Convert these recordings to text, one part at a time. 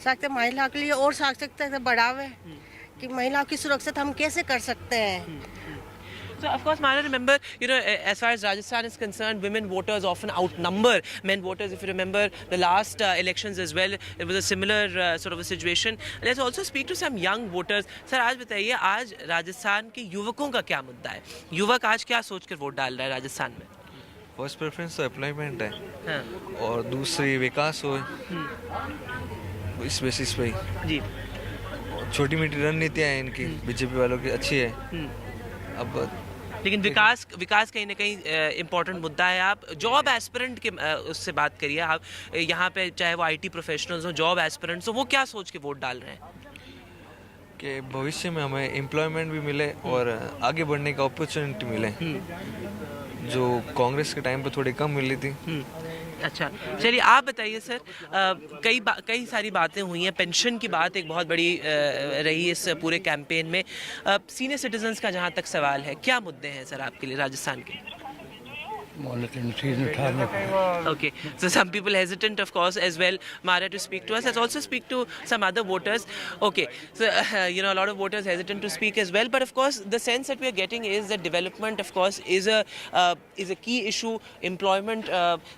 सकते, महिला के लिए और सकते थे बढ़ावे कि महिलाओं की सुरक्षा हम कैसे कर सकते हैं. So, of course, Mara, remember, as far as Rajasthan is concerned, women voters often outnumber men voters. If you remember the last elections as well, it was a similar sort of a situation. Let's also speak to some young voters. Sir, आज बताइए, आज राजस्थान के युवकों का क्या मुद्दा है? युवक आज क्या सोचकर वोट डाल रहा है राजस्थान में? फर्स्ट प्रेफरेंस तो एम्प्लॉयमेंट है. हाँ. और दूसरी विकास हो, इस बेसिस पे जी. छोटी मोटी रणनीतियाँ हैं इनकी, बीजेपी वालों की अच्छी है. अब लेकिन विकास कहीं ना कहीं इम्पोर्टेंट मुद्दा है. आप जॉब एस्पिरेंट के उससे बात करिए. आप यहाँ पे चाहे वो आईटी प्रोफेशनल्स हो, जॉब एस्पिरेंट्स हो, वो क्या सोच के वोट डाल रहे हैं कि भविष्य में हमें एम्प्लॉयमेंट भी मिले और आगे बढ़ने का अपॉर्चुनिटी मिले, जो कांग्रेस के टाइम पे थोड़ी कम मिली थी. अच्छा, चलिए आप बताइए सर. कई सारी बातें हुई हैं. पेंशन की बात एक बहुत बड़ी रही इस पूरे कैंपेन में. सीनियर सिटीजन्स का जहां तक सवाल है, क्या मुद्दे हैं सर आपके लिए राजस्थान के? Okay, so some people hesitant, of course, as well, Mara, to speak to us. Let's also speak to some other voters. Okay, so a lot of voters hesitant to speak as well. But of course, the sense that we are getting is that development, of course, is a key issue. Employment,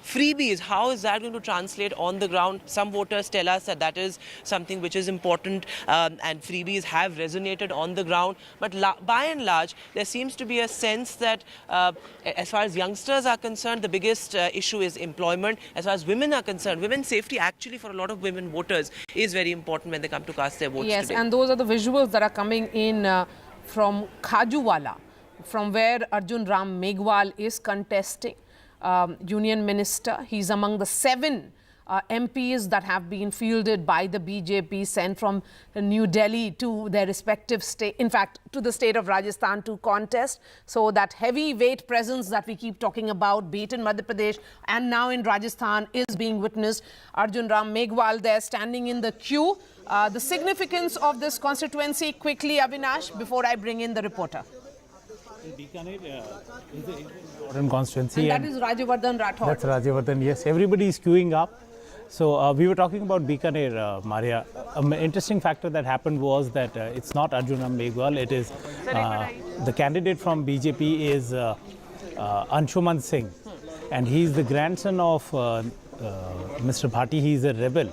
freebies. How is that going to translate on the ground? Some voters tell us that is something which is important, and freebies have resonated on the ground. But by and large, there seems to be a sense that, as far as youngsters are concerned, the biggest issue is employment. As far as women are concerned, women's safety actually for a lot of women voters is very important when they come to cast their votes today. And those are the visuals that are coming in from Khajewala, from where Arjun Ram Meghwal is contesting. Union Minister, he's among the 7 MPs that have been fielded by the BJP, sent from New Delhi to their respective state, in fact, to the state of Rajasthan to contest. So that heavyweight presence that we keep talking about, be it in Madhya Pradesh and now in Rajasthan, is being witnessed. Arjun Ram Meghwal there standing in the queue. The significance of this constituency, quickly, Avinash, before I bring in the reporter. Bikaner is an important constituency. And that is Rajavardhan Rathod. That's Rajavardhan, yes. Everybody is queuing up. So we were talking about Bikaner, Maria. An interesting factor that happened was that it's not Arjun Ram Meghwal. It is the candidate from BJP is Anshuman Singh, and he's the grandson of Mr. Bhati. He's a rebel,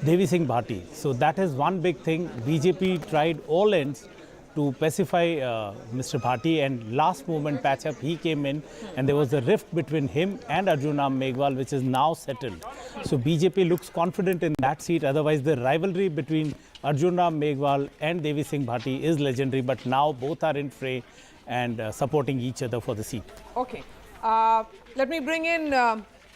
Devi Singh Bhati. So that is one big thing. BJP tried all ends to pacify Mr. Bhati, and last moment patch up, he came in and there was a rift between him and Arjun Ram Meghwal, which is now settled. So BJP looks confident in that seat. Otherwise, the rivalry between Arjun Ram Meghwal and Devi Singh Bhati is legendary, but now both are in fray and supporting each other for the seat. Okay. Let me bring in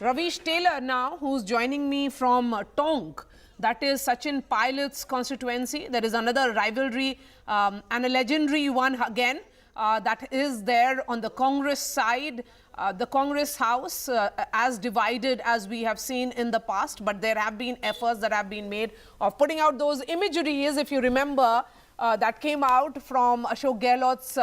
Ravish Taylor now, who's joining me from Tonk. That is Sachin Pilot's constituency. There is another rivalry and a legendary one again that is there on the Congress side. The Congress House as divided as we have seen in the past, but there have been efforts that have been made of putting out those imageries, if you remember, that came out from Ashok Gehlot's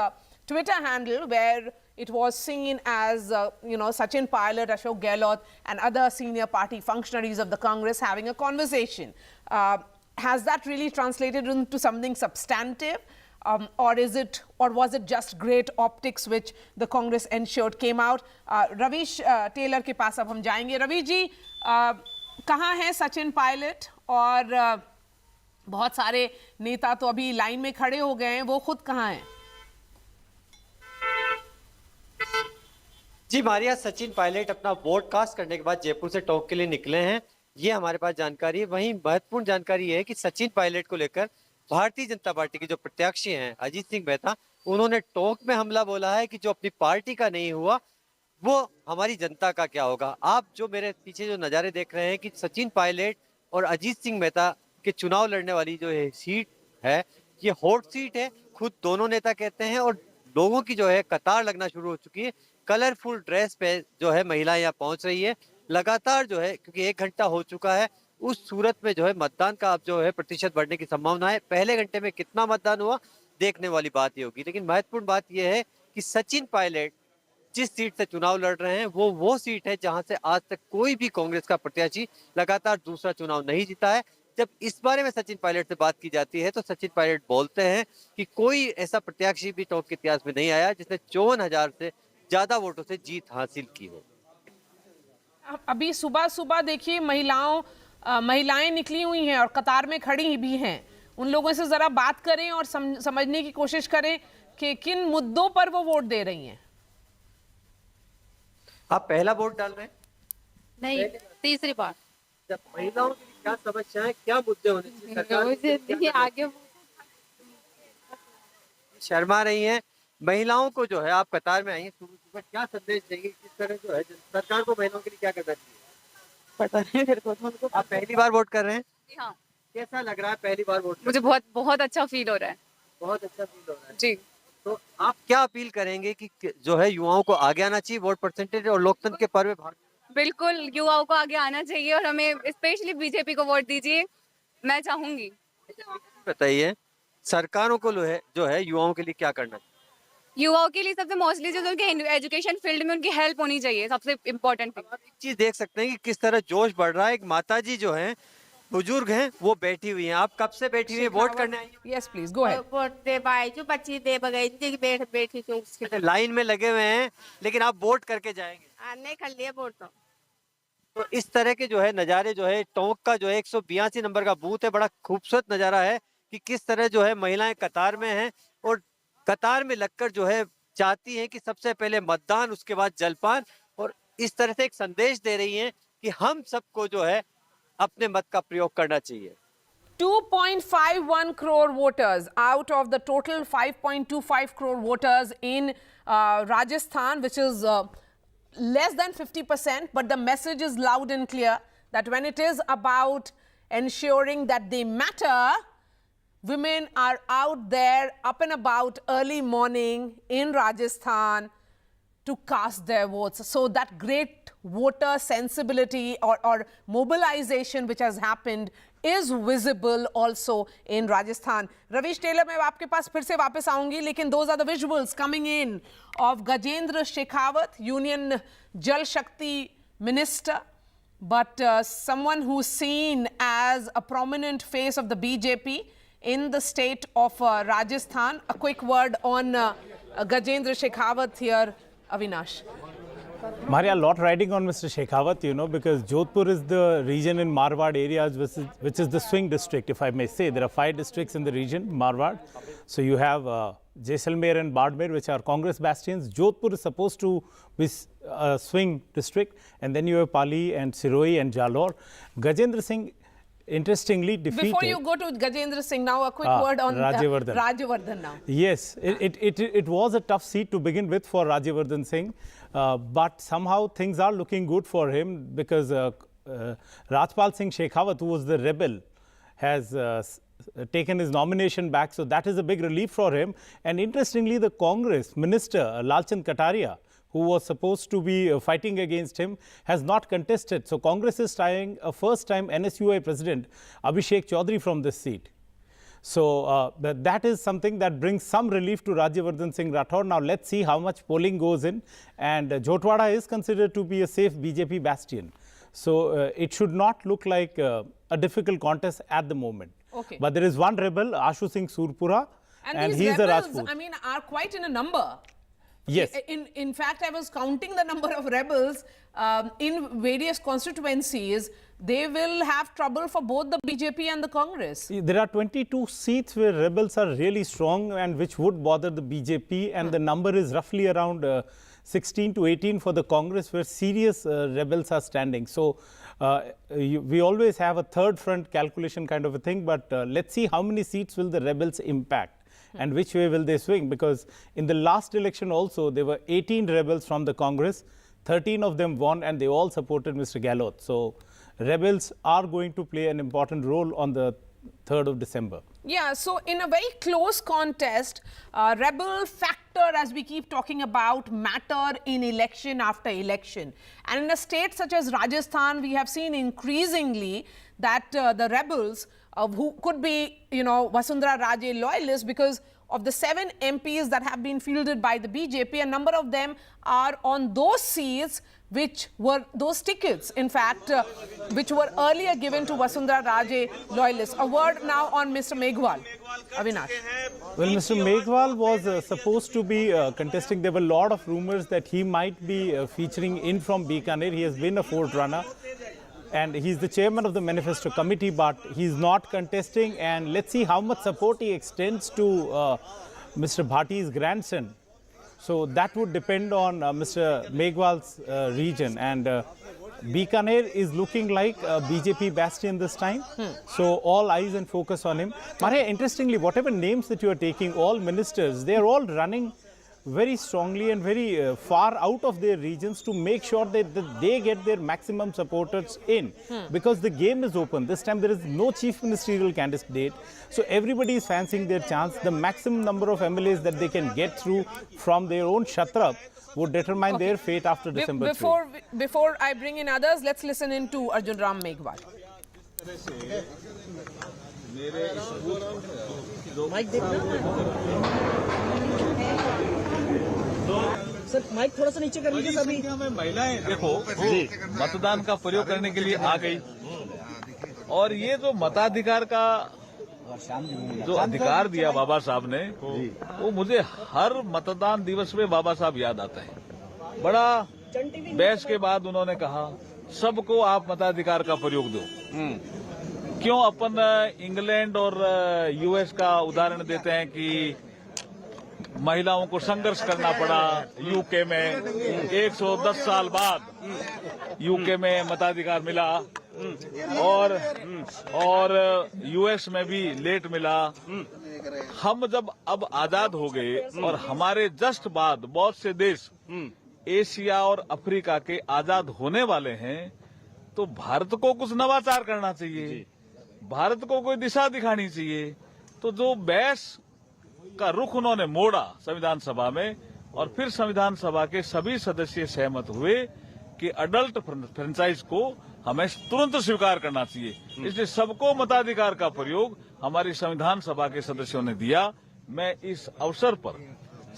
Twitter handle, where it was seen as, Sachin Pilot, Ashok Gehlot and other senior party functionaries of the Congress having a conversation. Has that really translated into something substantive? Or was it just great optics which the Congress ensured came out? Ravish Taylor के पास अब हम जाएंगे. रवि जी, कहाँ है सचिन पायलट और बहुत सारे नेता तो अभी लाइन में खड़े हो गए हैं, वो खुद कहाँ हैं? जी मारिया, सचिन पायलट अपना वोट कास्ट करने के बाद जयपुर से टोंक के लिए निकले हैं, ये हमारे पास जानकारी है. वहीं महत्वपूर्ण जानकारी है कि सचिन पायलट को लेकर भारतीय जनता पार्टी के जो प्रत्याशी हैं अजीत सिंह मेहता, उन्होंने टोंक में हमला बोला है कि जो अपनी पार्टी का नहीं हुआ वो हमारी जनता का क्या होगा. आप जो मेरे पीछे जो नज़ारे देख रहे हैं कि सचिन पायलट और अजीत सिंह मेहता के चुनाव लड़ने वाली जो है सीट है, ये हॉट सीट है, खुद दोनों नेता कहते हैं, और लोगों की जो है कतार लगना शुरू हो चुकी है. कलरफुल ड्रेस पे जो है महिलाएं यहाँ पहुंच रही है लगातार, जो है क्योंकि 1 घंटा हो चुका है. उस सूरत में जो है मतदान का अब जो है प्रतिशत बढ़ने की संभावना है. पहले घंटे में कितना मतदान हुआ देखने वाली बात ही होगी. लेकिन महत्वपूर्ण बात यह है कि सचिन पायलट जिस सीट से चुनाव लड़ रहे हैं वो सीट है जहां से आज तक कोई भी कांग्रेस का प्रत्याशी लगातार दूसरा चुनाव नहीं जीता है. जब इस बारे में सचिन पायलट से बात की जाती है तो सचिन पायलट बोलते हैं कि कोई ऐसा प्रत्याशी भी टोंक के इतिहास में नहीं आया जिसने 54,000 से ज्यादा वोटों से जीत हासिल की हो। अभी सुबह सुबह देखिए महिलाएं निकली हुई हैं और कतार में खड़ी भी हैं। उन लोगों से जरा बात करें और समझने की कोशिश करें कि किन मुद्दों पर वो वोट दे रही हैं। आप पहला वोट डाल रहे हैं? नहीं, तीसरी बार। जब महिलाओं की क्या समस्याएं, क्या मुद्दे होने चाहिए सरकार ये आगे शर्मा रही हैं महिलाओं को जो है, आप कतार में आई हैं, सुबह क्या संदेश देंगे, किस तरह जो है सरकार को महिलाओं के लिए क्या करना चाहिए? पता नहीं मेरे को तो उनको। आप पहली बार वोट कर रहे हैं? हाँ, कैसा लग रहा है पहली बार वोट? मुझे बहुत अच्छा फील हो रहा है। बहुत अच्छा फील हो रहा है जी। तो आप क्या अपील करेंगे कि जो है युवाओं को आगे आना चाहिए वोट परसेंटेज और लोकतंत्र के पर्व में भाग? बिल्कुल युवाओं को आगे आना चाहिए और हमें स्पेशली बीजेपी को वोट दीजिए, मैं चाहूंगी। बताइए सरकारों को जो है युवाओं के लिए क्या करना चाहिए? युवाओं के लिए सबसे मोस्टली जो उनके एजुकेशन फील्ड में उनकी हेल्प होनी चाहिए, सबसे इम्पोर्टेंट थिंग। आप एक चीज देख सकते हैं कि किस तरह जोश बढ़ रहा है। एक माताजी जो है, बुजुर्ग हैं, वो बैठी हुई हैं। आप कब से बैठी हुई हैं? वोट करने आई हैं? Yes please go ahead. Vote दे पाई जो बच्ची दे बगई बैठी थी उसके लाइन में लगे हुए हैं लेकिन आप वोट करके जाएंगे? नहीं कर लिए वोट तो इस तरह के जो है नज़ारे जो है टोंक का जो है 182 नंबर का बूथ है, बड़ा खूबसूरत नज़ारा है कि किस तरह जो है महिलाएं कतार में हैं और कतार में लगकर जो है चाहती हैं कि सबसे पहले मतदान, उसके बाद जलपान, और इस तरह से एक संदेश दे रही हैं कि हम सबको जो है अपने मत का प्रयोग करना चाहिए। 2.51 crore voters out of the total 5.25 crore voters in Rajasthan, which is less than 50%, but the message is loud and clear that when it is about ensuring that they matter, women are out there up and about early morning in Rajasthan to cast their votes. So that great voter sensibility or mobilization which has happened is visible also in Rajasthan. Ravish Taylor, मैं आपके पास फिर से वापस आऊंगी, लेकिन those are the visuals coming in of Gajendra Shekhawat, Union Jal Shakti Minister, but someone who's seen as a prominent face of the BJP in the state of Rajasthan. A quick word on Gajendra Shekhawat here, Avinash. Maria, a lot riding on Mr. Shekhawat, you know, because Jodhpur is the region in Marwar areas, which is the swing district, if I may say. There are 5 districts in the region, Marwar. So you have Jaisalmer and Bardmer, which are Congress bastions. Jodhpur is supposed to be a swing district. And then you have Pali and Siroi and Jalore. Gajendra Singh, interestingly, defeated. Before you go to Gajendra Singh, now a quick word on Rajyavardhan now. Yes, it was a tough seat to begin with for Rajyavardhan Singh, but somehow things are looking good for him because Rajpal Singh Shekhawat, who was the rebel, has taken his nomination back, so that is a big relief for him. And interestingly, the Congress minister, Lalchand Kataria, who was supposed to be fighting against him, has not contested. So Congress is trying a first-time NSUI president, Abhishek Chaudhary, from this seat. So that is something that brings some relief to Rajyavardhan Singh Rathore. Now let's see how much polling goes in. And Jodhpur is considered to be a safe BJP bastion. So it should not look like a difficult contest at the moment. Okay. But there is one rebel, Ashu Singh Surpura, and these he is a rebels, Rajput. I mean, are quite in a number. Yes. In fact, I was counting the number of rebels in various constituencies. They will have trouble for both the BJP and the Congress. There are 22 seats where rebels are really strong and which would bother the BJP, and the number is roughly around 16 to 18 for the Congress, where serious rebels are standing. So we always have a third front calculation kind of a thing, but let's see how many seats will the rebels impact. And which way will they swing? Because in the last election also, there were 18 rebels from the Congress. 13 of them won and they all supported Mr. Gehlot. So rebels are going to play an important role on the 3rd of December. Yeah, so in a very close contest, rebel factor, as we keep talking about, matter in election after election. And in a state such as Rajasthan, we have seen increasingly that the rebels who could be, you know, Vasundhara Raje loyalists, because of the 7 MPs that have been fielded by the BJP, a number of them are on those seats which were those tickets, in fact, which were earlier given to Vasundhara Raje loyalists. A word now on Mr. Meghwal. Avinash. Well, Mr. Meghwal was supposed to be contesting. There were a lot of rumors that he might be featuring in from Bikaner. He has been a fourth runner. And he's the chairman of the manifesto committee, but he's not contesting. And let's see how much support he extends to Mr. Bhati's grandson. So that would depend on Mr. Meghwal's region. And Bikaner is looking like a BJP bastion this time. So all eyes and focus on him. Maria, interestingly, whatever names that you are taking, all ministers, they are all running very strongly and very far out of their regions to make sure that they get their maximum supporters in, because the game is open. This time there is no chief ministerial candidate, so everybody is fancying their chance. The maximum number of MLAs that they can get through from their own Kshatrap would determine their fate after December 3. Before I bring in others, let's listen in to Arjun Ram Meghwal. Sir mic थोड़ा सा नीचे कर लीजिए सभी। महिलाएं देखो मतदान का प्रयोग करने के लिए आ गई, और ये जो मताधिकार का जो अधिकार दिया बाबा साहब ने, वो मुझे हर मतदान दिवस में बाबा साहब याद आता है। बड़ा बहस के बाद उन्होंने कहा सबको आप मताधिकार का प्रयोग दो। क्यों अपन इंग्लैंड और यूएस का उदाहरण देते हैं कि महिलाओं को संघर्ष करना पड़ा यूके में, 110 साल बाद यूके में मताधिकार मिला, और यूएस में भी लेट मिला। हम जब अब आजाद हो गए और हमारे जस्ट बाद बहुत से देश एशिया और अफ्रीका के आजाद होने वाले हैं, तो भारत को कुछ नवाचार करना चाहिए, भारत को कोई दिशा दिखानी चाहिए। तो जो बहस का रुख उन्होंने मोड़ा संविधान सभा में, और फिर संविधान सभा के सभी सदस्य सहमत हुए कि अडल्ट फ्रेंचाइज को हमें तुरंत स्वीकार करना चाहिए। इसलिए सबको मताधिकार का प्रयोग हमारी संविधान सभा के सदस्यों ने दिया। मैं इस अवसर पर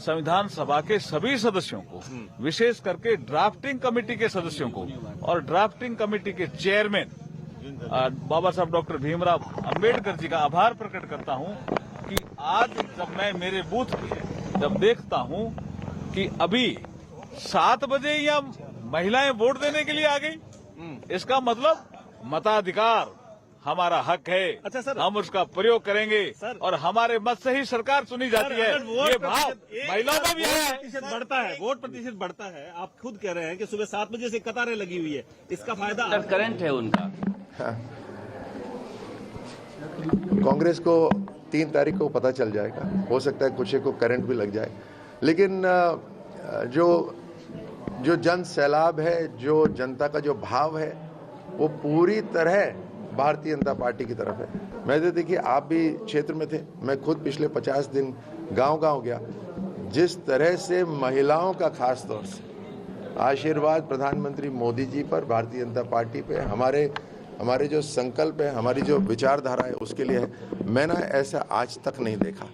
संविधान सभा के सभी सदस्यों को, विशेष करके ड्राफ्टिंग कमेटी के सदस्यों को और ड्राफ्टिंग कमेटी के चेयरमैन बाबा साहब डॉक्टर भीमराव अंबेडकर जी का आभार प्रकट करता हूं कि आज जब मैं मेरे बूथ पे जब देखता हूं कि अभी 7 बजे या महिलाएं वोट देने के लिए आ गई, इसका मतलब मताधिकार हमारा हक है। अच्छा सर, हम उसका प्रयोग करेंगे सर, और हमारे मत से ही सरकार चुनी जाती है। ये भाव महिलाओं में भी आया है। प्रतिशत बढ़ता है, वोट प्रतिशत बढ़ता है। आप खुद कह रहे हैं कि सुबह 7 बजे से कतारें लगी हुई है, इसका फायदा करंट है उनका। कांग्रेस को 3 तारीख को पता चल जाएगा, हो सकता है कुछ को करंट भी लग जाए, लेकिन जो जन सैलाब है, जो जनता का जो भाव है, वो पूरी तरह भारतीय जनता पार्टी की तरफ है। मैं तो देखिए, आप भी क्षेत्र में थे, मैं खुद पिछले 50 दिन गांव-गांव गया। जिस तरह से महिलाओं का खास तौर से आशीर्वाद प्रधानमंत्री मोदी जी पर, भारतीय जनता पार्टी पे, हमारे जो संकल्प है, हमारी जो विचारधारा है, उसके लिए है, मैंने ऐसा आज तक नहीं देखा।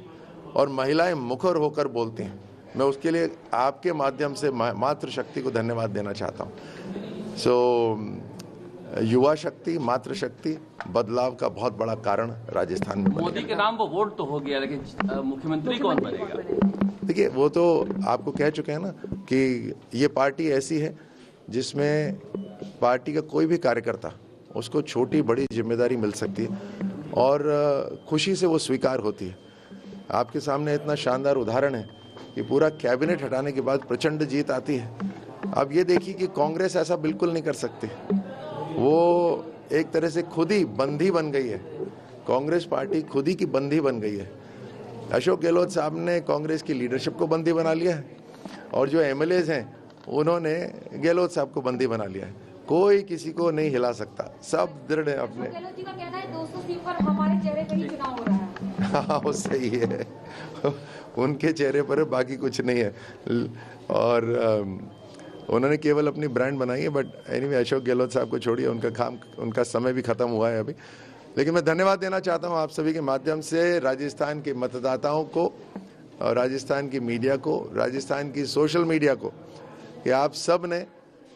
और महिलाएं मुखर होकर बोलती हैं, मैं उसके लिए आपके माध्यम से मातृशक्ति को धन्यवाद देना चाहता हूँ। युवा शक्ति, मातृशक्ति बदलाव का बहुत बड़ा कारण राजस्थान में। मोदी के नाम वो वोट तो हो गया, लेकिन मुख्यमंत्री कौन बनेगा? देखिए, वो तो आपको कह चुके हैं ना कि ये पार्टी ऐसी है जिसमें पार्टी का कोई भी कार्यकर्ता, उसको छोटी बड़ी जिम्मेदारी मिल सकती है और खुशी से वो स्वीकार होती है। आपके सामने इतना शानदार उदाहरण है कि पूरा कैबिनेट हटाने के बाद प्रचंड जीत आती है। अब ये देखिए कि कांग्रेस ऐसा बिल्कुल नहीं कर सकती, वो एक तरह से खुद ही बंदी बन गई है। कांग्रेस पार्टी खुद ही की बंदी बन गई है। अशोक गहलोत साहब ने कांग्रेस की लीडरशिप को बंदी बना लिया है, और जो एमएलएज हैं उन्होंने गहलोत साहब को बंदी बना लिया है। कोई किसी को नहीं हिला सकता, सब दृढ़ है अपने। गहलोत जी का कहना है 200 सीट पर हमारे चेहरे पर ही चुनाव हो रहा है। हाँ, वो सही है, उनके चेहरे पर बाकी कुछ नहीं है, और उन्होंने केवल अपनी ब्रांड बनाई है। बट एनीवे, अशोक गहलोत साहब को छोड़िए, उनका समय भी खत्म हुआ है अभी। लेकिन मैं धन्यवाद देना चाहता हूं आप सभी के माध्यम से राजस्थान के मतदाताओं को, और राजस्थान की मीडिया को, राजस्थान की सोशल मीडिया को, कि आप सब ने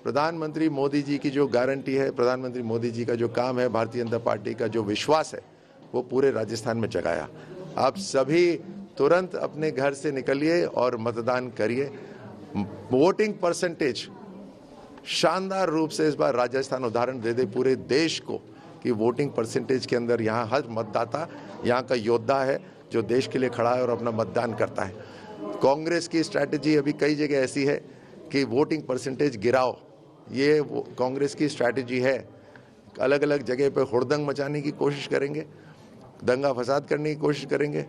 प्रधानमंत्री मोदी जी की जो गारंटी है, प्रधानमंत्री मोदी जी का जो काम है, भारतीय जनता पार्टी का जो विश्वास है, वो पूरे राजस्थान में जगाया। आप सभी तुरंत अपने घर से निकलिए और मतदान करिए। वोटिंग परसेंटेज शानदार रूप से इस बार राजस्थान उदाहरण दे दे पूरे देश को कि वोटिंग परसेंटेज के अंदर यहाँ हर मतदाता यहाँ का योद्धा है जो देश के लिए खड़ा है और अपना मतदान करता है। कांग्रेस की स्ट्रैटेजी अभी कई जगह ऐसी है कि वोटिंग परसेंटेज गिराओ, ये कांग्रेस की स्ट्रैटेजी है। अलग अलग जगह पे हुड़दंग मचाने की कोशिश करेंगे, दंगा फसाद करने की कोशिश करेंगे,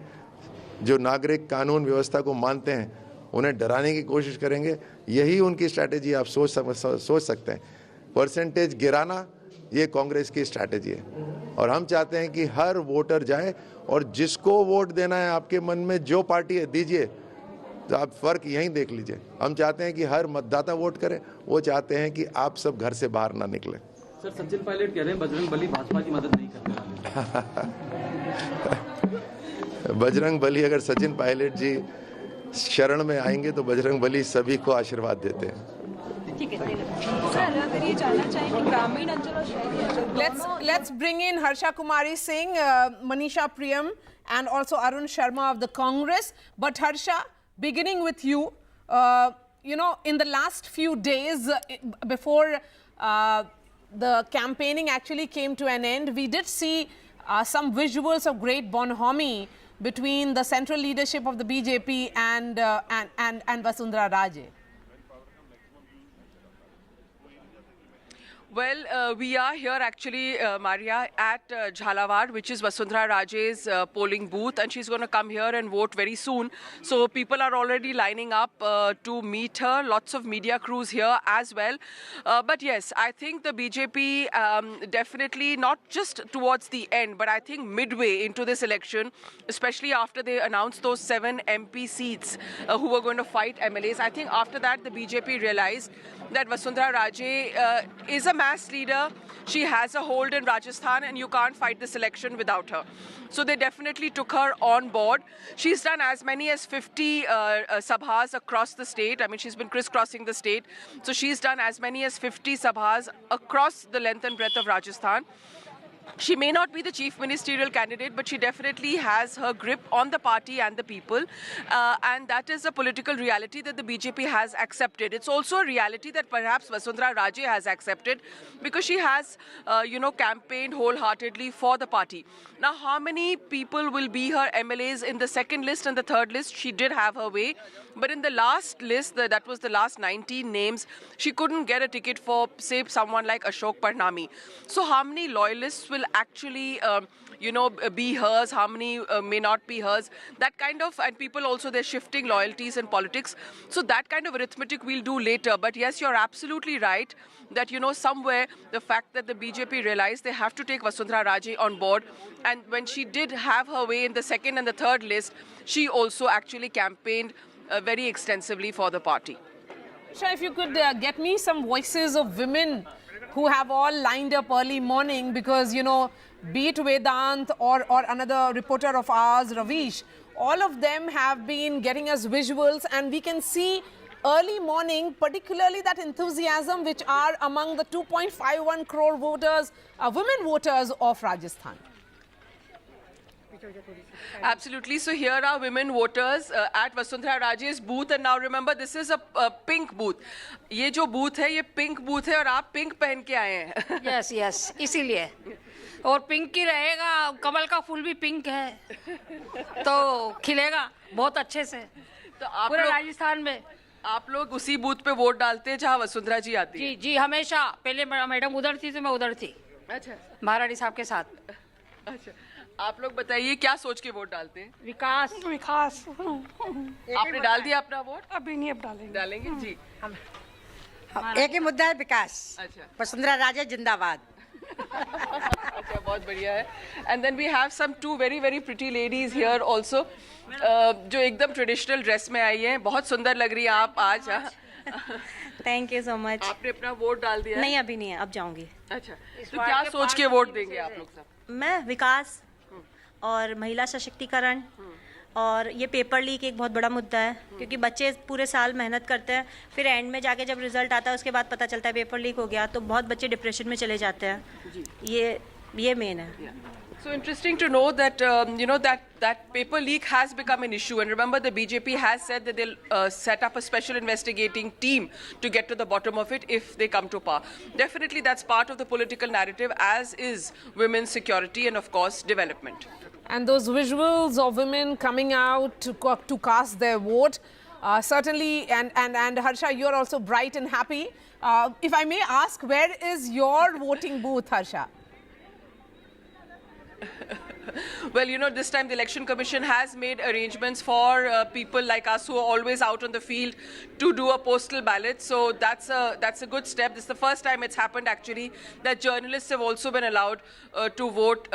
जो नागरिक कानून व्यवस्था को मानते हैं उन्हें डराने की कोशिश करेंगे। यही उनकी स्ट्रैटेजी आप सोच सकते हैं। परसेंटेज गिराना ये कांग्रेस की स्ट्रैटेजी है और हम चाहते हैं कि हर वोटर जाए और जिसको वोट देना है, आपके मन में जो पार्टी है दीजिए। तो आप फर्क यहीं देख लीजिए। हम चाहते हैं कि हर मतदाता वोट करे, वो चाहते हैं कि आप सब घर से बाहर ना निकले। सर, सचिन पायलट कह रहे हैं बजरंग बली भाजपा की मदद नहीं करने वाले। बजरंग बली, अगर सचिन पायलट जी शरण में आएंगे तो बजरंग बली सभी को आशीर्वाद देते हैं। सर, अगर ये जानना चाहें कि ग्रामीण अंचल और शहरी अंचल, let's bring in Harsha Kumari Singh, Manisha Priyam and also Arun Sharma of the Congress. But Harsha, beginning with you, you know, in the last few days before the campaigning actually came to an end, we did see some visuals of great bonhomie between the central leadership of the BJP and Vasundhara Raje. Well, we are here actually, Maria, at Jhalawar, which is Vasundhara Raje's polling booth, and she's going to come here and vote very soon. So people are already lining up to meet her. Lots of media crews here as well. But yes, I think the BJP definitely, not just towards the end, but I think midway into this election, especially after they announced those 7 MP seats who were going to fight MLAs, I think after that the BJP realized that Vasundhara Raje is a mass leader. She has a hold in Rajasthan and you can't fight this election without her. So they definitely took her on board. She's done as many as 50 sabhas across the state. I mean, she's been crisscrossing the state. So she's done as many as 50 sabhas across the length and breadth of Rajasthan. She may not be the chief ministerial candidate, but she definitely has her grip on the party and the people. And that is a political reality that the BJP has accepted. It's also a reality that perhaps Vasundhara Raje has accepted because she has, campaigned wholeheartedly for the party. Now, how many people will be her MLAs in the second list and the third list? She did have her way. But in the last list, that was the last 19 names, she couldn't get a ticket for, say, someone like Ashok Parnami. So how many loyalists will actually, be hers? How many may not be hers? That kind of, and people also, they're shifting loyalties in politics. So that kind of arithmetic we'll do later. But yes, you're absolutely right that, somewhere the fact that the BJP realized they have to take Vasundhara Raje on board. And when she did have her way in the second and the third list, she also actually campaigned very extensively for the party. Sure, if you could get me some voices of women who have all lined up early morning because, be it Vedant or another reporter of ours, Ravish, all of them have been getting us visuals and we can see early morning, particularly that enthusiasm which are among the 2.51 crore voters, women voters of Rajasthan. Absolutely. So here are women voters at Vasundhara Raje's booth, and now remember this is a pink booth. ये जो booth है ये pink booth है और आप pink पहन के आए हैं. yes, इसीलिए. और पिंक ही रहेगा, कमल का फूल भी पिंक है, तो खिलेगा बहुत अच्छे से. तो आप पूरे राजस्थान में आप लोग उसी बूथ पे वोट डालते हैं जहाँ वसुंधरा जी आती है? जी हमेशा. पहले मैडम उधर थी तो मैं उधर थी. अच्छा. महारानी साहब के साथ. अच्छा. आप लोग बताइए क्या सोच के वोट डालते हैं? विकास. आपने डाल दिया अपना वोट? अभी नहीं, अब डालेंगे जी. एक ही मुद्दा है, विकास. अच्छा. वसुंधरा राजे जिंदाबाद. अच्छा, बहुत बढ़िया है. And then we have some two very very pretty ladies here also, जो एकदम ट्रेडिशनल ड्रेस में आई हैं. बहुत सुंदर लग रही है आप आज. Thank you so much. आपने अपना वोट डाल दिया? नहीं, अभी नहीं है, अब जाऊंगी. अच्छा. तो क्या सोच के वोट देंगे आप लोग सब? मैं विकास और महिला सशक्तिकरण और ये पेपर लीक एक बहुत बड़ा मुद्दा है, क्योंकि बच्चे पूरे साल मेहनत करते हैं, फिर एंड में जाके जब रिजल्ट आता है उसके बाद पता चलता है पेपर लीक हो गया, तो बहुत बच्चे डिप्रेशन में चले जाते हैं। ये मेन है। So interesting to know that that paper leak has become an issue, and remember the BJP has said that they'll set up a special investigating team to get to the bottom of it if they come to power. Definitely that's part of the political narrative, as is women's security and of course development. And those visuals of women coming out to cast their vote, certainly, and Harsha, you're also bright and happy. If I may ask, where is your voting booth, Harsha? Well, this time the Election Commission has made arrangements for people like us who are always out on the field to do a postal ballot. So that's a good step. This is the first time it's happened actually that journalists have also been allowed to vote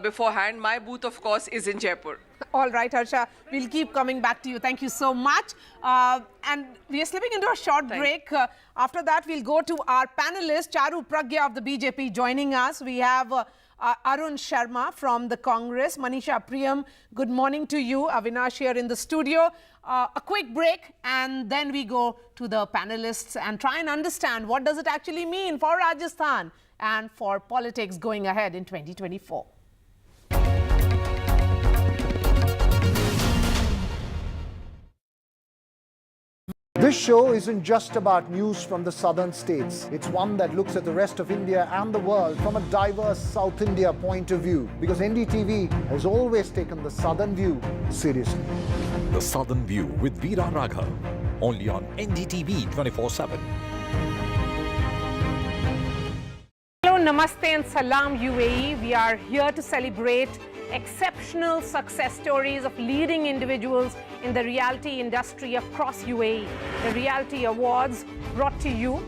beforehand. My booth, of course, is in Jaipur. All right, Harsha, we'll keep coming back to you. Thank you so much. And we are slipping into a short break. After that, we'll go to our panelists, Charu Pragya of the BJP joining us. We have Arun Sharma from the Congress, Manisha Priyam, good morning to you. Avinash here in the studio. A quick break and then we go to the panelists and try and understand what does it actually mean for Rajasthan and for politics going ahead in 2024. This show isn't just about news from the southern states. It's one that looks at the rest of India and the world from a diverse South India point of view, because NDTV has always taken the southern view seriously. The Southern View with Veera Raghav, only on NDTV 24/7. Hello, Namaste and Salam UAE. We are here to celebrate exceptional success stories of leading individuals in the reality industry across UAE. The Reality Awards, brought to you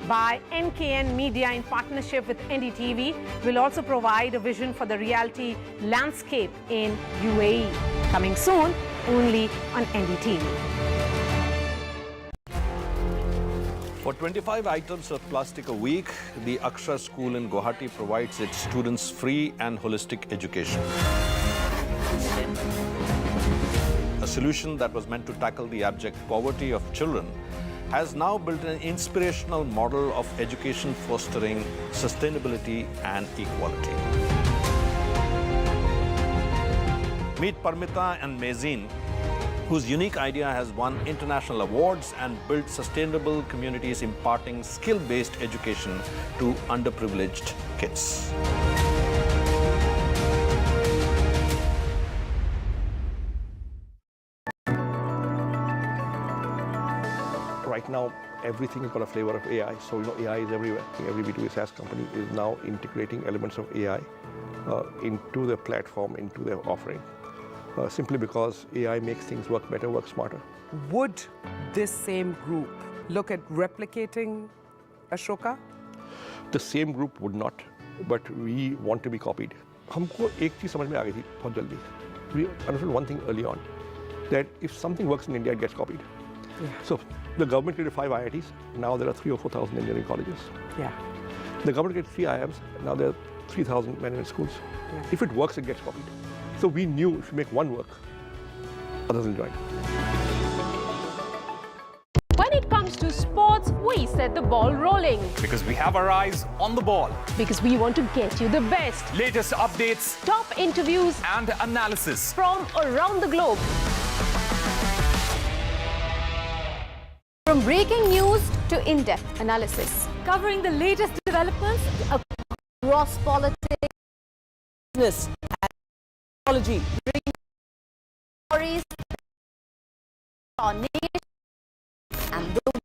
by NKN Media in partnership with NDTV, will also provide a vision for the reality landscape in UAE. Coming soon, only on NDTV. For 25 items of plastic a week, the Akshar School in Guwahati provides its students free and holistic education. A solution that was meant to tackle the abject poverty of children has now built an inspirational model of education fostering sustainability and equality. Meet Parmita and Mazin, whose unique idea has won international awards and built sustainable communities imparting skill-based education to underprivileged kids. Right now, everything has got a flavor of AI. So, AI is everywhere. Every B2B SaaS company is now integrating elements of AI into their platform, into their offering. Simply because AI makes things work better, work smarter. Would this same group look at replicating Ashoka? The same group would not, but we want to be copied. हमको एक चीज समझ में आ गई थी बहुत जल्दी. We understood one thing early on, that if something works in India, it gets copied. Yeah. So the government created 5 IITs. Now there are 3,000 or 4,000 engineering colleges. Yeah. The government created 3 IIMs. Now there are 3,000 management schools. Yeah. If it works, it gets copied. So we knew if we make one work, others will join. When it comes to sports, we set the ball rolling. Because we have our eyes on the ball. Because we want to get you the best. Latest updates, Top interviews and analysis from around the globe. From breaking news to in-depth analysis. Covering the latest developments across politics, business, and technology. Bringing stories our nation and the world.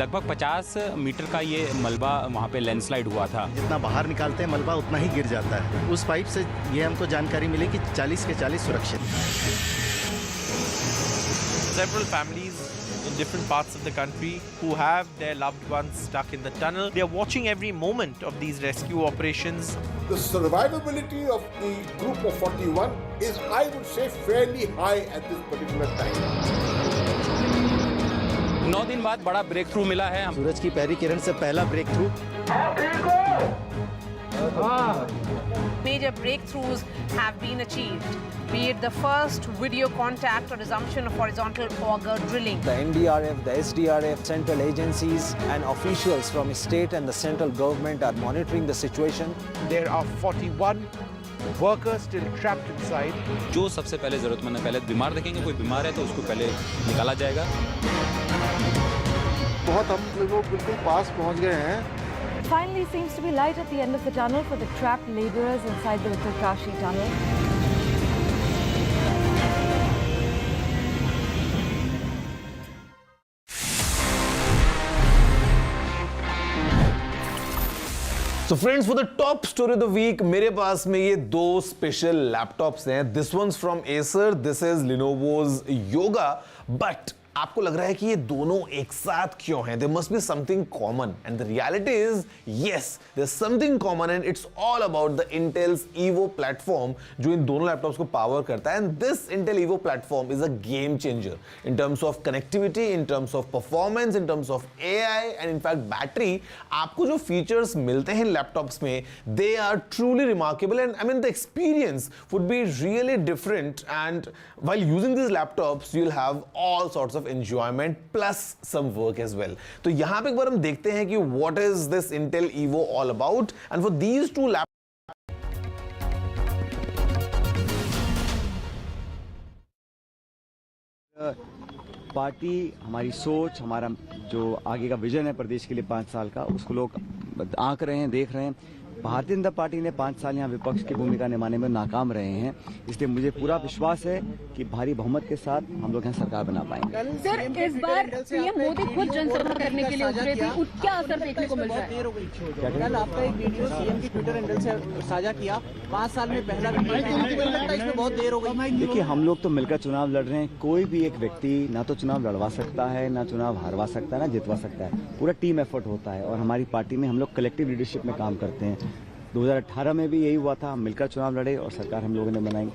लगभग 50 metre का ये मलबा वहाँ पे landslide हुआ था। जितना बाहर निकालते हैं मलबा उतना ही गिर जाता है। उस पाइप से ये हमको जानकारी मिली कि 40 के 40 सुरक्षित। Several families in different parts of the country who have their loved ones stuck in the tunnel. They are watching every moment of these rescue operations. The survivability of the group of 41 is, I would say, fairly high at this particular time. 9 दिन बाद बड़ा break through मिला है। सूरज की पहली किरण से पहला breakthrough. Major breakthroughs have been achieved, be it the first video contact or resumption of horizontal auger drilling. The NDRF, the SDRF, central agencies and officials from state and the central government are monitoring the situation. There are 41 workers still trapped inside. जो सबसे पहले जरूरतमंद है, पहले बीमार देखेंगे, कोई बीमार है तो उसको पहले निकाला जाएगा। बहुत हम लोग बिल्कुल पास पहुंच गए हैं। Finally seems to be light at the end of the tunnel for the trapped labourers inside the Uttarkashi tunnel. So friends, for the top story of the week, मेरे पास में ये 2 special laptops हैं. This one's from Acer, this is Lenovo's Yoga, but आपको लग रहा है कि ये दोनों एक साथ क्यों हैं? There must be something common, and the reality is, yes, there's something common, and it's all about the Intel's Evo platform, जो इन दोनों लैपटॉप्स को पावर करता है. And this Intel Evo platform is a game changer in terms of connectivity, in terms of performance, in terms of AI, and in fact battery. आपको जो features मिलते हैं laptops में, they are truly remarkable, and I mean the experience would be really different. And while using these laptops, you'll have all sorts of enjoyment plus some work as well. तो यहाँ पे एक बार हम देखते हैं कि what is this Intel Evo all about, and for these two laptops party, हमारी सोच, हमारा जो आगे का विजन है प्रदेश के लिए 5 साल का, उसको लोग आंक रहे हैं, देख रहे हैं। भारतीय जनता पार्टी ने 5 साल यहाँ विपक्ष की भूमिका निभाने में नाकाम रहे हैं, इसलिए मुझे पूरा विश्वास है कि भारी बहुमत के साथ हम लोग यहाँ सरकार बना पाएंगे। सर, इस बार पीएम मोदी खुद जनसभा करने के लिए उतरे थे, क्या असर देखने को मिल रहा है? कल आपका एक वीडियो सीएम की ट्विटर हैंडल से साझा किया, 5 साल में पहला इसमें बहुत देर हो गई। देखिए, हम लोग तो मिलकर चुनाव लड़ रहे हैं। कोई भी एक व्यक्ति ना तो चुनाव लड़वा सकता है, ना चुनाव हारवा सकता है, ना जितवा सकता है। पूरा टीम एफर्ट होता है, और हमारी पार्टी में हम लोग कलेक्टिव लीडरशिप में काम करते हैं। 2018 में भी यही हुआ था, हम मिलकर चुनाव लड़े और सरकार हम लोगों ने बनाई।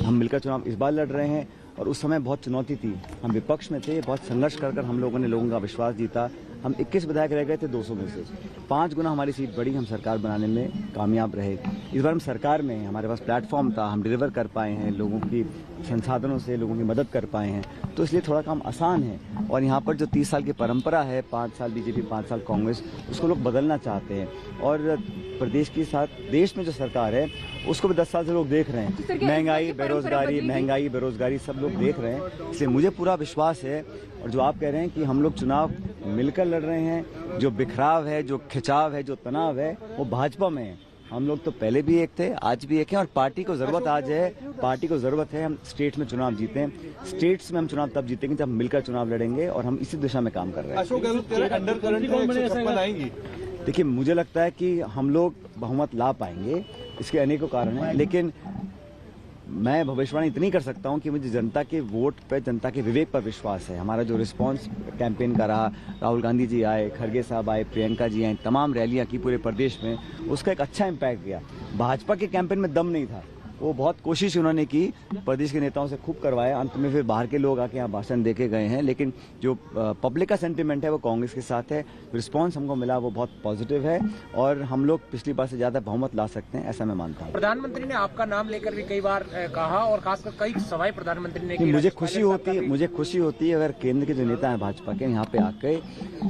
हम मिलकर चुनाव इस बार लड़ रहे हैं, और उस समय बहुत चुनौती थी, हम विपक्ष में थे, बहुत संघर्ष कर हम लोगों ने लोगों का विश्वास जीता। हम 21 विधायक रह गए थे 200 में से, 5 गुना हमारी सीट बढ़ी, हम सरकार बनाने में कामयाब रहे। इस बार हम सरकार में हैं, हमारे पास प्लेटफॉर्म था, हम डिलीवर कर पाए हैं, लोगों की संसाधनों से लोगों की मदद कर पाए हैं, तो इसलिए थोड़ा काम आसान है। और यहाँ पर जो 30 साल की परंपरा है, 5 साल बीजेपी 5 साल कांग्रेस, उसको लोग बदलना चाहते हैं। और प्रदेश के साथ देश में जो सरकार है उसको भी 10 साल से लोग देख रहे हैं। महंगाई बेरोजगारी सब लोग देख रहे हैं, इसलिए मुझे पूरा विश्वास है। और जो आप कह रहे हैं कि हम लोग चुनाव मिलकर लड़ रहे हैं, जो बिखराव है, जो खिंचाव है, जो तनाव है, वो भाजपा में है। हम लोग तो पहले भी एक थे, आज भी एक हैं, और पार्टी को जरूरत आज है, पार्टी को जरूरत है हम स्टेट में चुनाव जीतें। स्टेट्स में हम चुनाव तब जीतेंगे जब मिलकर चुनाव लड़ेंगे, और हम इसी दिशा में काम कर रहे हैं। देखिए, मुझे लगता है कि हम लोग बहुमत ला पाएंगे, इसके अनेकों कारण हैं, लेकिन मैं भविष्यवाणी इतनी कर सकता हूं कि मुझे जनता के वोट पे, जनता के विवेक पर विश्वास है। हमारा जो रिस्पांस कैंपेन का रहा, राहुल गांधी जी आए, खड़गे साहब आए, प्रियंका जी आए, तमाम रैलियां की पूरे प्रदेश में, उसका एक अच्छा इम्पैक्ट गया। भाजपा के कैंपेन में दम नहीं था, वो बहुत कोशिश उन्होंने की, प्रदेश के नेताओं से खूब करवाया, अंत में फिर बाहर के लोग आके यहाँ भाषण देके गए हैं, लेकिन जो पब्लिक का सेंटिमेंट है वो कांग्रेस के साथ है। रिस्पांस हमको मिला वो बहुत पॉजिटिव है, और हम लोग पिछली बार से ज्यादा बहुमत ला सकते हैं, ऐसा मैं मानता हूँ। प्रधानमंत्री ने आपका नाम लेकर भी कई बार कहा, और खासकर कई सभाएं प्रधानमंत्री ने की। मुझे खुशी होती है अगर केंद्र के जो नेता हैं भाजपा के यहाँ पे आके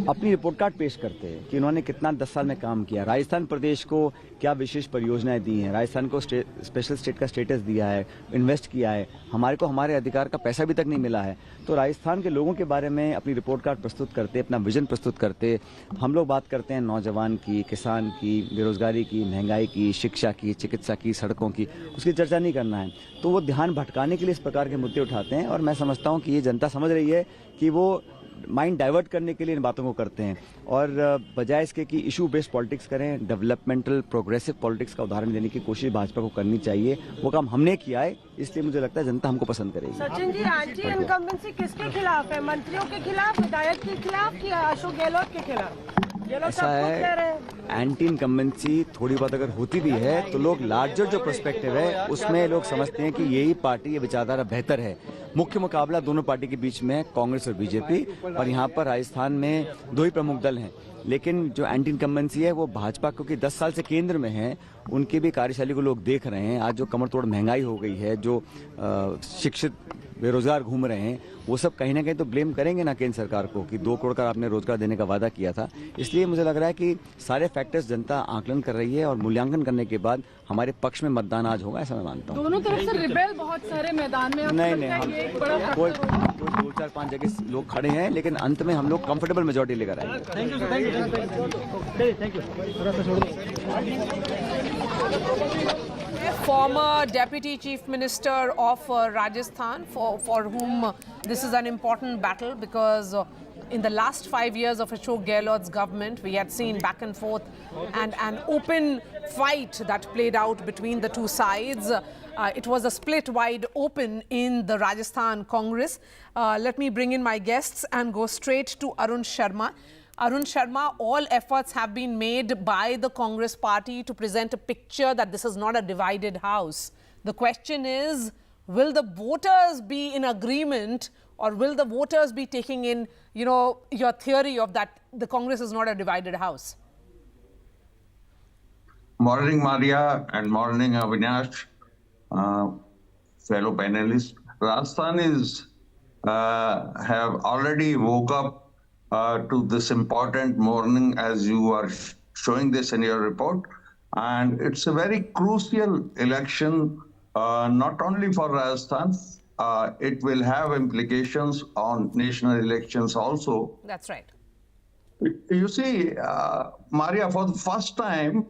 अपनी रिपोर्ट कार्ड पेश करते हैं कि उन्होंने कितना 10 साल में काम किया, राजस्थान प्रदेश को क्या विशेष परियोजनाएं दी हैं, राजस्थान को स्पेशल स्टेट का स्टेटस दिया है, इन्वेस्ट किया है, हमारे को हमारे अधिकार का पैसा भी तक नहीं मिला है। तो राजस्थान के लोगों के बारे में अपनी रिपोर्ट कार्ड प्रस्तुत करते, अपना विजन प्रस्तुत करते। हम लोग बात करते हैं नौजवान की, किसान की, बेरोजगारी की, महंगाई की, शिक्षा की, चिकित्सा की, सड़कों की, उसकी चर्चा नहीं करना है। तो वो ध्यान भटकाने के लिए इस प्रकार के मुद्दे उठाते हैं, और मैं समझता हूँ कि ये जनता समझ रही है कि वो माइंड डाइवर्ट करने के लिए इन बातों को करते हैं और बजाय इसके कि इशू बेस्ड पॉलिटिक्स करें, डेवलपमेंटल प्रोग्रेसिव पॉलिटिक्स का उदाहरण देने की कोशिश भाजपा को करनी चाहिए। वो काम हमने किया है, इसलिए मुझे लगता है जनता हमको पसंद करेगी। सचिन जी, एंटी इनकम्बेंसी किसके खिलाफ है? मंत्रियों के खिलाफ, विधायक के खिलाफ या अशोक गहलोत के खिलाफ? ऐसा है, एंटी इनकम्बेंसी थोड़ी बहुत अगर होती भी है तो लोग लार्जर जो पर्सपेक्टिव है उसमें लोग समझते हैं कि यही पार्टी, ये विचारधारा बेहतर है। मुख्य मुकाबला दोनों पार्टी के बीच में कांग्रेस और बीजेपी, और यहाँ पर राजस्थान में दो ही प्रमुख दल हैं। लेकिन जो एंटी इनकम्बेंसी है वो भाजपा, क्योंकि 10 साल से केंद्र में है, उनकी भी कार्यशैली को लोग देख रहे हैं। आज जो कमर तोड़ महंगाई हो गई है, जो शिक्षित बेरोजगार घूम रहे हैं, वो सब कहीं ना कहीं तो ब्लेम करेंगे ना केंद्र सरकार को कि 2 करोड़ का आपने रोजगार देने का वादा किया था। इसलिए मुझे लग रहा है कि सारे फैक्टर्स जनता आकलन कर रही है और मूल्यांकन करने के बाद हमारे पक्ष में मतदान आज होगा, ऐसा मैं मानता हूँ। दोनों तरफ से रिबेल बहुत सारे मैदान में, नहीं, हम कोई 2, 4, 5 जगह लोग खड़े हैं, लेकिन अंत में हम लोग कंफर्टेबल मेजोरिटी लेकर आएंगे। Former Deputy Chief Minister of Rajasthan, for whom this is an important battle, because in the last 5 years of Ashok Gehlot's government, we had seen back and forth and an open fight that played out between the two sides. It was a split wide open in the Rajasthan Congress. Let me bring in my guests and go straight to Arun Sharma. Arun Sharma, all efforts have been made by the Congress party to present a picture that this is not a divided house. The question is, will the voters be in agreement, or will the voters be taking in, your theory of that the Congress is not a divided house? Morning, Maria, and morning, Avinash, fellow panelists. Rajasthan have already woke up to this important morning, as you are showing this in your report. And it's a very crucial election, not only for Rajasthan, it will have implications on national elections also. That's right. You see, Maria, for the first time,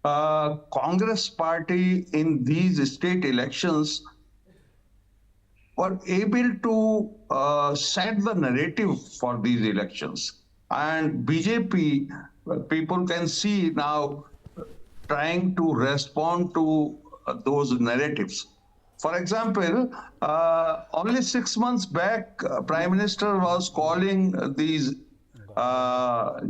Congress party in these state elections were able to set the narrative for these elections. And BJP, people can see now trying to respond to those narratives. For example, only 6 months back, Prime Minister was calling these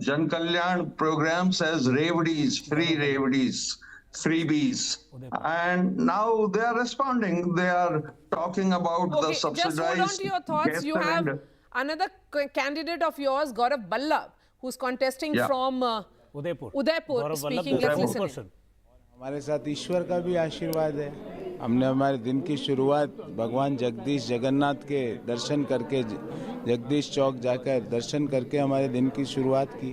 Jan Kalyan programs as rivalries, free rivalries, freebies, and now they are responding. They are talking about the subsidized. Just hold on to your thoughts. You have another candidate of yours, Gaurav Ballabh, who's contesting from Udaipur, speaking. Let's listen. हमारे साथ ईश्वर का भी आशीर्वाद है। हमने हमारे दिन की शुरुआत भगवान जगदीश जगन्नाथ के दर्शन करके, जगदीश चौक जाकर दर्शन करके हमारे दिन की शुरुआत की।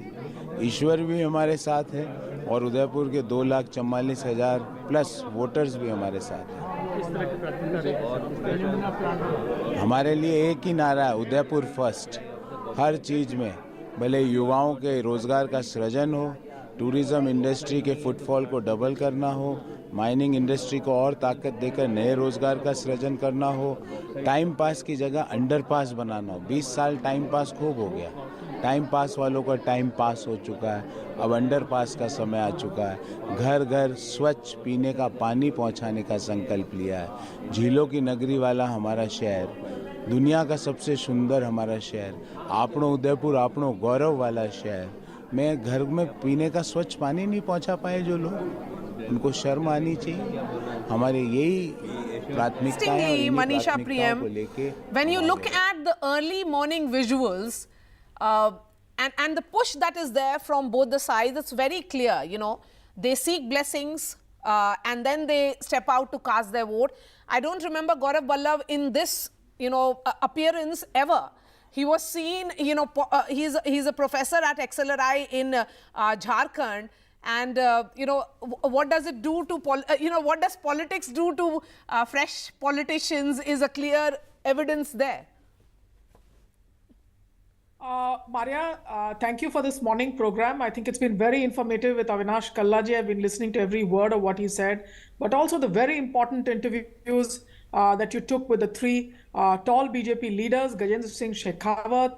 ईश्वर भी हमारे साथ है और उदयपुर के 2,44,000 प्लस वोटर्स भी हमारे साथ हैं। हमारे लिए एक ही नारा है, उदयपुर फर्स्ट। हर चीज़ में, भले युवाओं के रोजगार का सृजन हो, टूरिज्म इंडस्ट्री के फुटफॉल को डबल करना हो, माइनिंग इंडस्ट्री को और ताकत देकर नए रोजगार का सृजन करना हो, टाइम पास की जगह अंडरपास बनाना हो। 20 साल टाइम पास खूब हो गया, टाइम पास वालों का टाइम पास हो चुका है, अब अंडरपास का समय आ चुका है। घर घर स्वच्छ पीने का पानी पहुंचाने का संकल्प लिया है। झीलों की नगरी वाला हमारा शहर, दुनिया का सबसे सुंदर हमारा शहर, आपनो उदयपुर आपनो गौरव वाला शहर में घर में पीने का स्वच्छ पानी नहीं पहुंचा पाए जो लोग, उनको शर्म आनी चाहिए। हमारे यही प्राथमिकताएं हैं, Manisha Priyam, when you look at the early morning visuals and the push that is there from both the sides, it's very clear, they seek blessings and then they step out to cast their vote. I don't remember Gaurav Ballabh in this, appearance ever. He was seen, he's a professor at XLRI in Jharkhand, and what does it do to what does politics do to fresh politicians is a clear evidence there. Maria, thank you for this morning program. I think it's been very informative with Avinash Kallaji. I've been listening to every word of what he said, but also the very important interviews that you took with the three tall BJP leaders, Gajendra Singh Shekhawat,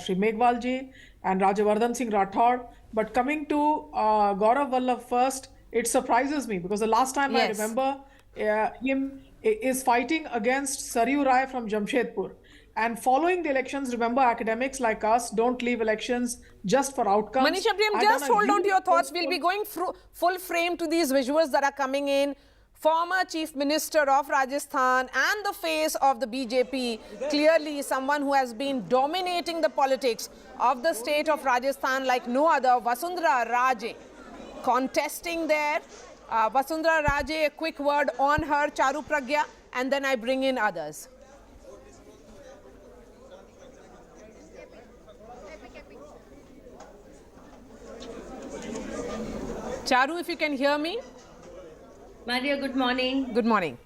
Shri Meghwal ji and Rajavardhan Singh Rathod. But coming to Gaurav Vallabh first, it surprises me because the last time I remember him is fighting against Saryu Rai from Jamshedpur. And following the elections, remember, academics like us don't leave elections just for outcomes. Manisha Priyam, just hold on to your thoughts. We'll be going full frame to these visuals that are coming in. Former Chief Minister of Rajasthan and the face of the BJP, clearly someone who has been dominating the politics of the state of Rajasthan like no other, Vasundhara Raje, contesting there. Vasundhara Raje, a quick word on her, Charu Pragya, and then I bring in others. Charu, if you can hear me. Maria, good morning. Good morning.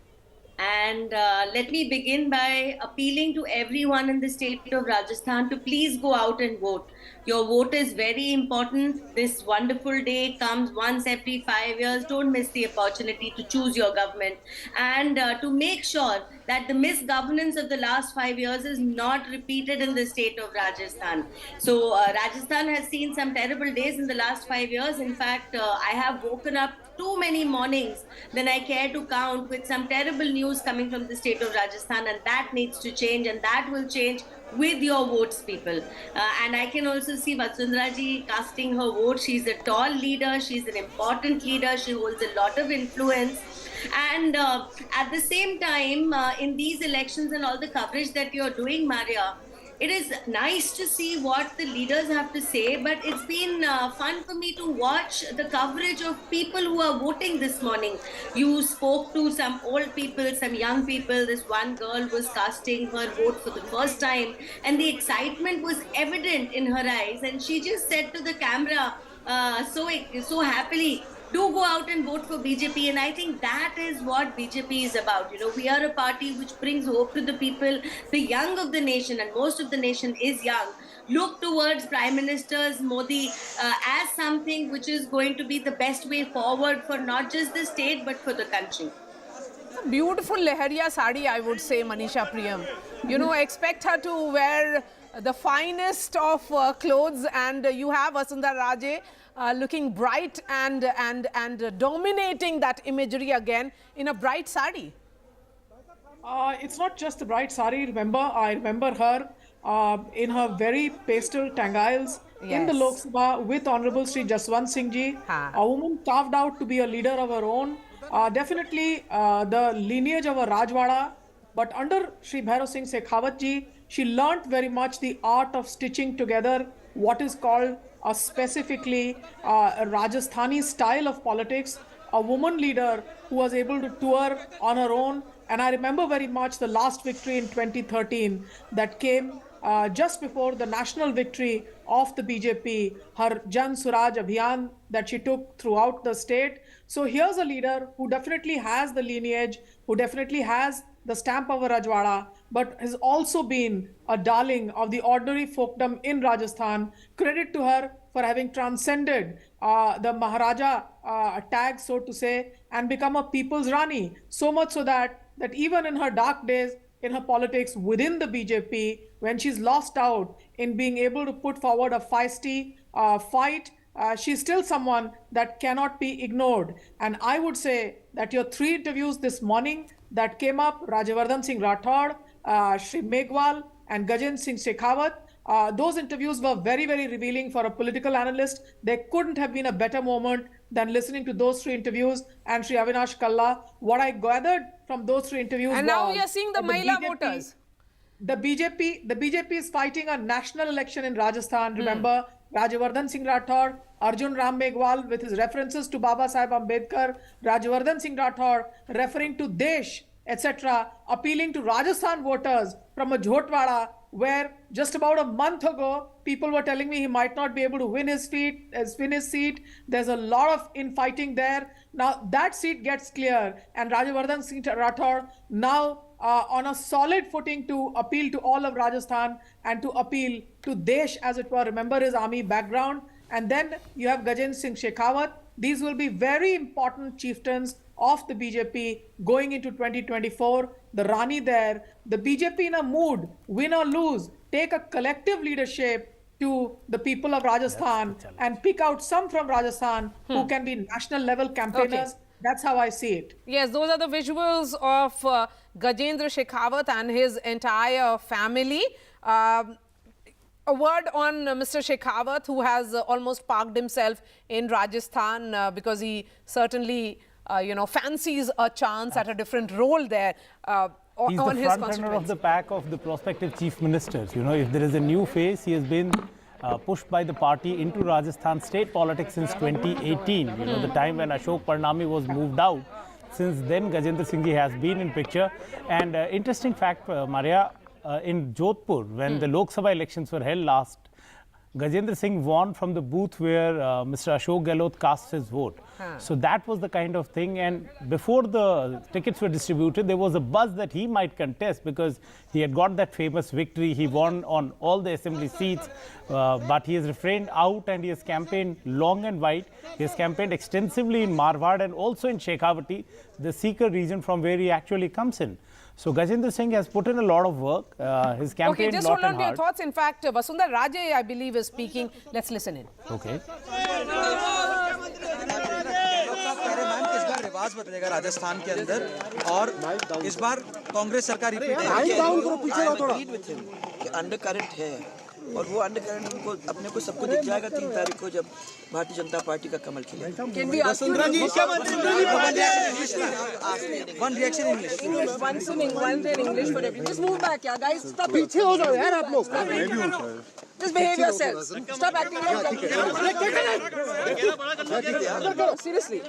And let me begin by appealing to everyone in the state of Rajasthan to please go out and vote. Your vote is very important. This wonderful day comes once every 5 years. Don't miss the opportunity to choose your government and to make sure that the misgovernance of the last 5 years is not repeated in the state of Rajasthan. So Rajasthan has seen some terrible days in the last 5 years. In fact, I have woken up too many mornings than I care to count with some terrible news coming from the state of Rajasthan, and that needs to change, and that will change with your votes, people. And I can also see Vasundhara ji casting her vote. She's a tall leader, she's an important leader, she holds a lot of influence. And at the same time, in these elections and all the coverage that you're doing, Maria, it is nice to see what the leaders have to say, but it's been fun for me to watch the coverage of people who are voting this morning. You spoke to some old people, some young people. This one girl was casting her vote for the first time, and the excitement was evident in her eyes. And she just said to the camera so happily, do go out and vote for BJP. And I think that is what BJP is about. You know, we are a party which brings hope to the people, the young of the nation, and most of the nation is young. Look towards Prime Minister Modi as something which is going to be the best way forward for not just the state but for the country. A beautiful Lehariya sari, I would say, Manisha Priyam. You know, expect her to wear the finest of clothes, and you have Vasundhara Raje looking bright and dominating that imagery again in a bright sari. It's not just the bright sari. I remember her in her very pastel tangails in the Lok Sabha with Honorable Shri Jaswant Singh ji, a woman carved out to be a leader of her own. Definitely the lineage of a Rajwada, but under Shri Bhairav Singh Shekhawat ji, she learnt very much the art of stitching together what is called a specifically a Rajasthani style of politics, a woman leader who was able to tour on her own. And I remember very much the last victory in 2013 that came just before the national victory of the BJP, her Jan Suraj Abhiyan that she took throughout the state. So here's a leader who definitely has the lineage, who definitely has the stamp of a Rajwada, but has also been a darling of the ordinary folkdom in Rajasthan. Credit to her for having transcended the Maharaja tag, so to say, and become a people's Rani. So much so that even in her dark days in her politics within the BJP, when she's lost out in being able to put forward a feisty fight, she's still someone that cannot be ignored. And I would say that your 3 interviews this morning that came up, Rajavardhan Singh Rathod, Shri Meghwal and Gajen Singh Shekhawat, those interviews were very, very revealing for a political analyst. There couldn't have been a better moment than listening to those 3 interviews and Shri Avinash Kalla. What I gathered from those 3 interviews and now we are seeing the Mahila voters. The BJP is fighting a national election in Rajasthan. Remember, Rajavardhan Singh Rathod, Arjun Ram Meghwal with his references to Baba Saheb Ambedkar, Rajavardhan Singh Rathod referring to Desh, etc., appealing to Rajasthan voters from a Jodhpur, where just about a month ago, people were telling me he might not be able to win his seat. There's a lot of infighting there. Now that seat gets clear, and Rajavardhan Singh Rathod now on a solid footing to appeal to all of Rajasthan and to appeal to Desh, as it were. Remember his army background. And then you have Gajen Singh Shekhawat. These will be very important chieftains of the BJP going into 2024. The Rani there, the BJP in a mood, win or lose, take a collective leadership to the people of Rajasthan and pick out some from Rajasthan who can be national level campaigners. That's how I see it. Yes, those are the visuals of Gajendra Shekhawat and his entire family. A word on Mr. Shekhawat, who has almost parked himself in Rajasthan because he certainly, fancies a chance at a different role there. He's the front runner of the pack of the prospective chief ministers. If there is a new face, he has been pushed by the party into Rajasthan state politics since 2018. The time when Ashok Parnami was moved out. Since then, Gajendra Singh Ji has been in picture. And interesting fact, Maria, in Jodhpur, when the Lok Sabha elections were held last, Gajendra Singh won from the booth where Mr. Ashok Gehlot cast his vote. So that was the kind of thing. And before the tickets were distributed, there was a buzz that he might contest because he had got that famous victory. He won on all the assembly seats, but he has refrained out and he has campaigned long and wide. He has campaigned extensively in Marwar and also in Shekhawati, the Sikar region from where he actually comes in. So Gajendra Singh has put in a lot of work. His campaign just hold on to your thoughts. In fact, Vasundhara Raje, I believe, is speaking. Let's listen in. Okay. रिवाज बदलेगा राजस्थान के अंदर और इस बार कांग्रेस सरकार under current है और वो अंडर करंट उनको अपने को सबको दिख जाएगा 3 तारीख को जब भारतीय जनता पार्टी का कमल खिलेगा। One reaction in English. Once in English for everyone. Just move back, yeah, guys. Stop. पीछे हो जाओ यार आप लोग। Just behave yourselves. Stop acting like seriously.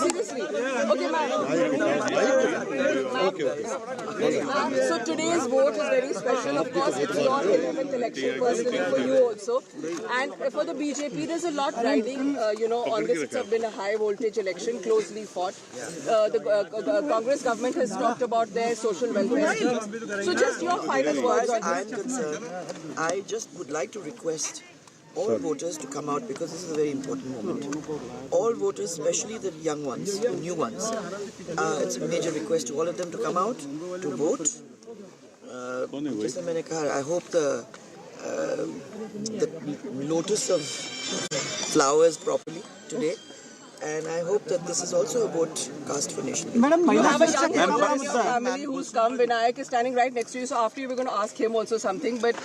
Seriously. Okay, ma'am. So today's vote is very special. Of course, it's your 11th election personally for you also. And for the BJP, there's a lot riding, on this. It's been a high voltage election, closely fought. The Congress government has talked about their social welfare schemes. So just your final words on this. I'm concerned. I just would like to request all voters to come out because this is a very important moment. All voters, especially the young ones, the new ones, it's a major request to all of them to come out to vote. I hope the lotus of flowers properly today. And I hope that this is also a vote cast for nation. Madam, you have a young member in your family who's come. Vinayak is standing right next to you. So after you, we're going to ask him also something. But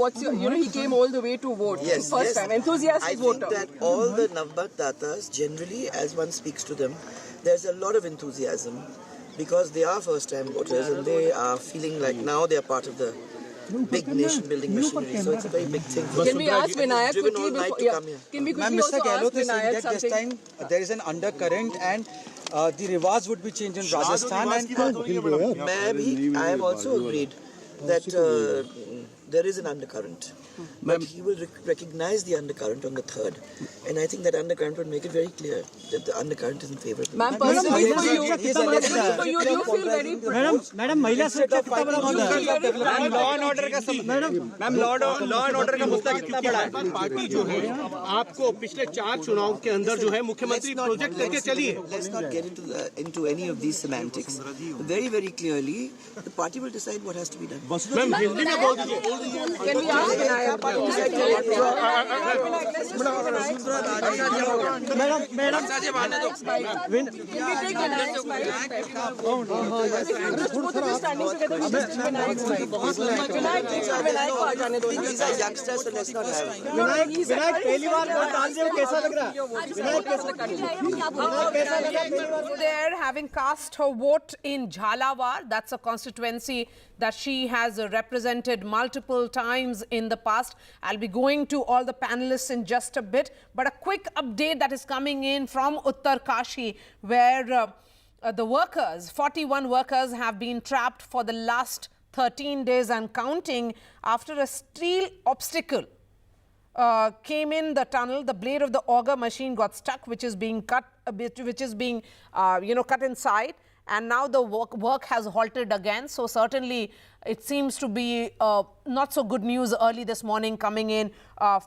what's your, he came all the way to vote. Yes, first time. Enthusiastic voter. I think that all the Navbat Datas, generally, as one speaks to them, there's a lot of enthusiasm because they are first-time voters and they are feeling like now they are part of the big nation-building machinery. So it's a very big thing. Can we ask Vinayak quickly before? Can we quickly Mr. also ask Gehlot is saying Vinayak that this time there is an undercurrent and the rivalries would be changed in Rajasthan. And I have also agreed that there is an undercurrent. But he will recognize the undercurrent on the 3rd. And I think that undercurrent would make it very clear that the undercurrent is in favor of Ma'am, personally for you, do you feel very... Madam, महिला सुरक्षा कितना बड़ा मुद्दा है? Law and order का ma'am law and order का मुद्दा कितना बड़ा है? पार्टी जो है आपको पिछले 4 चुनाव के अंदर जो है मुख्यमंत्री प्रोजेक्ट करके चली है. Let's not get into any of these semantics. Very, very clearly, the party will decide what has to be done. Ma'am Hindi में बोल दीजिए. Can we ask Vinayak? These are youngsters, so let's not have. There, having cast her vote in Jhalawar, that's a constituency that she has represented multiple times in the past. I'll be going to all the panelists in just a bit, but a quick update that is coming in from Uttarkashi, where the workers, 41 workers, have been trapped for the last 13 days and counting after a steel obstacle came in the tunnel. The blade of the auger machine got stuck, which is being cut, cut inside. and now the work has halted again. So certainly it seems to be not so good news early this morning coming in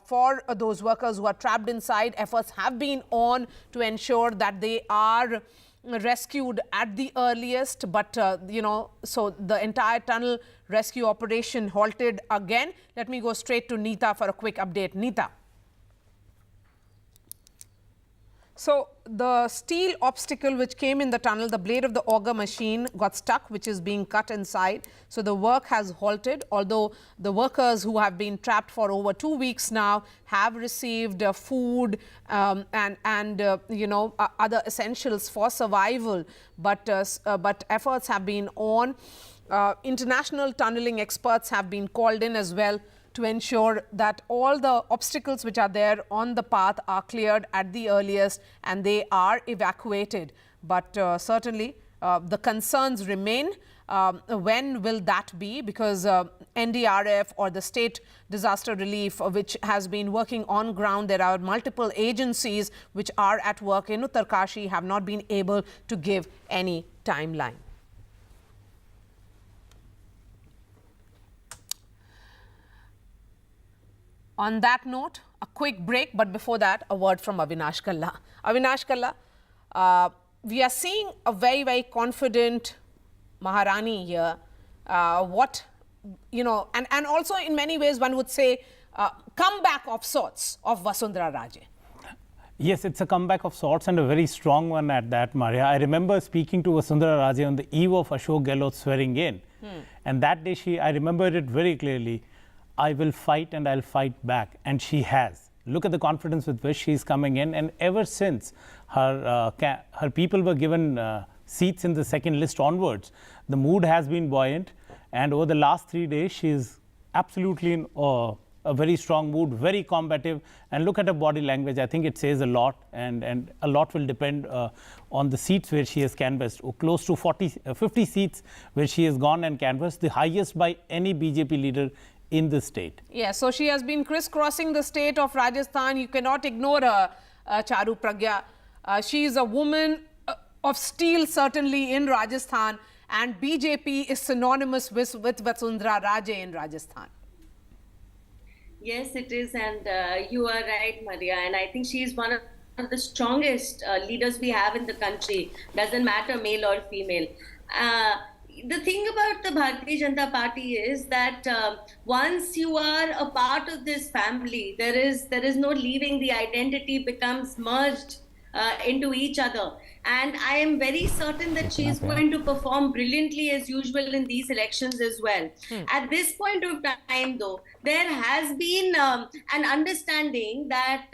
for those workers who are trapped inside. Efforts have been on to ensure that they are rescued at the earliest, but so the entire tunnel rescue operation halted again. Let me go straight to Neeta for a quick update. Neeta. So the steel obstacle which came in the tunnel, the blade of the auger machine got stuck, which is being cut inside. So the work has halted, although the workers who have been trapped for over 2 weeks now have received food and other essentials for survival. But efforts have been on. International tunneling experts have been called in as well to ensure that all the obstacles which are there on the path are cleared at the earliest and they are evacuated. But certainly the concerns remain. When will that be? Because NDRF or the state disaster relief, which has been working on ground, there are multiple agencies which are at work in Uttarkashi, have not been able to give any timeline. On that note, a quick break, but before that, a word from Avinash Kalla. Avinash Kalla, we are seeing a very, very confident Maharani here. And also in many ways, one would say, comeback of sorts of Vasundhara Raje. Yes, it's a comeback of sorts and a very strong one at that, Maria. I remember speaking to Vasundhara Raje on the eve of Ashok Gehlot swearing in. And that day, I remember it very clearly. I will fight and I'll fight back. And she has. Look at the confidence with which she's coming in. And ever since her people were given seats in the second list onwards, the mood has been buoyant. And over the last 3 days, she's absolutely in a very strong mood, very combative. And look at her body language. I think it says a lot. And a lot will depend on the seats where she has canvassed. Close to 50 seats where she has gone and canvassed, the highest by any BJP leader in the state. Yeah, so she has been crisscrossing the state of Rajasthan. You cannot ignore her, Charu Pragya. She is a woman of steel, certainly, in Rajasthan, and BJP is synonymous with Vasundhara Raje in Rajasthan. Yes, it is, and you are right, Maria, and I think she is one of the strongest leaders we have in the country. Doesn't matter male or female. The thing about the Bharatiya Janata Party is that once you are a part of this family, there is no leaving. The identity becomes merged into each other. And I am very certain that she is going to perform brilliantly as usual in these elections as well. At this point of time, though, there has been an understanding that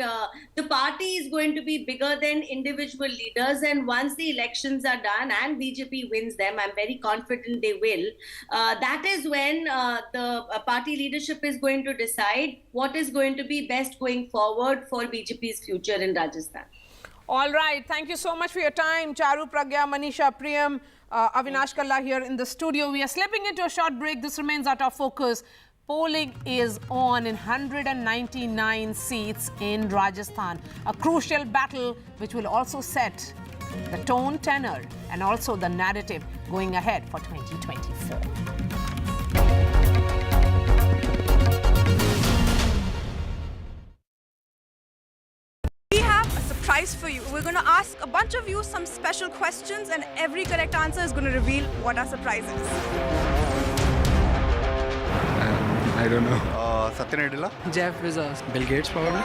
the party is going to be bigger than individual leaders. And once the elections are done and BJP wins them, I'm very confident they will. That is when the party leadership is going to decide what is going to be best going forward for BJP's future in Rajasthan. All right. Thank you so much for your time. Charu Pragya, Manisha, Priyam, Avinash Kalla here in the studio. We are slipping into a short break. This remains our top focus. Polling is on in 199 seats in Rajasthan. A crucial battle which will also set the tone, tenor and also the narrative going ahead for 2024. Surprise for you. We're going to ask a bunch of you some special questions and every correct answer is going to reveal what our surprise is. I don't know. Satya Nadella? Jeff Bezos. Bill Gates probably.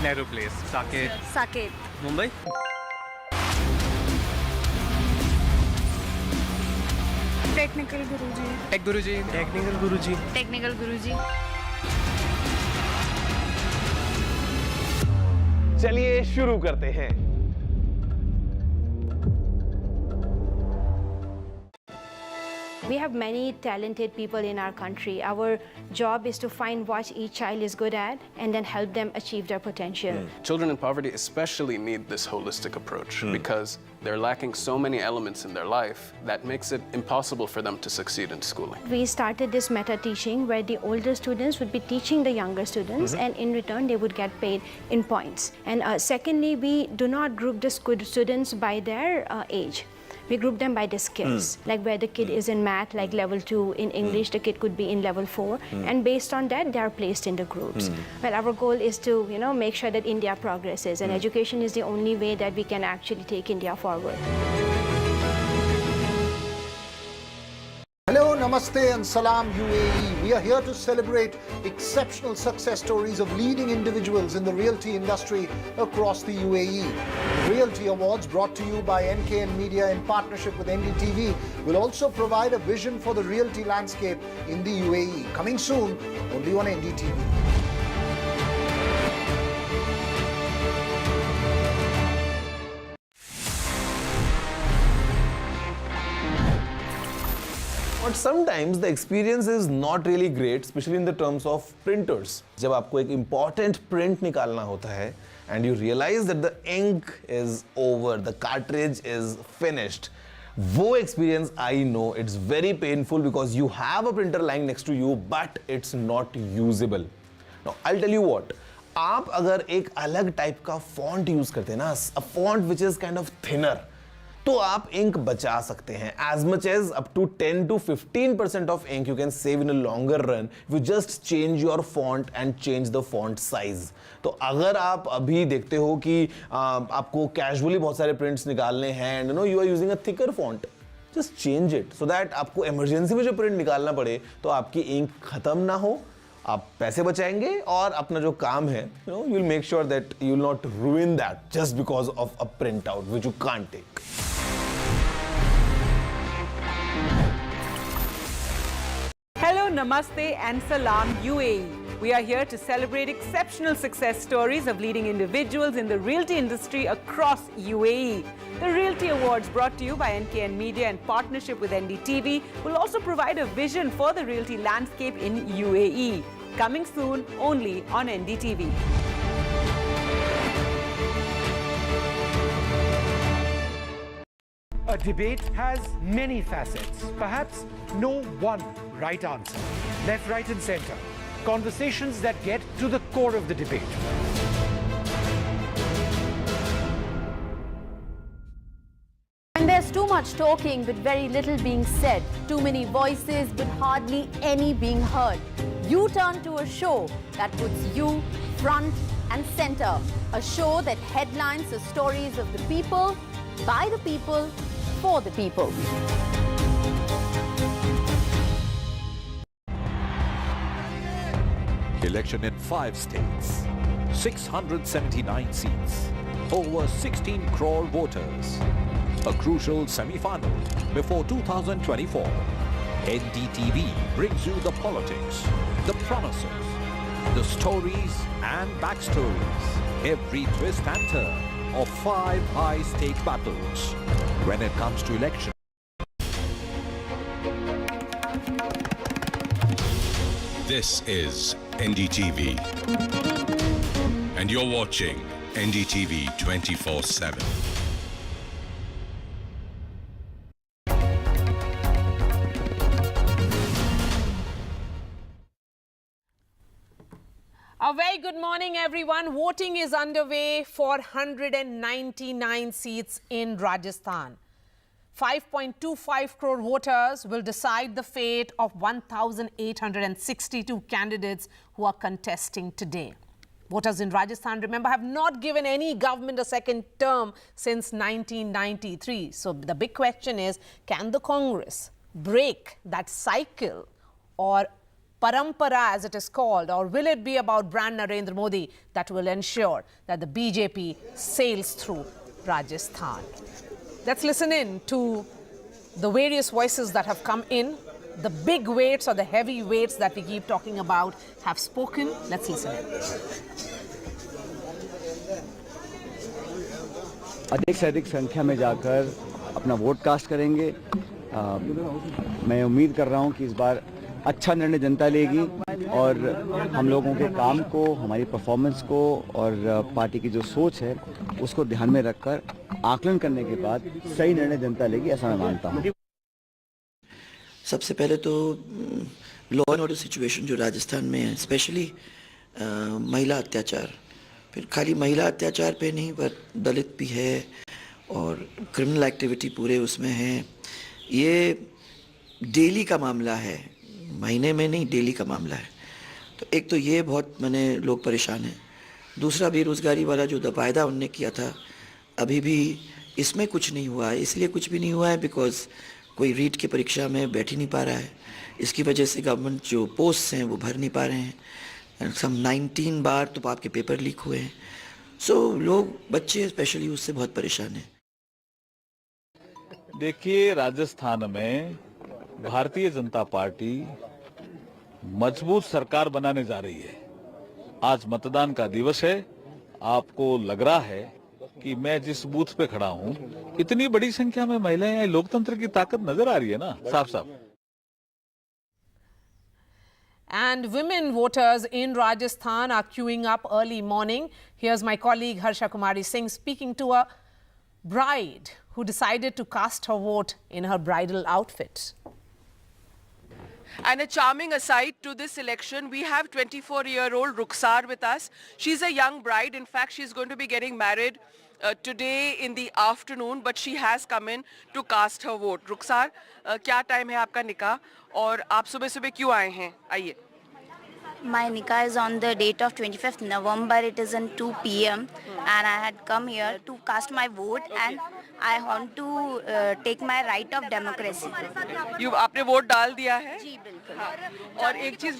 Nehru Place. Saket. Saket. Mumbai? Technical Guruji. Tech Guruji. Technical Guruji. Technical Guruji. चलिए शुरू करते हैं। We have many talented people in our country. Our job is to find what each child is good at and then help them achieve their potential. Children in poverty especially need this holistic approach because they're lacking so many elements in their life that makes it impossible for them to succeed in schooling. We started this meta teaching where the older students would be teaching the younger students and in return they would get paid in points. And secondly, we do not group the students by their age. We group them by the skills, like where the kid is in math, like level 2, in English the kid could be in level 4, and based on that they are placed in the groups. Well, our goal is to, make sure that India progresses, and education is the only way that we can actually take India forward. Hello, Namaste and Salam UAE. We are here to celebrate exceptional success stories of leading individuals in the realty industry across the UAE. The Realty Awards, brought to you by NKN Media in partnership with NDTV, will also provide a vision for the realty landscape in the UAE. Coming soon, only on NDTV. But sometimes the experience is not really great, especially in the terms of printers. जब आपको एक important print निकालना होता है and you realize that the ink is over, the cartridge is finished. वो experience, I know, it's very painful because you have a printer lying next to you, but it's not usable. Now, I'll tell you what. आप अगर एक अलग type का font use करते हैं ना, a font which is kind of thinner, तो आप इंक बचा सकते हैं. As much as up to 10 to 15% of ink you can save in a longer run if you just change your font and change the font size. तो अगर आप अभी देखते हो कि आपको casually बहुत सारे prints निकालने हैं and you are using a thicker font, just change it so that आपको emergency में जो print निकालना पड़े तो आपकी ink खत्म ना हो, आप पैसे बचाएंगे और अपना जो काम है, you'll make sure that you'll not ruin that just because of a printout which you can't take. Hello, Namaste and Salam UAE. We are here to celebrate exceptional success stories of leading individuals in the realty industry across UAE. The Realty Awards, brought to you by NKN Media in partnership with NDTV, will also provide a vision for the realty landscape in UAE. Coming soon only on NDTV. A debate has many facets. Perhaps no one right answer. Left, right and center. Conversations that get to the core of the debate. And there's too much talking but very little being said. Too many voices but hardly any being heard. You turn to a show that puts you front and center. A show that headlines the stories of the people, by the people, for the people. Election in 5 states, 679 seats, over 16 crore voters. A crucial semi-final before 2024. NDTV brings you the politics, the promises, the stories and backstories, every twist and turn of 5 high-stake battles. When it comes to election, this is NDTV, and you're watching NDTV 24/7. A very good morning, everyone. Voting is underway for 199 seats in Rajasthan. 5.25 crore voters will decide the fate of 1,862 candidates who are contesting today. Voters in Rajasthan, remember, have not given any government a second term since 1993. So the big question is, can the Congress break that cycle, or parampara as it is called, or will it be about brand Narendra Modi that will ensure that the BJP sails through Rajasthan? Let's listen in to the various voices that have come in. The big weights, or the heavy weights that we keep talking about, have spoken. Let's listen in. अधिक से अधिक संख्या में जाकर अपना vote cast करेंगे मैं उम्मीद कर रहा हूँ कि इस बार अच्छा निर्णय जनता लेगी और हम लोगों के काम को, हमारी परफॉर्मेंस को और पार्टी की जो सोच है उसको ध्यान में रखकर आकलन करने के बाद सही निर्णय जनता लेगी, ऐसा मैं मानता हूँ। सबसे पहले तो लॉ एंड ऑर्डर सिचुएशन जो राजस्थान में है, स्पेशली महिला अत्याचार, फिर खाली महिला अत्याचार पे नहीं पर दलित भी है और क्रिमिनल एक्टिविटी पूरे उसमें है। ये डेली का मामला है, महीने में नहीं, डेली का मामला है। तो एक तो ये बहुत लोग परेशान हैं। दूसरा बेरोज़गारी वाला जो वायदा उनने किया था, अभी भी इसमें कुछ नहीं हुआ है। इसलिए कुछ भी नहीं हुआ है बिकॉज कोई रीट की परीक्षा में बैठ ही नहीं पा रहा है। इसकी वजह से गवर्नमेंट जो पोस्ट हैं वो भर नहीं पा रहे हैं। सम 19 बार तो आपके पेपर लीक हुए हैं। सो लोग, बच्चे स्पेशली, उससे बहुत परेशान हैं। देखिए, राजस्थान में भारतीय जनता पार्टी मजबूत सरकार बनाने जा रही है। आज मतदान का दिवस है। आपको लग रहा है कि मैं जिस बूथ पे खड़ा हूं, इतनी बड़ी संख्या में महिलाएं हैं, लोकतंत्र की ताकत नजर आ रही है ना, साफ साफ। And women voters in Rajasthan are queuing up early morning. Here's my colleague Harsha Kumari Singh speaking to a bride who decided to cast her vote in her bridal outfit. And a charming aside to this election, we have 24-year-old Rukhsar with us. She's a young bride. In fact, she's going to be getting married today in the afternoon, but she has come in to cast her vote. Rukhsar, क्या time है आपका निकाह और आप सुबह सुबह क्यों आए हैं? आइए. My nikah is on the date of 25th November. It is in 2 p.m. and I had come here to cast my vote and I want to take my right of democracy. आपने vote डाल दिया है? जी बिल्कुल. हाँ. और एक चीज़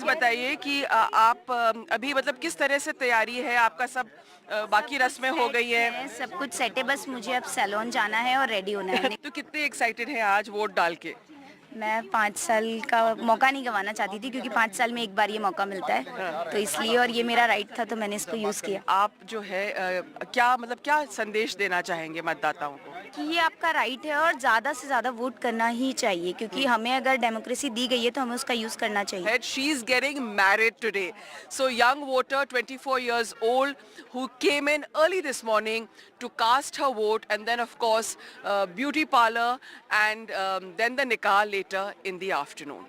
बताइए कि आप अभी मतलब किस तरह से तैयारी है आपका? सब बाकी रस्में हो गई है? सब कुछ सेट है, बस मुझे अब सैलून जाना है और रेडी होना है. तो कितने एक्साइटेड हैं आज वोट डाल के? मैं 5 साल का मौका नहीं गंवाना चाहती थी क्योंकि 5 साल में एक बार ये मौका मिलता है, तो इसलिए, और ये मेरा राइट था तो मैंने इसको यूज़ किया. आप जो है क्या संदेश देना चाहेंगे मतदाताओं को? कि ये आपका राइट है और ज़्यादा से ज़्यादा वोट करना ही चाहिए क्योंकि हमें अगर डेमोक्रेसी दी गई है तो हमें उसका यूज़ करना चाहिए. She is getting married today. So young voter, 24 years old, who came in early this morning to cast her vote, and then of course beauty parlor and then the nikah later in the afternoon.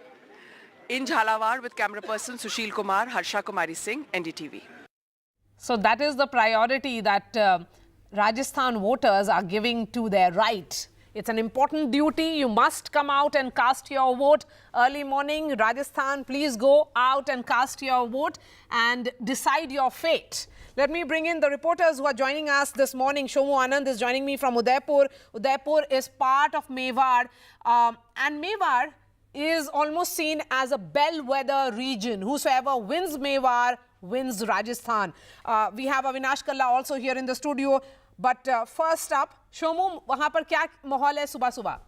In Jhalawar with camera person Sushil Kumar, Harsha Kumari Singh, NDTV. So that is the priority that Rajasthan voters are giving to their right. It's an important duty. You must come out and cast your vote early morning. Rajasthan, please go out and cast your vote and decide your fate. Let me bring in the reporters who are joining us this morning. Shomu Anand is joining me from Udaipur. Udaipur is part of Mewar, and Mewar is almost seen as a bellwether region. Whosoever wins Mewar wins Rajasthan. We have Avinash Kalla also here in the studio. But first up, Shomu, वहाँ पर क्या माहौल है सुबह सुबह?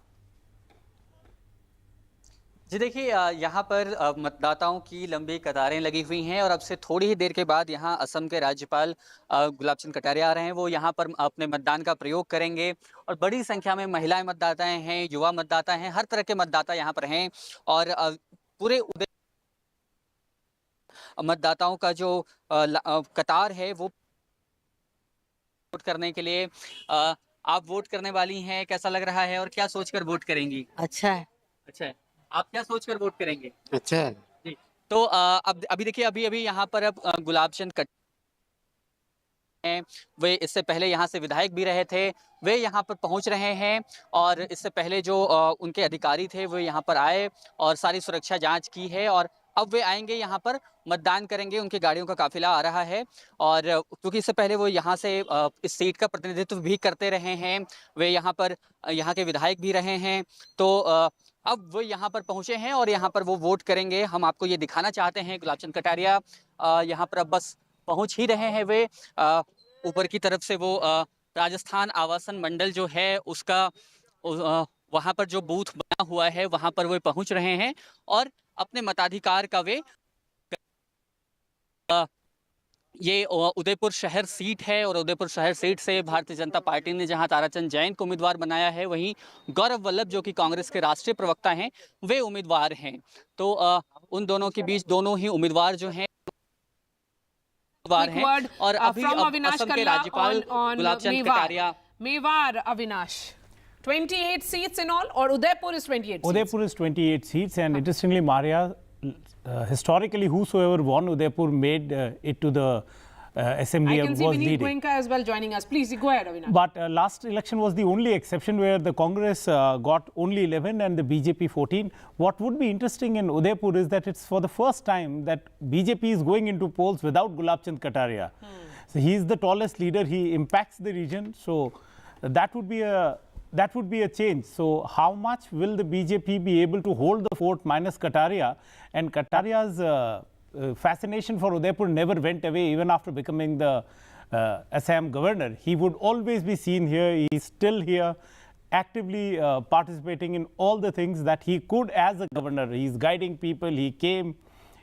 जी देखिए, यहाँ पर मतदाताओं की लंबी कतारें लगी हुई हैं और अब से थोड़ी ही देर के बाद यहाँ असम के राज्यपाल गुलाब चंद कटारिया आ रहे हैं। वो यहाँ पर अपने मतदान का प्रयोग करेंगे और बड़ी संख्या में महिलाएं मतदाताएं हैं, युवा मतदाता हैं, हर तरह के मतदाता यहाँ पर हैं और पूरे मतदाताओं का जो कतार है वो वोट करने के लिए। आप वोट करने वाली हैं, कैसा लग रहा है और क्या सोचकर वोट करेंगी? अच्छा है। अच्छा है, आप क्या सोचकर वोट करेंगे? अच्छा है जी। तो अब अभी देखिए, अभी यहाँ पर अब गुलाब चंद हैं, वे इससे पहले यहाँ से विधायक भी रहे थे, वे यहाँ पर पहुँच रहे हैं और इससे पहले जो उनके अधिकारी थे वो यहाँ पर आए और सारी सुरक्षा जांच की है और अब वे आएंगे यहाँ पर मतदान करेंगे। उनकी गाड़ियों का काफिला आ रहा है और क्योंकि इससे पहले वो यहाँ से इस सीट का प्रतिनिधित्व भी करते रहे हैं, वे यहाँ पर यहाँ के विधायक भी रहे हैं, तो अब वो यहाँ पर पहुँचे हैं और यहाँ पर वो वोट करेंगे। हम आपको ये दिखाना चाहते हैं, गुलाब चंद कटारिया यहाँ पर अब बस पहुँच ही रहे हैं। वे ऊपर की तरफ से वो राजस्थान आवासन मंडल जो है उसका वहाँ पर जो बूथ बना हुआ है वहाँ पर वे पहुँच रहे हैं और अपने मताधिकार का वे ये उदयपुर शहर सीट है और उदयपुर शहर सीट से भारतीय जनता पार्टी ने जहां ताराचंद जैन को उम्मीदवार बनाया है, वहीं गौरव वल्लभ जो कि कांग्रेस के राष्ट्रीय प्रवक्ता हैं वे उम्मीदवार हैं। तो उन दोनों के बीच दोनों ही उम्मीदवार जो हैं और अभी असम के राज्यपाल Gulab Chand Kataria. Mewar Avinash 28 seats in all, or Udaipur is 28 seats? Udaipur is 28 seats, and interestingly, Maria, historically, whosoever won Udaipur made it to the assembly. I can see Vineet Goenka as well joining us. Please, go ahead, Avinash. But last election was the only exception where the Congress got only 11 and the BJP 14. What would be interesting in Udaipur is that it's for the first time that BJP is going into polls without Gulab Chand Kataria. So he is the tallest leader. He impacts the region. So that would be a change. So how much will the BJP be able to hold the fort minus Kataria? And Kataria's fascination for Udaipur never went away even after becoming the Assam governor. He would always be seen here. He's still here, actively participating in all the things that he could as a governor. He's guiding people. He came,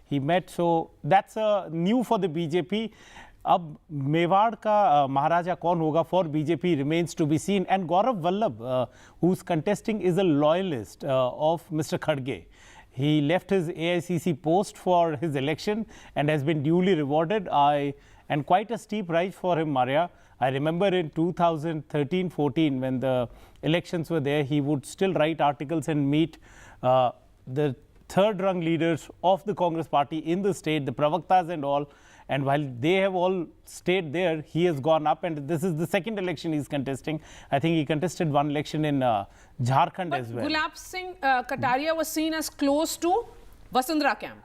he met. So that's new for the BJP. अब मेवाड़ का महाराजा कौन होगा for BJP remains to be seen. And Gaurav Vallabh, who's contesting, is a loyalist of Mr. Khadge. He left his AICC post for his election and has been duly rewarded. And quite a steep rise for him, Maria. I remember in 2013-14 when the elections were there, he would still write articles and meet the third-rung leaders of the Congress party in the state, the pravaktas and all. And while they have all stayed there, he has gone up, and this is the second election he's contesting. I think he contested one election in Jharkhand as well. Gulab Singh Kataria was seen as close to Vasundhara camp.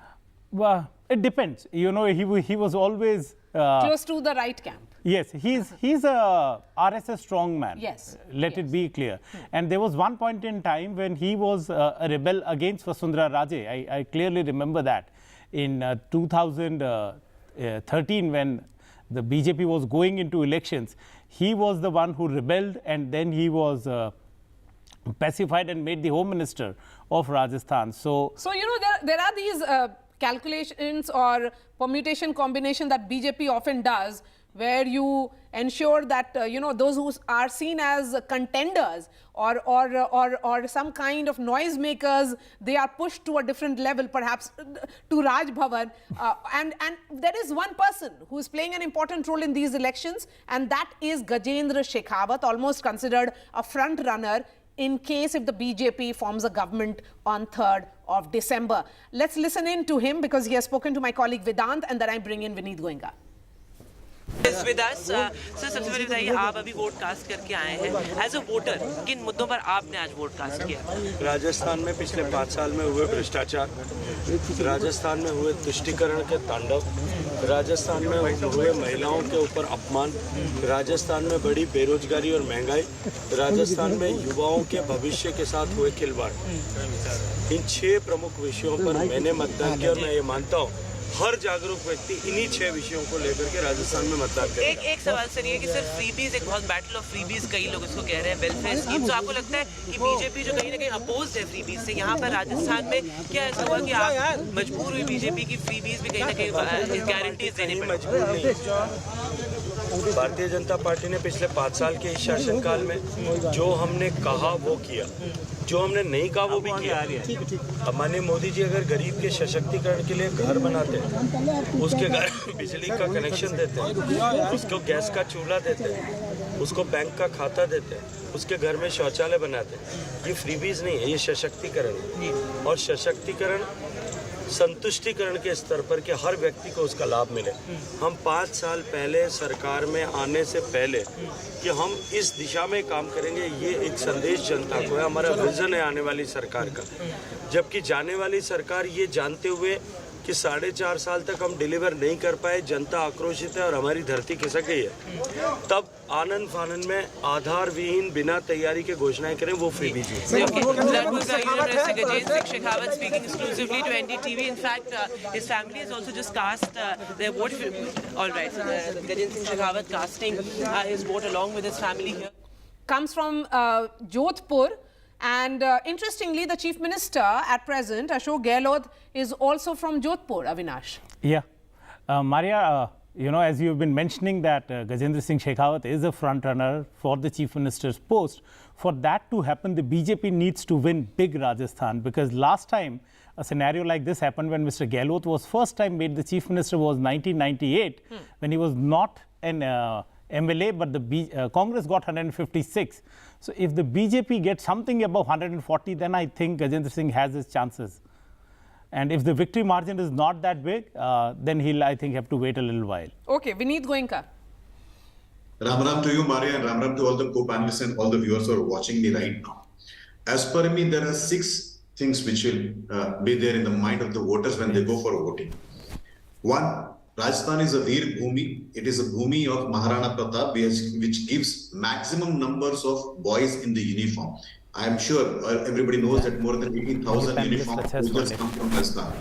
Well, it depends. You know, he was always close to the right camp. Yes, he's a RSS strongman. Yes. Let it be clear. And there was one point in time when he was a rebel against Vasundhara Raje. I clearly remember that in 2013 when the BJP was going into elections. He was the one who rebelled, and then he was pacified and made the Home Minister of Rajasthan. So you know, there are these calculations or permutation combination that BJP often does, where you ensure that you know, those who are seen as contenders or some kind of noisemakers, they are pushed to a different level, perhaps to Raj Bhavan. And there is one person who is playing an important role in these elections, and that is Gajendra Shekhawat, almost considered a front runner in case if the BJP forms a government on 3rd of December. Let's listen in to him because he has spoken to my colleague Vedant, and then I bring in Vineet Goenka. With us, sir सबसे पहले बताइए, आप अभी vote cast करके आए हैं, as a voter किन मुद्दों पर आपने आज वोट कास्ट किया? राजस्थान में पिछले 5 साल में हुए भ्रष्टाचार, राजस्थान में हुए तुष्टीकरण के तांडव, राजस्थान में हुए महिलाओं के ऊपर अपमान, राजस्थान में बढ़ी बेरोजगारी और महंगाई, राजस्थान में युवाओं के भविष्य के साथ हुए खिलवाड़, इन 6 प्रमुख विषयों पर मैंने मतदान किया और मैं ये मानता हूँ हर जागरूक व्यक्ति इन्हीं 6 विषयों को लेकर के राजस्थान में मतदान करेगा। एक सवाल सर ये कि सर फ्रीबीज, एक बहुत बैटल ऑफ फ्रीबीज कई लोग इसको कह रहे हैं, वेलफेयर स्कीम, तो आपको लगता है कि बीजेपी जो कहीं ना कहीं अपोज है फ्रीबीज से, यहाँ पर राजस्थान में क्या ऐसा हुआ कि आप मजबूर हुई बीजेपी की फ्रीबीज भी कहीं ना कहीं गारंटीज देने पर? मजबूर नहीं, भारतीय जनता पार्टी ने पिछले 5 साल के इस शासनकाल में जो हमने कहा वो किया, जो हमने नहीं कहा वो भी किया। अब माननीय मोदी जी अगर गरीब के सशक्तिकरण के लिए घर बनाते हैं, उसके घर बिजली का कनेक्शन देते हैं, उसको गैस का चूल्हा देते हैं, उसको बैंक का खाता देते हैं, उसके घर में शौचालय बनाते हैं, ये फ्रीबीज नहीं है, ये सशक्तिकरण है। और सशक्तिकरण संतुष्टिकरण के स्तर पर कि हर व्यक्ति को उसका लाभ मिले। हम 5 साल पहले सरकार में आने से पहले कि हम इस दिशा में काम करेंगे, ये एक संदेश जनता को है, हमारा विजन है आने वाली सरकार का। जबकि जाने वाली सरकार ये जानते हुए कि 4.5 साल तक हम डिलीवर नहीं कर पाए, जनता आक्रोशित है और हमारी धरती खिसक गई है, तब आनंद फानंद में आधार विहीन बिना तैयारी के घोषणाएं करें, वो फ्री बीज है। Shekhawat speaking exclusively to NDTV. In fact, his family has also just cast their vote. All right, Gajendra Singh Shekhawat casting his vote along with his family here. Comes from Jodhpur. And interestingly, the Chief Minister at present, Ashok Gehlot, is also from Jodhpur, Avinash. Yeah. Maria, you know, as you've been mentioning that Gajendra Singh Shekhawat is a front runner for the Chief Minister's post. For that to happen, the BJP needs to win big Rajasthan, because last time a scenario like this happened when Mr. Gehlot was first time made the Chief Minister was 1998, when he was not an MLA, but the Congress got 156. So if the BJP gets something above 140, then I think Gajendra Singh has his chances. And if the victory margin is not that big, then he'll, I think, have to wait a little while. Okay, Vineet Goenka. Ram Ram to you, Maria, and Ram Ram to all the co-panelists and all the viewers who are watching me right now. As per me, there are 6 things which will be there in the mind of the voters when they go for voting. 1, Rajasthan is a Veer Bhumi. It is a Bhumi of Maharana Pratap, which gives maximum numbers of boys in the uniform. I am sure everybody knows that more than 80,000 uniform soldiers come from Rajasthan.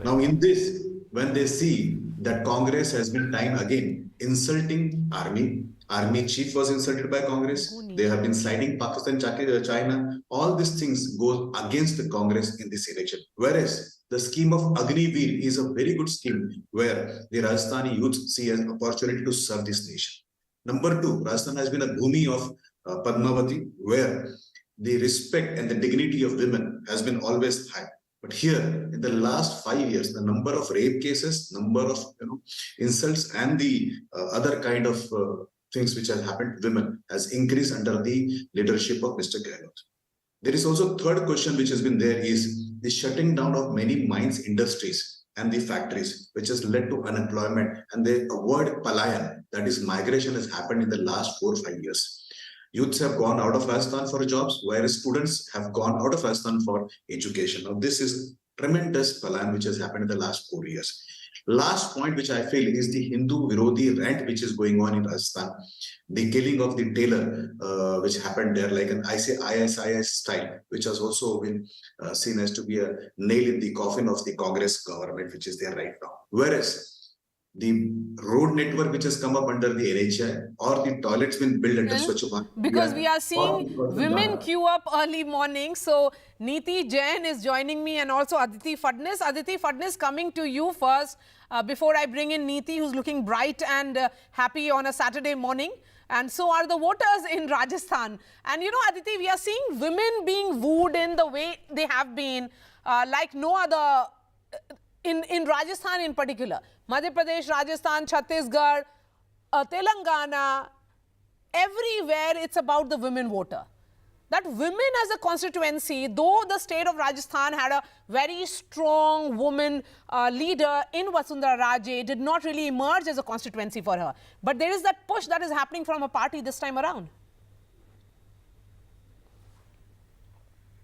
Now in this, when they see that Congress has been time again insulting army chief was insulted by Congress, they have been sliding Pakistan, China, all these things go against the Congress in this election. Whereas the scheme of Agniveer is a very good scheme where the Rajasthani youth see an opportunity to serve this nation. Number 2, Rajasthan has been a Bhumi of Padmavati, where the respect and the dignity of women has been always high. But here, in the last 5 years, the number of rape cases, number of insults, and the other kind of things which have happened to women has increased under the leadership of Mr. Gehlot. There is also third question which has been there is the shutting down of many mines industries and the factories, which has led to unemployment, and the word palayan, that is migration, has happened in the last 4 or 5 years. Youths have gone out of Rajasthan for jobs, whereas students have gone out of Rajasthan for education. Now, this is tremendous palayan which has happened in the last 4 years. Last point which I feel is the Hindu Virodhi rant which is going on in Rajasthan. The killing of the tailor which happened there, like an ISIS style, which has also been seen as to be a nail in the coffin of the Congress government which is there right now. Whereas the road network which has come up under the NHI or the toilets been built under Swachh Bharat. Because we are seeing women queue up early morning. So Neeti Jain is joining me, and also Aditi Fadnis. Aditi Fadnis, coming to you first before I bring in Neeti, who's looking bright and happy on a Saturday morning. And so are the voters in Rajasthan. And you know, Aditi, we are seeing women being wooed in the way they have been, like no other, in Rajasthan in particular. Madhya Pradesh, Rajasthan, Chhattisgarh, Telangana, everywhere it's about the women voter. That women as a constituency, though the state of Rajasthan had a very strong woman leader in Vasundhara Raje, did not really emerge as a constituency for her. But there is that push that is happening from a party this time around.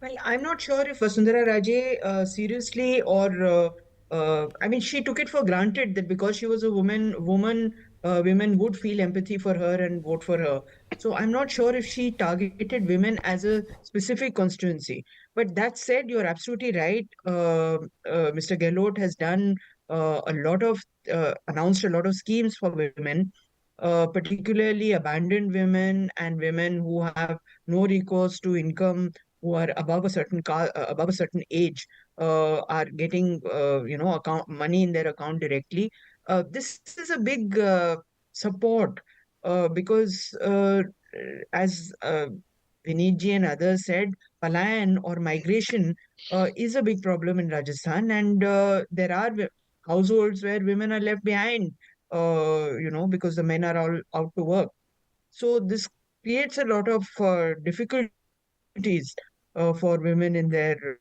Well, I'm not sure if Vasundhara Raje seriously or I mean, she took it for granted that because she was a woman, women would feel empathy for her and vote for her. So I'm not sure if she targeted women as a specific constituency. But that said, you're absolutely right. Mr. Gehlot has done announced a lot of schemes for women, particularly abandoned women and women who have no recourse to income, who are above a certain age, are getting money in their account directly. This is a big support because as Vineet ji and others said, palayan or migration is a big problem in Rajasthan, and there are households where women are left behind, because the men are all out to work. So this creates a lot of difficulties for women in their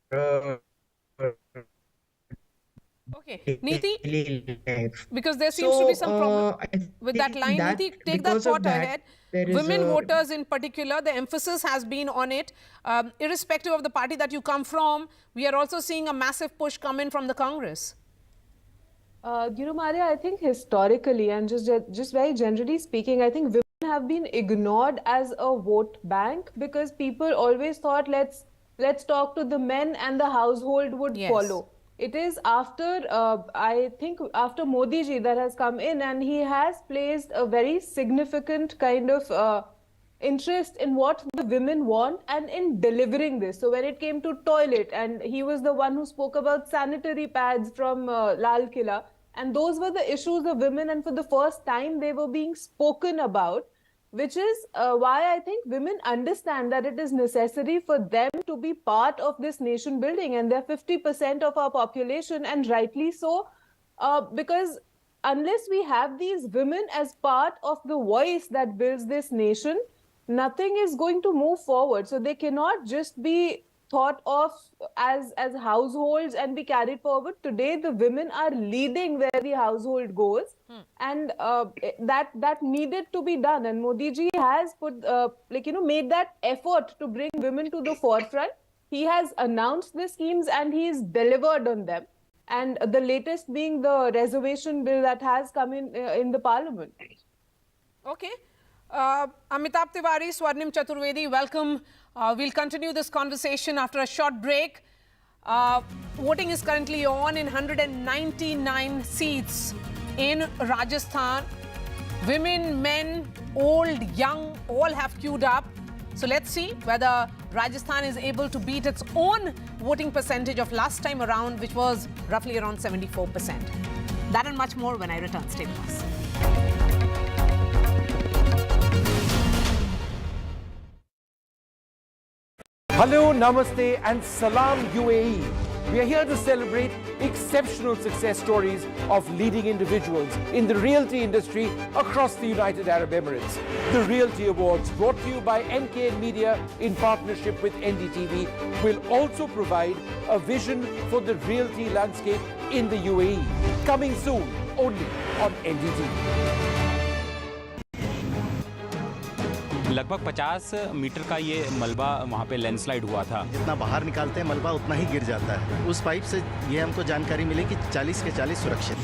Okay, Neeti, because there seems to be some problem with that line. Neeti, take that thought ahead. Women voters in particular, the emphasis has been on it. Irrespective of the party that you come from, we are also seeing a massive push come in from the Congress. Maria, I think historically and just very generally speaking, I think women have been ignored as a vote bank because people always thought let's talk to the men and the household would follow. It is after, I think, after Modi ji that has come in, and he has placed a very significant kind of interest in what the women want and in delivering this. So when it came to toilet, and he was the one who spoke about sanitary pads from Lal Killa, And those were the issues of women, and for the first time they were being spoken about, which is why I think women understand that it is necessary for them to be part of this nation building, and they're 50% of our population, and rightly so, because unless we have these women as part of the voice that builds this nation, nothing is going to move forward. So they cannot just be thought of as households and be carried forward. Today, the women are leading where the household goes, and that needed to be done. And Modi ji has put, made that effort to bring women to the forefront. He has announced the schemes and he's delivered on them. And the latest being the reservation bill that has come in the parliament. Okay. Amitabh Tiwari, Swarnim Chaturvedi, welcome. We'll continue this conversation after a short break. Voting is currently on in 199 seats in Rajasthan. Women, men, old, young, all have queued up. So let's see whether Rajasthan is able to beat its own voting percentage of last time around, which was roughly around 74%. That and much more when I return. Stay with us. Hello, Namaste and Salam UAE. We are here to celebrate exceptional success stories of leading individuals in the realty industry across the United Arab Emirates. The Realty Awards, brought to you by NKN Media in partnership with NDTV, will also provide a vision for the realty landscape in the UAE. Coming soon, only on NDTV. लगभग 50 metre का ये मलबा वहाँ पे landslide हुआ था। जितना बाहर निकालते हैं मलबा उतना ही गिर जाता है। उस पाइप से ये हमको जानकारी मिली कि 40 के 40 सुरक्षित।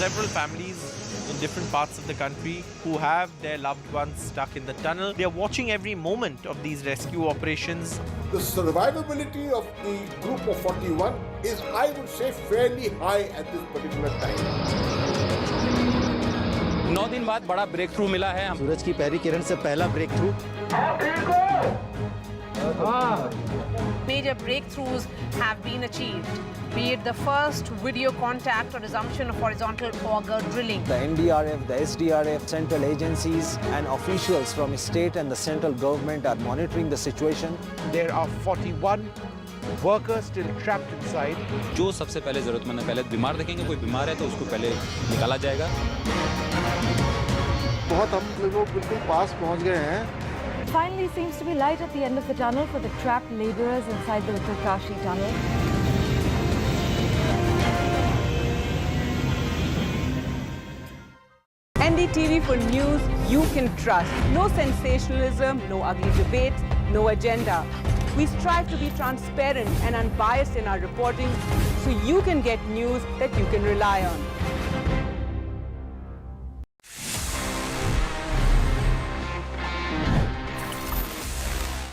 Several families in different parts of the country who have their loved ones stuck in the tunnel. They are watching every moment of these rescue operations. The survivability of the group of 41 is, I would say, fairly high at this particular time. 9 दिन बाद बड़ा break through मिला है। सूरज की पहली किरण से पहला breakthrough. Major breakthroughs have been achieved, be it the first video contact or resumption of horizontal auger drilling. The NDRF, the SDRF, central agencies and officials from state and the central government are monitoring the situation. There are 41 workers still trapped inside. जो सबसे पहले जरूरतमंद है, पहले बीमार देखेंगे, कोई बीमार है तो उसको पहले निकाला जाएगा। बहुत हम लोग बिल्कुल पास पहुंच गए हैं। Finally seems to be light at the end of the tunnel for the trapped laborers inside the Uttarkashi tunnel. NDTV for news you can trust. No sensationalism, no ugly debate, no agenda. We strive to be transparent and unbiased in our reporting so you can get news that you can rely on.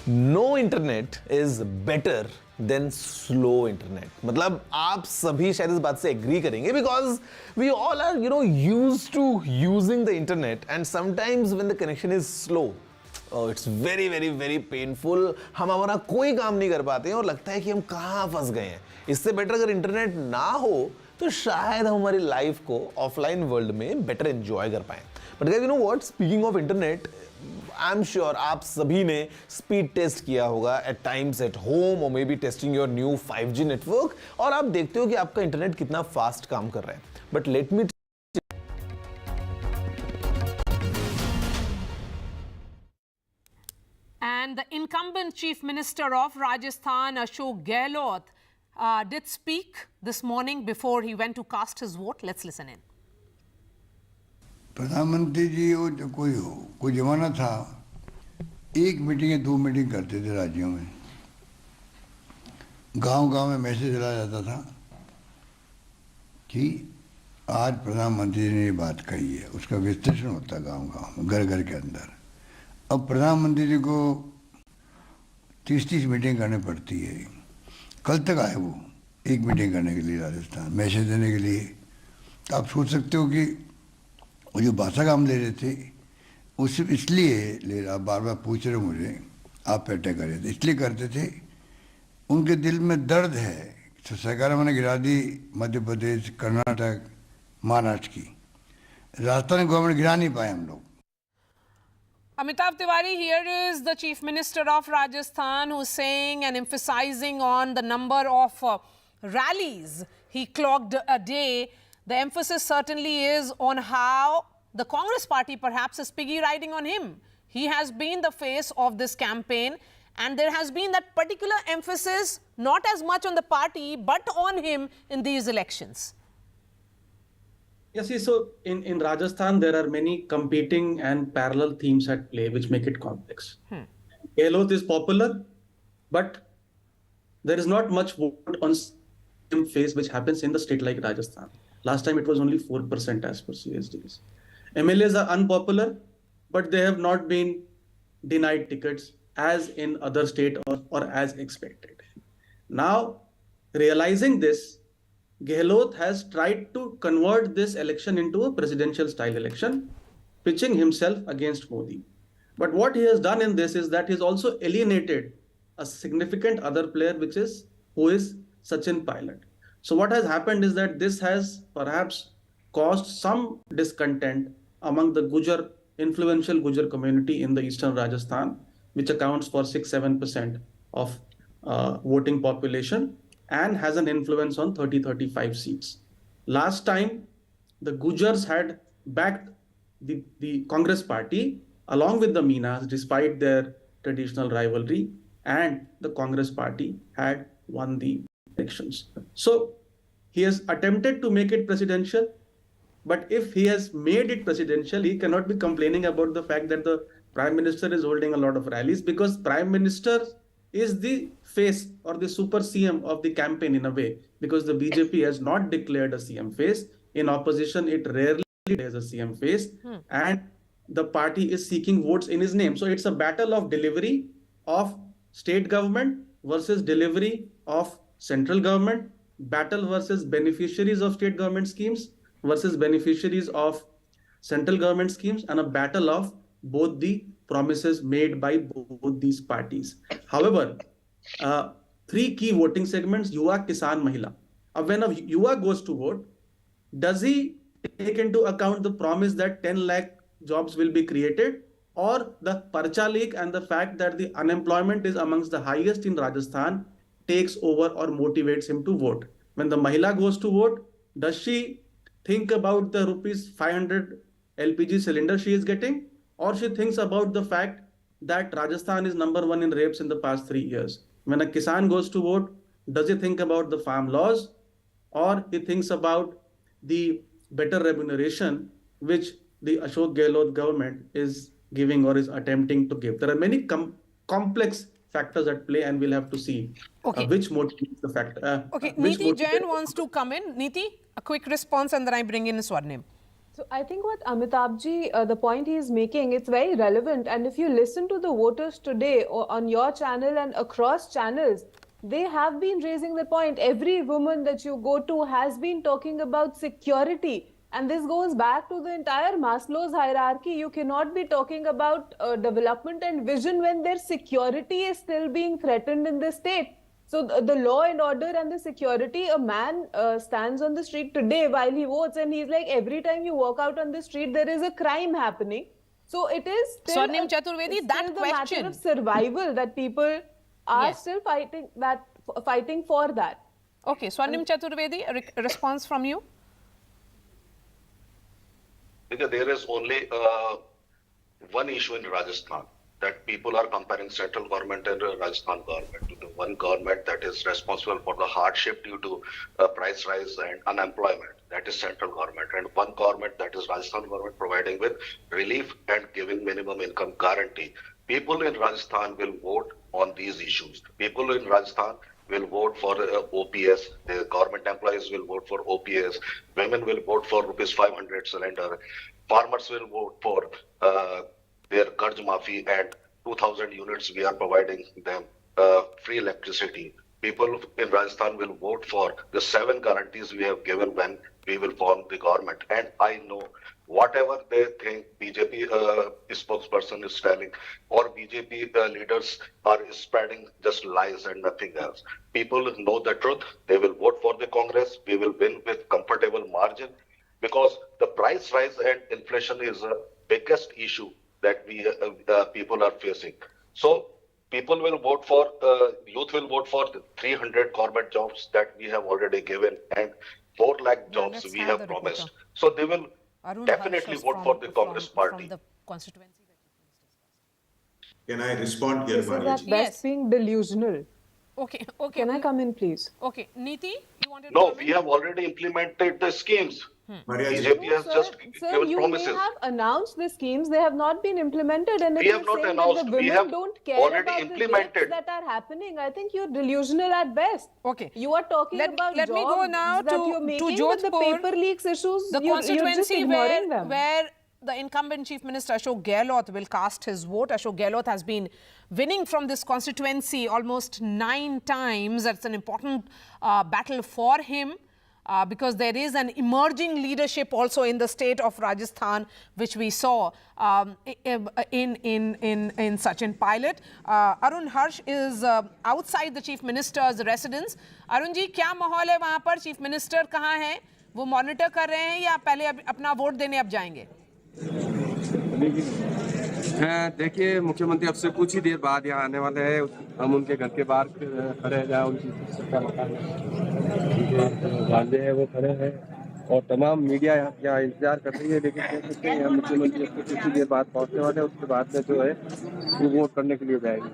No internet is better than slow internet. मतलब आप सभी शायद इस बात से agree करेंगे, because we all are used to using the internet, and sometimes when the connection is slow it's very very very painful. हम हमारा कोई काम नहीं कर पाते हैं और लगता है कि हम कहाँ फंस गए हैं। इससे बेटर अगर इंटरनेट ना हो तो शायद हम हमारी लाइफ को ऑफलाइन वर्ल्ड में बेटर एंजॉय कर पाएं। But guys, you know what, speaking of internet, I am sure आप सभी ने स्पीड टेस्ट किया होगा एट टाइम्स एट होम और may be testing your new 5G network, और आप देखते हो कि आपका इंटरनेट कितना फास्ट काम कर रहा है। But let me And the incumbent Chief Minister of Rajasthan, Ashok Gehlot, did speak this morning before he went to cast his vote. Let's listen in. प्रधानमंत्री जी वो कोई जमाना था, एक मीटिंग या 2 मीटिंग करते थे राज्यों में। गांव-गांव में मैसेज चला जाता था कि आज प्रधानमंत्री ने ये बात कही है, उसका विश्लेषण होता गांव-गांव में, घर-घर के अंदर। अब प्रधानमंत्री जी को 30-30 मीटिंग करनी पड़ती है। कल तक आए वो एक मीटिंग करने के लिए राजस्थान, मैसेज देने के लिए। तो आप सोच सकते हो कि वो जो भाषा का हम ले रहे थे वो सिर्फ इसलिए ले रहा, बार बार पूछ रहे मुझे आप पे अटैक कर रहे थे, इसलिए करते थे उनके दिल में दर्द है, तो सरकार मैंने गिरा दी मध्य प्रदेश, कर्नाटक, महाराष्ट्र की। राजस्थान गवर्नमेंट गिरा नहीं पाए हम लोग। Amitav Tiwari, here is the Chief Minister of Rajasthan who's saying and emphasizing on the number of rallies he clocked a day. The emphasis certainly is on how the Congress party perhaps is piggy riding on him. He has been the face of this campaign, and there has been that particular emphasis not as much on the party but on him in these elections. Yes, see, so in Rajasthan, there are many competing and parallel themes at play which make it complex. Gehlot is popular, but there is not much vote on same face which happens in the state like Rajasthan. Last time it was only 4% as per CSDs. MLAs are unpopular, but they have not been denied tickets as in other state or as expected. Now, realizing this, Gehlot has tried to convert this election into a presidential style election, pitching himself against Modi. But what he has done in this is that he's also alienated a significant other player, who is Sachin Pilot. So what has happened is that this has perhaps caused some discontent among the influential Gujar community in the eastern Rajasthan, which accounts for 6-7% of voting population and has an influence on 30-35 seats. Last time, the Gujars had backed the Congress party along with the Meenas despite their traditional rivalry, and the Congress party had won the elections. So he has attempted to make it presidential, but if he has made it presidential, he cannot be complaining about the fact that the Prime Minister is holding a lot of rallies, because Prime Minister is the face or the super CM of the campaign in a way, because the BJP has not declared a CM face. In opposition, it rarely has a CM face, and the party is seeking votes in his name. So it's a battle of delivery of state government versus delivery of central government, battle versus beneficiaries of state government schemes versus beneficiaries of central government schemes, and a battle of both the promises made by both these parties. However, three key voting segments: Yuva, Kisan, Mahila. When a Yuva goes to vote, does he take into account the promise that 10 lakh jobs will be created, or the Parcha leak and the fact that the unemployment is amongst the highest in Rajasthan takes over or motivates him to vote? When the Mahila goes to vote, does she think about the rupees 500 LPG cylinder she is getting, or she thinks about the fact that Rajasthan is #1 in rapes in the past 3 years? When a Kisan goes to vote, does he think about the farm laws, or he thinks about the better remuneration which the Ashok Gehlot government is giving or is attempting to give? There are many complex factors at play, and we'll have to see which motivates the factor. Neeti Jain wants to come in. Neeti, a quick response, and then I bring in Swarnim. So I think what Amitabhji, the point he is making, it's very relevant. And if you listen to the voters today or on your channel and across channels, they have been raising the point. Every woman that you go to has been talking about security. And this goes back to the entire Maslow's hierarchy. You cannot be talking about development and vision when their security is still being threatened in the state. So the law and order and the security, a man stands on the street today while he votes, and he's like, every time you walk out on the street, there is a crime happening. So it is still Swarnim Chaturvedi, that the question matter of survival that people are still fighting for that. Okay, Swarnim Chaturvedi, a response from you? Because there is only one issue in Rajasthan, that people are comparing central government and Rajasthan government to the one government that is responsible for the hardship due to price rise and unemployment. That is central government, and one government, that is Rajasthan government, providing with relief and giving minimum income guarantee. People in Rajasthan will vote on these issues. People in Rajasthan will vote for OPS. The government employees will vote for OPS. Women will vote for rupees 500 cylinder. Farmers will vote for their Karj Maafi, and 2,000 units we are providing them free electricity. People in Rajasthan will vote for the 7 guarantees we have given when we will form the government. And I know whatever they think BJP spokesperson is telling, or BJP leaders are spreading just lies and nothing else. People know the truth. They will vote for the Congress. We will win with comfortable margin, because the price rise and inflation is the biggest issue that we people are facing. So people will vote for, youth will vote for the 300 government jobs that we have already given, and 4 lakh jobs we have promised. So they will definitely vote for the Congress party. From the constituency. Can I respond here, This is Maria? at best being delusional. Okay. Can I come in, please? Okay, Neeti, you wanted to No, come we have already implemented the schemes. Maria, BJP has just Sir, given you promises. may have announced the schemes, they have not been implemented, and We if have you're not saying announced, that the we women have don't care already about implemented. the deaths that are happening, I think you're delusional at best. Okay. You are talking about let me jobs go now that you're making, but the Jodhpur, paper leaks issues, the you're just constituency ignoring them. where the incumbent Chief Minister Ashok Gehlot will cast his vote. Ashok Gehlot has been winning from this constituency almost 9 times. That's an important battle for him. Because there is an emerging leadership also in the state of Rajasthan, which we saw in Sachin Pilot. Arun Harsh is outside the Chief Minister's residence. Arun ji, क्या माहौल है वहाँ पर? Chief Minister कहाँ हैं? वो monitor कर रहे हैं या पहले अपना वोट देने अब जाएंगे? देखिए, मुख्यमंत्री अब से कुछ ही देर बाद यहाँ आने वाले हैं। हम उनके घर के बाहर खड़े हैं, जहाँ उनकी मकान है वो खड़े हैं, और तमाम मीडिया यहाँ इंतजार कर रही है। लेकिन कह सकते हैं मुख्यमंत्री अब से कुछ ही देर बाद पहुँचने वाले हैं। उसके बाद में जो है वो वोट करने के लिए जाएंगे।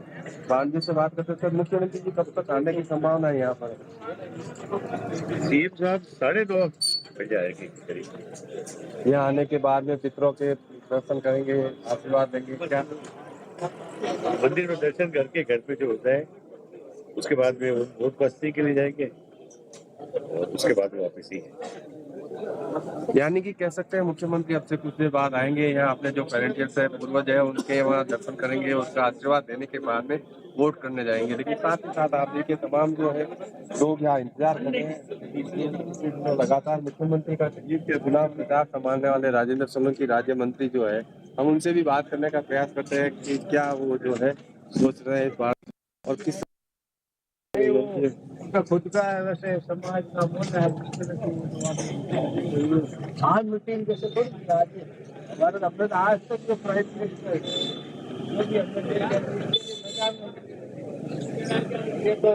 बांधे से बात करते सर, मुख्यमंत्री जी कब तक आने की संभावना है यहाँ पर? सीएम साहब 2:30 बजे आएगी करीब। यहाँ आने के बाद में पितरों के दर्शन करेंगे, आशीर्वाद देंगे क्या? मंदिर में दर्शन करके घर पे जो होता है, उसके बाद में वोट बस्ती के लिए जाएंगे, और उसके बाद वापस ही। यानी कि कह सकते हैं मुख्यमंत्री अब से कुछ देर बाद आएंगे, यहाँ अपने जो पेरेंटियर्स है, पूर्वज है, उनके वहाँ दर्शन करेंगे, उसका आशीर्वाद देने के बाद में वोट करने जाएंगे। लेकिन साथ ही साथ आप देखिए तमाम जो है लोग यहाँ इंतजार कर रहे हैं। लगातार मुख्यमंत्री का चुनाव प्रचार संभालने वाले राजेंद्र सोलंकी राज्य मंत्री जो है, हम उनसे भी बात करने का प्रयास करते हैं कि क्या वो जो है सोच रहे हैं इस बात, और किस खुद का वैसे समाज का मन है। आज मीटिंग जैसे हमारे अपने आज तक जो प्राइम मिनिस्टर ये तो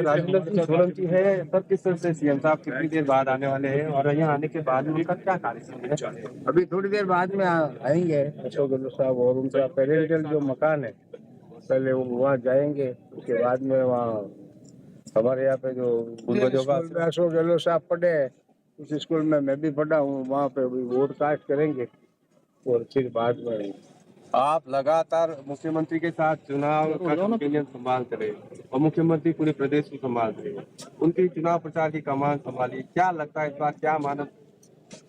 राजेंद्र सिंह सोलंकी है सर, किस तरह से सीएम साहब कितनी देर बाद आने वाले हैं, और यहाँ आने के बाद में उनका क्या कार्यक्रम है? अभी थोड़ी देर बाद में आएंगे अशोक गहलोत साहब, और उनका पेरेंटल जो मकान है पहले वो वहाँ जाएंगे। उसके बाद में वहाँ हमारे यहाँ पे जो पूर्वजों का अशोक गहलोत साहब पढ़े हैं, उस स्कूल में मैं भी पढ़ा हूँ, वहाँ पे वोट कास्ट करेंगे, और फिर बाद में आप लगातार मुख्यमंत्री के साथ चुनाव का कैंपेन संभालते रहे, और मुख्यमंत्री पूरे प्रदेश को संभालते रहे, उनकी चुनाव प्रचार की कमान संभाली। क्या लगता है इस बार क्या मानव?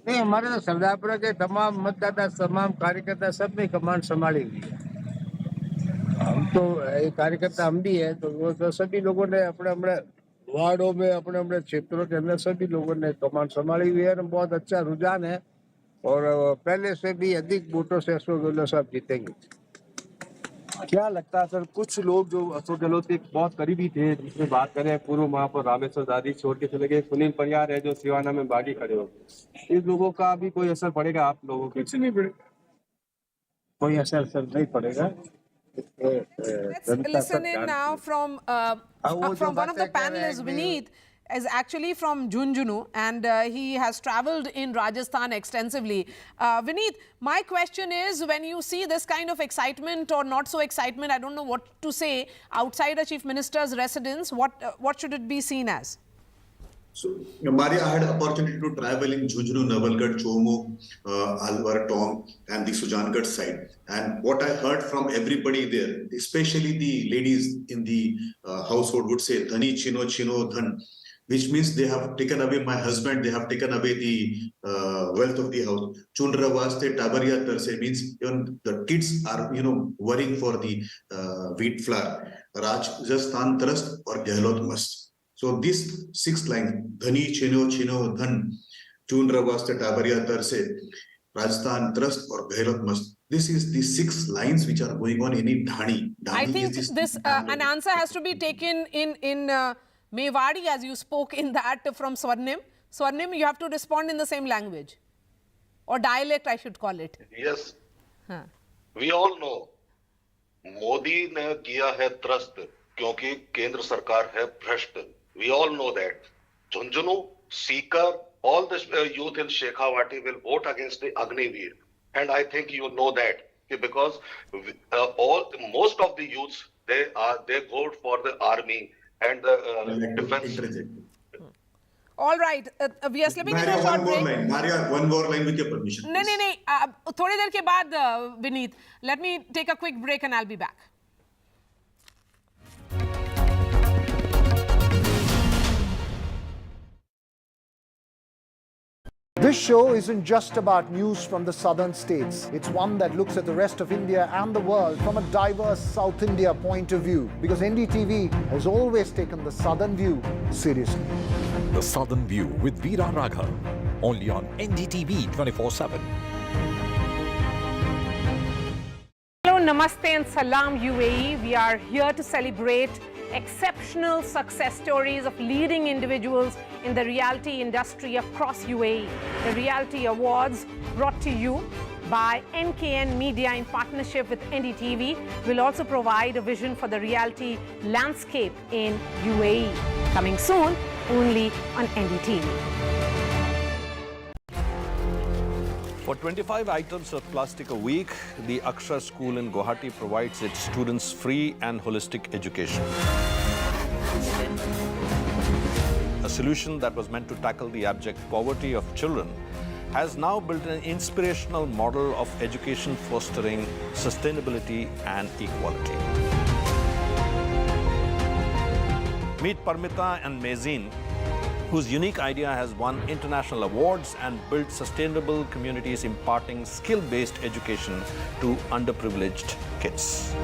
नहीं, हमारे तो सरदारपुरा के तमाम मतदाता, तमाम कार्यकर्ता सब में कमान संभाली हुई है। हम तो एक कार्यकर्ता हम भी है, तो वो तो सभी लोगों ने अपने अपने वार्डों में, अपने अपने क्षेत्रों के अंदर सभी लोगों ने कमान संभाली हुई है। बहुत अच्छा रुझान है, और पहले से भी अधिक वोटों से अशोक गहलोत साहब जीतेंगे। क्या लगता है सर, कुछ लोग जो अशोक गहलोत के बहुत करीबी थे, जिसमें बात करें पूर्व महापौर रामेश्वर दादी छोड़ के चले गए, सुनील परियार है जो सिवाना में बागी खड़े हो गए, इस लोगों का भी कोई असर पड़ेगा आप लोगों के? कुछ नहीं पड़ेगा, कोई असर नहीं पड़ेगा। Let's listen in now from one of the panelists. Vineet is actually from Junjunu, and he has travelled in Rajasthan extensively. Vineet, my question is, when you see this kind of excitement or not so excitement, I don't know what to say, outside a Chief Minister's residence, what should it be seen as? So, Maria, I had an opportunity to travel in Junjunu, Navalgarh, Chomu, Alwar, Tong, and the Sujangarh side. And what I heard from everybody there, especially the ladies in the household, would say, Dhani Chino Chino Dhan, which means they have taken away my husband, they have taken away the wealth of the house. Chundra Vaste Tabariya Tarse means even the kids are, worrying for the wheat flour. Rajasthan Trust or Gehlot must. So these 6 lines, Dhani Chino Chino Dhan, Chun Ravaste Tabaria Tarse, Rajasthan Trust or Gehlot must. This is the 6 lines which are going on in Dhani. I think this an answer has to be taken in Mewari, as you spoke in that from Swarnim. Swarnim, you have to respond in the same language. Or dialect, I should call it. Yes. We all know Modi ने किया है त्रस्त क्योंकि केंद्र सरकार है भ्रष्ट. We all know that. Jhunjhunu, Sikar, all the youth in Shekhawati will vote against the Agniveer. And I think you know that because most of the youths, they vote for the army and the defense. All right, we are slipping into a short break. Maria, one more line with your permission. No. थोड़ी देर के बाद, Vineet, let me take a quick break and I'll be back. This show isn't just about news from the southern states. It's one that looks at the rest of India and the world from a diverse South India point of view, because NDTV has always taken the southern view seriously. The Southern View with Veera Raghav, only on NDTV 24/7. Hello, Namaste and Salam UAE. We are here to celebrate exceptional success stories of leading individuals in the reality industry across UAE. The Reality Awards, brought to you by NKN Media in partnership with NDTV, will also provide a vision for the reality landscape in UAE. Coming soon, only on NDTV. For 25 items of plastic a week, the Akshar School in Guwahati provides its students free and holistic education. A solution that was meant to tackle the abject poverty of children has now built an inspirational model of education fostering sustainability and equality. Meet Parmita and Mezin, whose unique idea has won international awards and built sustainable communities imparting skill-based education to underprivileged kids.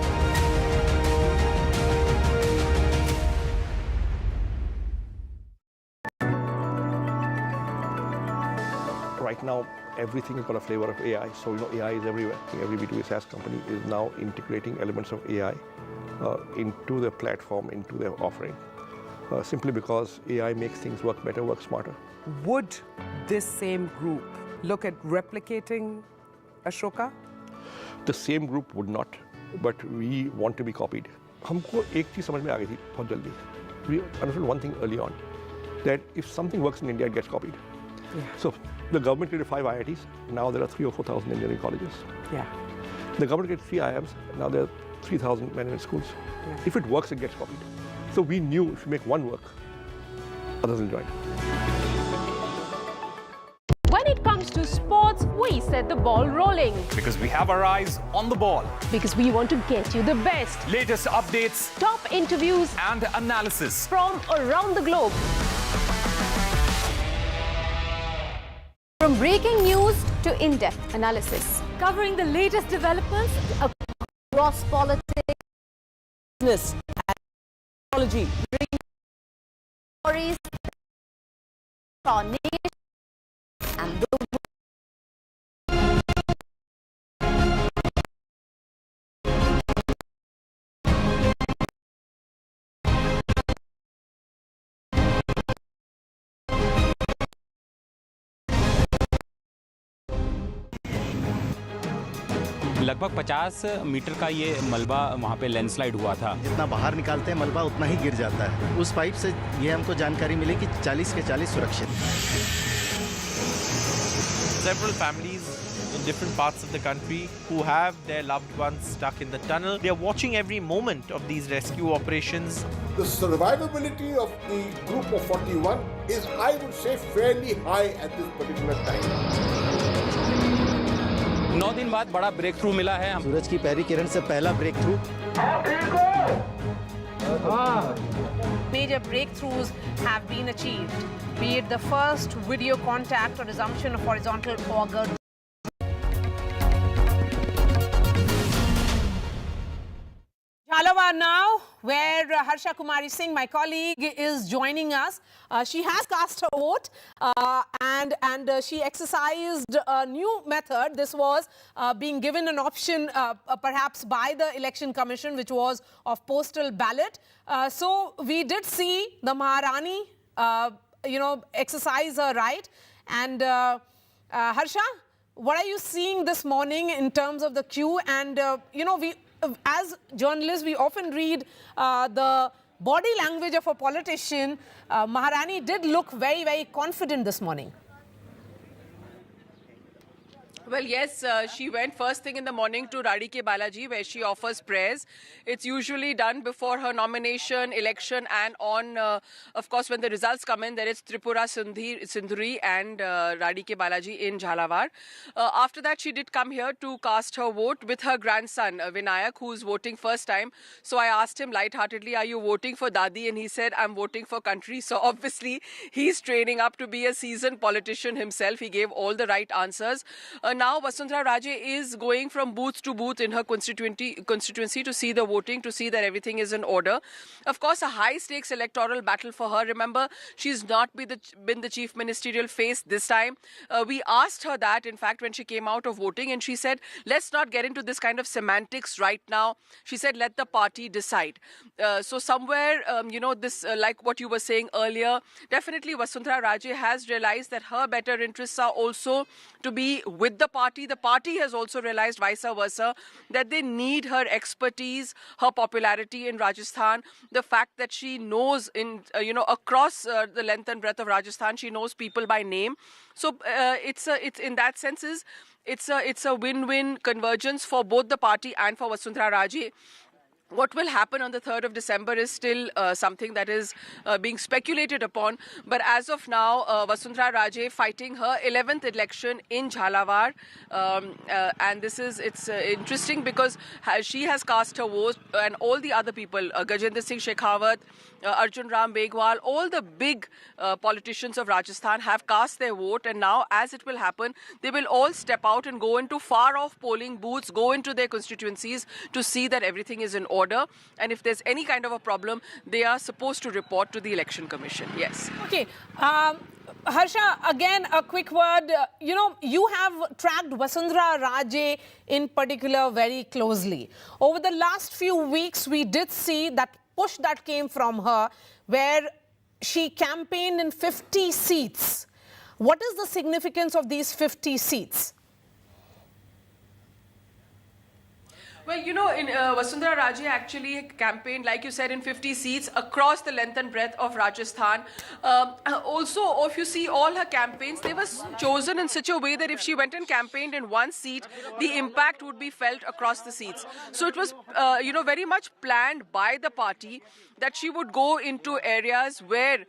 Right now, everything has got a flavor of AI. So, AI is everywhere. Every B2B SaaS company is now integrating elements of AI into their platform, into their offering. Simply because AI makes things work better, work smarter. Would this same group look at replicating Ashoka? The same group would not, but we want to be copied. हमको एक चीज समझ में आ गई थी बहुत जल्दी. We understood one thing early on, that if something works in India, it gets copied. Yeah. So the government created 5 IITs. Now there are 3,000 or 4,000 engineering colleges. Yeah. The government created 3 IIMs. Now there are 3,000 management schools. Yeah. If it works, it gets copied. So we knew if we make one work, others will join. When it comes to sports, we set the ball rolling. Because we have our eyes on the ball. Because we want to get you the best. Latest updates, Top interviews and analysis from around the globe. From breaking news to in-depth analysis. Covering the latest developments across politics, Business, and technology. bringing stories for our nation and the world. लगभग 50 metre का ये मलबा वहाँ पे landslide हुआ था. जितना बाहर निकालते हैं मलबा उतना ही गिर जाता है. उस पाइप से ये हमको जानकारी मिली कि 40 के 40 सुरक्षित. Several families in different parts of the country who have their loved ones stuck in the tunnel. They are watching every moment of these rescue operations. The survivability of the group of 41 is, I would say, fairly high at this particular time. 9 दिन बाद बड़ा break through मिला है. सूरज की पहली किरण से पहला breakthrough. Major breakthroughs have been achieved, be it the first video contact or resumption of horizontal auger. Jhalawar now where Harsha Kumari Singh, my colleague, is joining us. She has cast her vote and she exercised a new method. This was being given an option perhaps by the Election Commission, which was of postal ballot. So we did see the Maharani, exercise her right. And Harsha, what are you seeing this morning in terms of the queue? And, we, as journalists, we often read the body language of a politician. Maharani did look very, very confident this morning. Well, yes, she went first thing in the morning to Radike Balaji, where she offers prayers. It's usually done before her nomination, election, and on, of course, when the results come in, there is Tripura Sindhuri and Radike Balaji in Jhalawar. After that, she did come here to cast her vote with her grandson, Vinayak, who's voting first time. So I asked him lightheartedly, are you voting for Dadi? And he said, I'm voting for country. So obviously, he's training up to be a seasoned politician himself. He gave all the right answers. Now Vasundhara Raje is going from booth to booth in her constituency to see the voting, to see that everything is in order. Of course, a high-stakes electoral battle for her. Remember, she's not been the chief ministerial face this time. We asked her that, in fact, when she came out of voting, and she said, let's not get into this kind of semantics right now. She said, let the party decide. So somewhere, this, like what you were saying earlier, definitely Vasundhara Raje has realized that her better interests are also to be with the party. The party has also realized, vice versa, that they need her expertise, her popularity in Rajasthan, the fact that she knows across the length and breadth of Rajasthan, she knows people by name. So it's in that sense it's a win-win convergence for both the party and for Vasundhara Raje. What will happen on the 3rd of December is still something that is being speculated upon. But as of now, Vasundhara Raje fighting her 11th election in Jhalawar. And it's interesting because she has cast her vote, and all the other people, Gajendra Singh Shekhawat, Arjun Ram Begwal, all the big politicians of Rajasthan have cast their vote. And now, as it will happen, they will all step out and go into far-off polling booths, go into their constituencies to see that everything is in order. And if there's any kind of a problem, they are supposed to report to the Election Commission. Yes. Okay. Harsha, again, a quick word. You have tracked Vasundhara Raje in particular very closely. Over the last few weeks, we did see that push that came from her, where she campaigned in 50 seats. What is the significance of these 50 seats? Well, in Vasundhara Raje actually campaigned, like you said, in 50 seats across the length and breadth of Rajasthan. Also, if you see all her campaigns, they were chosen in such a way that if she went and campaigned in one seat, the impact would be felt across the seats. So it was, very much planned by the party that she would go into areas where,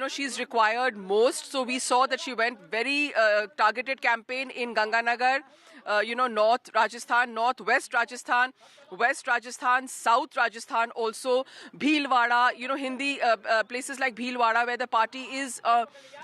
she's required most. So we saw that she went very targeted campaign in Ganganagar, North Rajasthan, Northwest Rajasthan, West Rajasthan, South Rajasthan, also Bhilwara, Hindi places like Bhilwara where the party is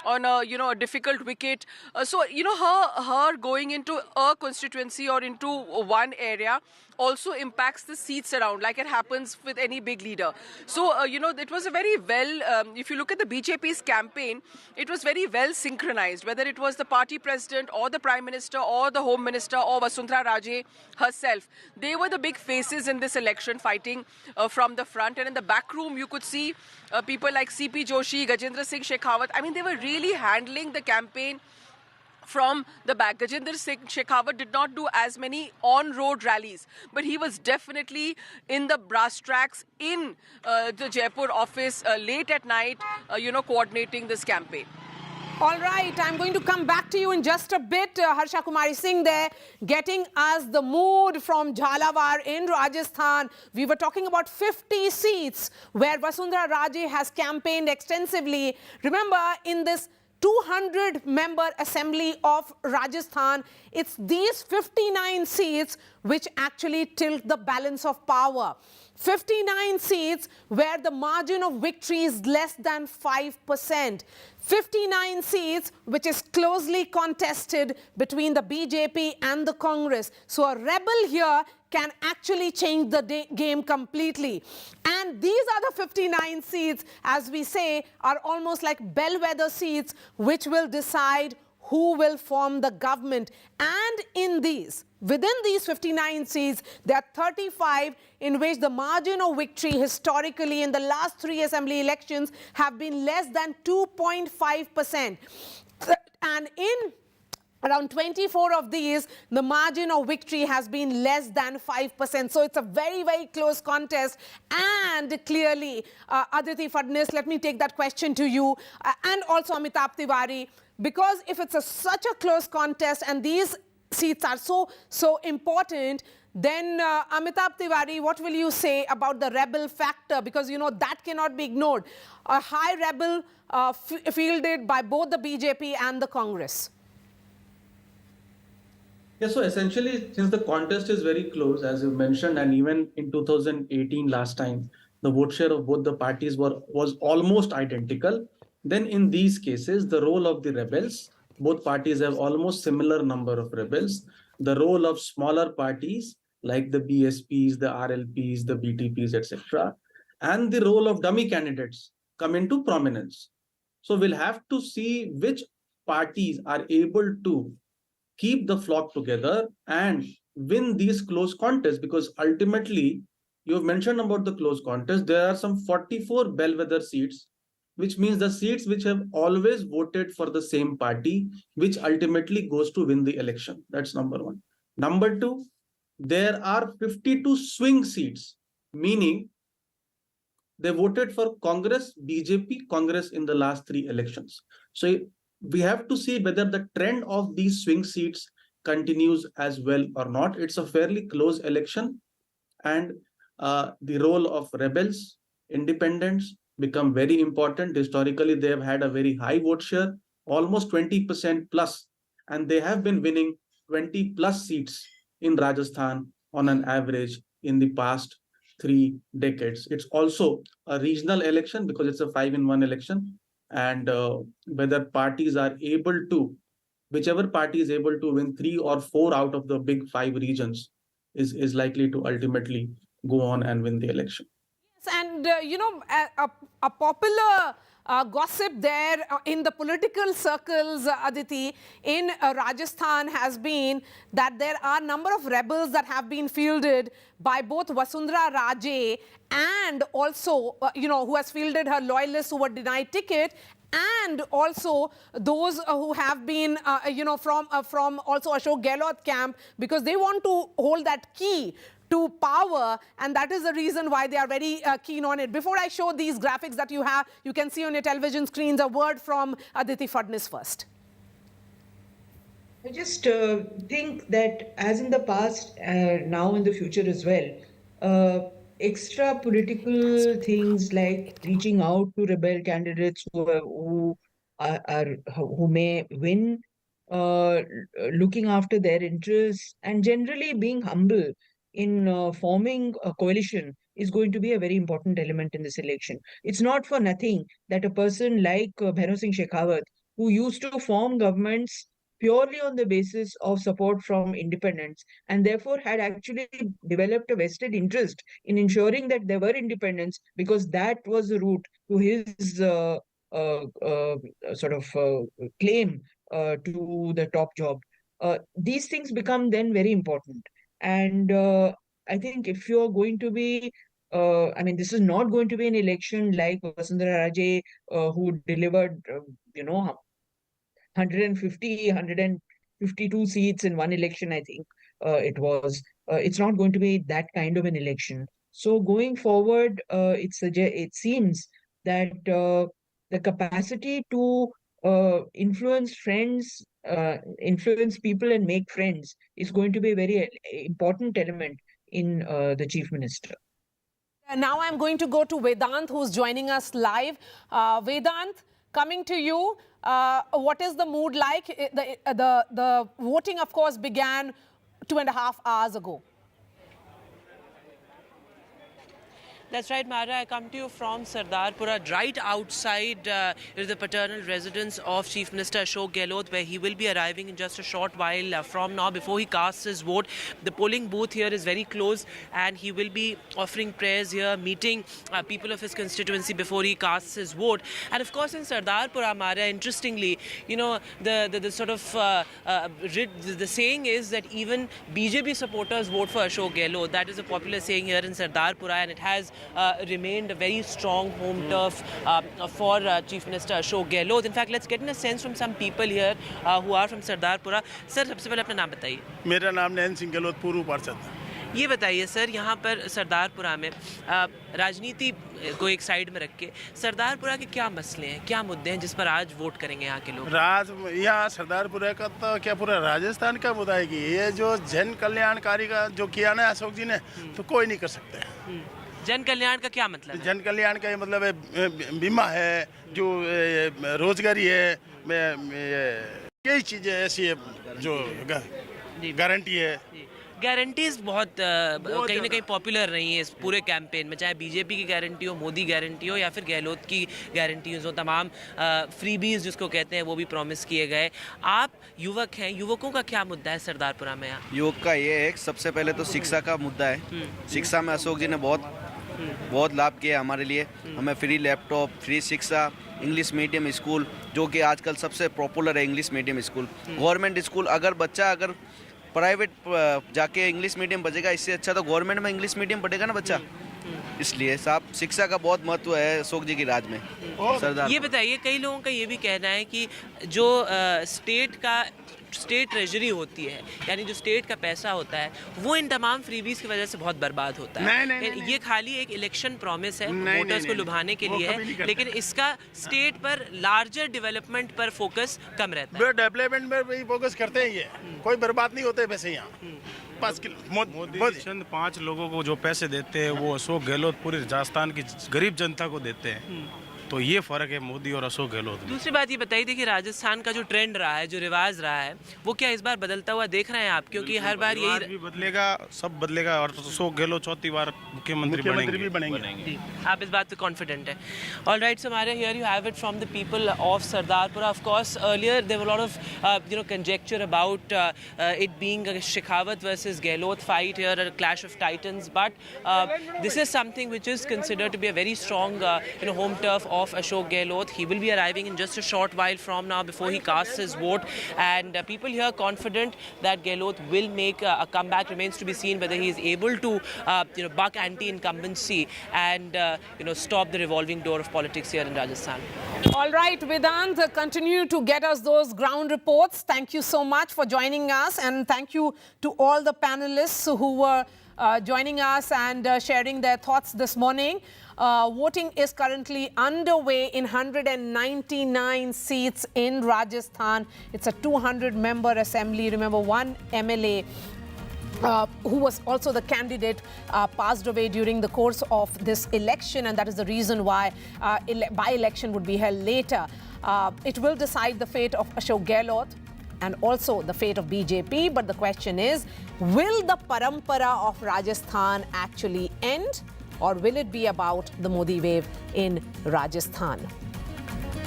on a difficult wicket. So her going into a constituency or into one area also impacts the seats around, like it happens with any big leader. So, it was a very well, if you look at the BJP's campaign, it was very well synchronized, whether it was the party president or the prime minister or the home minister or Vasundhara Raje herself. They were the big faces in this election, fighting from the front. And in the back room, you could see people like CP Joshi, Gajendra Singh Shekhawat. I mean, they were really handling the campaign from the back. Gajendra Singh Shekhawat did not do as many on-road rallies, but he was definitely in the brass tracks in the Jaipur office late at night, coordinating this campaign. All right, I'm going to come back to you in just a bit. Harsha Kumari Singh there, getting us the mood from Jhalawar in Rajasthan. We were talking about 50 seats where Vasundhara Raje has campaigned extensively. Remember, in this 200-member assembly of Rajasthan, it's these 59 seats which actually tilt the balance of power. 59 seats where the margin of victory is less than 5%. 59 seats which is closely contested between the BJP and the Congress. So a rebel here can actually change the game completely. And these are the 59 seats, as we say, are almost like bellwether seats which will decide who will form the government. And within these 59 seats, there are 35 in which the margin of victory historically in the last 3 assembly elections have been less than 2.5%. And in around 24 of these, the margin of victory has been less than 5%. So it's a very, very close contest. And clearly, Aditi Fadnis, let me take that question to you, and also Amitabh Tiwari, because if it's such a close contest and these seats are so important, then Amitabh Tiwari, what will you say about the rebel factor? Because, you know, that cannot be ignored. A high rebel fielded by both the BJP and the Congress. Yeah, so essentially, since the contest is very close, as you mentioned, and even in 2018 last time, the vote share of both the parties was almost identical. Then in these cases, the role of the rebels, both parties have almost similar number of rebels. The role of smaller parties like the BSPs, the RLPs, the BTPs, etc., and the role of dummy candidates come into prominence. So we'll have to see which parties are able to keep the flock together and win these close contests, because ultimately, you've mentioned about the close contest, there are some 44 bellwether seats, which means the seats which have always voted for the same party, which ultimately goes to win the election. That's number one. Number two, there are 52 swing seats, meaning they voted for Congress, BJP, Congress in the last 3 elections. So we have to see whether the trend of these swing seats continues as well or not. It's a fairly close election, and the role of rebels, independents become very important. Historically, they have had a very high vote share, almost 20% plus, and they have been winning 20 plus seats in Rajasthan on an average in the past 3 decades. It's also a regional election because it's a 5-in-1 election. And whether parties are able to, whichever party is able to win 3 or 4 out of the big 5 regions is likely to ultimately go on and win the election. Yes, and you know, a popular gossip there in the political circles, Aditi, in Rajasthan has been that there are a number of rebels that have been fielded by both Vasundhara Raje and also, you know, who has fielded her loyalists who were denied ticket, and also those who have been, you know, from also Ashok Gehlot camp, because they want to hold that key to power, and that is the reason why they are very keen on it. Before I show these graphics that you can see on your television screens, a word from Aditi Fadnis first. I just think that as in the past, now in the future as well, extra political things like reaching out to rebel candidates who may win, looking after their interests, and generally being humble in forming a coalition is going to be a very important element in this election. It's not for nothing that a person like Bhaino Singh Shekhawat, who used to form governments purely on the basis of support from independents, and therefore had actually developed a vested interest in ensuring that there were independents, because that was the route to his claim to the top job. These things become then very important. And I think if you're going to be, this is not going to be an election like Vasundhara Raje, who delivered, 152 seats in one election, I think it was. It's not going to be that kind of an election. So going forward, it seems that the capacity to influence friends, influence people and make friends is going to be a very important element in the chief minister. Now I'm going to go to Vedant, who's joining us live. Vedant, coming to you, what is the mood like? The voting, of course, began 2.5 hours ago. That's right, Mara. I come to you from Sardarpura. Right outside is the paternal residence of Chief Minister Ashok Gehlot, where he will be arriving in just a short while from now before he casts his vote. The polling booth here is very close, and he will be offering prayers here, meeting people of his constituency before he casts his vote. And of course, in Sardarpura, Mara, interestingly, you know, the sort of the saying is that even BJP supporters vote for Ashok Gehlot. That is a popular saying here in Sardarpura, and it has remained a very strong home turf for Chief Minister Ashok Gehlot. In fact, let's get in a sense from some people here who are from Sardarpura. Sir, सबसे पहले अपना नाम बताइए. मेरा नाम नैन सिंह गहलोत, पूर्व पार्षद. ये बताइए सर, यहाँ पर सरदारपुरा में राजनीति को एक साइड में रख के सरदारपुरा के क्या मसले हैं, क्या मुद्दे हैं जिस पर आज वोट करेंगे यहाँ के लोग? यहाँ सरदारपुरा का तो क्या पूरा राजस्थान का मुद्दा है कि ये जो जन कल्याणकारी का जो किया ना अशोक जी ने, तो कोई नहीं कर सकते. जन कल्याण का क्या मतलब? जन कल्याण का ये मतलब है बीमा है, जो रोजगारी है, कई चीजें ऐसी है जो गारंटी है. गारंटीज बहुत कहीं ना कहीं पॉपुलर रही है इस पूरे कैंपेन में, चाहे बीजेपी की गारंटी हो, मोदी गारंटी हो, या फिर गहलोत की गारंटीज हो. तमाम फ्रीबीज जिसको कहते हैं वो भी प्रॉमिस किए गए. आप युवक हैं, युवकों का क्या मुद्दा है सरदारपुरा में? युवक का ये है, सबसे पहले तो शिक्षा का मुद्दा है. शिक्षा में अशोक जी ने बहुत लाभ किया हमारे लिए. हमें फ्री लैपटॉप, फ्री शिक्षा, इंग्लिश मीडियम स्कूल, जो कि आजकल सबसे पॉपुलर है English medium school. Government school अगर प्राइवेट जाके इंग्लिश मीडियम बचेगा, इससे अच्छा तो गवर्नमेंट में इंग्लिश मीडियम पढ़ेगा ना बच्चा. इसलिए साहब शिक्षा का बहुत महत्व है अशोक जी की राज में. सरदार, ये बताइए, कई लोगों का ये भी कहना है कि जो स्टेट ट्रेजरी होती है, यानी जो स्टेट का पैसा होता है, वो इन तमाम फ्रीबीज की वजह से बहुत बर्बाद होता है. नहीं. ये खाली एक इलेक्शन प्रॉमिस है वोटर्स को लुभाने के लिए है, लेकिन इसका स्टेट पर लार्जर डेवलपमेंट पर फोकस कम रहता है. डेवलपमेंट में भी फोकस करते हैं, ये कोई बर्बाद नहीं होते पैसे यहाँ. मोदी चंद 5 लोगों को जो पैसे देते हैं वो अशोक गहलोत पूरे राजस्थान की गरीब जनता को देते हैं. तो ये फर्क है मोदी और अशोक गहलोत में. दूसरी बात ये बताइए, देखिए राजस्थान का जो ट्रेंड रहा है, जो रिवाज रहा है, वो क्या इस बार बदलता हुआ देख रहे हैं आप? क्योंकि हर बार यही भी बदलेगा, सब बदलेगा, और अशोक गहलोत चौथी बार मुख्यमंत्री भी बनेंगे. आप इस बात पे कॉन्फिडेंट है? ऑल राइट, सो हमारे here you have it from the people of Sardarpura. Of course earlier there were lot of conjecture about it being a Shekhawat versus Gehlot fight here, a clash of titans, but this is something which is considered to be a very strong home turf of Ashok Gehlot. He will be arriving in just a short while from now before he casts his vote, and people here confident that Gehlot will make a comeback. Remains to be seen whether he is able to buck anti-incumbency and stop the revolving door of politics here in Rajasthan. All right, Vedant, continue to get us those ground reports. Thank you so much for joining us, and thank you to all the panelists who were joining us and sharing their thoughts this morning. Voting is currently underway in 199 seats in Rajasthan. It's a 200-member assembly. Remember, one MLA who was also the candidate passed away during the course of this election, and that is the reason why by-election would be held later. It will decide the fate of Ashok Gehlot and also the fate of BJP, but the question is, will the parampara of Rajasthan actually end, or will it be about the Modi wave in Rajasthan?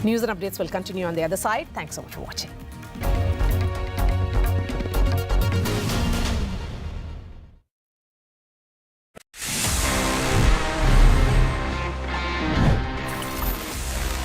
News and updates will continue on the other side. Thanks so much for watching.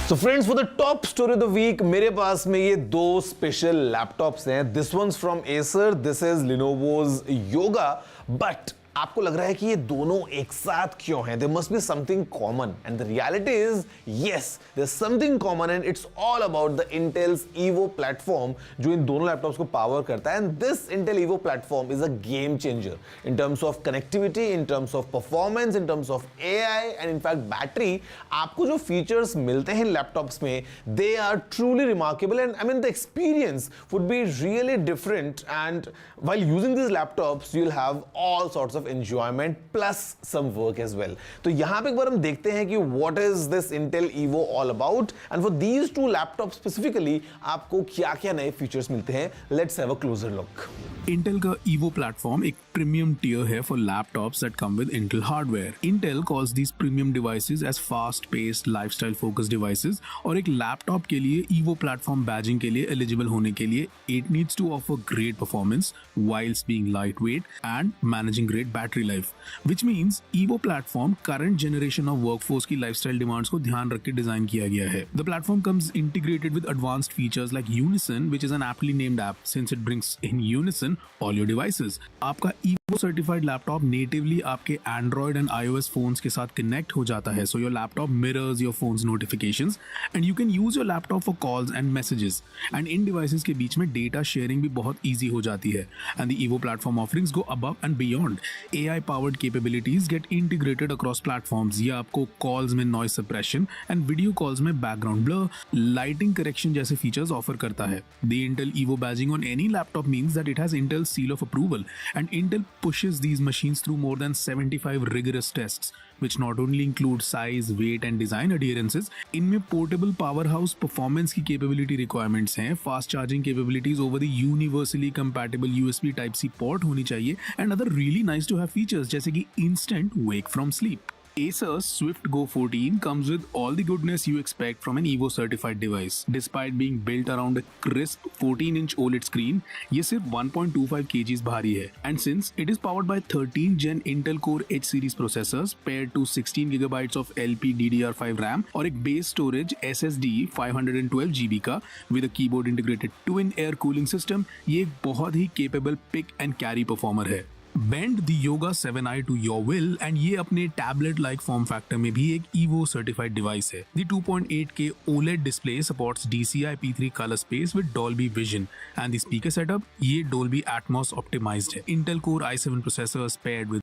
So friends, for the top story of the week, मेरे पास में ये 2 special laptops हैं. This one's from Acer, this is Lenovo's Yoga, but आपको लग रहा है कि ये दोनों एक साथ क्यों हैं? There must be something common, and the reality is, yes, there's something common, and it's all about the Intel's Evo platform, जो इन दोनों लैपटॉप्स को पावर करता है. And this Intel Evo platform is a game changer in terms of connectivity, in terms of performance, in terms of AI, and in fact battery. आपको जो features मिलते हैं laptops में, they are truly remarkable, and I mean the experience would be really different. And while using these laptops, you'll have all sorts of of enjoyment plus some work as well. तो यहाँ पे एक बार हम देखते हैं कि what is this Intel Evo all about, and for these two laptops specifically आपको क्या-क्या नए features मिलते हैं. Let's have a closer look. Intel का Evo प्लेटफॉर्म एक प्रीमियम टियर है for laptops that come with Intel hardware. Intel calls these premium devices as fast-paced, lifestyle-focused devices. और एक लैपटॉप के लिए Evo प्लेटफॉर्म बैजिंग के लिए एलिजिबल होने के लिए it needs to offer great performance whilst being lightweight and managing great battery life, which means Evo platform current generation of workforce की lifestyle demands को ध्यान रख के डिजाइन किया गया है. The platform comes integrated with advanced features like Unison, which is an aptly named app since it brings in unison all your devices. आपका Evo certified laptop natively आपके Android and iOS phones के साथ connect हो जाता है, so your laptop mirrors your phone's notifications and you can use your laptop for calls and messages. And in devices के बीच में data sharing भी बहुत easy हो जाती है. And the Evo platform offerings go above and beyond. AI-powered capabilities get integrated across platforms. ये आपको calls में noise suppression and video calls में background blur, lighting correction जैसे features offer करता है. The Intel Evo badging on any laptop means that it has Intel's seal of approval, and Intel pushes these machines through more than 75 rigorous tests, which not only include size, weight and design adherences. इनमें portable powerhouse performance की capability requirements हैं, fast charging capabilities over the universally compatible USB Type-C port होनी चाहिए, and other really nice to have features जैसे कि instant wake from sleep. Acer's Swift Go 14 comes with all the goodness you expect from an Evo certified device. Despite being built around a crisp 14-inch OLED screen, ये सिर्फ 1.25 kgs भारी है. And since it is powered by 13th Gen Intel Core H series processors paired to 16 GB of LPDDR5 RAM और एक base storage SSD 512 GB का with a keyboard integrated twin air cooling system, ये एक बहुत ही capable pick and carry performer है. Bend the Yoga 7i to your will and ये अपने tablet-like form factor में भी एक Evo certified device है. The 2.8K OLED display supports DCI P3 color space with Dolby Vision, and the speaker setup ये Dolby Atmos optimized है. Intel Core i7 processors paired with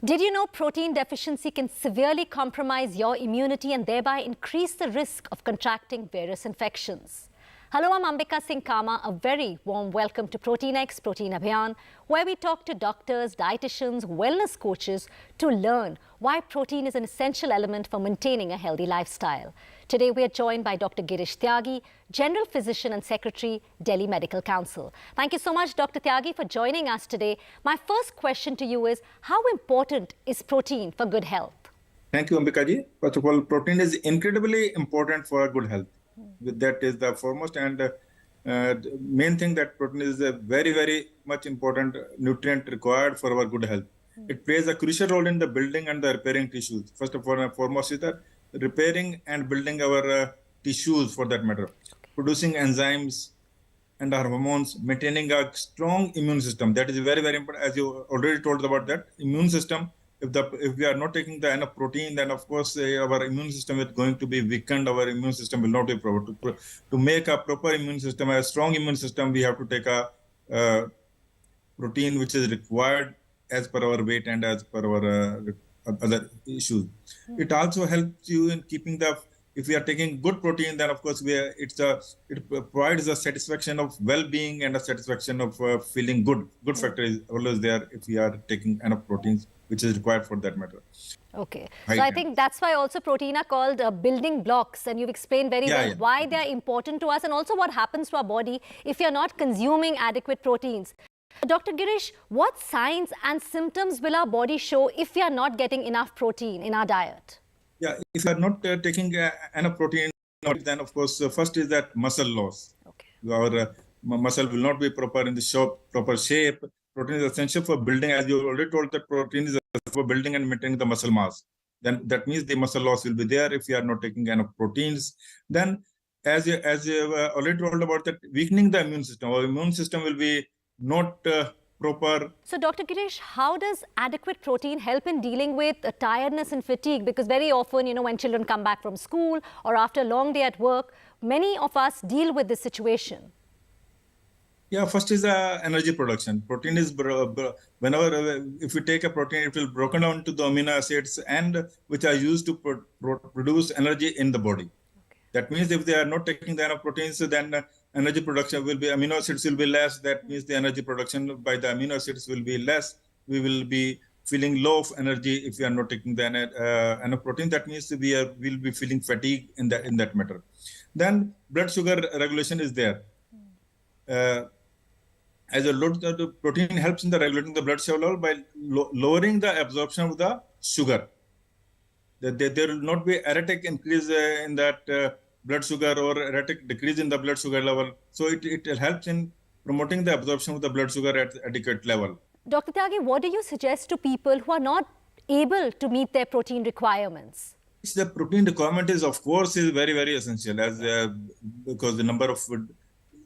Did you know protein deficiency can severely compromise your immunity and thereby increase the risk of contracting various infections? Hello, I'm Ambika Singh Kama. A very warm welcome to Protein X Protein Abhiyan, where we talk to doctors, dietitians, wellness coaches to learn why protein is an essential element for maintaining a healthy lifestyle. Today, we are joined by Dr. Girish Tyagi, General Physician and Secretary, Delhi Medical Council. Thank you so much, Dr. Tyagi, for joining us today. My first question to you is, how important is protein for good health? Thank you, Ambika ji. First of all, protein is incredibly important for good health. That is the foremost and main thing, that protein is a very, very much important nutrient required for our good health. It plays a crucial role in the building and the repairing tissues. First of all, foremost is that repairing and building our tissues, for that matter, producing enzymes and hormones, maintaining a strong immune system. That is very, very important. As you already told about that immune system, if we are not taking the enough protein, then of course our immune system is going to be weakened. Our immune system will not be proper. To make a proper immune system, a strong immune system, we have to take a protein which is required as per our weight and as per our other issues. It also helps you in keeping if we are taking good protein, then of course it provides a satisfaction of well-being and a satisfaction of feeling good. Good factor is always there if we are taking enough proteins, which is required for that matter. Okay. So I think that's why also protein are called building blocks, and you've explained very well why they're important to us and also what happens to our body if you're not consuming adequate proteins. Dr. Girish, what signs and symptoms will our body show if we are not getting enough protein in our diet? Yeah, if you are not taking enough protein, then of course, first is that muscle loss. Okay. Our muscle will not be proper in the proper shape. Protein is essential for building, as you already told, that protein is essential for building and maintaining the muscle mass. Then that means the muscle loss will be there if you are not taking enough proteins. Then, as you already told about that, weakening the immune system. Our immune system will be not proper. So, Dr. Girish, how does adequate protein help in dealing with tiredness and fatigue? Because very often, when children come back from school or after a long day at work, many of us deal with this situation? Yeah, first is energy production. Protein is whenever if we take a protein, it will broken down to the amino acids and which are used to produce energy in the body. That means if they are not taking the enough proteins, then energy production will be, amino acids will be less. That means the energy production by the amino acids will be less. We will be feeling low of energy if we are not taking the enough protein. That means will be feeling fatigue in that matter. Then blood sugar regulation is there. As a load, the protein helps in the regulating the blood sugar level by lowering the absorption of the sugar. There will not be erratic increase in that blood sugar or erratic decrease in the blood sugar level. So it helps in promoting the absorption of the blood sugar at adequate level. Dr. Tyagi, what do you suggest to people who are not able to meet their protein requirements? The protein requirement is, of course, is very, very essential because the number of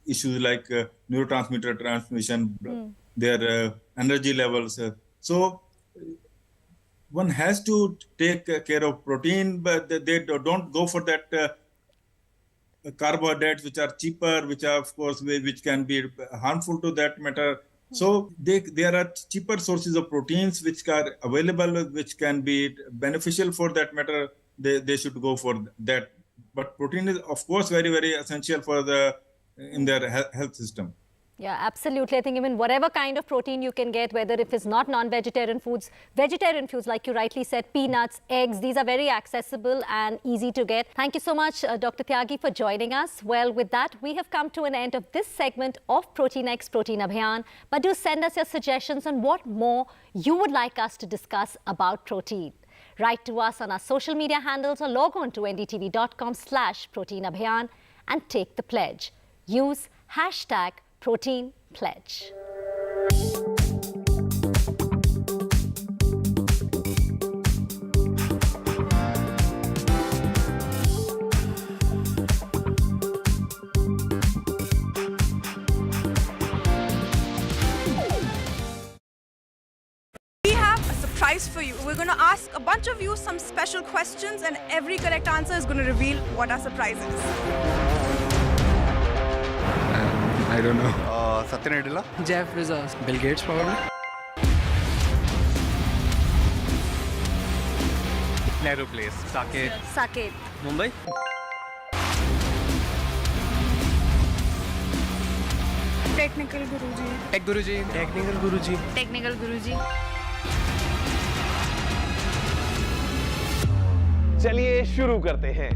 issues like neurotransmitter transmission, their energy levels. So one has to take care of protein, but they don't go for that carbohydrates which are cheaper, which are, of course, which can be harmful to that matter. So there are cheaper sources of proteins which are available, which can be beneficial for that matter. They should go for that. But protein is, of course, very, very essential for in their health system. Yeah, absolutely. I think even whatever kind of protein you can get, whether if it's not non-vegetarian foods, vegetarian foods, like you rightly said, peanuts, eggs, these are very accessible and easy to get. Thank you so much, Dr. Tyagi, for joining us. Well, with that, we have come to an end of this segment of Protein X Protein Abhiyan. But do send us your suggestions on what more you would like us to discuss about protein. Write to us on our social media handles or log on to ndtv.com/proteinabhiyan and take the pledge. Use #ProteinPledge. We have a surprise for you. We're going to ask a bunch of you some special questions, and every correct answer is going to reveal what our surprise is. I don't know. Satya Nadella? Jeff Bezos. Bill Gates, probably. Nehru Place. Saket. Saket. Mumbai? Technical Guruji. Tech Guruji. Technical Guruji. Technical Guruji. चलिए शुरू करते हैं।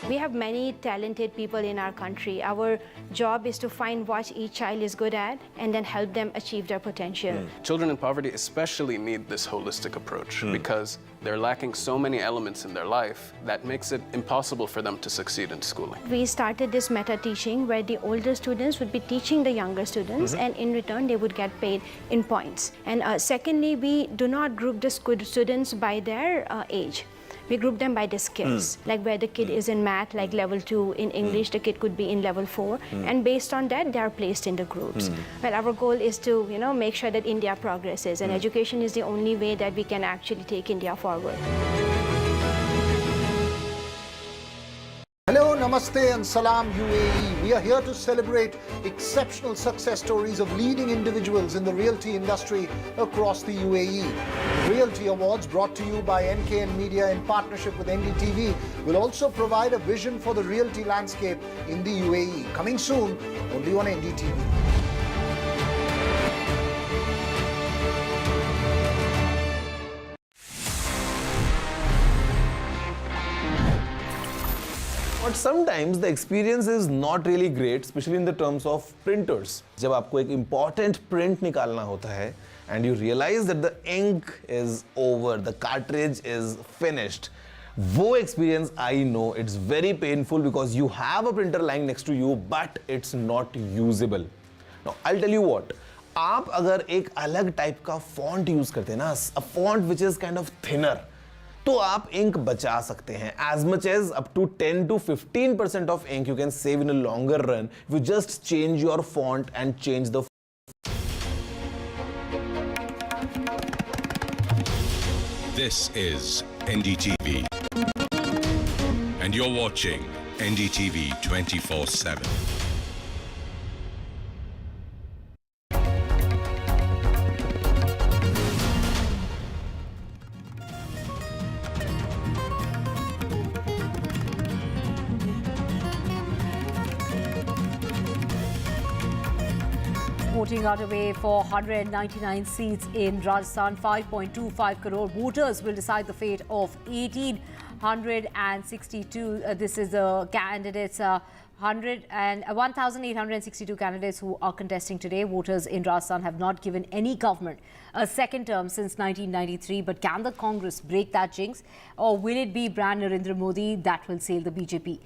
We have many talented people in our country. Our job is to find what each child is good at and then help them achieve their potential. Children in poverty especially need this holistic approach because they're lacking so many elements in their life that makes it impossible for them to succeed in schooling. We started this meta teaching where the older students would be teaching the younger students and in return they would get paid in points. And secondly, we do not group the students by their age. We group them by the skills, like where the kid is in math, like level 2, in English, the kid could be in level 4, and based on that, they are placed in the groups. Well, our goal is to, make sure that India progresses, and education is the only way that we can actually take India forward. Hello, Namaste and Salam UAE. We are here to celebrate exceptional success stories of leading individuals in the realty industry across the UAE. Realty Awards, brought to you by NKN Media in partnership with NDTV, will also provide a vision for the realty landscape in the UAE. Coming soon, only on NDTV. But sometimes the experience is not really great, especially in the terms of printers. जब आपको एक important print निकालना होता है and you realize that the ink is over, the cartridge is finished. वो experience, I know, it's very painful because you have a printer lying next to you, but it's not usable. Now, I'll tell you what. आप अगर एक अलग type का font use करते हैं ना, a font which is kind of thinner, तो आप इंक बचा सकते हैं. As much as up to 10 to 15% of ink you can save in a longer run if you just change your font and change the This is NDTV. And you're watching NDTV 24/7. Voting underway for 199 seats in Rajasthan. 5.25 crore voters will decide the fate of 1,862. This is the candidates. 1,862 candidates who are contesting today. Voters in Rajasthan have not given any government a second term since 1993. But can the Congress break that jinx? Or will it be Brand Narendra Modi that will sail the BJP?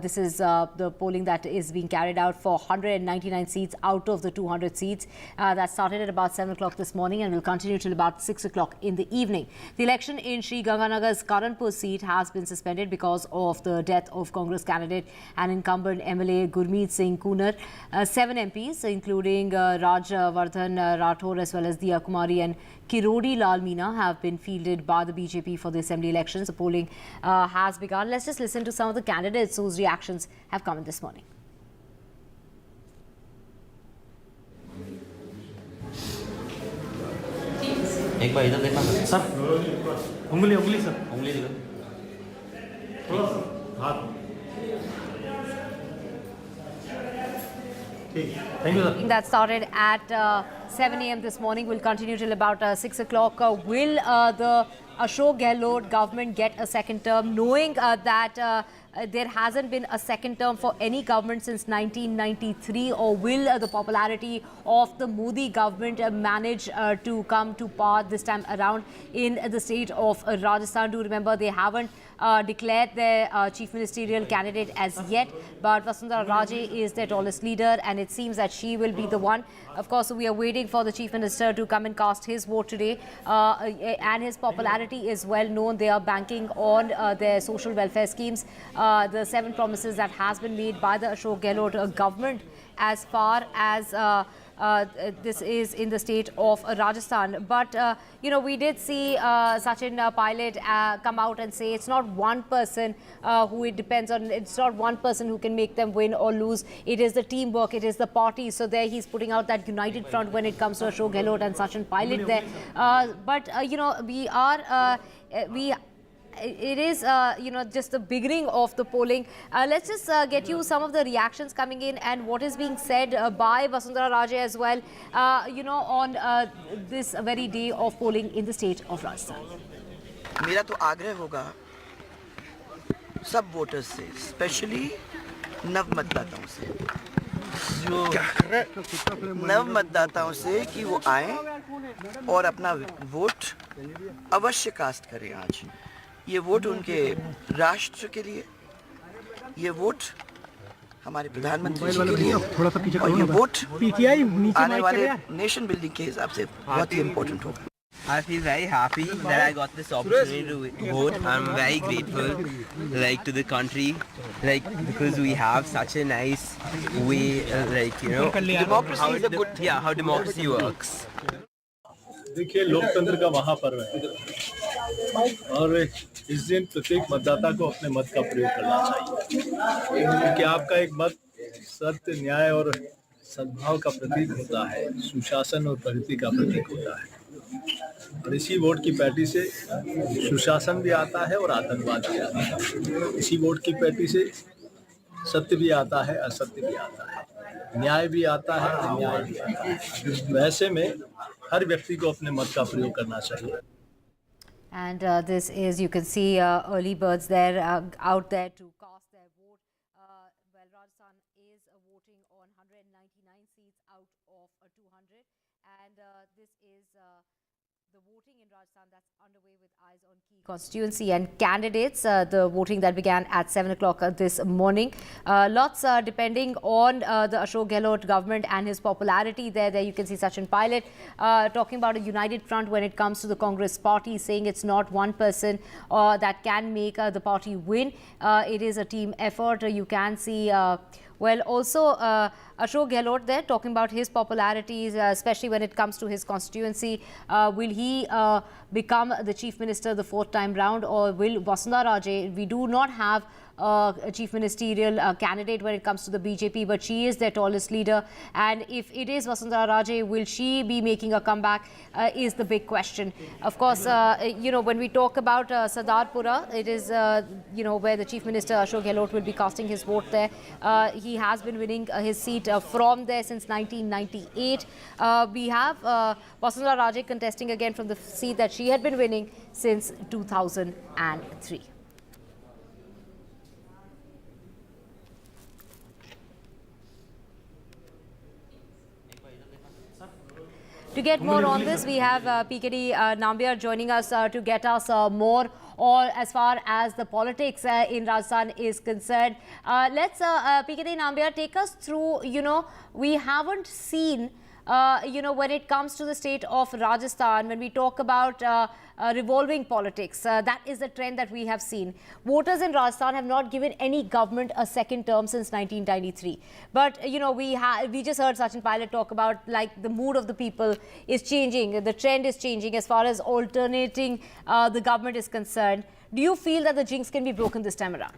This is the polling that is being carried out for 199 seats out of the 200 seats. That started at about 7 o'clock this morning and will continue till about 6 o'clock in the evening. The election in Sri Ganganagar's Karanpur seat has been suspended because of the death of Congress candidate and incumbent MLA Gurmeet Singh Kunar. 7 MPs, including Rajvardhan Rathore as well as Diya Kumari and Kirodi Lal Meena, have been fielded by the BJP for the assembly elections. The polling has begun. Let's just listen to some of the candidates whose reactions have come in this morning. एक बार इधर देखना sir उंगली उंगली sir उंगली दिखा हाथ Thank you, sir. That started at 7 a.m. this morning. Will continue till about 6 o'clock. Will the Ashok Gehlot government get a second term, knowing that there hasn't been a second term for any government since 1993, or will the popularity of the Modi government manage to come to par this time around in the state of Rajasthan? Do remember, they haven't declared their chief ministerial candidate as yet, but Vasundhara Raje is their tallest leader and it seems that she will be the one. Of course, we are waiting for the chief minister to come and cast his vote today, and his popularity is well known. They are banking on their social welfare schemes, the 7 promises that has been made by the Ashok Gehlot government as far as this is in the state of Rajasthan. But, we did see Sachin Pilot come out and say it's not one person who it depends on. It's not one person who can make them win or lose. It is the teamwork. It is the party. So there he's putting out that united front when it comes to Ashok Gehlot and Sachin Pilot there. It is, just the beginning of the polling. Let's just get you some of the reactions coming in and what is being said by Vasundhara Raje as well, on this very day of polling in the state of Rajasthan. मेरा तो आग्रह होगा सब voters से, specially नव मतदाताओं से, कि वो आएं और अपना वोट अवश्य कास्ट करें आज. ये वोट उनके राष्ट्र के लिए, ये वोट हमारे प्रधानमंत्री जी के लिए, और ये वोट आने वाले नेशन बिल्डिंग के हिसाब से बहुत ही इम्पोर्टेंट होगा. I feel very happy that I got this opportunity to vote. I'm very grateful, to the country, because we have such a nice way, democracy is a good thing. how democracy works. देखिए, लोकतंत्र का महापर्व है और इस दिन प्रत्येक मतदाता को अपने मत का प्रयोग करना चाहिए, क्योंकि आपका एक मत सत्य, न्याय और सद्भाव का प्रतीक होता है, सुशासन और प्रगति का प्रतीक होता है. और इसी वोट की पैठी से सुशासन भी आता है और आतंकवाद भी आता है. इसी वोट की पैठी से सत्य भी आता है, असत्य भी आता है, न्याय भी आता है, अन्याय भी आता है. वैसे में हर व्यक्ति को अपने मत का प्रयोग करना चाहिए. And this is, you can see early birds there out there to cast their vote. Rajasthan is voting on 199 seats out of 200, and this is the voting in Rajasthan that's underway with eyes on key constituency and candidates. The voting that began at 7 o'clock this morning. Lots depending on the Ashok Gehlot government and his popularity there. There you can see Sachin Pilot talking about a united front when it comes to the Congress party, saying it's not one person that can make the party win. It is a team effort. You can see Well, also Ashok Gehlot there talking about his popularities, especially when it comes to his constituency. Will he become the Chief Minister the 4th time round, or will Vasundhara Raje? We do not have a chief ministerial candidate when it comes to the BJP, but she is their tallest leader. And if it is Vasundhara Raje, will she be making a comeback is the big question. Of course, you know, when we talk about Sardarpura, it is, you know, where the Chief Minister Ashok Gehlot will be casting his vote there. He has been winning his seat from there since 1998. We have Vasundhara Raje contesting again from the seat that she had been winning since 2003. To get more on this, we have PKD Nambiar joining us to get us more or as far as the politics in Rajasthan is concerned. Let's, PKD Nambiar, take us through, you know, we haven't seen, you know, when it comes to the state of Rajasthan, when we talk about revolving politics, that is the trend that we have seen. Voters in Rajasthan have not given any government a second term since 1993. But, you know, we just heard Sachin Pilot talk about, like, the mood of the people is changing, the trend is changing as far as alternating the government is concerned. Do you feel that the jinx can be broken this time around?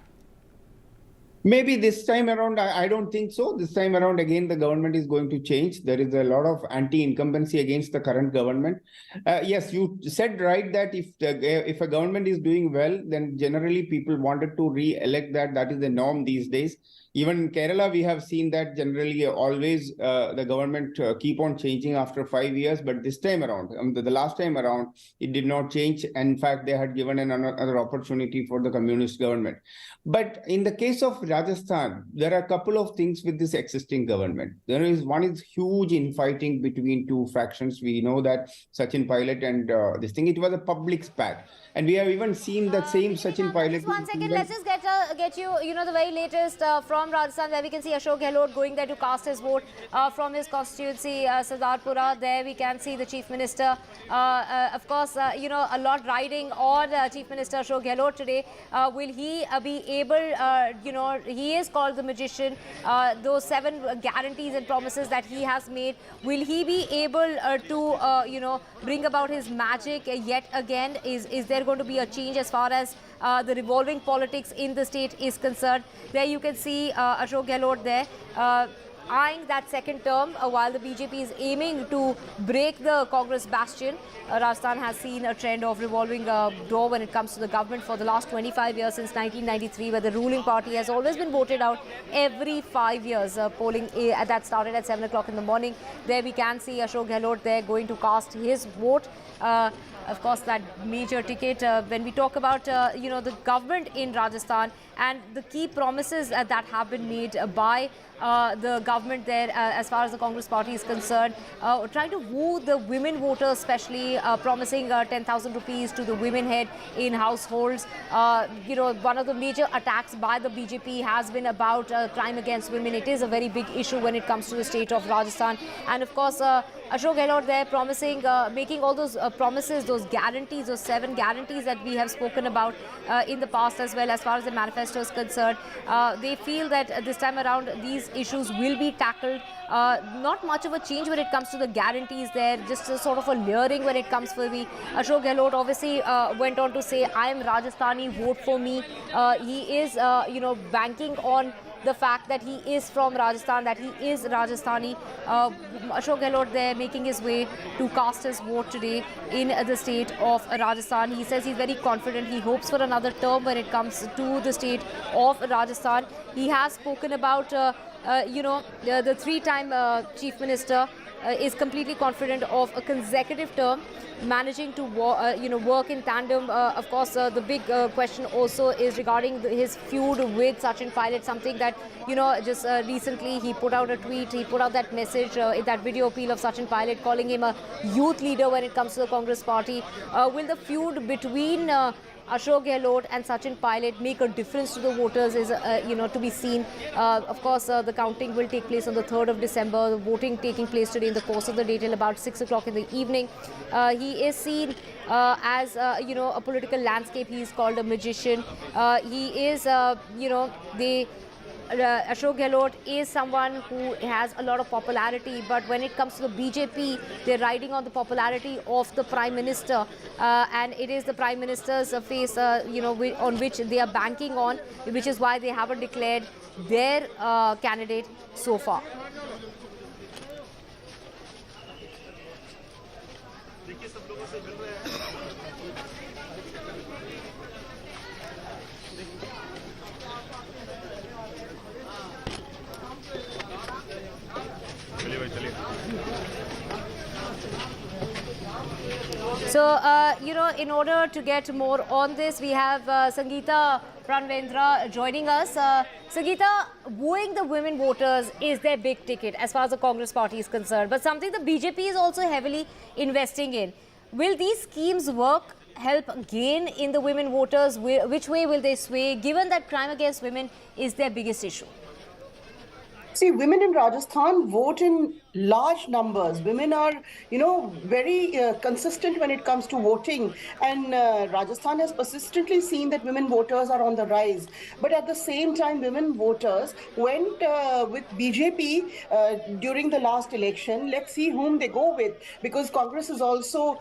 Maybe this time around, I don't think so. This time around, again, the government is going to change. There is a lot of anti-incumbency against the current government. Yes, you said right that if a government is doing well, then generally people wanted to re-elect that. That is the norm these days. Even in Kerala, we have seen that generally always the government keep on changing after 5 years. But this time around, the last time around, it did not change. And in fact, they had given another opportunity for the communist government. But in the case of Rajasthan, there are a couple of things with this existing government. One is huge infighting between two factions. We know that Sachin Pilot and this thing, it was a public spat. And we have even seen that same Sachin Pilot. One second, let's just get you, you know, the very latest from Rajasthan, where we can see Ashok Gehlot going there to cast his vote from his constituency, Sardarpura. There we can see the Chief Minister. Of course, you know, a lot riding on Chief Minister Ashok Gehlot today. Will he be able, you know, he is called the magician. Those 7 guarantees and promises that he has made, will he be able to, you know, bring about his magic yet again? Is there going to be a change as far as the revolving politics in the state is concerned? There you can see Ashok Gehlot there eyeing that second term while the BJP is aiming to break the Congress bastion. Rajasthan has seen a trend of revolving door when it comes to the government for the last 25 years, since 1993, where the ruling party has always been voted out every 5 years. Polling that started at 7 o'clock in the morning. There we can see Ashok Gehlot there going to cast his vote. Of course, that major ticket, when we talk about, you know, the government in Rajasthan and the key promises that have been made by the government there as far as the Congress party is concerned, trying to woo the women voters, especially promising 10,000 rupees to the women head in households. You know, one of the major attacks by the BJP has been about crime against women. It is a very big issue when it comes to the state of Rajasthan. And of course, Ashok Gehlot there promising, making all those promises, those guarantees, those 7 guarantees that we have spoken about in the past as well, as far as the manifesto is concerned. They feel that this time around these issues will be tackled. Not much of a change when it comes to the guarantees there, just a sort of a layering when it comes for me. Ashok Gehlot obviously went on to say, I am Rajasthani, vote for me. He is, you know, banking on the fact that he is from Rajasthan, that he is Rajasthani. Ashok Gehlot there making his way to cast his vote today in the state of Rajasthan. He says he's very confident. He hopes for another term when it comes to the state of Rajasthan. He has spoken about, you know, the 3-time Chief Minister is completely confident of a consecutive term, managing to you know, work in tandem. Of course, the big question also is regarding his feud with Sachin Pilot, something that, you know, just recently he put out a tweet, he put out that message, that video appeal of Sachin Pilot, calling him a youth leader when it comes to the Congress party. Will the feud between Ashok Gehlot and Sachin Pilot make a difference to the voters is, you know, to be seen. Of course, the counting will take place on the 3rd of December. The voting taking place today in the course of the day till about 6 o'clock in the evening. He is seen as, you know, a political landscape. He is called a magician. He is, you know, Ashok Gehlot is someone who has a lot of popularity, but when it comes to the BJP, they're riding on the popularity of the Prime Minister, and it is the Prime Minister's face, on which they are banking on, which is why they haven't declared their candidate so far. So, in order to get more on this, we have Sangeeta Pranvendra joining us. Sangeeta, wooing the women voters is their big ticket as far as the Congress party is concerned, but something the BJP is also heavily investing in. Will these schemes work, help gain in the women voters? Which way will they sway, given that crime against women is their biggest issue? See, women in Rajasthan vote in large numbers. Women are, very consistent when it comes to voting. And Rajasthan has persistently seen that women voters are on the rise. But at the same time, women voters went with BJP during the last election. Let's see whom they go with, because Congress is also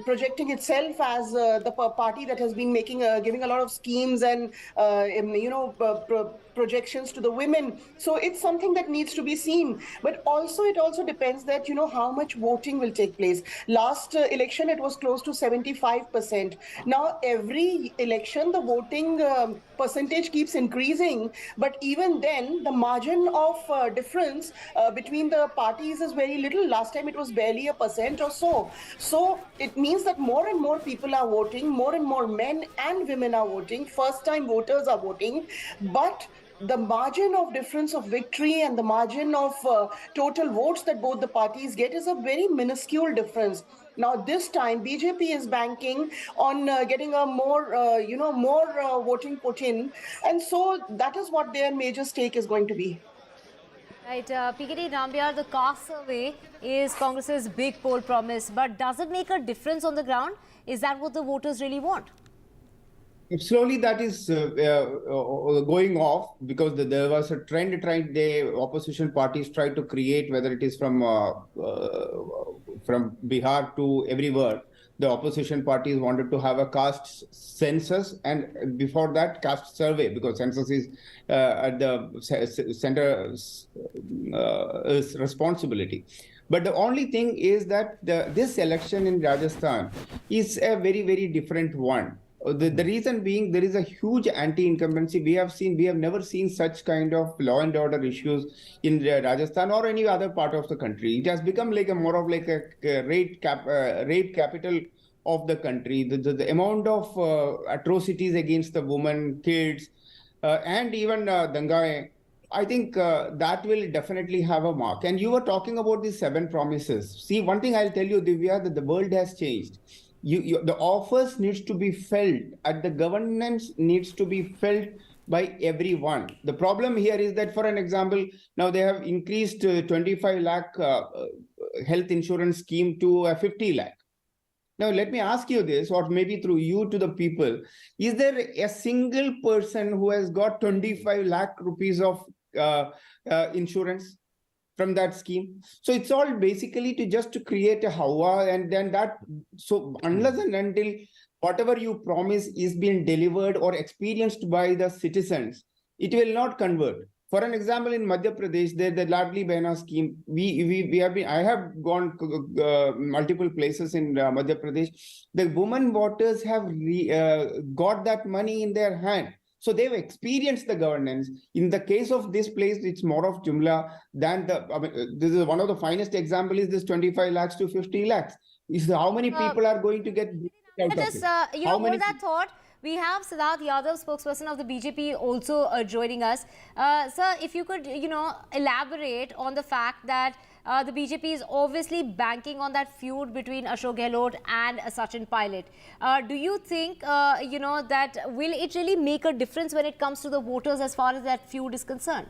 projecting itself as the party that has been giving a lot of schemes and, projections to the women. So it's something that needs to be seen. But it also depends that, how much voting will take place. Last election, it was close to 75%. Now, every election, the voting percentage keeps increasing. But even then, the margin of difference between the parties is very little. Last time, it was barely 1% or so. So it means that more and more people are voting, more and more men and women are voting, first-time voters are voting. But the margin of difference of victory and the margin of total votes that both the parties get is a very minuscule difference. Now, this time, BJP is banking on getting a more voting put in. And so that is what their major stake is going to be. Right, PKT Nambiar, the caste survey is Congress's big poll promise. But does it make a difference on the ground? Is that what the voters really want? Slowly that is going off, because there was a trend the opposition parties tried to create, whether it is from Bihar to everywhere. The opposition parties wanted to have a caste census, and before that caste survey, because census is at the center's responsibility. But the only thing is that this election in Rajasthan is a very, very different one. The reason being, there is a huge anti-incumbency. We have never seen such kind of law and order issues in Rajasthan or any other part of the country. It has become like more of a rape capital of the country. The amount of atrocities against the women, kids, and even dangai, I think that will definitely have a mark. And you were talking about these 7 promises. See, one thing I'll tell you, Divya, that the world has changed. The offers needs to be felt, and the governance needs to be felt by everyone. The problem here is that, for an example, now they have increased 25 lakh health insurance scheme to 50 lakh. Now, let me ask you this, or maybe through you to the people, is there a single person who has got 25 lakh rupees of insurance from that scheme? So it's all basically to create a hawa, and then so unless and until whatever you promise is being delivered or experienced by the citizens, it will not convert. For an example, in Madhya Pradesh, the Ladli Behna scheme, I have gone multiple places in Madhya Pradesh. The women voters have got that money in their hand. So they've experienced the governance. In the case of this place, it's more of Jumla than this is one of the finest example is this 25 lakhs to 50 lakhs. Is how many people are going to get out of it? Hold that thought. We have Siddharth Yadav, spokesperson of the BJP, also joining us. Sir, if you could, elaborate on the fact that the BJP is obviously banking on that feud between Ashok Gehlot and Sachin Pilot. Do you think, that will it really make a difference when it comes to the voters as far as that feud is concerned?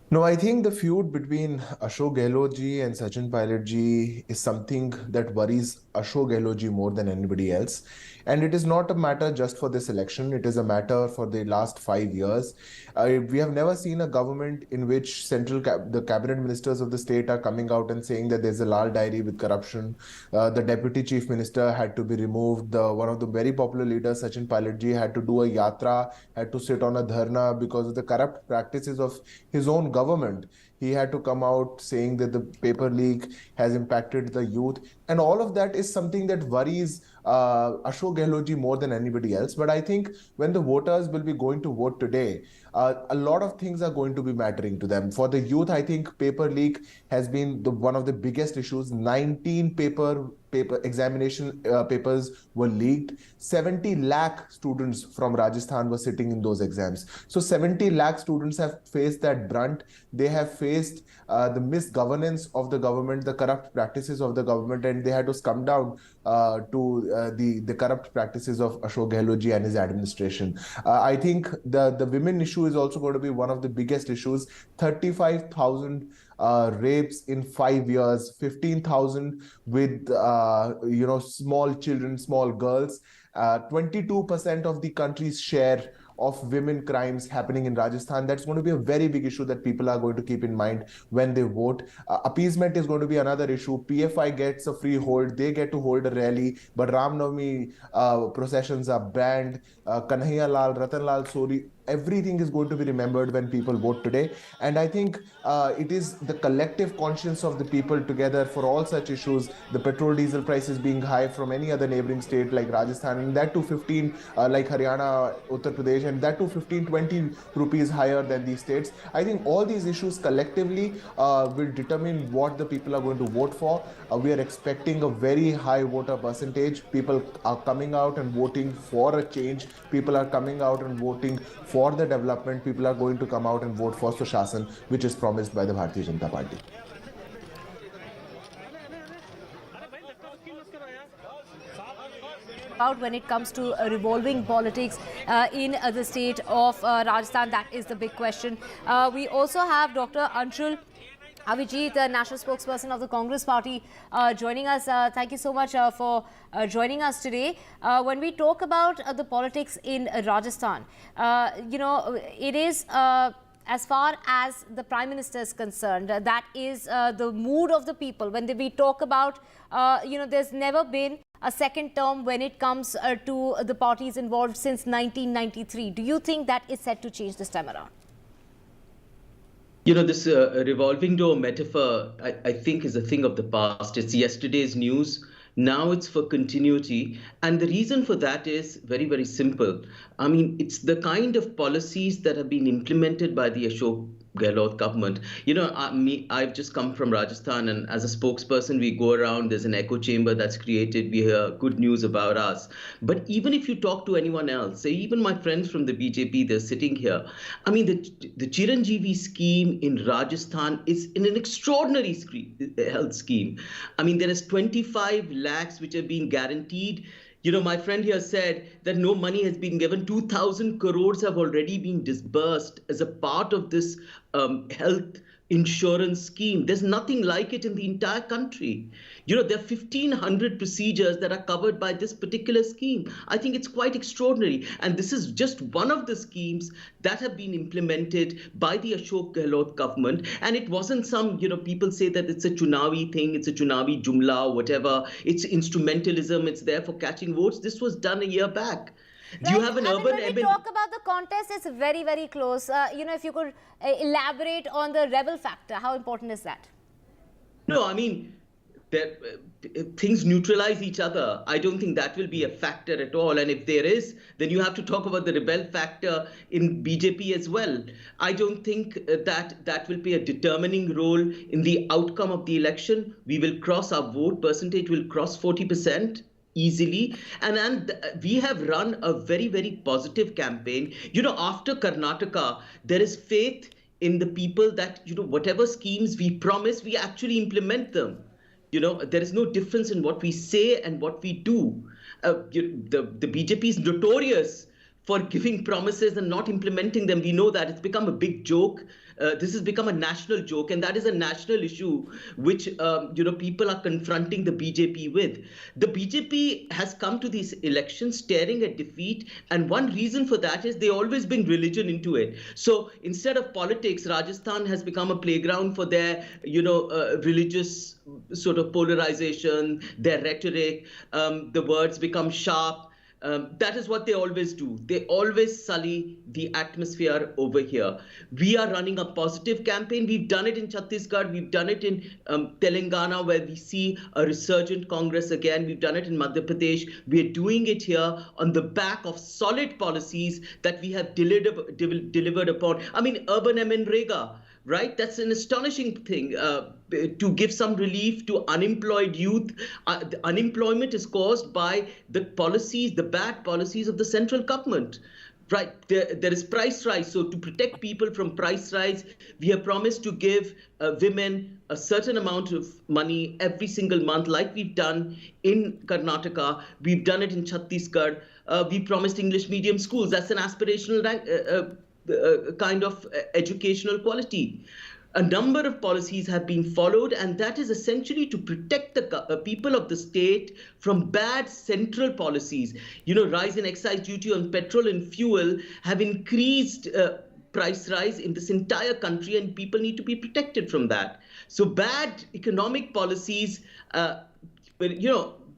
No, I think the feud between Ashok Gehlot ji and Sachin Pilot ji is something that worries Ashok Gehlot ji more than anybody else. And it is not a matter just for this election. It is a matter for the last 5 years. We have never seen a government in which the cabinet ministers of the state are coming out and saying that there's a Lal diary with corruption. The deputy chief minister had to be removed. One of the very popular leaders, Sachin Pilot ji, had to do a yatra, had to sit on a dharna because of the corrupt practices of his own government. He had to come out saying that the paper leak has impacted the youth. And all of that is something that worries Ashok Gehlot ji more than anybody else. But I think when the voters will be going to vote today, a lot of things are going to be mattering to them. For the youth, I think paper leak has been one of the biggest issues. 19 paper examination papers were leaked. 70 lakh students from Rajasthan were sitting in those exams. So 70 lakh students have faced that brunt. They have faced the misgovernance of the government, the corrupt practices of the government, and they had to come down to the corrupt practices of Ashok Gehlot ji and his administration. I think the women issue is also going to be one of the biggest issues. 35,000 rapes in 5 years, 15,000 with small children, small girls, 22% of the country's share of women crimes happening in Rajasthan. That's going to be a very big issue that people are going to keep in mind when they vote. Appeasement is going to be another issue. PFI gets a free hold. They get to hold a rally, but Ram Navami processions are banned. Kanhaiya Lal, Ratan Lal Sori, everything is going to be remembered when people vote today. And I think it is the collective conscience of the people together for all such issues. The petrol diesel prices being high from any other neighboring state like Rajasthan, and that to 15 like Haryana, Uttar Pradesh, and that to 15-20 rupees higher than these states. I think all these issues collectively will determine what the people are going to vote for. We are expecting a very high voter percentage. People are coming out and voting for a change. People are coming out and voting for the development. People are going to come out and vote for Sushashan, which is promised by the Bharatiya Janata Party. About when it comes to revolving politics in the state of Rajasthan, that is the big question. We also have Dr. Anshul Abhijit, the national spokesperson of the Congress party, joining us. Thank you so much for joining us today. When we talk about the politics in Rajasthan, it is as far as the Prime Minister is concerned, that is the mood of the people. When we talk about, there's never been a second term when it comes to the parties involved since 1993. Do you think that is set to change this time around? This revolving door metaphor, I think, is a thing of the past. It's yesterday's news. Now it's for continuity. And the reason for that is very, very simple. I mean, it's the kind of policies that have been implemented by the Ashok Gehlot government. I've just come from Rajasthan, and as a spokesperson, we go around, there's an echo chamber that's created, we hear good news about us. But even if you talk to anyone else, say even my friends from the BJP, they're sitting here. I mean, the Chiranjeevi scheme in Rajasthan is an extraordinary health scheme. I mean, there is 25 lakhs which have been guaranteed. My friend here said that no money has been given. 2,000 crores have already been disbursed as a part of this health insurance scheme. There's nothing like it in the entire country. There are 1,500 procedures that are covered by this particular scheme. I think it's quite extraordinary. And this is just one of the schemes that have been implemented by the Ashok Gehlot government. And it wasn't some, people say that it's a Chunavi thing, it's a Chunavi Jumla, whatever. It's instrumentalism, it's there for catching votes. This was done a year back. Do you have an urban... When we talk about the contest, it's very, very close. If you could elaborate on the rebel factor, how important is that? No, I mean, things neutralize each other. I don't think that will be a factor at all. And if there is, then you have to talk about the rebel factor in BJP as well. I don't think that will play a determining role in the outcome of the election. We will cross, our vote percentage will cross 40%. Easily. And we have run a very, very positive campaign. After Karnataka, there is faith in the people that, whatever schemes we promise, we actually implement them. There is no difference in what we say and what we do. The BJP is notorious for giving promises and not implementing them. We know that. It's become a big joke. This has become a national joke, and that is a national issue which people are confronting the BJP with. The BJP has come to these elections staring at defeat, and one reason for that is they always bring religion into it. So instead of politics, Rajasthan has become a playground for their religious sort of polarization, their rhetoric. The words become sharp. That is what they always do. They always sully the atmosphere over here. We are running a positive campaign. We've done it in Chhattisgarh. We've done it in Telangana, where we see a resurgent Congress again. We've done it in Madhya Pradesh. We are doing it here on the back of solid policies that we have delivered upon. I mean, urban MNREGA, right? That's an astonishing thing to give some relief to unemployed youth. The unemployment is caused by the policies, the bad policies of the central government. Right, there is price rise. So to protect people from price rise, we have promised to give women a certain amount of money every single month, like we've done in Karnataka. We've done it in Chhattisgarh. We promised English medium schools. That's an aspirational kind of educational quality. A number of policies have been followed, and that is essentially to protect the people of the state from bad central policies. Rise in excise duty on petrol and fuel have increased price rise in this entire country, and people need to be protected from that. So bad economic policies, the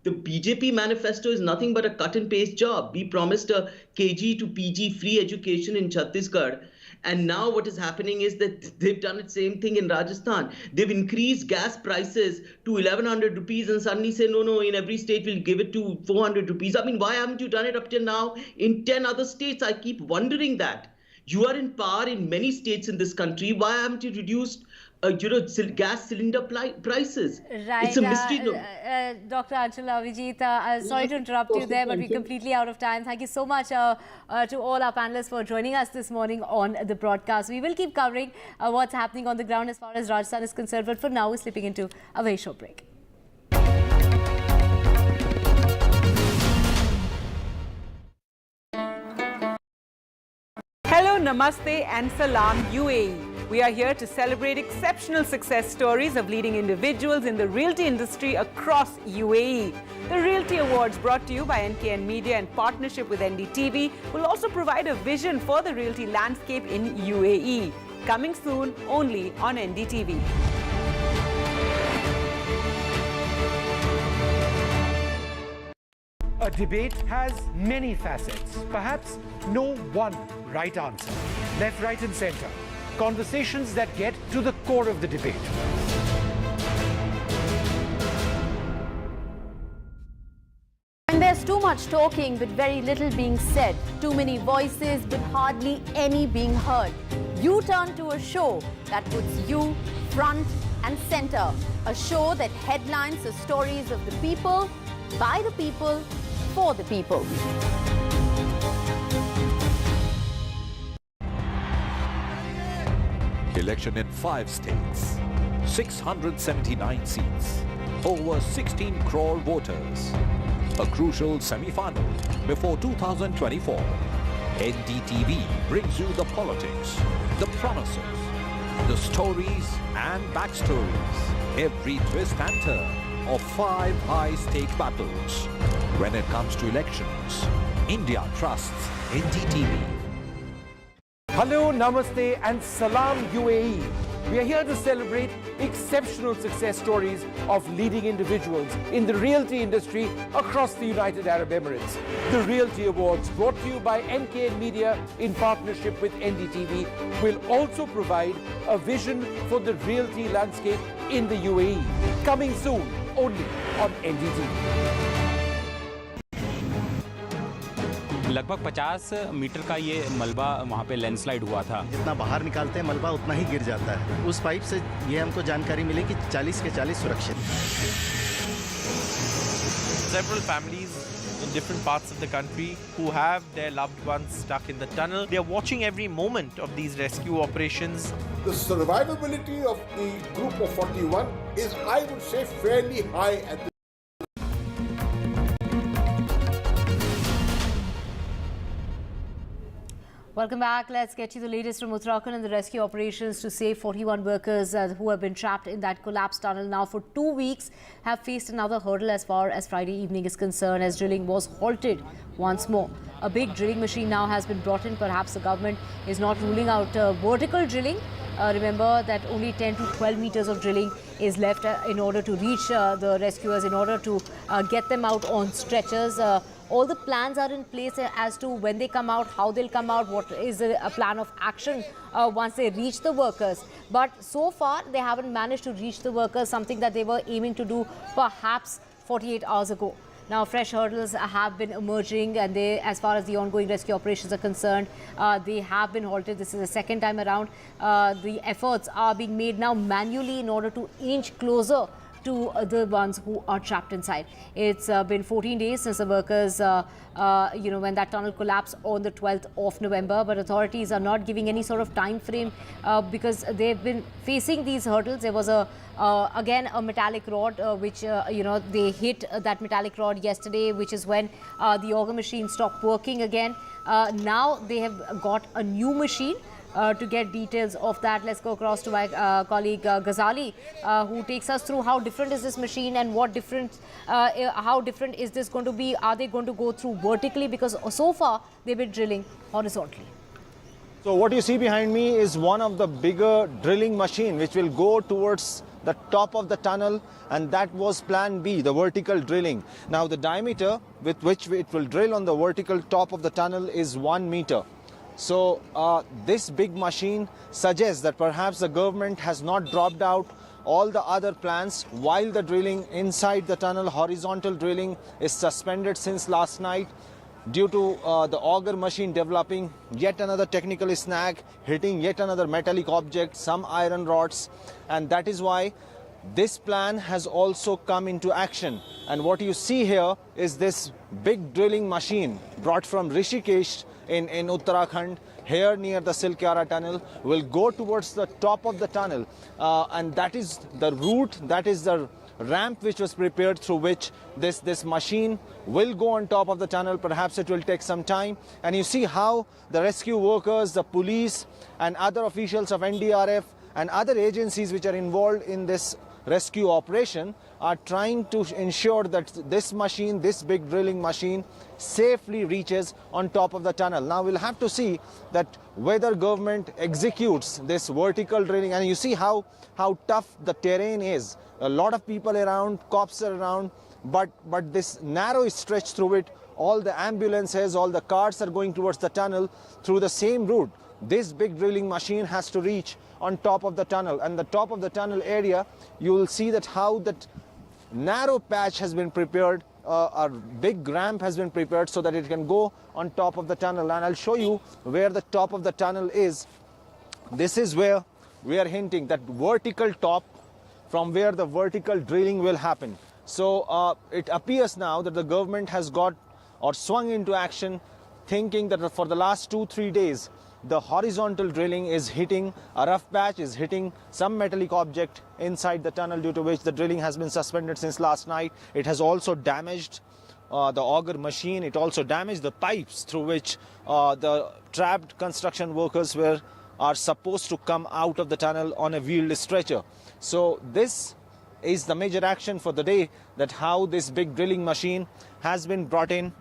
BJP manifesto is nothing but a cut and paste job. We promised a KG to PG free education in Chhattisgarh. And now what is happening is that they've done the same thing in Rajasthan. They've increased gas prices to 1,100 rupees and suddenly say, no, in every state we'll give it to 400 rupees. I mean, why haven't you done it up till now in 10 other states? I keep wondering that. You are in power in many states in this country. Why haven't you reduced gas cylinder prices? Right. It's a mystery. Dr. Anshul Avijit, sorry to interrupt you there, but we're completely out of time. Thank you so much to all our panelists for joining us this morning on the broadcast. We will keep covering what's happening on the ground as far as Rajasthan is concerned, but for now, we're slipping into a very short break. Hello, Namaste and Salam UAE. We are here to celebrate exceptional success stories of leading individuals in the realty industry across UAE. The Realty Awards, brought to you by NKN Media in partnership with NDTV, will also provide a vision for the realty landscape in UAE. Coming soon only on NDTV. A debate has many facets, perhaps no one right answer. Left, right and center. Conversations that get to the core of the debate. And there's too much talking but very little being said. Too many voices but hardly any being heard. You turn to a show that puts you front and center. A show that headlines the stories of the people, by the people, for the people. Election in 5 states, 679 seats, over 16 crore voters. A crucial semi-final before 2024. NDTV brings you the politics, the promises, the stories and backstories, every twist and turn of 5 high-stake battles. When it comes to elections, India trusts NDTV. Hello, Namaste and Salam UAE. We are here to celebrate exceptional success stories of leading individuals in the realty industry across the United Arab Emirates. The Realty Awards, brought to you by NKN Media in partnership with NDTV, will also provide a vision for the realty landscape in the UAE. Coming soon only on NDTV. लगभग 50 metre का ये मलबा वहाँ पे landslide हुआ था। जितना बाहर निकालते हैं मलबा उतना ही गिर जाता है। उस पाइप से ये हमको जानकारी मिली कि 40 के 40 सुरक्षित। Several families in different parts of the country who have their loved ones stuck in the tunnel. They are watching every moment of these rescue operations. The survivability of the group of 41 is, I would say, fairly high at the Welcome back. Let's get you the latest from Uttarakhand and the rescue operations to save 41 workers who have been trapped in that collapsed tunnel now for 2 weeks have faced another hurdle as far as Friday evening is concerned, as drilling was halted once more. A big drilling machine now has been brought in. Perhaps the government is not ruling out vertical drilling. Remember that only 10 to 12 meters of drilling is left in order to reach the rescuers, in order to get them out on stretchers. All the plans are in place as to when they come out, how they'll come out, what is a plan of action once they reach the workers. But so far, they haven't managed to reach the workers, something that they were aiming to do perhaps 48 hours ago. Now, fresh hurdles have been emerging, and they, as far as the ongoing rescue operations are concerned, they have been halted. This is the second time around. The efforts are being made now manually in order to inch closer to the ones who are trapped inside. It's been 14 days since the workers, when that tunnel collapsed on the 12th of November, but authorities are not giving any sort of time frame because they've been facing these hurdles. There was again a metallic rod which they hit that metallic rod yesterday, which is when the auger machine stopped working again. Now they have got a new machine. To get details of that, let's go across to my colleague Ghazali, who takes us through how different is this machine and how different is this going to be. Are they going to go through vertically, because so far they've been drilling horizontally? So what you see behind me is one of the bigger drilling machine which will go towards the top of the tunnel, and that was plan B, the vertical drilling. Now the diameter with which it will drill on the vertical top of the tunnel is 1 meter. So this big machine suggests that perhaps the government has not dropped out all the other plans while the drilling inside the tunnel, horizontal drilling, is suspended since last night due to the auger machine developing yet another technical snag, hitting yet another metallic object, some iron rods, and that is why this plan has also come into action. And what you see here is this big drilling machine brought from Rishikesh in Uttarakhand, here near the Silkyara tunnel, will go towards the top of the tunnel, and that is the route, that is the ramp which was prepared through which this machine will go on top of the tunnel. Perhaps it will take some time, and you see how the rescue workers, the police and other officials of NDRF and other agencies which are involved in this rescue operation are trying to ensure that this machine, this big drilling machine, safely reaches on top of the tunnel. Now we'll have to see that whether government executes this vertical drilling, and you see how tough the terrain is. A lot of people around, cops are around, but this narrow stretch through it, all the ambulances, all the cars are going towards the tunnel through the same route. This big drilling machine has to reach on top of the tunnel, and the top of the tunnel area, you will see that how that narrow patch has been prepared, a big ramp has been prepared so that it can go on top of the tunnel. And I'll show you where the top of the tunnel is. This is where we are hinting that vertical top, from where the vertical drilling will happen. So it appears now that the government has got or swung into action, thinking that for the last 2-3 days the horizontal drilling is hitting a rough patch, is hitting some metallic object inside the tunnel, due to which the drilling has been suspended since last night. It has also damaged the auger machine. It also damaged the pipes through which the trapped construction workers are supposed to come out of the tunnel on a wheeled stretcher. So this is the major action for the day, that how this big drilling machine has been brought in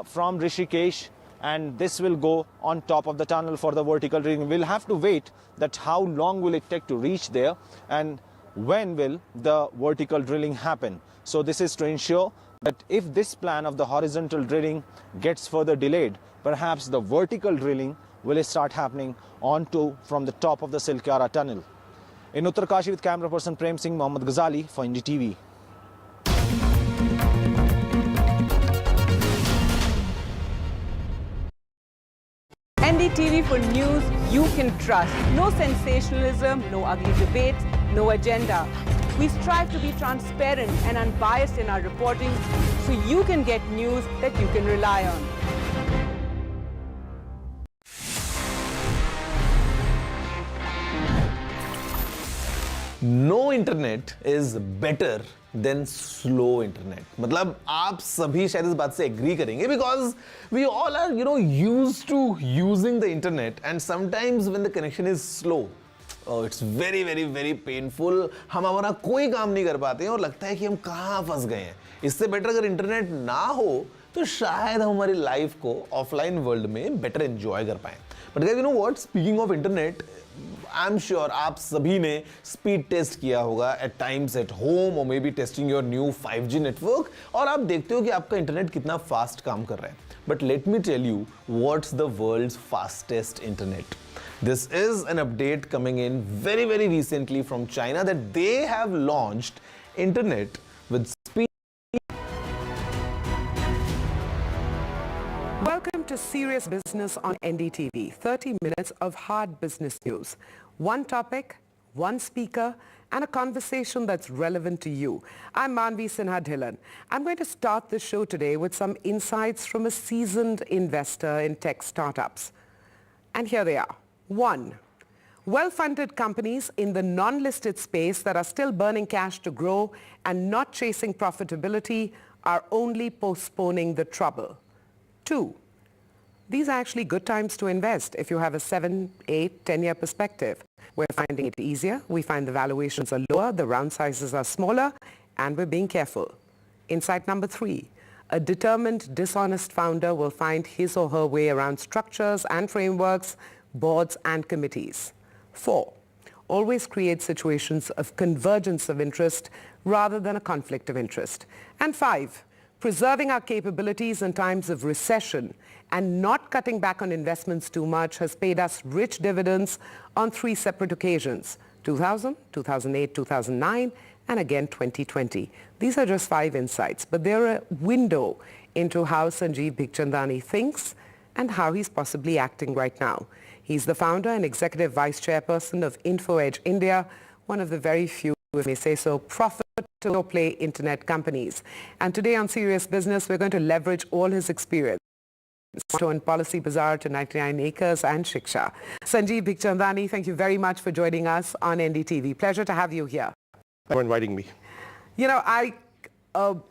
from Rishikesh, and this will go on top of the tunnel for the vertical drilling. We'll have to wait that how long will it take to reach there, and when will the vertical drilling happen. So this is to ensure that if this plan of the horizontal drilling gets further delayed, perhaps the vertical drilling will start happening from the top of the Silkyara tunnel. In Uttarkashi with camera person Prem Singh, Mohammad Ghazali for NDTV. NDTV for news you can trust. No sensationalism, no ugly debates, no agenda. We strive to be transparent and unbiased in our reporting so you can get news that you can rely on. no internet is better than slow internet. मतलब आप सभी शायद इस बात से agree करेंगे because we all are used to using the internet and sometimes when the connection is slow, oh, it's very very very painful. हम हमारा कोई काम नहीं कर पाते हैं और लगता है कि हम कहाँ फंस गए हैं. इससे बेटर अगर इंटरनेट ना हो तो शायद हम हमारी लाइफ को ऑफलाइन वर्ल्ड में बेटर एंजॉय कर पाएं. But guys, you know what, speaking of internet, I am sure आप सभी ने स्पीड टेस्ट किया होगा एट टाइम्स एट होम और may be testing your new 5G network और आप देखते हो कि आपका इंटरनेट कितना फास्ट काम कर रहा है. But let me tell you what's the world's fastest internet. This is an update coming in very very recently from China that they have launched internet with speed. Welcome to Serious Business on NDTV. 30 minutes of hard business news. One topic, one speaker, and a conversation that's relevant to you. I'm Manvi Sinha Dhillon. I'm going to start the show today with some insights from a seasoned investor in tech startups. And here they are. 1. Well-funded companies in the non-listed space that are still burning cash to grow and not chasing profitability are only postponing the trouble. 2. These are actually good times to invest if you have a 7, 8, 10-year perspective. We're finding it easier. We find the valuations are lower, the round sizes are smaller, and we're being careful. Insight number 3. A determined, dishonest founder will find his or her way around structures and frameworks, boards and committees. 4. Always create situations of convergence of interest rather than a conflict of interest. And 5. Preserving our capabilities in times of recession and not cutting back on investments too much has paid us rich dividends on 3 separate occasions: 2000, 2008, 2009, and again 2020. These are just 5 insights, but they're a window into how Sanjeev Bikhchandani thinks and how he's possibly acting right now. He's the founder and executive vice chairperson of InfoEdge India, one of the very few, if I may say so, profitable play internet companies. And today on Serious Business, we're going to leverage all his experience and Policy Bazaar to 99 Acres and Shiksha. Sanjeev Bikhchandani, thank you very much for joining us on NDTV. Pleasure to have you here. Thank you for inviting me. You know, I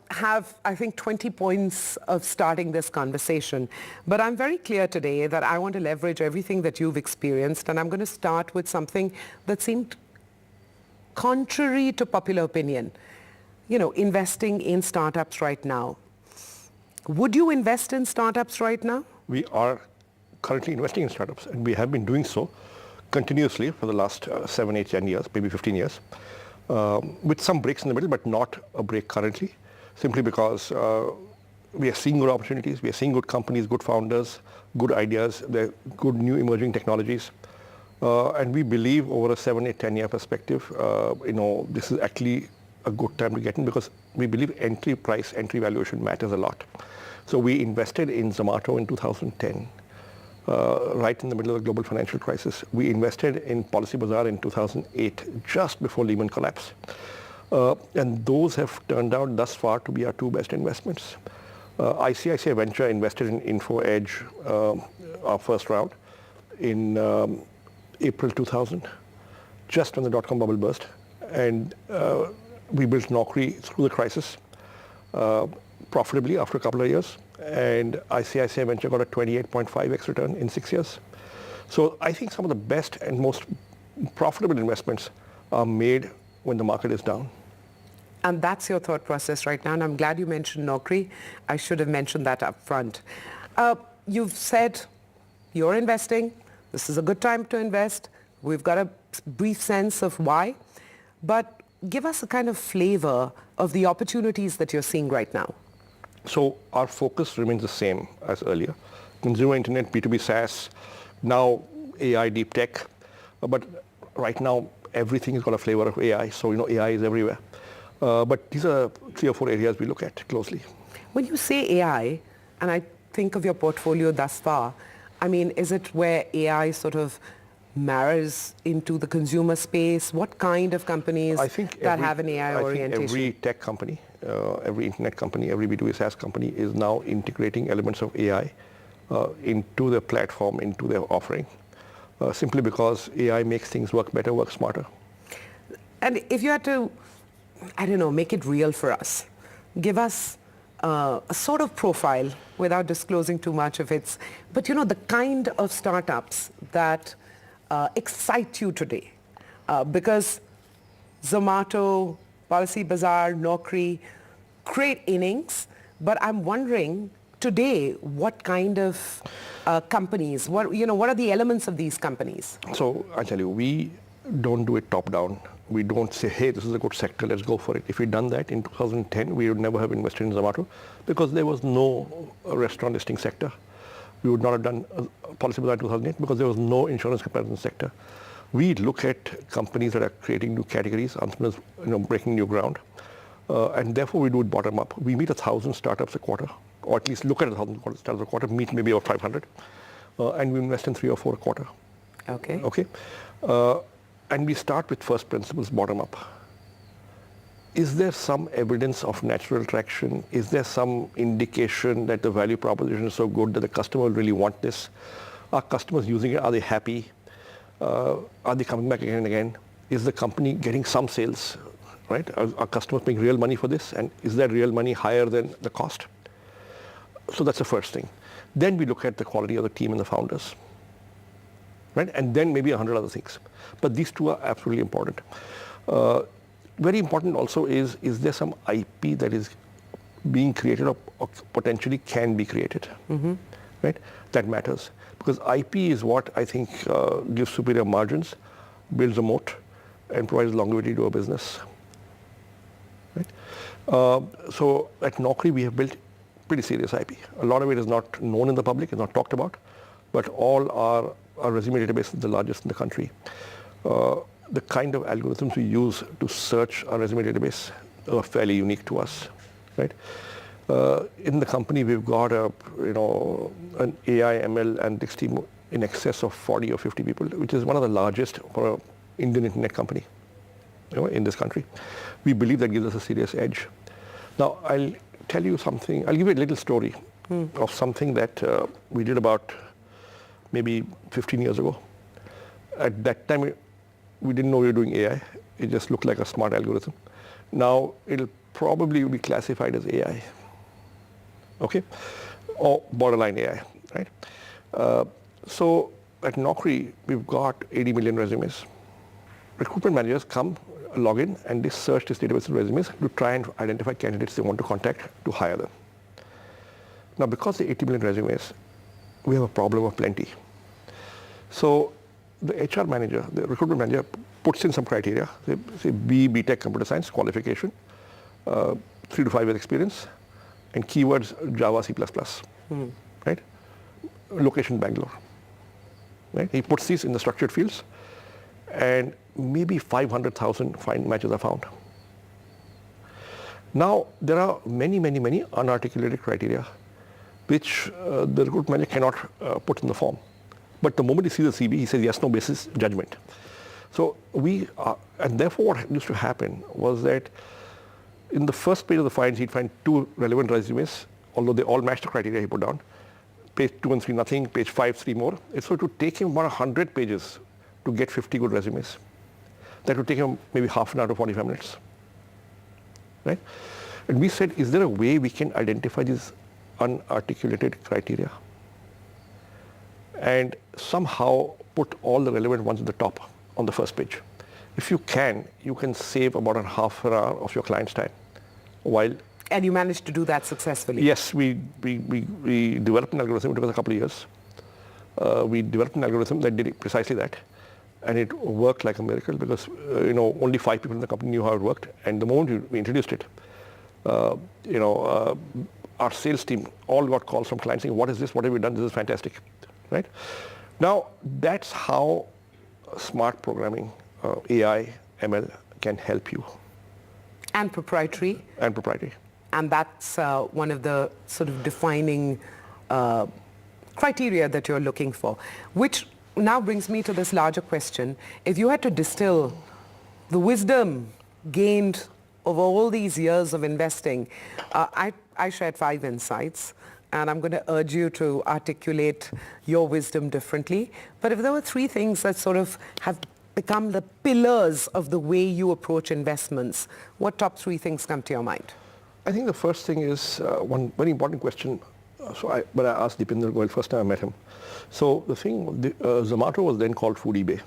have, I think, 20 points of starting this conversation. But I'm very clear today that I want to leverage everything that you've experienced, and I'm going to start with something that seemed contrary to popular opinion. You know, investing in startups right now. Would you invest in startups right now? We are currently investing in startups, and we have been doing so continuously for the last 7, 8, 10 years, maybe 15 years. With some breaks in the middle, but not a break currently, simply because we are seeing good opportunities, we are seeing good companies, good founders, good ideas, there are good new emerging technologies. And we believe over a 7, 8, 10-year perspective, this is actually a good time to get in because we believe entry price, entry valuation matters a lot. So we invested in Zomato in 2010. Right in the middle of the global financial crisis. We invested in Policy Bazaar in 2008, just before Lehman collapse. And those have turned out thus far to be our 2 best investments. ICICI Venture invested in InfoEdge, our first round, in April 2000, just when the dot-com bubble burst. And we built Naukri through the crisis profitably after a couple of years. And ICICI Venture got a 28.5x return in 6 years. So I think some of the best and most profitable investments are made when the market is down. And that's your thought process right now. And I'm glad you mentioned Naukri. I should have mentioned that up front. You've said you're investing. This is a good time to invest. We've got a brief sense of why. But give us a kind of flavor of the opportunities that you're seeing right now. So our focus remains the same as earlier. Consumer internet, B2B SaaS, now AI, deep tech. But right now, everything has got a flavor of AI. So, AI is everywhere. But these are 3 or 4 areas we look at closely. When you say AI, and I think of your portfolio thus far, I mean, is it where AI sort of marries into the consumer space? What kind of companies that have an AI orientation? I think every tech company, every internet company, every B2B SaaS company is now integrating elements of AI into their platform, into their offering, simply because AI makes things work better, work smarter. And if you had to, I don't know, make it real for us, give us a sort of profile without disclosing too much of its, but you know, the kind of startups that excite you today. Because Zomato, Policy Bazaar, Naukri, great innings, but I'm wondering today what kind of companies, what are the elements of these companies? So I tell you, we don't do it top down. We don't say, hey, this is a good sector, let's go for it. If we'd done that in 2010, we would never have invested in Zomato because there was no restaurant listing sector. We would not have done Policy Bazaar in 2008 because there was no insurance comparison sector. We look at companies that are creating new categories, entrepreneurs, breaking new ground, and therefore we do it bottom up. We meet 1,000 startups a quarter, or at least look at 1,000 startups a quarter, meet maybe about 500, and we invest in 3 or 4 a quarter. Okay. Okay. And we start with first principles, bottom up. Is there some evidence of natural traction? Is there some indication that the value proposition is so good that the customer will really want this? Are customers using it? Are they happy? Are they coming back again and again? Is the company getting some sales? Right? Are customers paying real money for this? And is that real money higher than the cost? So that's the first thing. Then we look at the quality of the team and the founders. Right? And then maybe 100 other things. But these two are absolutely important. Very important also is there some IP that is being created or potentially can be created? Mm-hmm. Right? That matters. Because IP is what I think gives superior margins, builds a moat, and provides longevity to a business. Right? So at Naukri, we have built pretty serious IP. A lot of it is not known in the public, it's not talked about, but all our resume database is the largest in the country. The kind of algorithms we use to search our resume database are fairly unique to us. Right? In the company, we've got an AI, ML, analytics team in excess of 40 or 50 people, which is one of the largest for an Indian internet company in this country. We believe that gives us a serious edge. Now, I'll tell you something. I'll give you a little story of something that we did about maybe 15 years ago. At that time, we didn't know we were doing AI. It just looked like a smart algorithm. Now, it'll probably be classified as AI. Okay? Or borderline AI, right? So at Naukri, we've got 80 million resumes. Recruitment managers come, log in, and they search this database of resumes to try and identify candidates they want to contact to hire them. Now, because the 80 million resumes, we have a problem of plenty. So the HR manager, the recruitment manager, puts in some criteria, say B.Tech computer science qualification, 3 to 5 years experience, and keywords Java, C++, right? Location Bangalore, right? He puts these in the structured fields, and maybe 500,000 matches are found. Now, there are many, many, many unarticulated criteria which the recruitment manager cannot put in the form. But the moment he sees the CV, he says yes, no basis, judgment. So and therefore what used to happen was that in the first page of the finds, he'd find 2 relevant resumes, although they all matched the criteria he put down. Page 2 and 3, nothing. Page 5, 3 more. So it would take him about 100 pages to get 50 good resumes. That would take him maybe half an hour to 45 minutes. Right? And we said, is there a way we can identify these unarticulated criteria and somehow put all the relevant ones at the top on the first page? If you can save about a half an hour of your client's time. And you managed to do that successfully? Yes, we developed an algorithm. It took us a couple of years. We developed an algorithm that did precisely that. And it worked like a miracle because only 5 people in the company knew how it worked. And the moment we introduced it, our sales team all got calls from clients saying, what is this? What have you done? This is fantastic. Right? Now, that's how smart programming, AI, ML can help you. And proprietary. And proprietary. And that's one of the sort of defining criteria that you're looking for, which now brings me to this larger question. If you had to distill the wisdom gained over all these years of investing, I shared 5 insights, and I'm going to urge you to articulate your wisdom differently. But if there were 3 things that sort of have become the pillars of the way you approach investments, what top 3 things come to your mind? I think the first thing is one very important question. But I asked Deepinder Goyal first time I met him. So the thing, Zomato was then called Food eBay,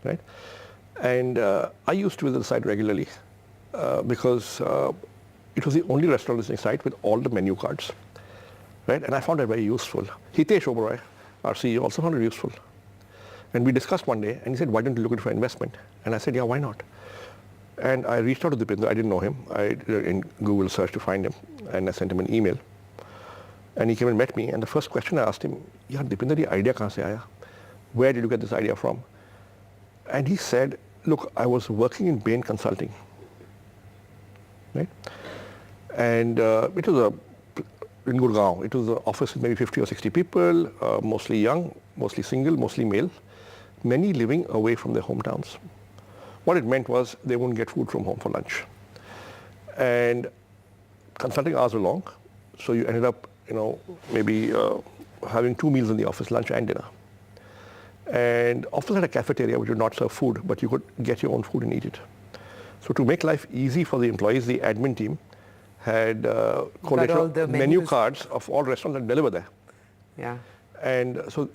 right? And I used to visit the site regularly because it was the only restaurant listing site with all the menu cards, right? And I found that very useful. Hitesh Oberoi, our CEO, also found it useful. And we discussed one day, and he said, why don't you look at it for investment? And I said, yeah, why not? And I reached out to Deepinder. I didn't know him. I did in Google search to find him, and I sent him an email. And he came and met me, and the first question I asked him, yaar, Deepinder, ye idea kahan se aaya? Where did you get this idea from? And he said, look, I was working in Bain Consulting, right? And it was in Gurgaon. It was an office with maybe 50 or 60 people, mostly young, mostly single, mostly male, many living away from their hometowns. What it meant was they wouldn't get food from home for lunch. And consulting hours were long, so you ended up, maybe having 2 meals in the office, lunch and dinner. And office had a cafeteria which would not serve food, but you could get your own food and eat it. So to make life easy for the employees, the admin team had collated menu cards of all restaurants that deliver there. Yeah. And so,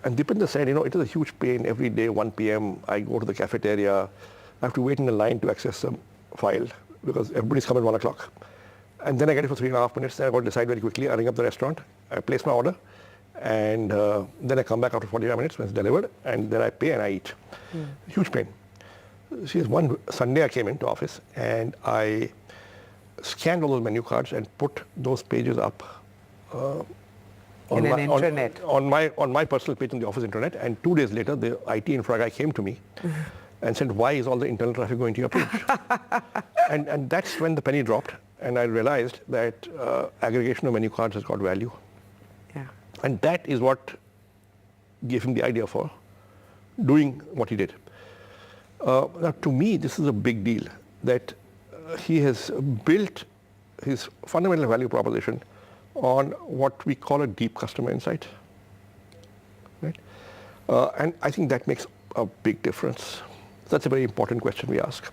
and Deepinder said, it is a huge pain every day, 1 p.m. I go to the cafeteria, I have to wait in a line to access some file because everybody's come at 1 o'clock. And then I get it for 3.5 minutes, then I got to decide very quickly, I ring up the restaurant, I place my order, and then I come back after 45 minutes when it's delivered, and then I pay and I eat. Huge pain. One Sunday I came into office and I scanned all those menu cards and put those pages up on my personal page on the office internet, and 2 days later the IT infra guy came to me and said, why is all the internal traffic going to your page? and that's when the penny dropped, and I realized that aggregation of menu cards has got value. Yeah. And that is what gave him the idea for doing what he did. Now to me, this is a big deal that he has built his fundamental value proposition on what we call a deep customer insight, right? And I think that makes a big difference. That's a very important question we ask.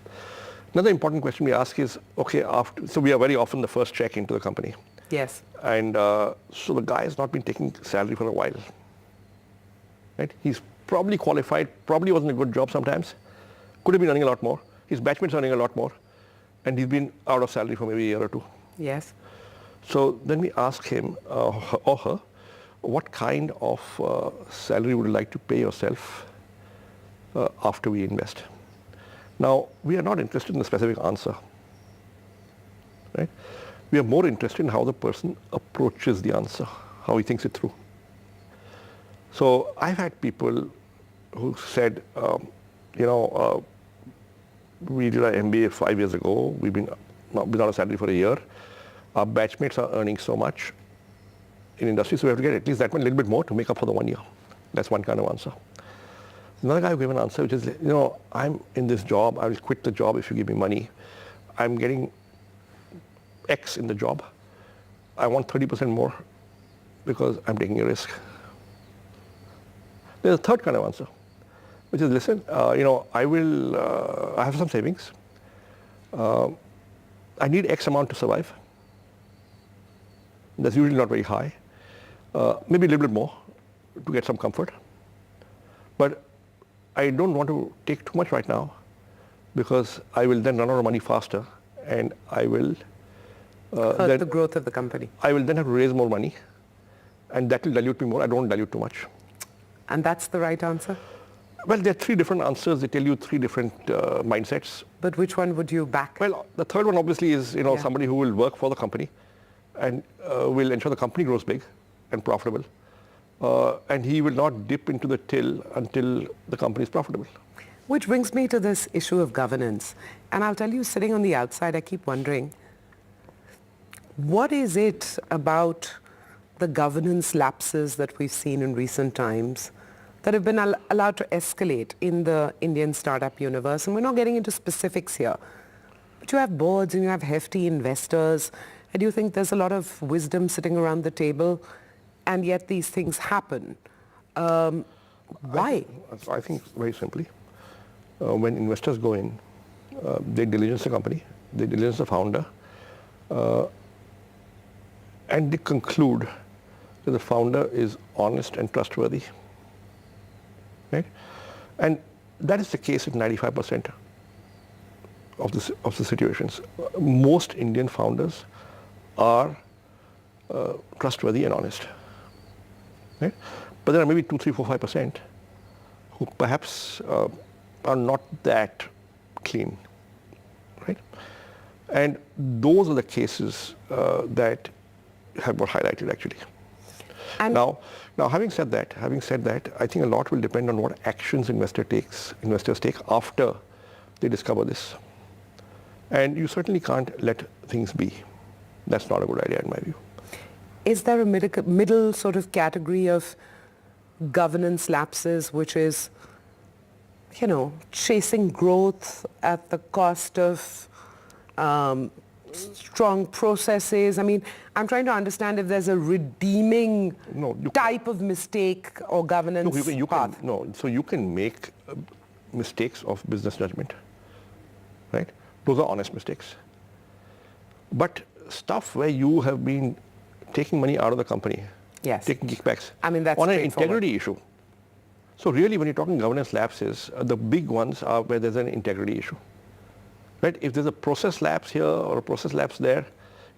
Another important question we ask is, okay, so we are very often the first check into the company. Yes. And so the guy has not been taking salary for a while, right? He's probably qualified, probably wasn't a good job sometimes, could have been earning a lot more. His batchmates earning a lot more, and he's been out of salary for maybe a year or 2. Yes. So then we ask him or her, what kind of salary would you like to pay yourself after we invest? Now, we are not interested in the specific answer, right? We are more interested in how the person approaches the answer, how he thinks it through. So I've had people who said, we did our MBA 5 years ago, we've been without a salary for a year, our batchmates are earning so much in industry, so we have to get at least that one, a little bit more to make up for the 1 year. That's one kind of answer. Another guy who gave an answer which is, I'm in this job, I will quit the job if you give me money. I'm getting X in the job. I want 30% more because I'm taking a risk. There's a third kind of answer, which is, listen, I have some savings. I need X amount to survive. That's usually not very high. Maybe a little bit more to get some comfort. But I don't want to take too much right now because I will then run out of money faster and I will hurt the growth of the company. I will then have to raise more money and that will dilute me more. I don't want to dilute too much. And that's the right answer? Well, there are 3 different answers. They tell you 3 different mindsets. But which one would you back? Well, the third one obviously is somebody who will work for the company and will ensure the company grows big and profitable. And he will not dip into the till until the company is profitable. Which brings me to this issue of governance. And I'll tell you, sitting on the outside, I keep wondering, what is it about the governance lapses that we've seen in recent times that have been allowed to escalate in the Indian startup universe? And we're not getting into specifics here. But you have boards and you have hefty investors. And do you think there's a lot of wisdom sitting around the table? And yet these things happen. Why? I think very simply, when investors go in, they diligence the company, they diligence the founder, and they conclude that the founder is honest and trustworthy. Right? And that is the case in 95% of the situations. Most Indian founders are trustworthy and honest. Right? But there are maybe 2, 3, 4, 5% who perhaps are not that clean. Right? And those are the cases that have got highlighted actually. And now having said that, I think a lot will depend on what actions investors take after they discover this. And you certainly can't let things be. That's not a good idea in my view. Is there a middle sort of category of governance lapses, which is, you know, chasing growth at the cost of strong processes? I mean, I'm trying to understand if there's a redeeming type of mistake or governance path. So you can make mistakes of business judgment, right? Those are honest mistakes. But stuff where you have been taking money out of the company, taking kickbacks, I mean, that's on an integrity issue. So really, when you're talking governance lapses, the big ones are where there's an integrity issue. Right? If there's a process lapse here or a process lapse there,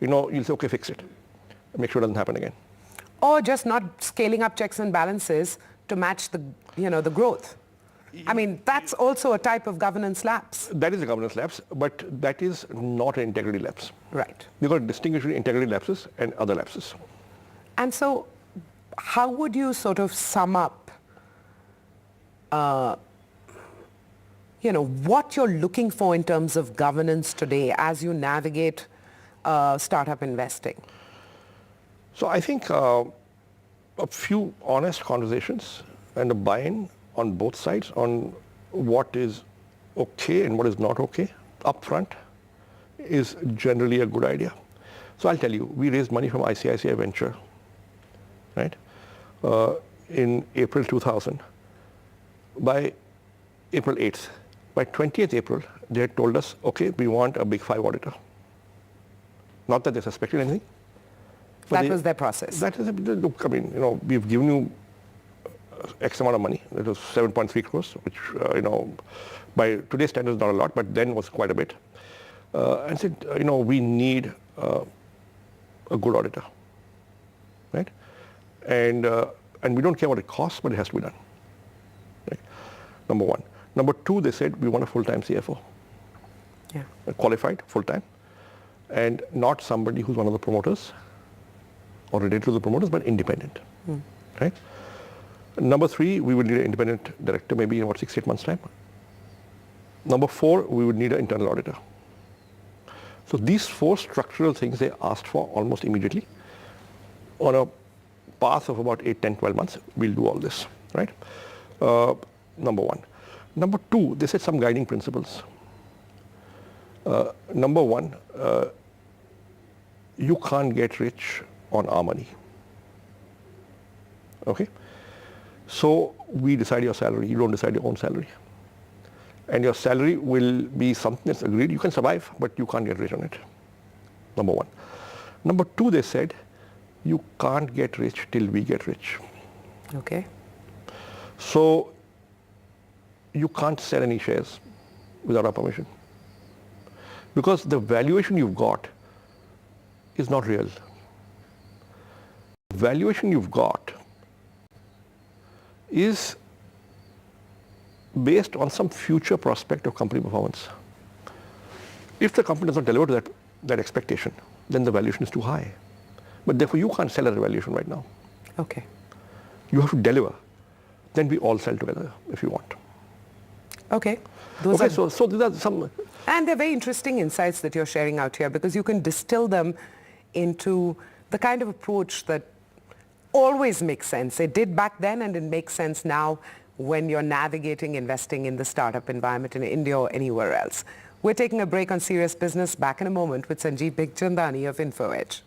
you know, you'll say, okay, fix it. Make sure it doesn't happen again. Or just not scaling up checks and balances to match the, you know, the growth. I mean, that's also a type of governance lapse. That is a governance lapse, but that is not an integrity lapse. Right. You've got to distinguish between integrity lapses and other lapses. And so how would you sort of sum up you know, what you're looking for in terms of governance today as you navigate startup investing? So I think a few honest conversations and a buy-in on both sides on what is okay and what is not okay upfront is generally a good idea. So I'll tell you, we raised money from ICICI Venture, right, in April 2000. By April 8th, by 20th April, they had told us, okay, we want a Big Five auditor. Not that they suspected anything. That was their process. That is, look, I mean, you know, we've given you X amount of money. It was 7.3 crores, which, you know, by today's standards, not a lot, but then was quite a bit. And said, you know, we need a good auditor, right? And we don't care what it costs, but it has to be done. Right? Number one. Number two, they said, we want a full-time CFO. Yeah. Qualified, full-time, and not somebody who's one of the promoters or related to the promoters, but independent. Right? Number three, we would need an independent director, maybe in about 6-8 months' time. Number four, we would need an internal auditor. So these four structural things they asked for almost immediately. On a path of about 8, 10, 12 months, we'll do all this, right? Number one. Number two, they said some guiding principles. Number one, you can't get rich on our money. Okay? So we decide your salary. You don't decide your own salary. And your salary will be something that's agreed. You can survive, but you can't get rich on it. Number one. Number two, they said, you can't get rich till we get rich. Okay. So you can't sell any shares without our permission. Because the valuation you've got is not real. The valuation you've got is based on some future prospect of company performance. If the company does not deliver to that expectation, then the valuation is too high. But therefore you can't sell at a valuation right now. Okay. You have to deliver. Then we all sell together if you want. Okay. So these are some... And they're very interesting insights that you're sharing out here, because you can distill them into the kind of approach that always makes sense. It did back then, and it makes sense now when you're navigating investing in the startup environment in India or anywhere else. We're taking a break on Serious Business. Back in a moment with Sanjeev Bikhchandani of InfoEdge.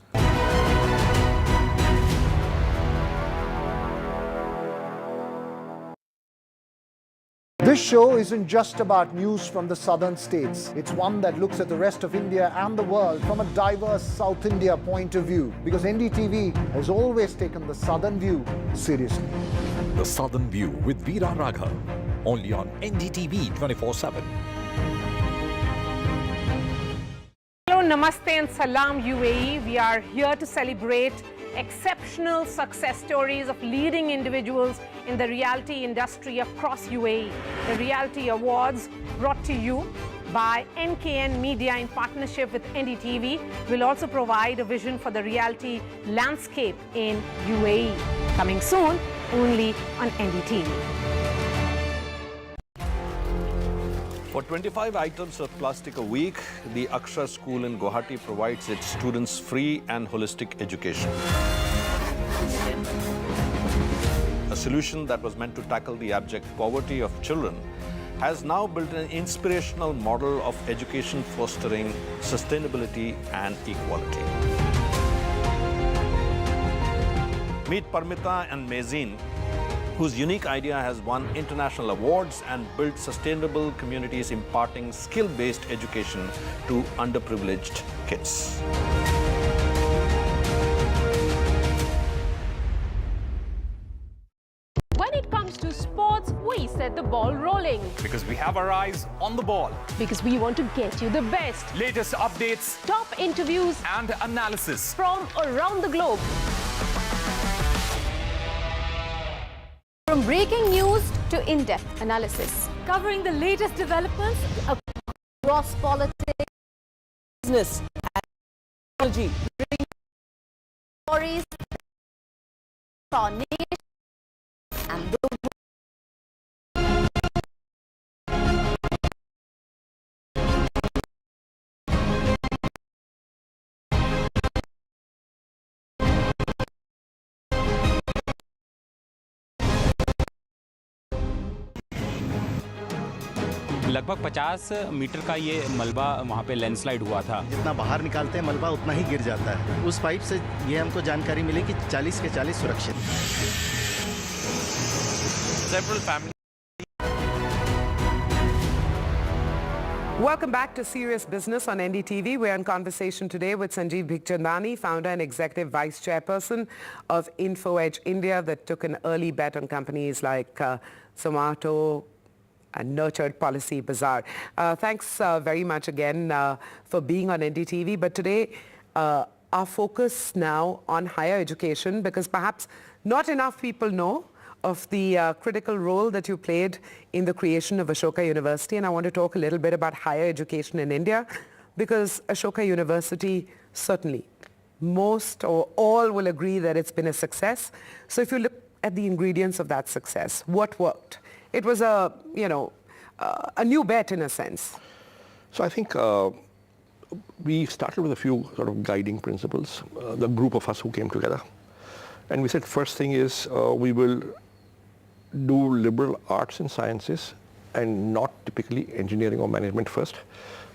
This show isn't just about news from the southern states. It's one that looks at the rest of India and the world from a diverse South India point of view, because NDTV has always taken the southern view seriously. The Southern View with Veera Raghav, only on NDTV 24/7. Hello, Namaste and Salam UAE. We are here to celebrate exceptional success stories of leading individuals in the reality industry across UAE. The Reality Awards, brought to you by NKN Media in partnership with NDTV, will also provide a vision for the reality landscape in UAE. Coming soon, only on NDTV. For 25 items of plastic a week, the Akshar School in Guwahati provides its students free and holistic education. A solution that was meant to tackle the abject poverty of children has now built an inspirational model of education fostering sustainability and equality. Meet Parmita and Mazin, whose unique idea has won international awards and built sustainable communities imparting skill-based education to underprivileged kids. When it comes to sports, we set the ball rolling. Because we have our eyes on the ball. Because we want to get you the best. Latest updates, Top interviews, and analysis from around the globe. From breaking news to in-depth analysis, covering the latest developments across politics, business, and technology. bringing stories of our nation and the world. लगभग 50 metre का ये मलबा वहाँ पे landslide हुआ था। जितना बाहर निकालते हैं मलबा उतना ही गिर जाता है। उस पाइप से ये हमको जानकारी मिली कि 40 के 40 सुरक्षित। Several families. Welcome back to Serious Business on NDTV. We're in conversation today with Sanjeev Bhikchandani, founder and executive vice chairperson of InfoEdge India, that took an early bet on companies like Zomato and nurtured Policy Bazaar. Thanks very much again for being on NDTV. But today, our focus now on higher education, because perhaps not enough people know of the critical role that you played in the creation of Ashoka University. And I want to talk a little bit about higher education in India, because Ashoka University, certainly, most or all will agree that it's been a success. So if you look at the ingredients of that success, what worked? It was a new bet in a sense. So I think we started with a few sort of guiding principles, the group of us who came together. And we said first thing is we will do liberal arts and sciences and not typically engineering or management first,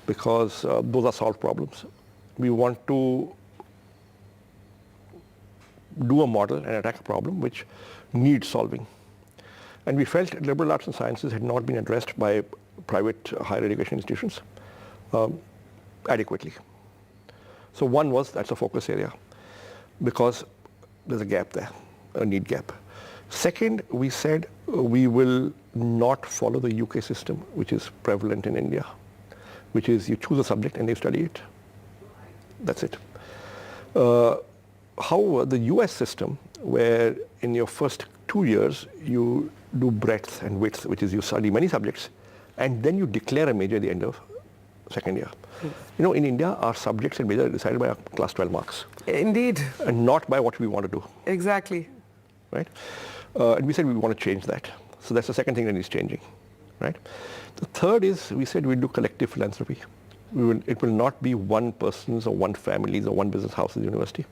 because those are solved problems. We want to do a model and attack a problem which needs solving. And we felt liberal arts and sciences had not been addressed by private higher education institutions adequately. So one was, that's a focus area, because there's a gap there, a need gap. Second, we said we will not follow the UK system, which is prevalent in India, which is you choose a subject and you study it. That's it. However, the US system, where in your first 2 years you do breadth and width, which is you study many subjects, and then you declare a major at the end of second year. You know, in India, our subjects and major are decided by our class 12 marks. Indeed. And not by what we want to do. Exactly. Right? And we said we want to change that. So that's the second thing that is changing. Right? The third is we said we'll do collective philanthropy. It will not be one person's or one family's or one business house's university.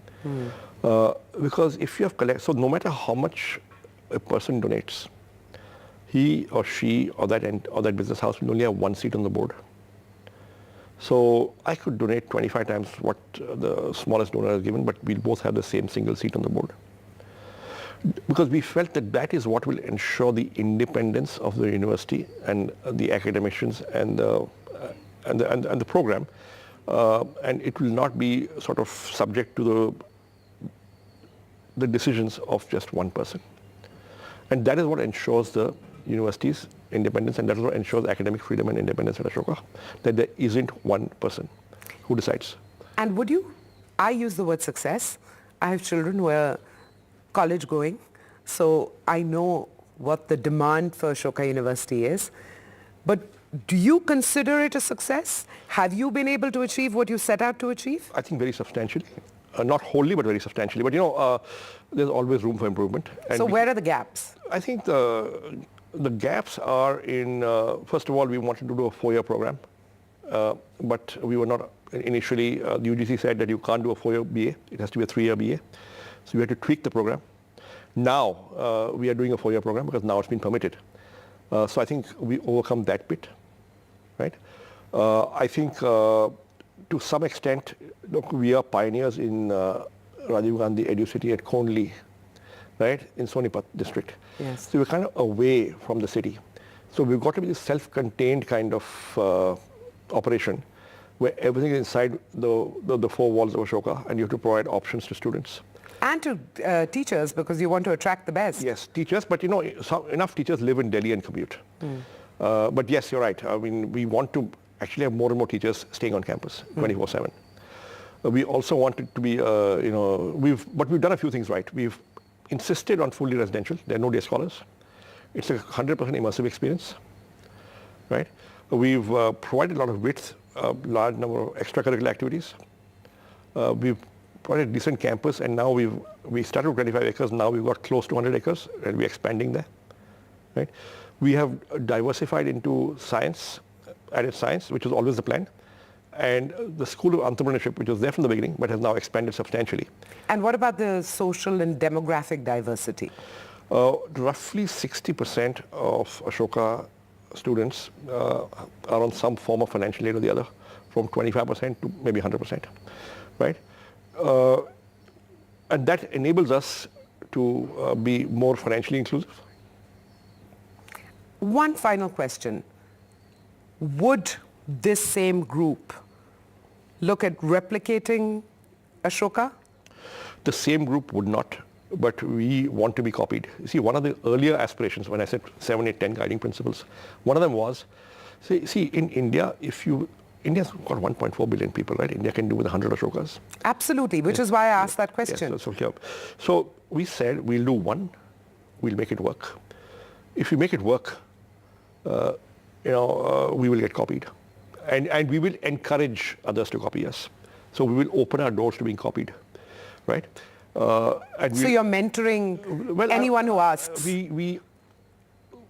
Because if you have so no matter how much a person donates, he or she or that business house will only have one seat on the board. So I could donate 25 times what the smallest donor has given, but we'll both have the same single seat on the board. Because we felt that that is what will ensure the independence of the university and the academicians and the program, and it will not be sort of subject to the decisions of just one person. And that is what ensures the university's independence, and that is what ensures academic freedom and independence at Ashoka, that there isn't one person who decides. And would you? I use the word success. I have children who are college going, so I know what the demand for Ashoka University is. But do you consider it a success? Have you been able to achieve what you set out to achieve? I think very substantially. Not wholly, but very substantially. But there's always room for improvement. And so where are the gaps? I think the gaps are in, first of all, we wanted to do a 4-year program, but we were not, initially, the UGC said that you can't do a 4-year BA, it has to be a 3-year BA. So we had to tweak the program. Now, we are doing a 4-year program because now it's been permitted. So I think we overcome that bit, right? I think to some extent, look, we are pioneers in Rajiv Gandhi EduCity at Konli, right, in Sonipat district. Yes. So we're kind of away from the city. So we've got to be this self-contained kind of operation where everything is inside the 4 walls of Ashoka, and you have to provide options to students. And to teachers, because you want to attract the best. Yes, teachers, but enough teachers live in Delhi and commute. But yes, you're right. I mean, we want to actually have more and more teachers staying on campus 24/7. We also want it to be, but we've done a few things right. We've insisted on fully residential. There are no day scholars. It's a 100% immersive experience, right? We've provided a lot of width, a large number of extracurricular activities. We've provided a decent campus, and now we started with 25 acres. Now we've got close to 100 acres, and we're expanding there, right? We have diversified into science, added science, which was always the plan, and the School of Entrepreneurship, which was there from the beginning, but has now expanded substantially. And what about the social and demographic diversity? Roughly 60% of Ashoka students are on some form of financial aid or the other, from 25% to maybe 100%, right? And that enables us to be more financially inclusive. One final question. Would this same group look at replicating Ashoka? The same group would not, but we want to be copied. You see, one of the earlier aspirations, when I said 7, 8, 10 guiding principles, one of them was, see in India, India's got 1.4 billion people, right? India can do with 100 Ashokas. Absolutely, which is why I asked that question. Yes, so we said we'll do one, we'll make it work. If we make it work, we will get copied. And we will encourage others to copy us. So we will open our doors to being copied, right? So you're mentoring anyone who asks?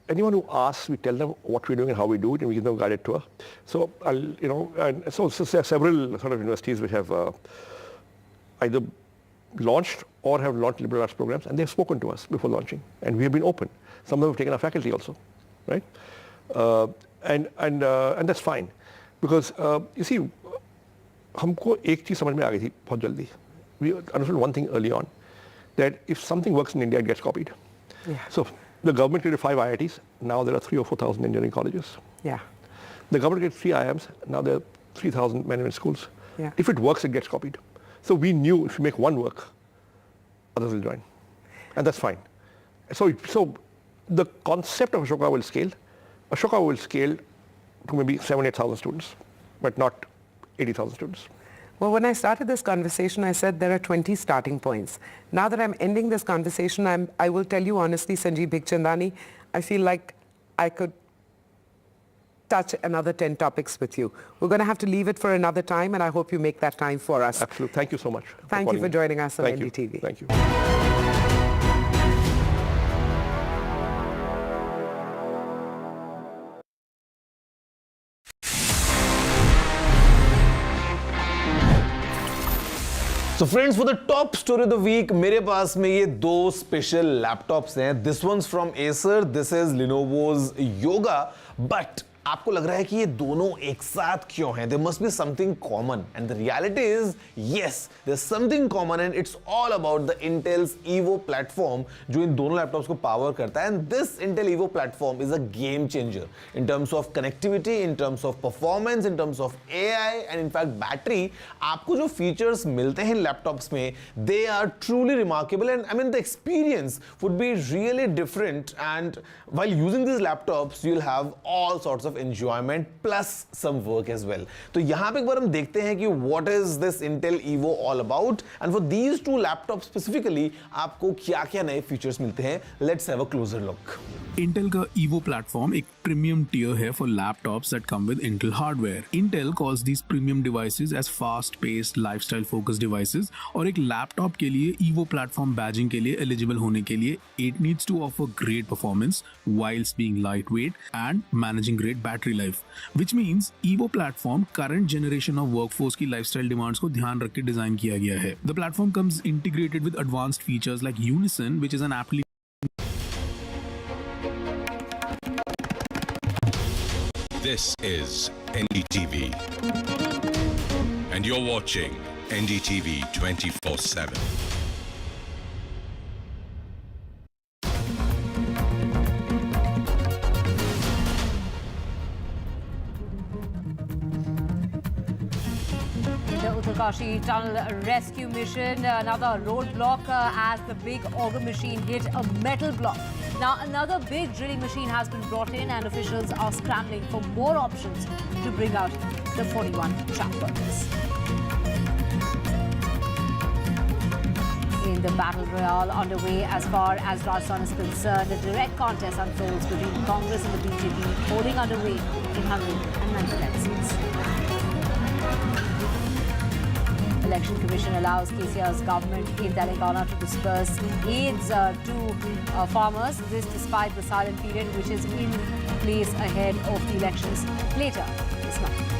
Anyone who asks, we tell them what we're doing and how we do it, and we give them a guided tour. So, so there are several sort of universities which have either launched or have launched liberal arts programs, and they've spoken to us before launching, and we have been open. Some of them have taken our faculty also, right? And that's fine, because you see, हमको एक चीज समझ में आ गई थी बहुत जल्दी. We understood one thing early on, that if something works in India, it gets copied. Yeah. So the government created 5 IITs. Now there are 3,000 or 4,000 engineering colleges. Yeah. The government created 3 IIMs. Now there are 3,000 management schools. Yeah. If it works, it gets copied. So we knew if we make one work, others will join, and that's fine. So the concept of Ashoka will scale. Ashoka will scale to maybe 7,000, 8,000 students, but not 80,000 students. Well, when I started this conversation, I said there are 20 starting points. Now that I'm ending this conversation, I will tell you honestly, Sanjeev Bikhchandani, I feel like I could touch another 10 topics with you. We're going to have to leave it for another time, and I hope you make that time for us. Absolutely. Thank you so much. Thank you for joining us on NDTV. Thank you. So friends, for the top story of the week, मेरे पास में ये 2 special laptops हैं. This one's from Acer. This is Lenovo's Yoga. But आपको लग रहा है कि ये दोनों एक साथ क्यों हैं? There must be something common, and the reality is, yes, there's something common, and it's all about the Intel's Evo platform, जो इन दोनों लैपटॉप्स को पावर करता है. And this Intel Evo platform is a game changer in terms of connectivity, in terms of performance, in terms of AI, and in fact battery. आपको जो features मिलते हैं laptops में, they are truly remarkable, and I mean the experience would be really different. And while using these laptops, you'll have all sorts of enjoyment plus some work as well. तो यहाँ पे एक बार हम देखते हैं कि what is this Intel Evo all about, and for these two laptops specifically आपको क्या-क्या नए features मिलते हैं. Let's have a closer look. Intel का Evo platform एक premium tier है for laptops that come with Intel hardware. Intel calls these premium devices as fast-paced, lifestyle-focused devices. और एक laptop के लिए Evo platform badging के लिए eligible होने के लिए it needs to offer great performance whilst being lightweight and managing great battery life, which means Evo platform current generation of workforce की lifestyle demands को ध्यान रख के डिजाइन किया गया है. The platform comes integrated with advanced features like Unison, which is an application. This is NDTV, and you're watching NDTV 24/7. Uttarkashi tunnel rescue mission, another roadblock as the big auger machine hit a metal block. Now another big drilling machine has been brought in and officials are scrambling for more options to bring out the 41 trapped workers. In the battle royale underway as far as Rajasthan is concerned, a direct contest unfolds between Congress and the BJP, polling underway in 199 seats. Election Commission allows KCR's government in Telangana to disperse aids to farmers. This despite the silent period which is in place ahead of the elections later this month.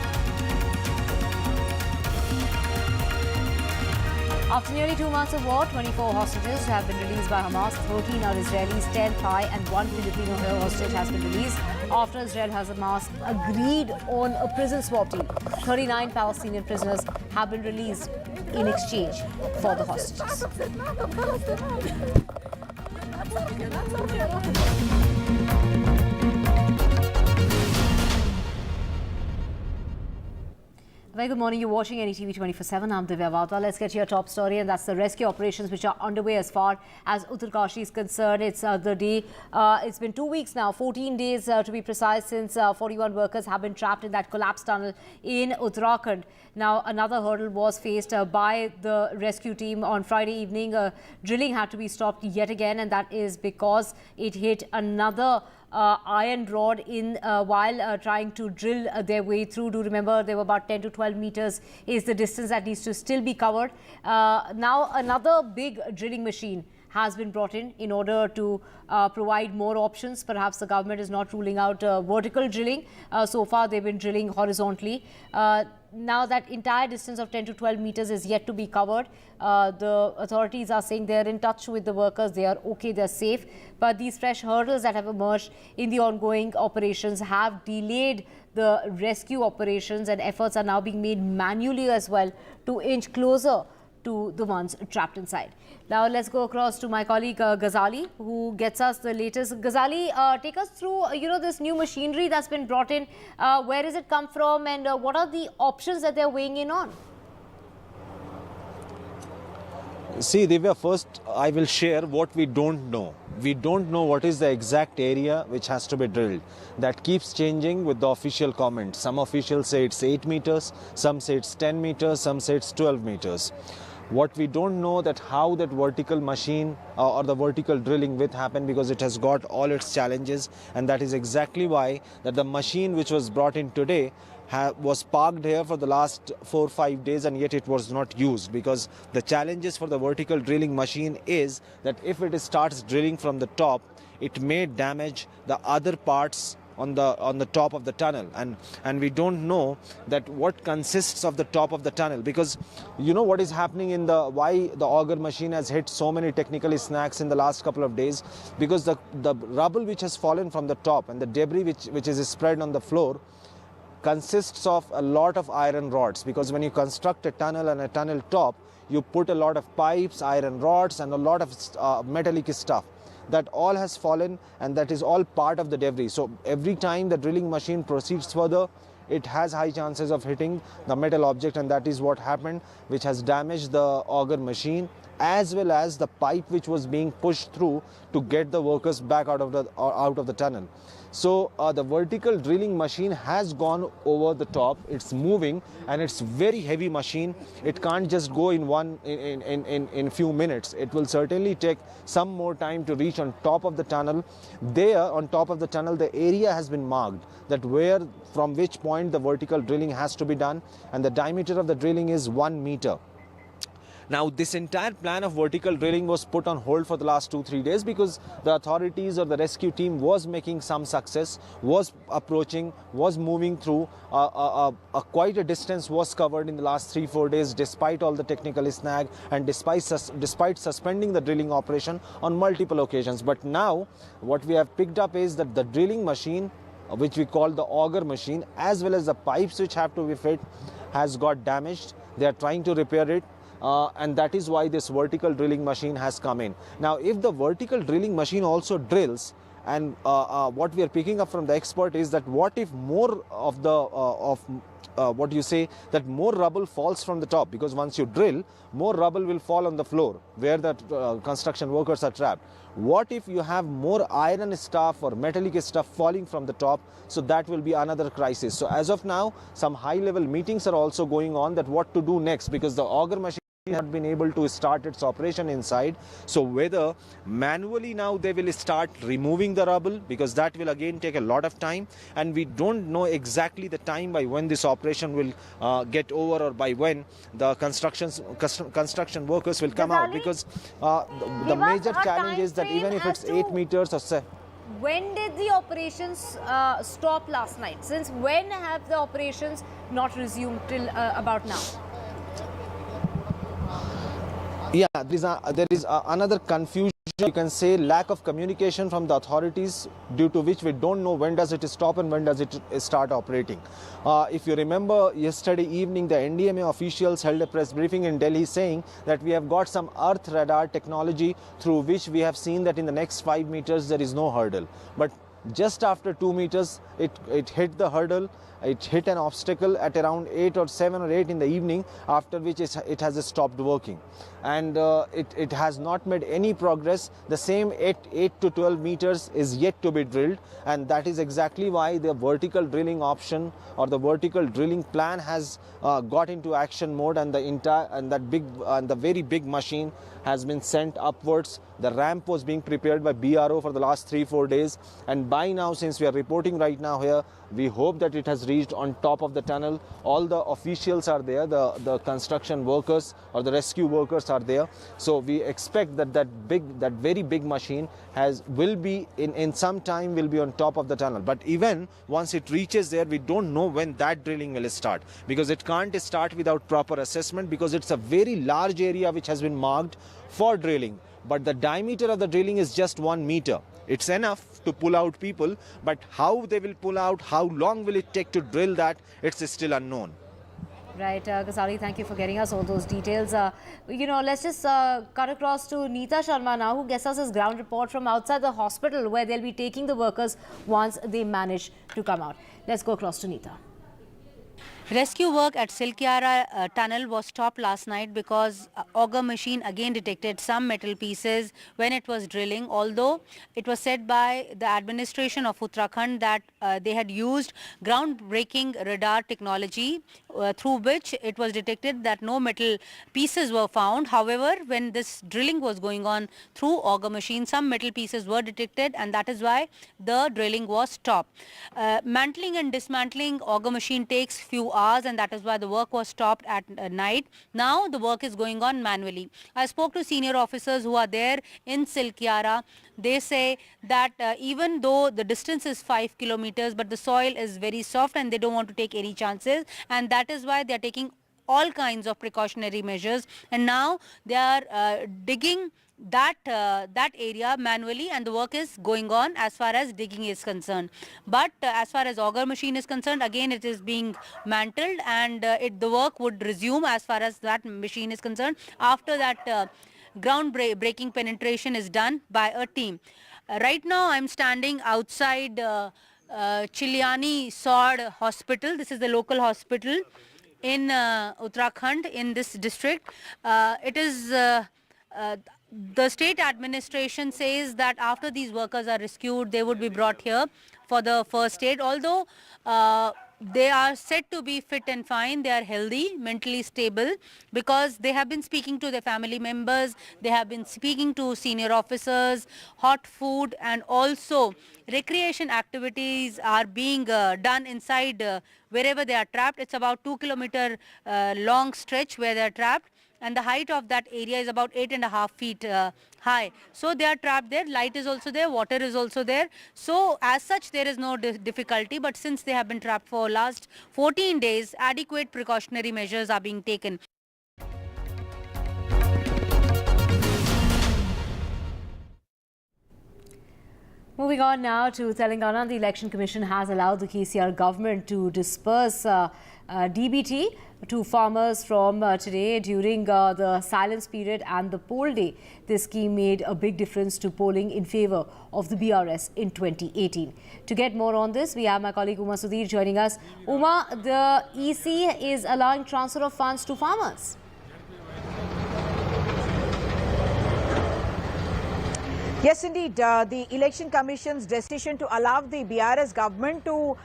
After nearly 2 months of war, 24 hostages have been released by Hamas. 13 are Israelis, 10 Thai and 1 Filipino hostage has been released after Israel has Hamas agreed on a prison swap deal. 39 Palestinian prisoners have been released in exchange for the hostages. Very good morning. You're watching NDTV 24/7. I'm Divya Wadhwa. Let's get to your top story, and that's the rescue operations which are underway as far as Uttarkashi is concerned. It's the day. It's been 2 weeks now, 14 days to be precise, since 41 workers have been trapped in that collapsed tunnel in Uttarakhand. Now, another hurdle was faced by the rescue team on Friday evening. Drilling had to be stopped yet again, and that is because it hit another iron rod in while trying to drill their way through. Do remember, they were about 10 to 12 meters is the distance that needs to still be covered. Now another big drilling machine has been brought in order to provide more options. Perhaps the government is not ruling out vertical drilling. So far they've been drilling horizontally. Now that entire distance of 10 to 12 meters is yet to be covered. The authorities are saying they're in touch with the workers, they are okay, they're safe. But these fresh hurdles that have emerged in the ongoing operations have delayed the rescue operations, and efforts are now being made manually as well to inch closer to the ones trapped inside. Now let's go across to my colleague Ghazali, who gets us the latest. Ghazali, take us through this new machinery that's been brought in. Where does it come from, and what are the options that they're weighing in on? See, Divya, first I will share what we don't know. We don't know what is the exact area which has to be drilled. That keeps changing with the official comments. Some officials say it's 8 meters, some say it's 10 meters, some say it's 12 meters. What we don't know that how that vertical machine or the vertical drilling width happened, because it has got all its challenges, and that is exactly why that the machine which was brought in today was parked here for the last 4 or 5 days, and yet it was not used, because the challenges for the vertical drilling machine is that if it starts drilling from the top, it may damage the other parts on the top of the tunnel, and we don't know that what consists of the top of the tunnel, because you know what is happening in why the auger machine has hit so many technical snacks in the last couple of days, because the rubble which has fallen from the top and the debris which is spread on the floor consists of a lot of iron rods, because when you construct a tunnel and a tunnel top, you put a lot of pipes, iron rods, and a lot of metallic stuff. That all has fallen, and that is all part of the debris. So every time the drilling machine proceeds further, it has high chances of hitting the metal object, and that is what happened, which has damaged the auger machine as well as the pipe which was being pushed through to get the workers back out of the tunnel. So the vertical drilling machine has gone over the top. It's moving, and it's very heavy machine. It can't just go in few minutes. It will certainly take some more time to reach on top of the tunnel. There on top of the tunnel, the area has been marked, that from which point the vertical drilling has to be done, and the diameter of the drilling is 1 meter. Now, this entire plan of vertical drilling was put on hold for the last 2-3 days, because the authorities or the rescue team was making some success, was approaching, was moving through. Quite a distance was covered in the last 3-4 days, despite all the technical snag and despite suspending the drilling operation on multiple occasions. But now, what we have picked up is that the drilling machine, which we call the auger machine, as well as the pipes which have to be fit, has got damaged. They are trying to repair it. And that is why this vertical drilling machine has come in. Now, if the vertical drilling machine also drills, and what we are picking up from the expert is that what if more of that more rubble falls from the top, because once you drill, more rubble will fall on the floor where the construction workers are trapped. What if you have more iron stuff or metallic stuff falling from the top? So that will be another crisis. So as of now, some high-level meetings are also going on, that what to do next, because the auger machine not been able to start its operation inside. So whether manually now they will start removing the rubble, because that will again take a lot of time, and we don't know exactly the time by when this operation will get over, or by when the construction workers will come out, because the major challenge is that even if it's 8 meters or so. When did the operations stop last night? Since when have the operations not resumed till about now? Yeah, there is another confusion, you can say, lack of communication from the authorities, due to which we don't know when does it stop and when does it start operating. If you remember, yesterday evening the NDMA officials held a press briefing in Delhi saying that we have got some earth radar technology through which we have seen that in the next 5 meters there is no hurdle. But just after 2 meters, it hit the hurdle. It hit an obstacle at around 7 or 8 in the evening, after which it has stopped working. And it has not made any progress. The same 8 to 12 meters is yet to be drilled, and that is exactly why the vertical drilling option or the vertical drilling plan has got into action mode, and the very big machine has been sent upwards. The ramp was being prepared by BRO for the last 3-4 days, and by now, since we are reporting right now here, we hope that it has reached on top of the tunnel. All the officials are there, the construction workers or the rescue workers are there. So we expect that very big machine will be in some time will be on top of the tunnel. But even once it reaches there, we don't know when that drilling will start, because it can't start without proper assessment, because it's a very large area which has been marked for drilling. But the diameter of the drilling is just 1 meter. It's enough to pull out people, but how they will pull out, how long will it take to drill that, it's still unknown. Right, Kasari, thank you for getting us all those details. Let's just cut across to Neeta Sharma now, who gets us his ground report from outside the hospital, where they'll be taking the workers once they manage to come out. Let's go across to Neeta. Rescue work at Silkyara tunnel was stopped last night because auger machine again detected some metal pieces when it was drilling, although it was said by the administration of Uttarakhand that they had used groundbreaking radar technology through which it was detected that no metal pieces were found. However, when this drilling was going on through auger machine, some metal pieces were detected, and that is why the drilling was stopped. Mantling and dismantling auger machine takes few hours, and that is why the work was stopped at night. Now the work is going on manually. I spoke to senior officers who are there in Silkyara. They say that even though the distance is 5 kilometers, but the soil is very soft and they don't want to take any chances, and that is why they are taking all kinds of precautionary measures, and now they are digging that area manually, and the work is going on as far as digging is concerned. But as far as auger machine is concerned, again it is being mantled, and the work would resume as far as that machine is concerned after that ground breaking penetration is done by a team. Right now I'm standing outside Chiliani Sod Hospital. This is the local hospital in Uttarakhand, in this district. It is the state administration says that after these workers are rescued, they would be brought here for the first aid. Although they are said to be fit and fine, they are healthy, mentally stable, because they have been speaking to their family members, they have been speaking to senior officers, hot food and also recreation activities are being done inside wherever they are trapped. It's about 2 kilometer long stretch where they are trapped, and the height of that area is about 8.5 feet high. So they are trapped there. Light is also there, water is also there. So as such there is no difficulty, but since they have been trapped for last 14 days, adequate precautionary measures are being taken. Moving on now to Telangana, the Election Commission has allowed the KCR government to disperse DBT to farmers from today during the silence period and the poll day. This scheme made a big difference to polling in favour of the BRS in 2018. To get more on this, we have my colleague Uma Sudhir joining us. Uma, the EC is allowing transfer of funds to farmers. Yes, indeed. The Election Commission's decision to allow the BRS government to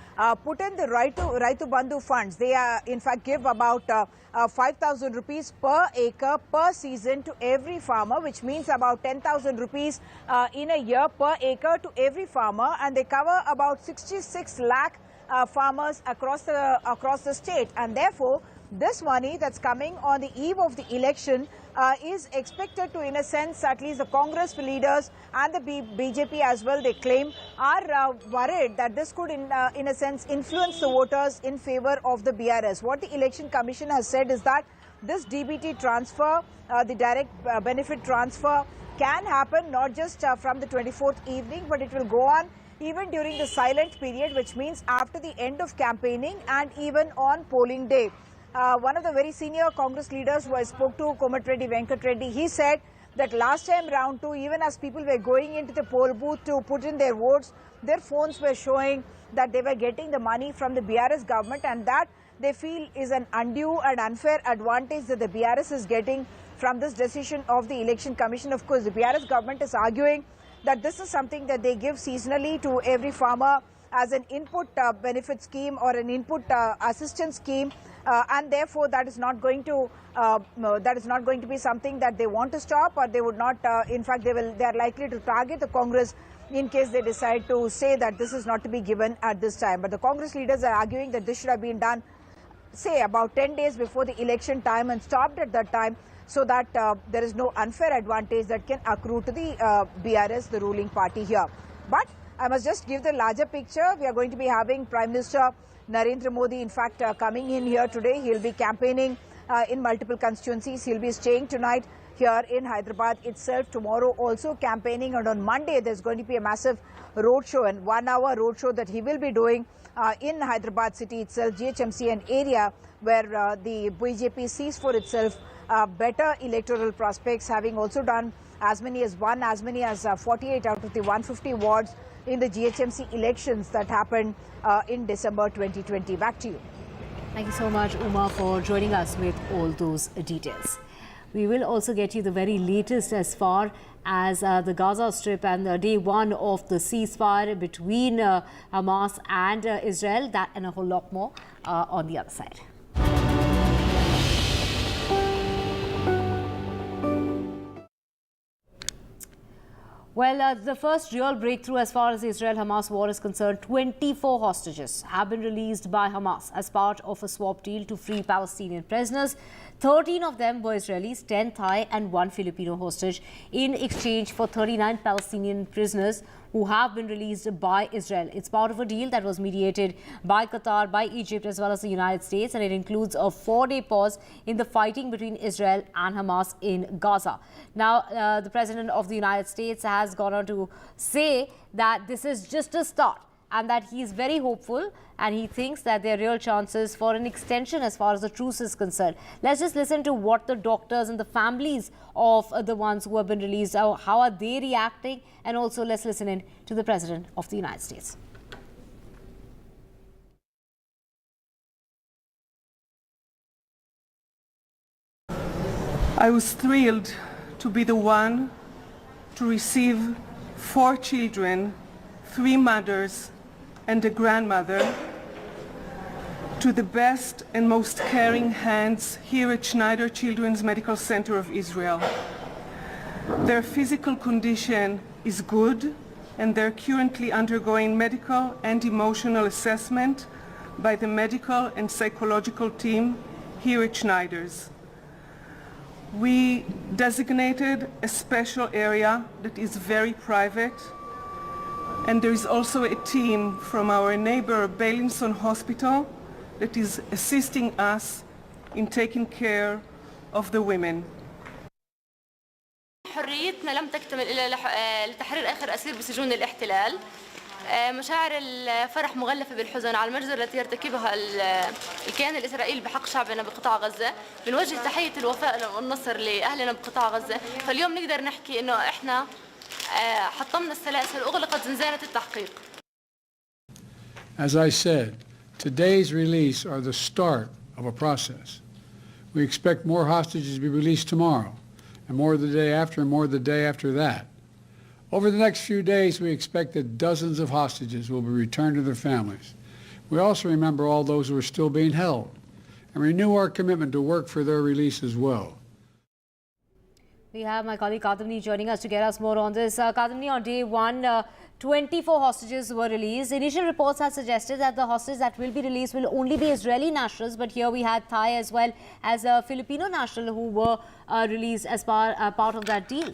put in the Raitu Bandhu funds. They in fact give about 5,000 rupees per acre per season to every farmer, which means about 10,000 rupees in a year per acre to every farmer, and they cover about 66 lakh farmers across the state, and therefore this money that's coming on the eve of the election is expected to, in a sense, at least the Congress leaders and the BJP as well, they claim, are worried that this could, in a sense, influence the voters in favor of the BRS. What the Election Commission has said is that this DBT transfer, the direct benefit transfer, can happen not just from the 24th evening, but it will go on even during the silent period, which means after the end of campaigning and even on polling day. One of the very senior Congress leaders who I spoke to, Komatreddy Venkat Reddy, he said that last time round 2, even as people were going into the poll booth to put in their votes, their phones were showing that they were getting the money from the BRS government, and that they feel is an undue and unfair advantage that the BRS is getting from this decision of the Election Commission. Of course, the BRS government is arguing that this is something that they give seasonally to every farmer as an input benefit scheme or an input assistance scheme, and therefore that is not going to be something that they want to stop, or they would not. In fact, they are likely to target the Congress in case they decide to say that this is not to be given at this time. But the Congress leaders are arguing that this should have been done, say, about 10 days before the election time and stopped at that time, so that there is no unfair advantage that can accrue to the BRS, the ruling party here. But I must just give the larger picture. We are going to be having Prime Minister Narendra Modi, in fact, coming in here today. He'll be campaigning in multiple constituencies. He'll be staying tonight here in Hyderabad itself. Tomorrow also campaigning, and on Monday there's going to be a massive roadshow, and 1 hour roadshow that he will be doing in Hyderabad city itself, GHMC, an area where the BJP sees for itself better electoral prospects, having also done as many as 48 out of the 150 wards in the GHMC elections that happened in December 2020. Back to you. Thank you so much, Uma, for joining us with all those details. We will also get you the very latest as far as the Gaza Strip and day one of the ceasefire between Hamas and Israel. That and a whole lot more on the other side. Well, the first real breakthrough as far as the Israel-Hamas war is concerned, 24 hostages have been released by Hamas as part of a swap deal to free Palestinian prisoners. 13 of them were Israelis, 10 Thai and 1 Filipino hostage in exchange for 39 Palestinian prisoners who have been released by Israel. It's part of a deal that was mediated by Qatar, by Egypt as well as the United States, and it includes a 4-day pause in the fighting between Israel and Hamas in Gaza. Now, the President of the United States has gone on to say that this is just a start and that he is very hopeful and he thinks that there are real chances for an extension as far as the truce is concerned. Let's just listen to what the doctors and the families of the ones who have been released, how are they reacting, and also let's listen in to the President of the United States. I was thrilled to be the one to receive 4 children, 3 mothers, and a grandmother to the best and most caring hands here at Schneider Children's Medical Center of Israel. Their physical condition is good and they're currently undergoing medical and emotional assessment by the medical and psychological team here at Schneider's. We designated a special area that is very private, and there is also a team from our neighbor Beilinson Hospital that is assisting us in taking care of the women. حريتنا لم تكتمل إلا لتحرير آخر أسير بسجون الاحتلال. مشاعر الفرح مغلفة بالحزن على المجزرة التي يرتكبها الكيان الإسرائيلي بحق شعبنا بقطاع غزة. بنوجه تحية الوفاء والنصر لأهلنا بقطاع غزة. فاليوم نقدر نحكي إنه إحنا حطمنا السلاسل وأغلقت زنزانة التحقيق. As I said, today's release are the start of a process. We expect more hostages to be released tomorrow, and more the day after, and more the day after that. Over the next few days, we expect that dozens of hostages will be returned to their families. We also remember all those who are still being held and renew our commitment to work for their release as well. We have my colleague Kadamni joining us to get us more on this. Kadamni, on day 1, 24 hostages were released. Initial reports have suggested that the hostages that will be released will only be Israeli nationals, but here we had Thai as well as a Filipino national who were released as part of that deal.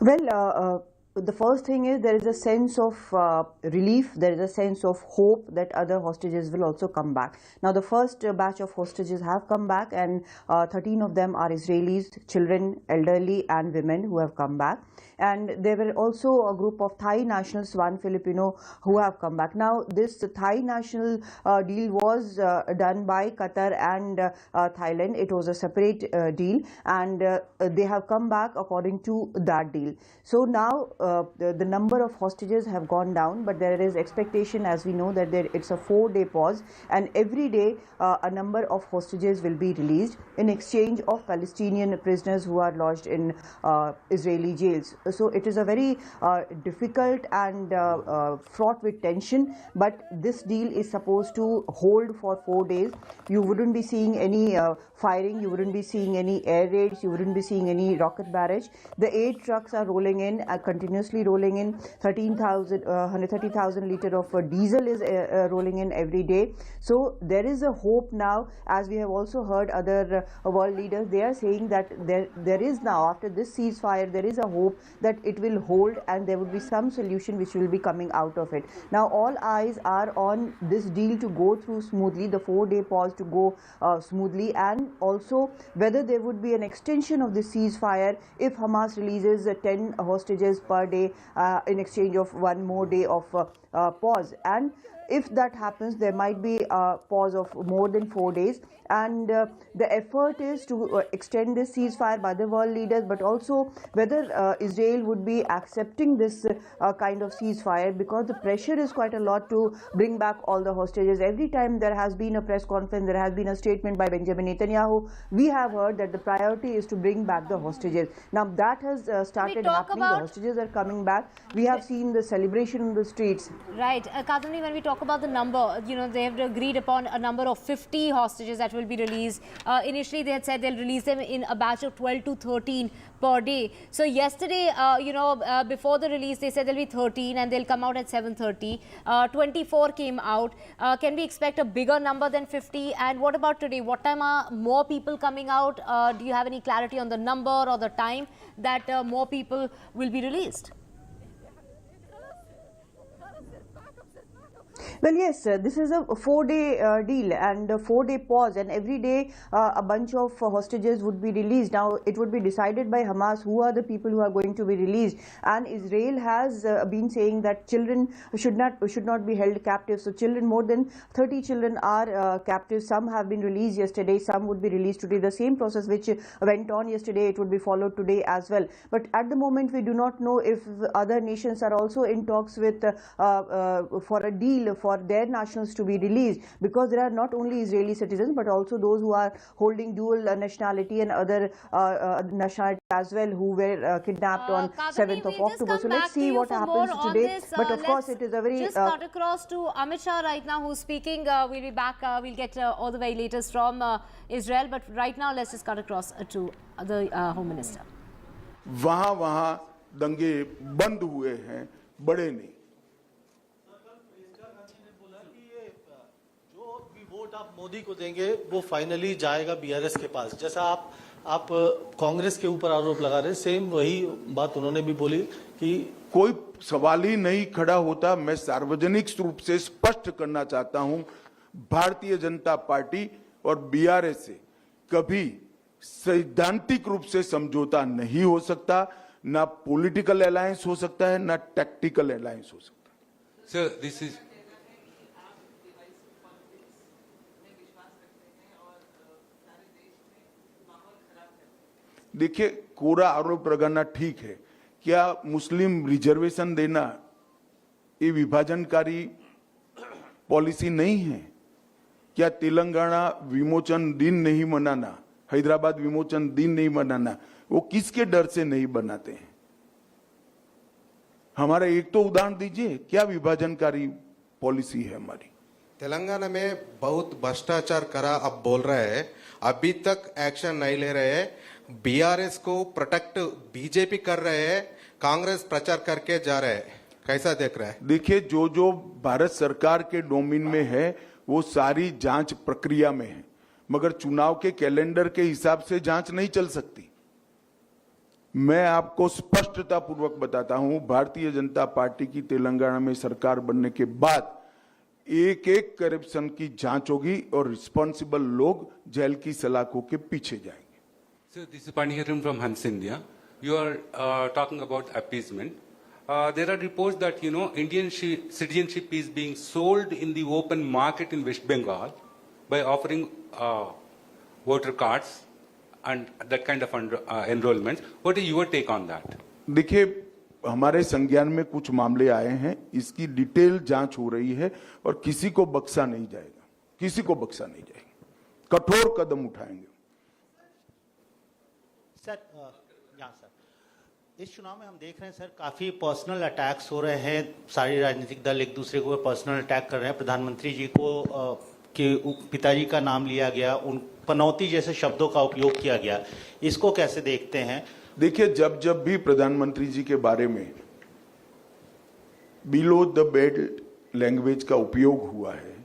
Well, the first thing is there is a sense of relief, there is a sense of hope that other hostages will also come back. Now, the first batch of hostages have come back, and 13 of them are Israelis, children, elderly and women who have come back. And there were also a group of Thai nationals, 1 Filipino, who have come back. Now, this Thai national deal was done by Qatar and Thailand. It was a separate deal, and they have come back according to that deal. So now the number of hostages have gone down, but there is expectation, as we know, that it's a 4-day pause, and every day a number of hostages will be released in exchange of Palestinian prisoners who are lodged in Israeli jails. So it is a very difficult and fraught with tension, but this deal is supposed to hold for 4 days. You wouldn't be seeing any firing, you wouldn't be seeing any air raids, you wouldn't be seeing any rocket barrage. The aid trucks are rolling in, continuously rolling in. 130,000 litre of diesel is rolling in every day. So there is a hope now, as we have also heard other world leaders, they are saying that there is now, after this ceasefire, there is a hope that it will hold and there will be some solution which will be coming out of it. Now all eyes are on this deal to go through smoothly, the 4-day pause to go smoothly, and also whether there would be an extension of the ceasefire if Hamas releases 10 hostages per day in exchange of 1 more day of pause. And if that happens, there might be a pause of more than 4 days, and the effort is to extend this ceasefire by the world leaders, but also whether Israel would be accepting this kind of ceasefire, because the pressure is quite a lot to bring back all the hostages. Every time there has been a press conference, there has been a statement by Benjamin Netanyahu, we have heard that the priority is to bring back the hostages. Now that has started happening. The hostages are coming back. We have seen the celebration in the streets. Right. Kadamni, when we talk talk about the number. You know, they have agreed upon a number of 50 hostages that will be released. Initially, they had said they'll release them in a batch of 12 to 13 per day. So yesterday, before the release, they said there'll be 13 and they'll come out at 7:30. 24 came out. Can we expect a bigger number than 50? And what about today? What time are more people coming out? Do you have any clarity on the number or the time that more people will be released? Well, yes, this is a 4-day deal and a 4-day pause, and every day a bunch of hostages would be released. Now, it would be decided by Hamas who are the people who are going to be released, and Israel has been saying that children should not be held captive. So children, more than 30 children are captive. Some have been released yesterday, some would be released today. The same process which went on yesterday, it would be followed today as well. But at the moment, we do not know if other nations are also in talks with for a deal for their nationals to be released, because there are not only Israeli citizens but also those who are holding dual nationality and other nationality as well, who were kidnapped on 7th of October. So let's see what happens today. But of course, it is a very... Just cut across to Amit Shah right now, who's speaking. We'll be back. We'll get all the very latest from Israel. But right now, let's just cut across to the Home Minister. वहाँ दंगे बंद हुए हैं, बड़े नहीं. Vote आप मोदी को देंगे वो फाइनली जाएगा बीआरएस के पास. जैसा आप कांग्रेस के ऊपर आरोप लगा रहे, सेम वही बात उन्होंने भी बोली कि कोई सवाल ही नहीं खड़ा होता. मैं सार्वजनिक रूप से स्पष्ट करना चाहता हूं, भारतीय जनता पार्टी और बीआरएस से कभी सैद्धांतिक रूप से समझौता नहीं हो सकता. ना पॉलिटिकल अलायंस हो सकता है, ना टैक्टिकल अलायंस हो सकता है. सर, दिस इज देखिए, कोरा आरोप लगाना ठीक है. क्या मुस्लिम रिजर्वेशन देना ये विभाजनकारी पॉलिसी नहीं है? क्या तेलंगाना विमोचन दिन नहीं मनाना, हैदराबाद विमोचन दिन नहीं मनाना, वो किसके डर से नहीं बनाते हैं? हमारा एक तो उदाहरण दीजिए, क्या विभाजनकारी पॉलिसी है हमारी? तेलंगाना में बहुत भ्रष्टाचार करा अब बोल रहे हैं, अभी तक एक्शन नहीं ले रहे हैं. बीआरएस को प्रोटेक्ट बीजेपी कर रहे हैं, कांग्रेस प्रचार करके जा रहे हैं. कैसा देख रहे हैं? देखिए, जो भारत सरकार के डोमेन में है वो सारी जांच प्रक्रिया में है, मगर चुनाव के कैलेंडर के हिसाब से जांच नहीं चल सकती. मैं आपको स्पष्टता पूर्वक बताता हूं, भारतीय जनता पार्टी की तेलंगाना में सरकार बनने के बाद एक एक करप्शन की जांच होगी और रिस्पॉन्सिबल लोग जेल की सलाखों के पीछे जाएंगे. So this is Paniharan from Hans India. You are talking about appeasement. There are reports that, Indian citizenship is being sold in the open market in West Bengal by offering voter cards and that kind of enrollments. What is your take on that? देखिए, हमारे संज्ञान में कुछ मामले आए हैं, इसकी detail जांच हो रही है और किसी को बख्शा नहीं जाएगा, किसी को बख्शा नहीं जाएगा. कठोर कदम उठाएंगे. सर, इस चुनाव में हम देख रहे हैं सर, काफी पर्सनल अटैक्स हो रहे हैं. सारे राजनीतिक दल एक दूसरे को पर्सनल अटैक कर रहे हैं. प्रधानमंत्री जी को के पिताजी का नाम लिया गया, उन पनौती जैसे शब्दों का उपयोग किया गया. इसको कैसे देखते हैं? देखिए, जब भी प्रधानमंत्री जी के बारे में बिलो द बेल्ट लैंग्वेज का उपयोग हुआ है,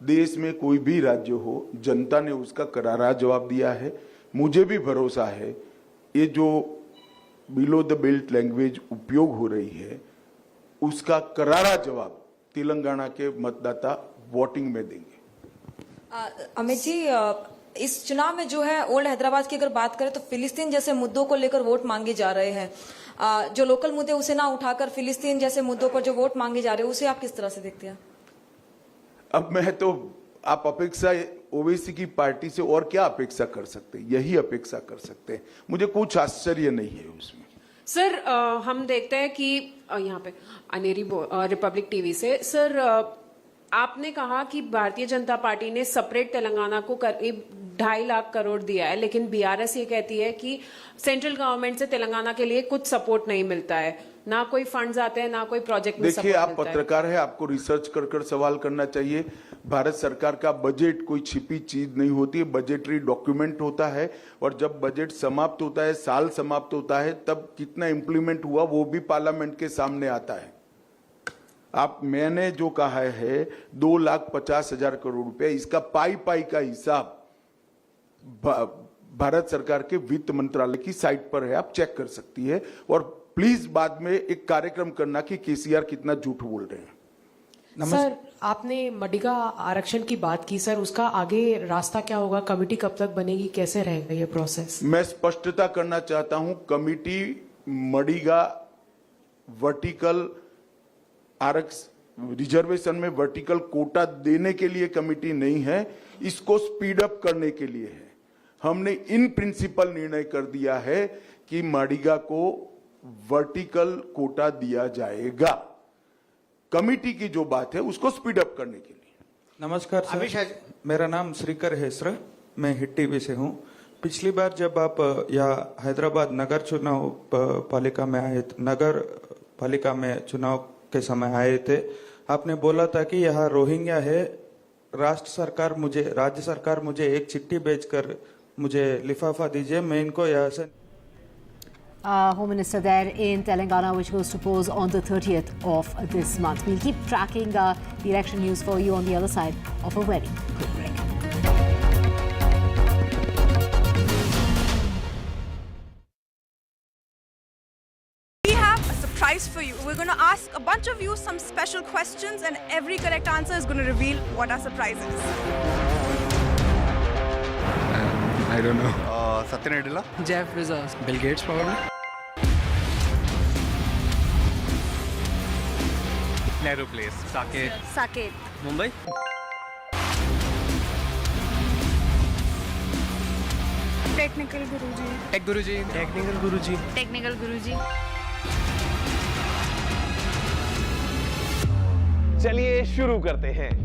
देश में कोई भी राज्य हो, जनता ने उसका करारा जवाब दिया है. मुझे भी भरोसा है ये जो बिलो द बेल्ट लैंग्वेज उपयोग हो रही है उसका करारा जवाब तेलंगाना के मतदाता वोटिंग में देंगे. अमित जी, इस चुनाव में जो है ओल्ड हैदराबाद की अगर बात करें तो फिलिस्तीन जैसे मुद्दों को लेकर वोट मांगे जा रहे हैं. जो लोकल मुद्दे उसे ना उठाकर फिलिस्तीन जैसे मुद्दों पर जो वोट मांगे जा रहे हैं, उसे आप किस तरह से देखते हैं? अब मैं तो, आप अपेक्षा ओवैसी की पार्टी से और क्या अपेक्षा कर सकते हैं? यही अपेक्षा कर सकते हैं. मुझे कुछ आश्चर्य नहीं है उसमें. सर, हम देखते हैं कि यहाँ पे अनेरी रिपब्लिक टीवी से सर, आपने कहा कि भारतीय जनता पार्टी ने सेपरेट तेलंगाना को 2.5 लाख करोड़ दिया है, लेकिन बीआरएस ये कहती है कि सेंट्रल गवर्नमेंट से तेलंगाना के लिए कुछ सपोर्ट नहीं मिलता है, ना कोई फंड्स आते हैं, ना कोई प्रोजेक्ट में सपोर्ट देखिए, आप मिलता है। पत्रकार है, आपको रिसर्च कर सवाल करना चाहिए। भारत सरकार का बजट कोई छिपी चीज नहीं होती है, बजटरी डॉक्यूमेंट होता है, और जब बजट समाप्त होता है, साल समाप्त होता है, तब कितना इम्प्लीमेंट हुआ वो भी पार्लियामेंट के सामने आता है। मैंने जो कहा है 2,50,000 करोड़ रुपए, इसका पाई का हिसाब भारत सरकार के वित्त मंत्रालय की साइट पर है, आप चेक कर सकती है। और प्लीज बाद में एक कार्यक्रम करना कि केसीआर कितना झूठ बोल रहे हैं। सर, आपने मडिगा आरक्षण की बात की, सर उसका आगे रास्ता क्या होगा? कमेटी कब तक बनेगी, कैसे रहेगा ये प्रोसेस? मैं स्पष्टता करना चाहता हूं, कमेटी मडिगा वर्टिकल रिजर्वेशन में वर्टिकल कोटा देने के लिए कमेटी नहीं है, इसको स्पीड अप करने के लिए है। हमने इन प्रिंसिपल निर्णय कर दिया है कि मडिगा को वर्टिकल कोटा दिया जाएगा। कमेटी की जो बात है उसको स्पीड अप करने के लिए। नमस्कार सर, मेरा नाम श्रीकर हेसरा, मैं हिट टीवी से हूँ। पिछली बार जब आप यहाँ हैदराबाद नगर चुनाव पालिका में आए, नगर पालिका में चुनाव के समय आए थे, आपने बोला था कि यहाँ रोहिंग्या है, राज्य सरकार मुझे एक चिट्ठी भेजकर मुझे लिफाफा दीजिए, मैं इनको यहाँ से। Home Minister there in Telangana, which goes to pose on the 30th of this month. We'll keep tracking the election news for you on the other side of a very quick break. We have a surprise for you. We're going to ask a bunch of you some special questions, and every correct answer is going to reveal what our surprise is. I don't know. Satya Nadella? Jeff Bezos. Bill Gates probably. Nehru Place. Saket. Saket. Mumbai? Technical Guruji. Tech Guruji. Technical Guruji. Technical Guruji. चलिए शुरू करते हैं।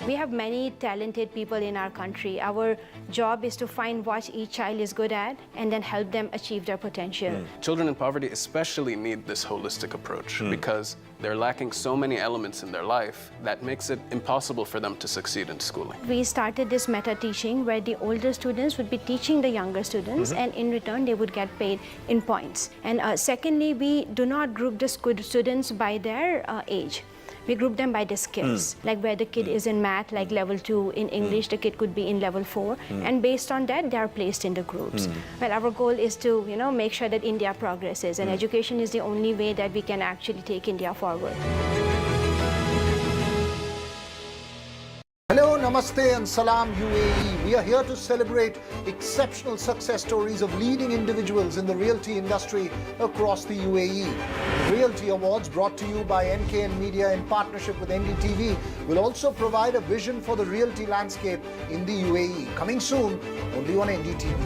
We have many talented people in our country. Our job is to find what each child is good at and then help them achieve their potential. Children in poverty especially need this holistic approach because they're lacking so many elements in their life that makes it impossible for them to succeed in schooling. We started this meta teaching where the older students would be teaching the younger students and in return they would get paid in points. And secondly, we do not group the students by their age. We group them by the skills, like where the kid is in math, like level 2, in English the kid could be in level 4, and based on that they are placed in the groups. Well, our goal is to, make sure that India progresses, and education is the only way that we can actually take India forward. Hello, Namaste and Salam UAE. We are here to celebrate exceptional success stories of leading individuals in the realty industry across the UAE. The Realty Awards, brought to you by NKN Media in partnership with NDTV, will also provide a vision for the realty landscape in the UAE. Coming soon, only on NDTV.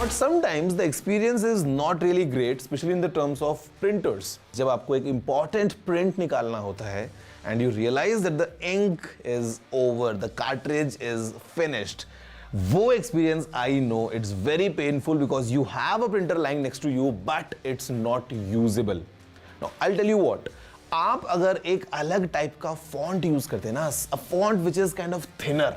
But sometimes the experience is not really great, especially in the terms of printers. जब आपको एक important print निकालना होता है and you realize that the ink is over, the cartridge is finished. वो experience I know it's very painful because you have a printer lying next to you but it's not usable. Now I'll tell you what. आप अगर एक अलग type का font use करते हैं ना, a font which is kind of thinner,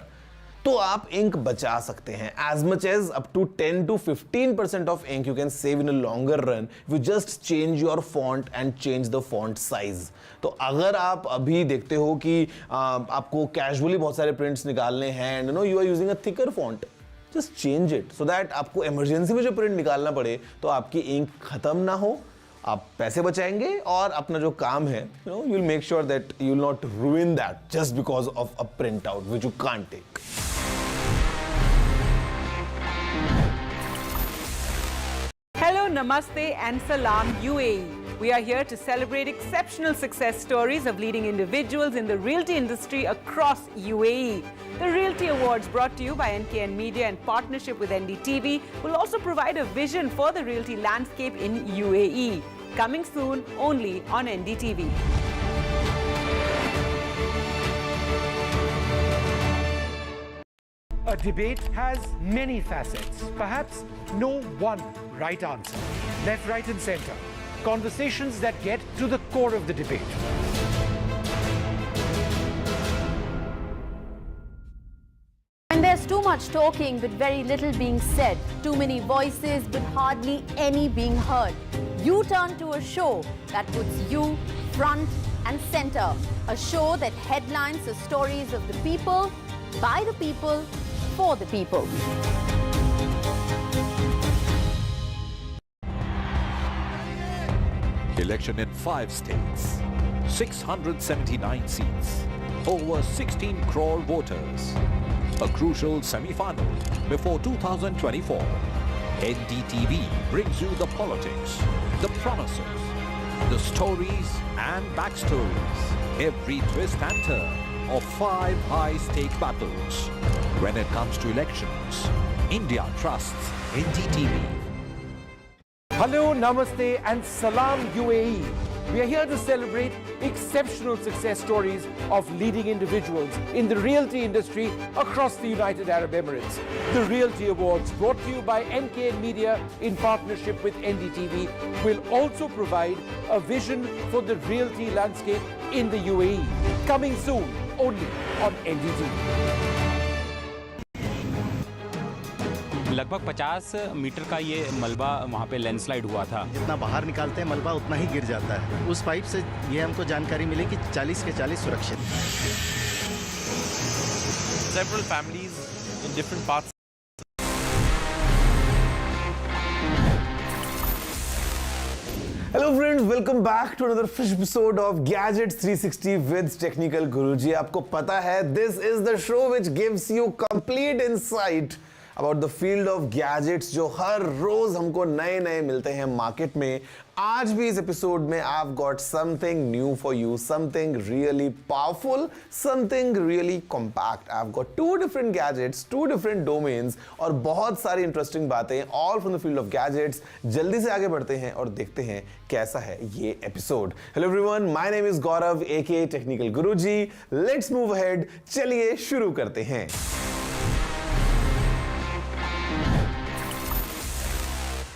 तो आप इंक बचा सकते हैं as much as up to 10 to 15% of ink you can save in a longer run if you just change your font and change the font size. तो अगर आप अभी देखते हो कि आपको casually बहुत सारे prints निकालने हैं and you are using a thicker font, just change it so that आपको emergency में जो print निकालना पड़े तो आपकी इंक खत्म ना हो, आप पैसे बचाएंगे और अपना जो काम है you'll make sure that you'll not ruin that just because of a printout which you can't take. Hello, Namaste and Salam UAE. We are here to celebrate exceptional success stories of leading individuals in the realty industry across UAE. The Realty Awards, brought to you by NKN Media in partnership with NDTV, will also provide a vision for the realty landscape in UAE. Coming soon only on NDTV. A debate has many facets, perhaps no one right answer. Left, right and center. Conversations that get to the core of the debate. And there's too much talking but very little being said. Too many voices but hardly any being heard. You turn to a show that puts you front and center. A show that headlines the stories of the people, by the people, for the people. Election in 5 states, 679 seats, over 16 crore voters. A crucial semi-final before 2024. NDTV brings you the politics, the promises, the stories and backstories. Every twist and turn of 5 high-stake battles. When it comes to elections, India trusts NDTV. Hello, Namaste and Salam UAE. We are here to celebrate exceptional success stories of leading individuals in the realty industry across the United Arab Emirates. The Realty Awards, brought to you by NKN Media in partnership with NDTV, will also provide a vision for the realty landscape in the UAE. Coming soon only on NDTV. लगभग 50 metre का ये मलबा वहाँ पे landslide हुआ था। जितना बाहर निकालते हैं मलबा उतना ही गिर जाता है। उस पाइप से ये हमको जानकारी मिली कि 40 के 40 सुरक्षित। Several families in different parts. Hello friends, welcome back to another fresh episode of Gadgets 360 with Technical Guruji. आपको पता है, this is the show which gives you complete insight about the field of gadgets जो हर रोज हमको नए नए मिलते हैं market में. आज भी इस एपिसोड में I've got something new for you, something really powerful, something really compact. I've got 2 different gadgets, 2 different domains और बहुत सारी इंटरेस्टिंग बातें, all from the field of gadgets. जल्दी से आगे बढ़ते हैं और देखते हैं कैसा है ये episode. Hello everyone, my name is Gaurav aka Technical Guruji. Let's move ahead. चलिए शुरू करते हैं.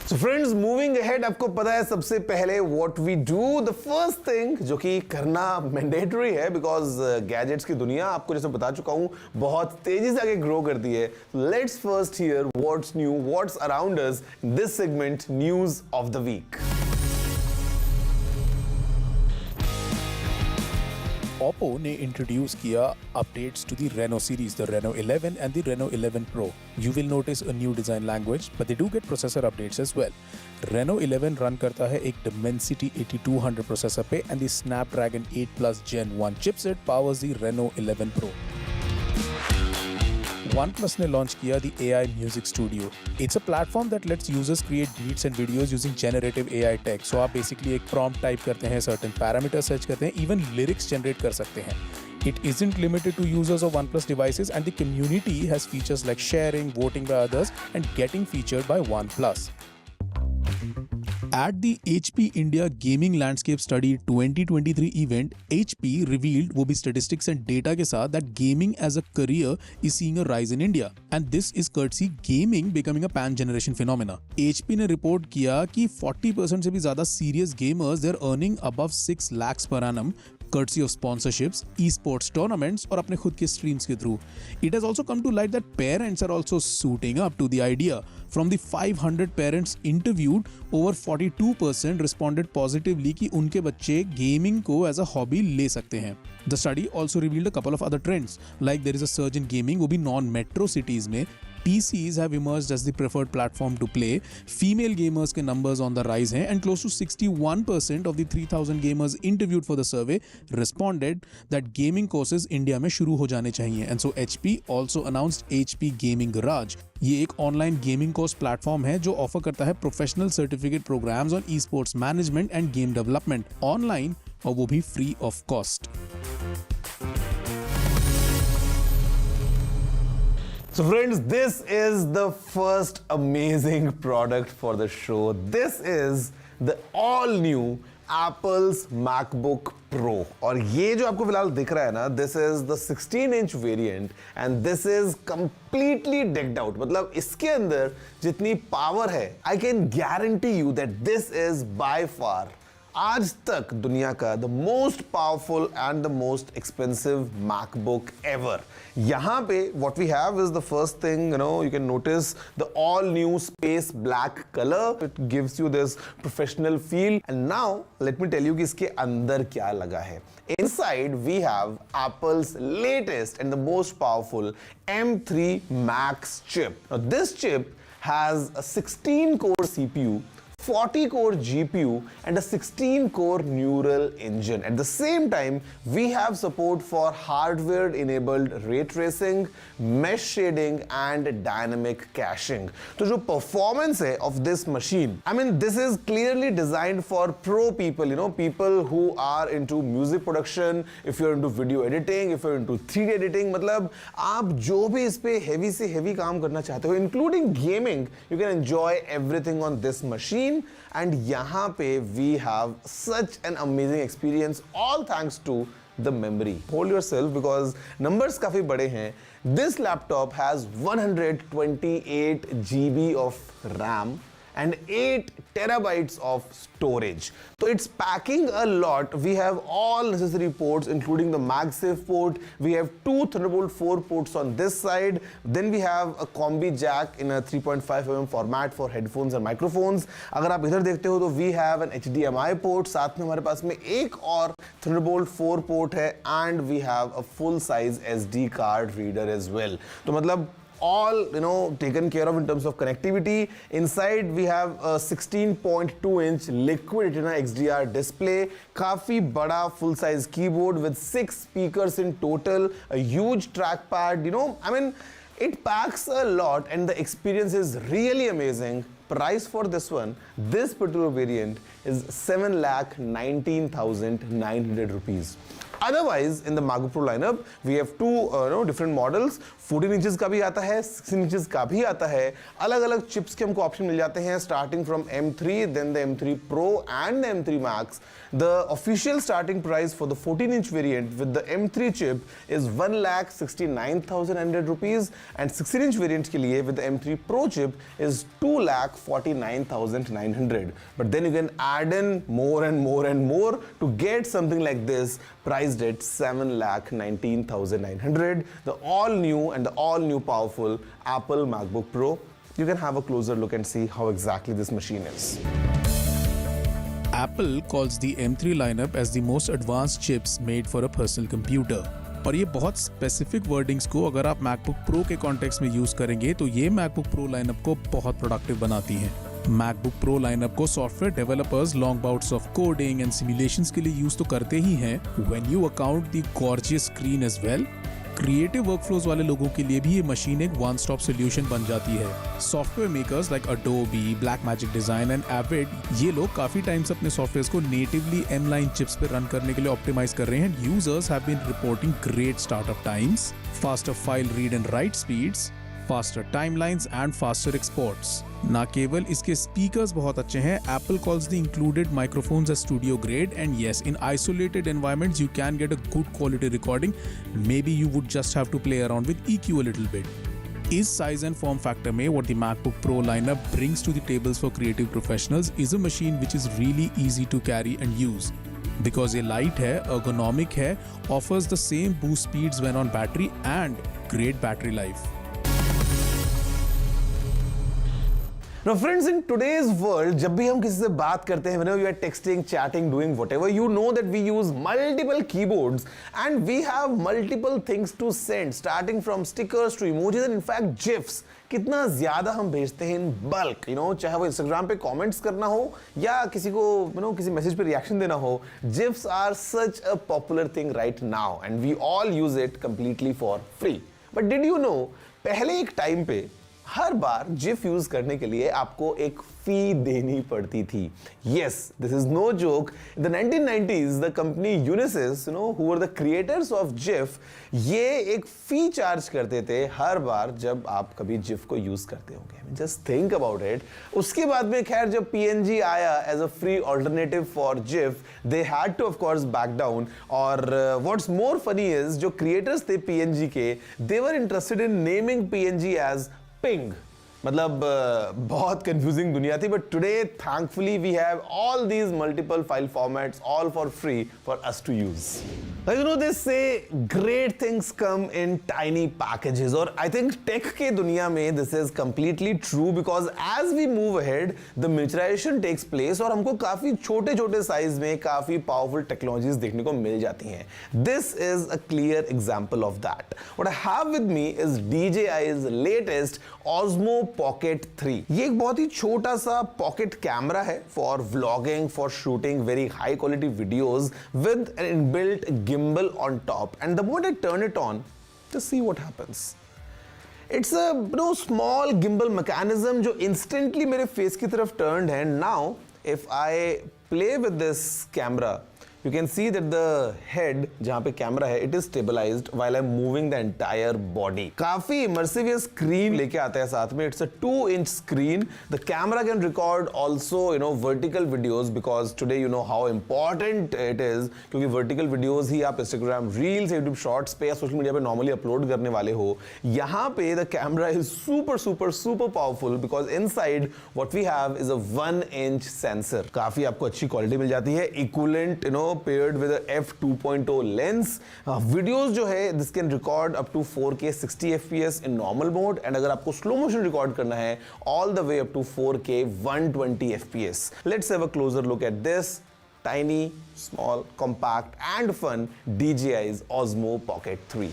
So friends, moving ahead, आपको पता है सबसे पहले what we do, the first thing जो कि करना mandatory है because gadgets की दुनिया आपको जैसे बता चुका हूँ बहुत तेजी से आगे grow कर दी है. Let's first hear what's new, what's around us in this segment, News of the Week. Oppo ने इंट्रोड्यूस किया updates to the Reno series, the Reno 11 and the Reno 11 Pro. You will notice a new design language, but they do get processor updates as well. Reno 11 run करता है एक Dimensity 8200 processor पे and the Snapdragon 8 Plus Gen 1 chipset powers the Reno 11 Pro. OnePlus ने launch किया the AI Music Studio. It's a platform that lets users create beats and videos using generative AI tech. So आप basically एक prompt type करते हैं, certain parameters search करते हैं, even lyrics generate कर सकते हैं. It isn't limited to users of OnePlus devices and the community has features like sharing, voting by others and getting featured by OnePlus. At the HP India Gaming Landscape Study 2023 event, HP revealed वो भी statistics and data के साथ that gaming as a career is seeing a rise in India. And this is courtesy gaming becoming a pan-generation phenomena. HP ने report किया कि 40% से भी ज़्यादा serious gamers they're earning above 6 lakhs per annum courtesy of sponsorships, esports tournaments और अपने खुद के streams के through. It has also come to light that parents are also suiting up to the idea. From the 500 parents interviewed, over 42% responded positively कि उनके बच्चे gaming को as a hobby ले सकते हैं. The study also revealed a couple of other trends, like there is a surge in gaming वो भी non-metro cities में. PCs have emerged as the preferred platform to play. Female gamers के numbers on the rise हैं, and close to 61% of the 3,000 gamers interviewed for the survey responded that gaming courses India में शुरू हो जाने चाहिए. And so HP also announced HP Gaming Garage. ये एक online gaming course platform है जो ऑफर करता है professional certificate programmes on esports management and game development online, और वो भी free of cost. So friends, this is the first amazing product for the show. This is the all new Apple's MacBook Pro. और ये जो आपको फिलहाल दिख रहा है ना, this is the 16-inch variant and this is completely decked out. मतलब इसके अंदर जितनी पावर है, I can guarantee you that this is by far आज तक दुनिया का the most powerful and the most expensive MacBook ever. यहाँ पे what we have is the first thing, you can notice the all new space black color. It gives you this professional feel. And now let me tell you कि इसके अंदर क्या लगा है. Inside we have Apple's latest and the most powerful M3 Max chip. Now this chip has a 16-core CPU, 40-core GPU and a 16-core neural engine. At the same time, we have support for hardware-enabled ray tracing, mesh shading and dynamic caching. So the performance of this machine, I mean, this is clearly designed for pro people, people who are into music production, if you're into video editing, if you're into 3D editing, मतलब आप जो भी इस पे heavy से heavy काम करना चाहते हो, including gaming, you can enjoy everything on this machine. And यहाँ पे we have such an amazing experience, all thanks to the memory. Hold yourself because numbers काफी बड़े हैं. This laptop has 128 GB of RAM and 8 terabytes of storage. So it's packing a lot. We have all necessary ports, including the MagSafe port. We have 2 Thunderbolt 4 ports on this side. Then we have a combi jack in a 3.5mm format for headphones and microphones. अगर आप इधर देखते हो तो we have an HDMI port. साथ में हमारे पास में एक और Thunderbolt 4 port है, and we have a full size SD card reader as well. तो मतलब all taken care of in terms of connectivity. Inside we have a 16.2-inch liquid retina XDR display, काफी बड़ा full size keyboard with 6 speakers in total, a huge trackpad. I mean, it packs a lot and the experience is really amazing. Price for this one, this particular variant is 7,19,900 rupees. Otherwise, in the MacBook Pro lineup, we have two different models. 14 inches का भी आता है, 16 inches का भी आता है. अलग-अलग chips के हमको option मिल जाते हैं, starting from M3, then the M3 Pro and the M3 Max. The official starting price for the 14-inch variant with the M3 chip is 1,69,900 rupees, and 16-inch variant के लिए with the M3 Pro chip is 2,49,900. But then you can add in more and more and more to get something like this, priced at 7,19,900. The all-new and the all-new powerful Apple MacBook Pro. You can have a closer look and see how exactly this machine is. Apple calls the M3 lineup as the most advanced chips made for a personal computer. और ये बहुत specific wordings को अगर आप MacBook Pro के context में use करेंगे तो ये MacBook Pro लाइनअप को बहुत प्रोडक्टिव बनाती हैं. MacBook Pro लाइनअप को software developers long bouts of coding and simulations के लिए यूज तो करते ही हैं. When you account the gorgeous screen as well, creative workflows वाले लोगों के लिए भी ये मशीन एक वन स्टॉप सोल्यूशन बन जाती है. Software makers like Adobe, Blackmagic Design and Avid, ये लोग काफी टाइम से अपने सॉफ्टवेयर्स को नेटिवली M-line चिप्स पे रन करने के लिए ऑप्टिमाइज कर रहे हैं. Users have been reporting great startup times, faster file read and write speeds, faster timelines and faster exports. ना केवल इसके speakers बहुत अच्छे हैं, Apple calls the included microphones as studio grade, and yes, in isolated environments you can get a good quality recording. Maybe you would just have to play around with EQ a little bit. Is size and form factor में what the MacBook Pro lineup brings to the tables for creative professionals is a machine which is really easy to carry and use. Because ये light है, ergonomic है, offers the same boost speeds when on battery and great battery life. Now friends, in today's world, जब भी हम किसी से बात करते हैं, whenever we are texting, chatting, doing whatever, you know that we use multiple keyboards and we have multiple things to send, starting from stickers to emojis and in fact GIFs. कितना ज्यादा हम भेजते हैं इन बल्क, चाहे वो Instagram पे comments करना हो या किसी को किसी मैसेज पे रिएक्शन देना हो. GIFs are such a popular thing right now and we all use it completely for free. But did you know, पहले एक टाइम पे हर बार GIF यूज करने के लिए आपको एक फी देनी पड़ती थी. Yes, this is no joke. In the 1990s, the company Unisys, who were the creators of GIF, ये एक फी चार्ज करते थे हर बार जब आप कभी GIF को यूज करते होंगे. I mean, just think about it. उसके बाद में खैर जब PNG आया as a free alternative for GIF, they had to of course back down. और what's more funny is जो creators थे PNG के, they were interested in naming PNG as Ping. मतलब बहुत कंफ्यूजिंग दुनिया थी. But today thankfully we have all these multiple file formats all for free for us to use. They say great things come in tiny packages और I think tech के दुनिया में this is completely true because as we move ahead the miniaturisation takes place और हमको काफी छोटे छोटे size में काफी पावरफुल टेक्नोलॉजीज देखने को मिल जाती हैं. This is a clear example of that. What I have with me is DJI's latest Osmo Pocket 3. ये एक बहुत ही छोटा सा पॉकेट कैमरा है for vlogging, for shooting very high quality videos with N inbuilt gimbal on top. And the moment I turn it on, just see what happens. It's a small gimbal mechanism जो instantly मेरे face की तरफ turned है. Now if I play with this camera, you can see that the head जहां पे camera है, it is stabilized while I'm moving the entire body. काफी immersive ये स्क्रीन लेके आता है साथ में. It's a 2-inch screen. The camera can record also vertical videos because today you know how important it is, क्योंकि vertical videos ही आप Instagram Reels, YouTube Shorts पे या social media पे normally upload करने वाले हो. यहाँ पे the camera is super powerful because inside what we have is a 1-inch sensor. काफी आपको अच्छी क्वालिटी मिल जाती है. Equivalent paired with a f2.0 lens. Videos जो है this can record up to 4K 60 FPS in normal mode and अगर आपको slow motion record करना है all the way up to 4K 120 FPS. Let's have a closer look at this tiny, small, compact and fun DJI's Osmo Pocket 3.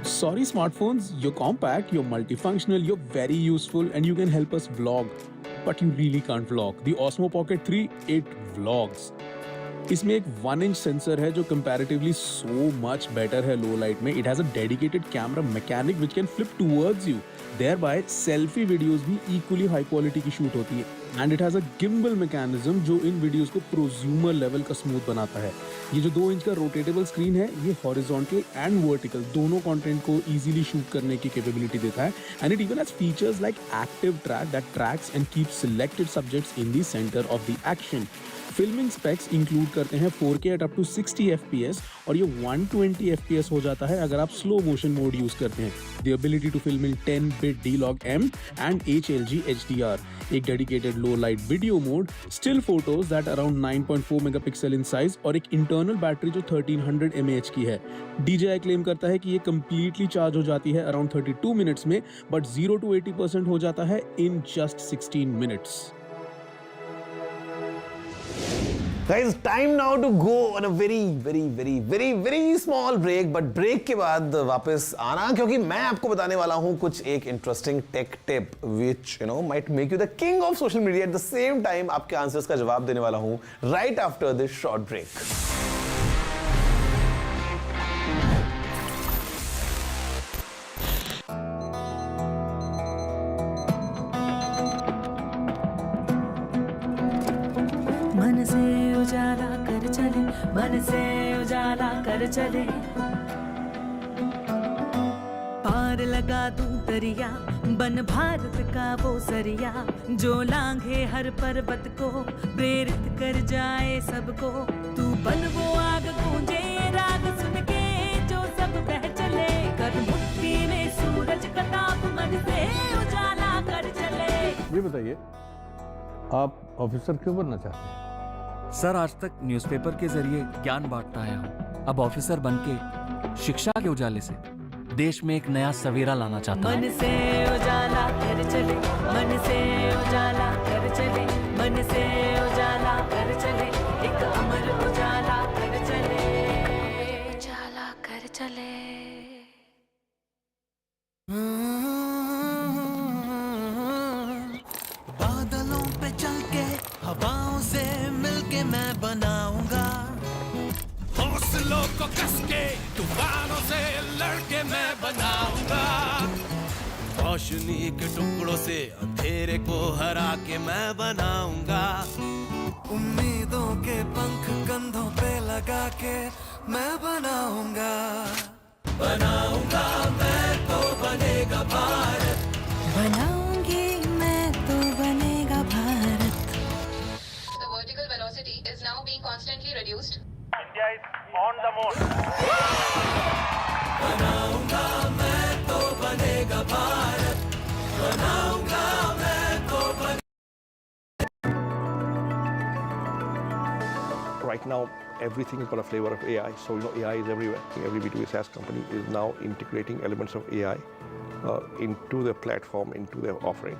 Sorry smartphones, you're compact, you're multifunctional, you're very useful and you can help us vlog. But you really can't vlog. The Osmo Pocket 3, it vlogs. इसमें एक 1-inch sensor है जो comparatively so much better है low light में. It has a dedicated camera mechanic which can flip towards you. Thereby selfie videos भी equally high quality की shoot होती है. And it has a gimbal mechanism जो इन videos को prosumer level का smooth बनाता है. ये जो 2 इंच का rotatable screen है, ये horizontal and vertical दोनों content को easily shoot करने की capability देता है. And it even has features like active track that tracks and keeps selected subjects in the center of the action. Filming specs include करते हैं 4K at up to 60 FPS और ये 120 FPS हो जाता है अगर आप स्लो मोशन मोड यूज करते हैं. The ability to film in 10-bit D-Log-M and HLG HDR, एक dedicated low light video mode, still photos that around 9.4 megapixel in size और एक इंटरनल बैटरी जो 1300 mAh की है. DJI क्लेम करता है कि ये कंप्लीटली चार्ज हो जाती है अराउंड 32 मिनट्स में, बट 0 to 80% हो जाता है in just 16 minutes. Guys, time now to go on a very small break. But break के बाद वापस आना क्योंकि मैं आपको बताने वाला हूँ कुछ एक interesting tech tip which might make you the king of social media. At the same time आपके answers का जवाब देने वाला हूँ right after this short break. मन से उजाला कर चले, मन से उजाला कर चले, पार लगा दूं दरिया, बन भारत का वो सरिया, जो लांघे हर पर्वत को, प्रेरित कर जाए सबको. तू बन वो आग गूंजे राग सुन के जो सब बह चले, कर मुट्ठी में सूरज का ताप, मन से उजाला कर चले. ये बताइए, आप ऑफिसर क्यों बनना चाहते हैं? सर, आज तक न्यूज़पेपर के जरिए ज्ञान बांटता आया हूँ. अब ऑफिसर बनके शिक्षा के उजाले से देश में एक नया सवेरा लाना चाहता हूँ. मन से उजाला कर चले, मन से उजाला कर चले, मन से उजाला कर चले, एक अमर उजाला कर चले, उजाला कर चले. बादलों पे चल के हवाओं से मिलके मैं बनाऊंगा हौसलों को कस के तूफानों से लड़के मैं बनाऊंगा रोशनी के टुकड़ों से अंधेरे को हरा के मैं बनाऊंगा उम्मीदों के पंख कंधों पे लगा के मैं बनाऊंगा बनाऊंगा मैं तो बनेगा भारत बनाऊंगी मैं तो बनेगा Bharat The vertical velocity is now being constantly reduced. India is on the mode. बनाऊंगा मैं तो बनेगा भारत बनाऊंगा मैं तो Right now, everything has got a flavor of AI. So, AI is everywhere. Every B2B SaaS company is now integrating elements of AI into their platform, into their offering.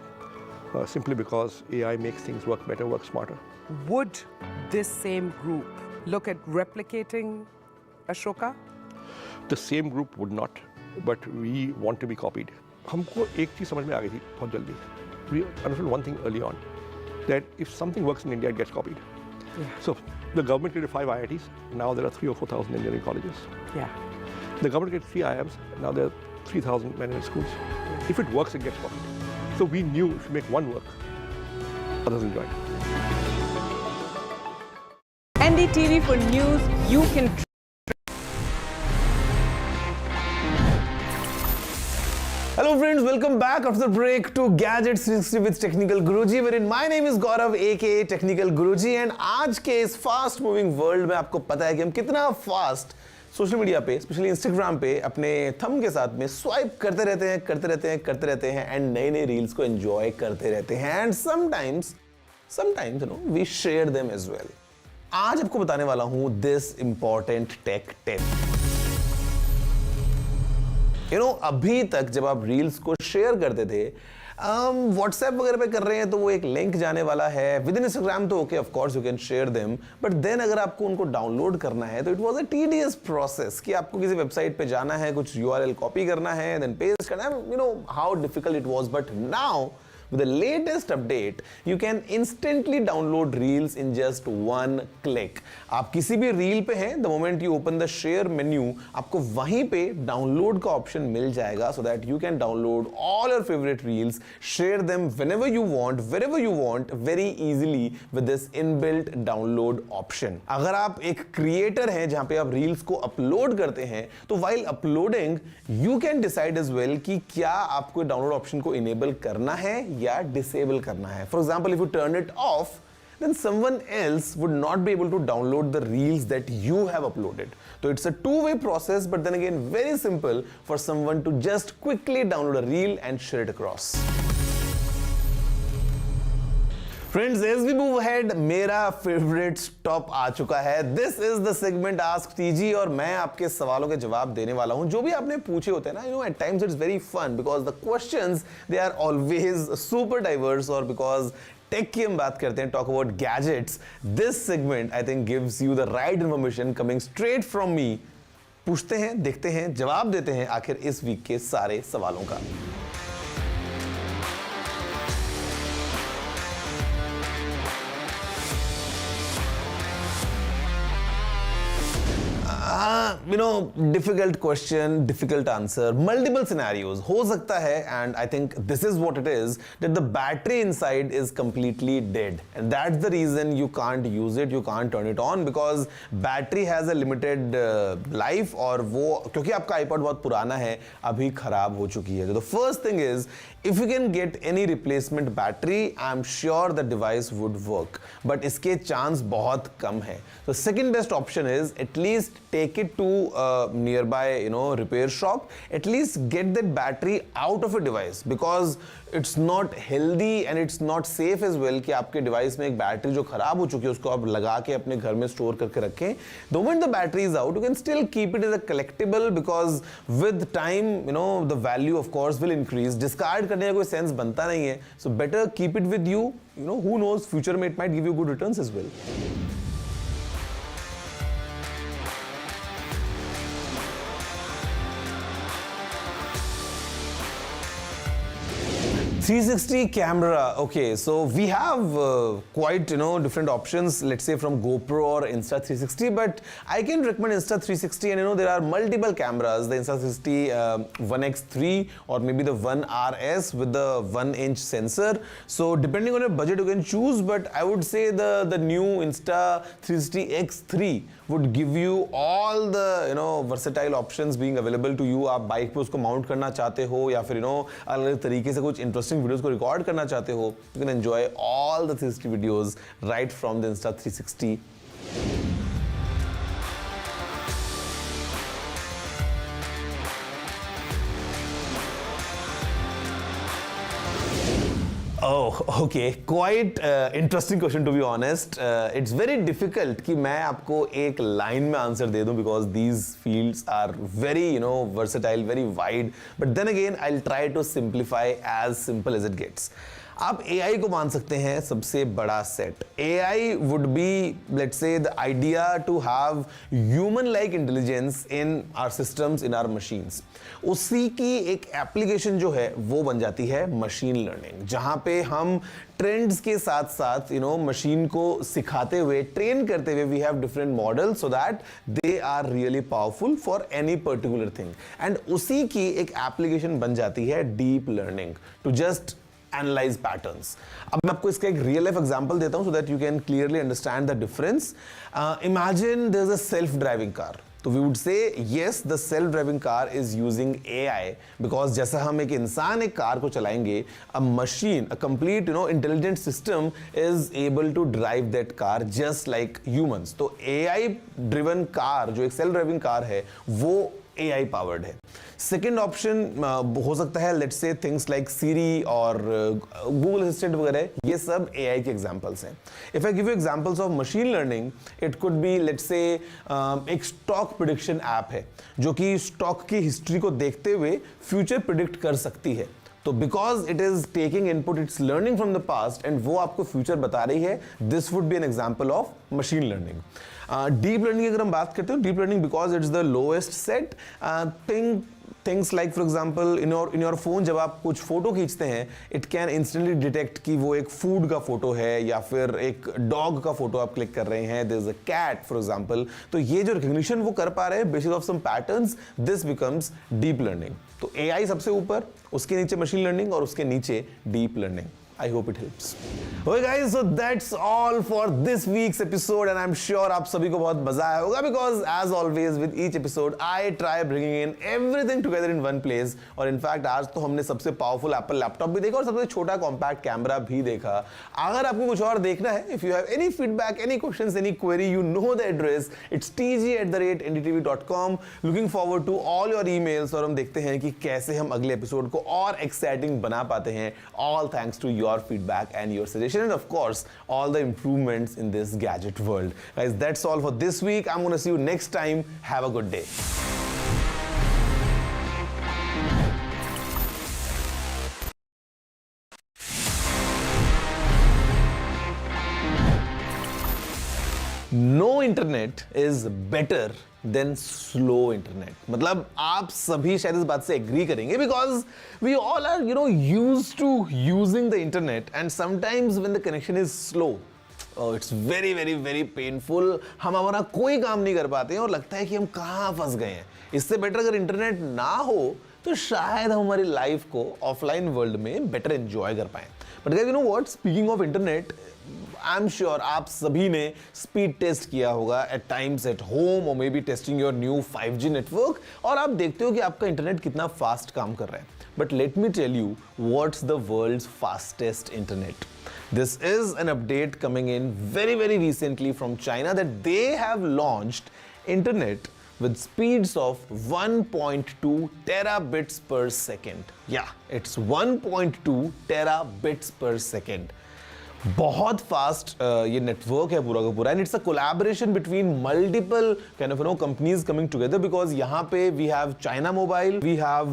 Simply because AI makes things work better, work smarter. Would this same group look at replicating Ashoka? The same group would not, but we want to be copied. हमको एक चीज समझ में आ गई थी बहुत जल्दी. We understood one thing early on, that if something works in India, it gets copied. Yeah. So the government created 5 IITs. Now there are 3,000 or 4,000 engineering colleges. Yeah. The government created 3 IIMs. Now there are 3,000 management schools. If it works, it gets copied. So we knew if we make one work, others will join. NDTV for news you can. Hello friends, welcome back after the break to Gadgets 360 with Technical Guruji, wherein my name is Gaurav aka Technical Guruji, and आज के इस fast moving world में आपको पता है कि हम कितना फास्ट सोशल मीडिया पे, स्पेशली इंस्टाग्राम पे अपने थंब के साथ में स्वाइप करते रहते हैं एंड नए नए रील्स को एंजॉय करते रहते हैं and sometimes you know we share them as well. आज आपको बताने वाला हूं दिस इंपॉर्टेंट टेक टिप. अभी तक जब आप रील्स को शेयर करते थे, व्हाट्सएप वगैरह पे कर रहे हैं तो वो एक लिंक जाने वाला है. विद इन इंस्टाग्राम तो okay, of course you can share them, but then अगर आपको उनको डाउनलोड करना है तो it was a tedious process कि आपको किसी वेबसाइट पे जाना है, कुछ यूआरएल कॉपी करना है, देन पेस्ट करना है. You know how difficult it was, but now with the latest update you can instantly download reels in just one click. आप किसी भी रील पे हैं, the moment you open the share menu आपको वहीं पे डाउनलोड का ऑप्शन मिल जाएगा, so that you can download all your favorite reels, share them whenever you want, wherever you want, very easily with this inbuilt download option. अगर आप एक creator हैं जहां पे आप रील्स को अपलोड करते हैं तो while uploading you can decide as well कि क्या आपको डाउनलोड ऑप्शन को इनेबल करना है या डिसेबल करना है. For example, if U turn it of, then someone else would not be able to download the reels that you have uploaded. So it's a two-way process, but then again very simple for someone to just quickly download a reel and share it across. Friends, as we move ahead, मेरा favourite stop आ चुका है. This is the segment ask TG और मैं आपके सवालों के जवाब देने वाला हूं जो भी आपने पूछे होते हैं ना. You know at times it's very fun because the questions they are always super diverse, और बिकॉज टेक की हम बात करते हैं, talk about gadgets, this segment I think gives you the right information coming straight from me. पूछते हैं, देखते हैं, जवाब देते हैं आखिर इस वीक के सारे सवालों का. Difficult question, difficult answer, multiple scenarios हो सकता है, and I think this is what it is, that the battery inside is completely dead and that's the reason you can't use it, you can't turn it on, because battery has a limited life, और वो क्योंकि आपका iPod बहुत पुराना है, अभी खराब हो चुकी है. तो the first thing is, if you can get any replacement battery, I'm sure the device would work, but इसके चांस बहुत कम है. So second best option is at least take it to a nearby repair shop, at least get that battery out of a device, because it's not healthy and it's not safe as well कि आपके device में एक battery जो खराब हो चुकी है उसको आप लगा के अपने घर में स्टोर करके रखें. The moment the battery is out, you can still keep it as a collectible, because with time the value of course will increase. Discard करने का कोई सेंस बनता नहीं है, so better keep it with you. Who knows, future में it might give you good returns as well. 360 camera. Okay, so we have quite different options, let's say from GoPro or Insta360, but I can recommend Insta360, and there are multiple cameras, the Insta360 1x3 or maybe the 1RS with the 1-inch sensor. So depending on your budget you can choose, but I would say the new Insta360 X3 would give you all the versatile options being available to you. आप bike पे उसको mount करना चाहते हो या फिर अलग तरीके से कुछ इंटरेस्टिंग वीडियोस को रिकॉर्ड करना चाहते हो, you can enjoy all the 360 videos right from the Insta360. Oh, okay. Quite interesting question, to be honest. It's very difficult कि मैं आपको एक लाइन में आंसर दे दूं because these fields are very, versatile, very wide. But then again, I'll try to simplify as simple as it gets. आप AI को मान सकते हैं सबसे बड़ा set. AI would be, let's say, the idea to have human-like intelligence in our systems, in our machines. उसी की एक एप्लीकेशन जो है वो बन जाती है मशीन लर्निंग, जहां पे हम ट्रेंड्स के साथ साथ मशीन को सिखाते हुए, ट्रेन करते हुए, we have different models so that they are really powerful for any particular thing. And उसी की एक एप्लीकेशन बन जाती है deep learning to just analyze patterns. अब मैं आपको इसका एक real life example देता हूं so that you can clearly understand the difference. Imagine there's a self-driving car. तो we would say yes, the self-driving car is using AI because जैसा हम एक इंसान एक कार को चलाएंगे, a machine, a complete intelligent system is able to drive that car just like humans. तो AI driven car जो एक self-driving car है वो AI powered है. सेकेंड ऑप्शन हो सकता है लेट्स से थिंग्स लाइक सीरी और गूगल असिस्टेंट वगैरह, ये सब AI के एग्जांपल्स हैं. If I give you examples of machine learning, it could be let's say एक स्टॉक प्रिडिक्शन ऐप है जो कि स्टॉक की हिस्ट्री को देखते हुए फ्यूचर प्रिडिक्ट कर सकती है. तो because it is taking input, it's learning from the past and वो आपको फ्यूचर बता रही है, this would be an example of machine learning. Deep learning की अगर हम बात करते हो, deep learning because it's the lowest set things like for example in your phone जब आप कुछ फोटो खींचते हैं, इट कैन इंस्टेंटली डिटेक्ट कि वो एक फूड का फोटो है या फिर एक डॉग का फोटो आप क्लिक कर रहे हैं, there is a cat for example. तो ये जो रिकग्निशन वो कर पा रहे हैं basis of some patterns, this becomes deep learning. तो AI सबसे ऊपर, उसके नीचे मशीन लर्निंग और उसके नीचे deep learning. I hope it helps. Okay guys, so that's all for this week's episode and I'm sure आप सभी को बहुत मजा आया होगा because as always with each episode I try bringing in everything together in one place. और in fact आज तो हमने सबसे पावरफुल एप्पल लैपटॉप भी देखा और सबसे छोटा कॉम्पैक्ट कैमरा भी देखा. अगर आपको कुछ और देखना है, if you have any feedback, any questions, any query, you know the address. It's tg@ndtv.com. Looking forward to all your emails और हम देखते हैं कि कैसे हम अगले एपिसोड को और एक्साइटिंग बना पाते हैं. All thanks to your feedback and your suggestion and of course all the improvements in this gadget world. Guys, that's all for this week. I'm going to see you next time. Have a good day. No internet is better than slow internet. मतलब आप सभी शायद इस बात से agree करेंगे because we all are used to using the internet and sometimes when the connection is slow it's very very very painful. हम हमारा कोई काम नहीं कर पाते हैं और लगता है कि हम कहाँ फंस गए हैं. इससे बेटर अगर इंटरनेट ना हो तो शायद हम हमारी लाइफ को ऑफलाइन वर्ल्ड में बेटर एंजॉय कर पाएं. But guys, you know what, speaking of internet, I am sure आप सभी ने स्पीड टेस्ट किया होगा एट टाइम्स एट होम और may be testing your new 5G network और आप देखते हो कि आपका इंटरनेट कितना फास्ट काम कर रहा है. But let me tell you what's the world's fastest internet. This is an update coming in very very recently from China that they have launched internet with speeds of 1.2 terabits per second. Yeah, it's 1.2 terabits per second. बहुत fast ये network है पूरा का पूरा, and it's a collaboration between multiple kind of companies coming together, because यहाँ पे we have China Mobile, we have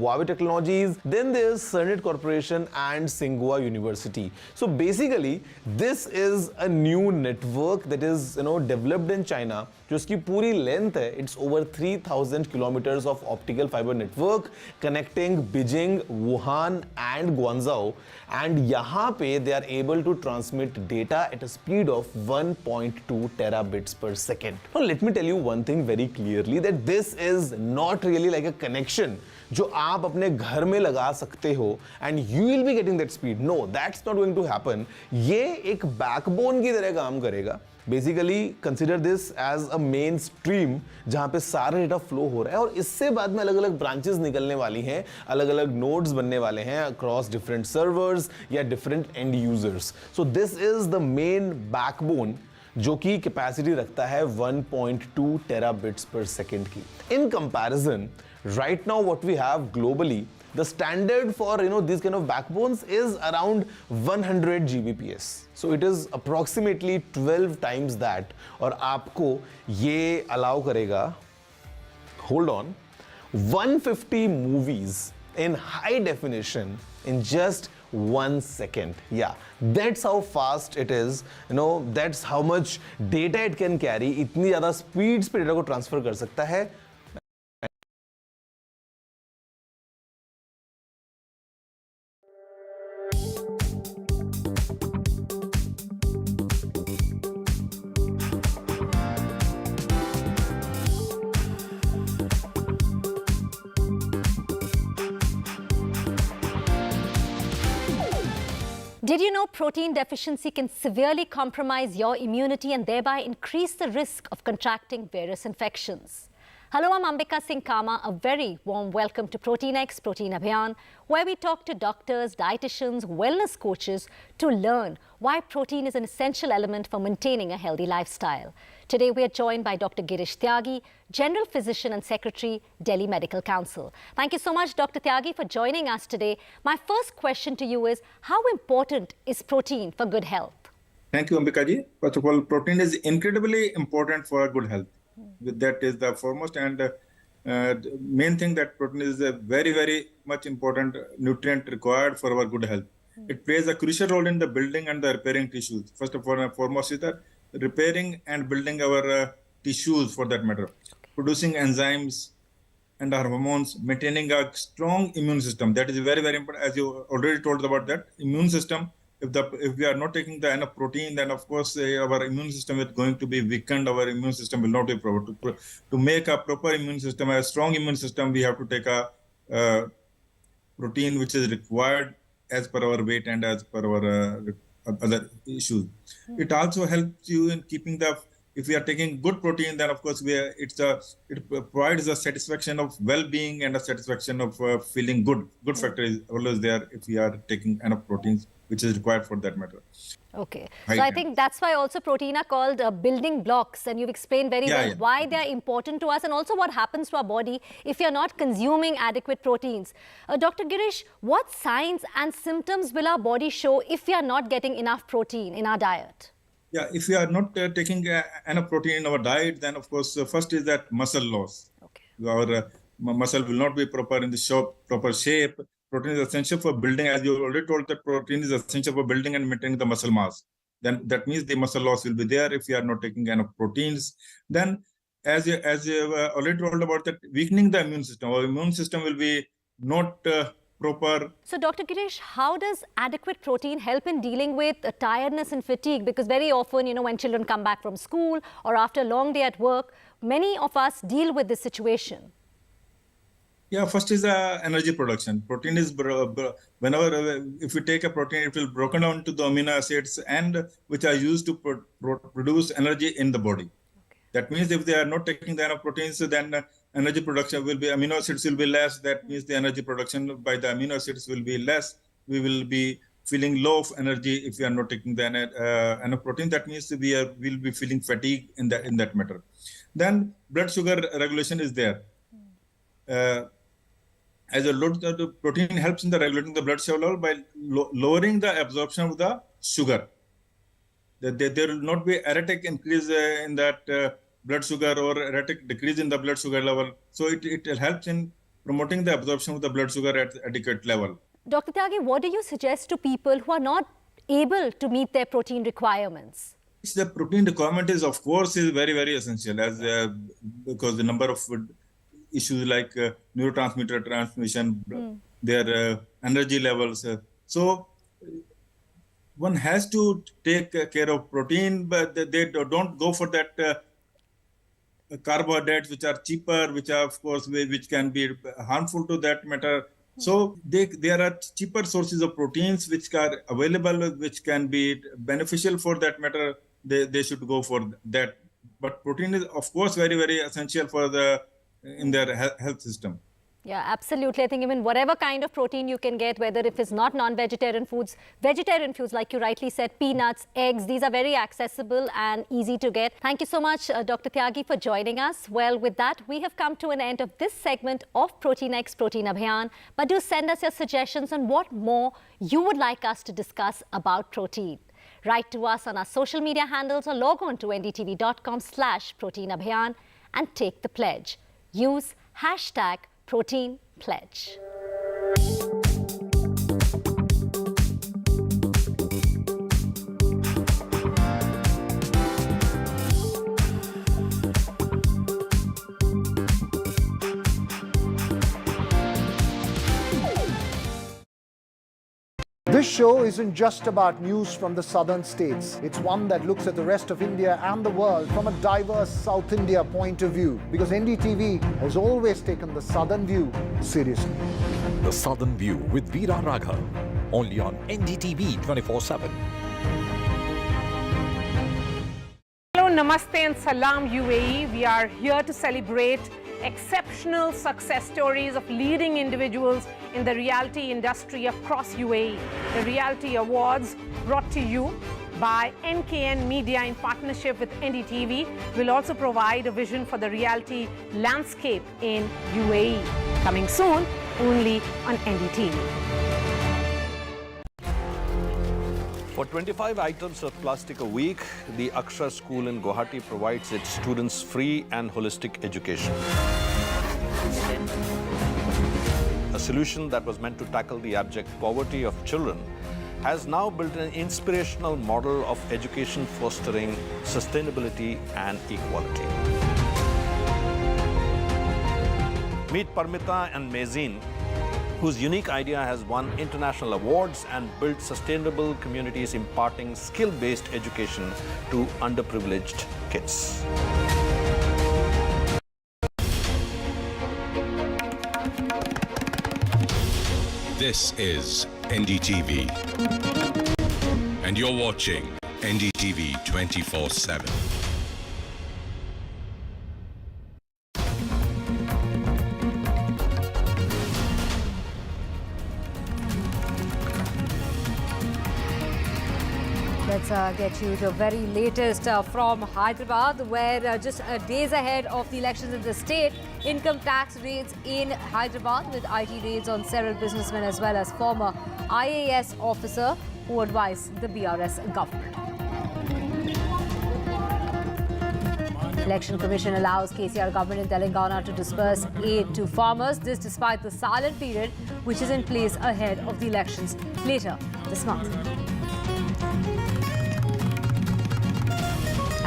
Huawei Technologies, then there is CERNET Corporation and सिंगुआ University. So basically this is a new network that is developed in China, जो इसकी पूरी length है it's over 3000 kilometres of optical fibre network connecting Beijing, Wuhan and ग्वांगझाओ, and यहाँ पे they are able to transmit data at a speed of 1.2 terabits per second. Now let me tell you one thing very clearly, that this is not really like a connection जो आप अपने घर में लगा सकते हो and you will be getting that speed. No, that's not going to happen. ये एक backbone की तरह काम करेगा. Basically consider this as a mainstream जहां पे सारा डेटा फ्लो हो रहा है, और इससे बाद में अलग अलग ब्रांचेस निकलने वाली हैं, अलग अलग नोड्स बनने वाले हैं अक्रॉस डिफरेंट सर्वर्स या different and users. So this is the main backbone जो कि कैपेसिटी रखता है 1.2 टेराबिट्स पर सेकेंड की. In comparison right now what we have globally, the standard for these kind of backbones is around 100 Gbps. So it is approximately 12 times that, और आपको ये allow करेगा, hold on, 150 movies in high definition in just 1 second. Yeah, that's how fast it is. That's how much data it can carry. इतनी ज़्यादा speeds पे data को transfer कर सकता है. Did you know protein deficiency can severely compromise your immunity and thereby increase the risk of contracting various infections? Hello, I'm Ambika Singh Kama. A very warm welcome to Protein X Protein Abhiyan, where we talk to doctors, dietitians, wellness coaches to learn why protein is an essential element for maintaining a healthy lifestyle. Today, we are joined by Dr. Girish Tyagi, General Physician and Secretary, Delhi Medical Council. Thank you so much, Dr. Tyagi, for joining us today. My first question to you is, how important is protein for good health? Thank you, Ambika ji. First of all, protein is incredibly important for good health. That is the foremost and main thing, that protein is a very, very much important nutrient required for our good health. It plays a crucial role in the building and the repairing tissues. First of all, foremost is that repairing and building our tissues, for that matter, producing enzymes and hormones, maintaining a strong immune system. That is very, very important. As you already told about that immune system, if we are not taking the enough protein, then of course our immune system is going to be weakened. Our immune system will not be proper. To make a proper immune system, a strong immune system, we have to take a protein which is required as per our weight and as per our other issues. It also helps you in keeping if we are taking good protein, then of course it provides a satisfaction of well-being and a satisfaction of feeling good. Good factor is always there if we are taking enough proteins, which is required for that matter. Okay. So I think that's why also protein are called building blocks, and you've explained very well why they are important to us and also what happens to our body if you're not consuming adequate proteins. Dr. Girish, what signs and symptoms will our body show if we are not getting enough protein in our diet? Yeah, if we are not taking enough protein in our diet, then of course first is that muscle loss. Okay. Our muscle will not be proper in the proper shape. Protein is essential for building, as you already told, that protein is essential for building and maintaining the muscle mass. Then that means the muscle loss will be there if we are not taking enough proteins. Then, as you already told about that, weakening the immune system. Our immune system will be not proper. So, Dr. Girish, how does adequate protein help in dealing with tiredness and fatigue? Because very often, when children come back from school or after a long day at work, many of us deal with this situation. Yeah, first is energy production. Protein is whenever if we take a protein, it will be broken down to the amino acids and which are used to produce energy in the body. Okay. That means if they are not taking the enough proteins, then energy production will be, amino acids will be less. That means the energy production by the amino acids will be less. We will be feeling low of energy if we are not taking the enough protein. That means will be feeling fatigue in that matter. Then blood sugar regulation is there. As a lot of the protein helps in the regulating the blood sugar level by lowering the absorption of the sugar. there will not be erratic increase in that blood sugar or erratic decrease in the blood sugar level. So it helps in promoting the absorption of the blood sugar at adequate level. Dr. Tyagi, what do you suggest to people who are not able to meet their protein requirements? The protein requirement is, of course, is very, very essential as because the number of issues like neurotransmitter transmission, their energy levels. So one has to take care of protein, but they don't go for that carbohydrates which are cheaper, which are, of course, which can be harmful to that matter. So there are cheaper sources of proteins which are available, which can be beneficial for that matter. They should go for that. But protein is, of course, very, very essential for in their health system. Yeah, absolutely. I think even whatever kind of protein you can get, whether if it's not non-vegetarian foods, vegetarian foods, like you rightly said, peanuts, eggs, these are very accessible and easy to get. Thank you so much, Dr. Tyagi, for joining us. Well, with that, we have come to an end of this segment of Protein X Protein Abhiyan. But do send us your suggestions on what more you would like us to discuss about protein. Write to us on our social media handles or log on to ndtv.com/proteinabhiyan and take the pledge. Use #ProteinPledge. This show isn't just about news from the southern states. It's one that looks at the rest of India and the world from a diverse South India point of view, because NDTV has always taken the southern view seriously. The Southern View with Veera Raghav, only on NDTV 24/7. Hello, Namaste and Salam UAE. We are here to celebrate exceptional success stories of leading individuals in the reality industry across UAE. The Reality Awards, brought to you by NKN Media in partnership with NDTV, will also provide a vision for the reality landscape in UAE. Coming soon, only on NDTV. For 25 items of plastic a week, the Akshar School in Guwahati provides its students free and holistic education. A solution that was meant to tackle the abject poverty of children has now built an inspirational model of education fostering sustainability and equality. Meet Parmita and Mezin, whose unique idea has won international awards and built sustainable communities imparting skill-based education to underprivileged kids. This is NDTV, and you're watching NDTV 24/7. Let's get you the very latest from Hyderabad, where just days ahead of the elections in the state, income tax raids in Hyderabad with IT raids on several businessmen as well as former IAS officer who advised the BRS government. Election Commission allows KCR government in Telangana to disperse aid to farmers. This despite the silent period which is in place ahead of the elections later this month.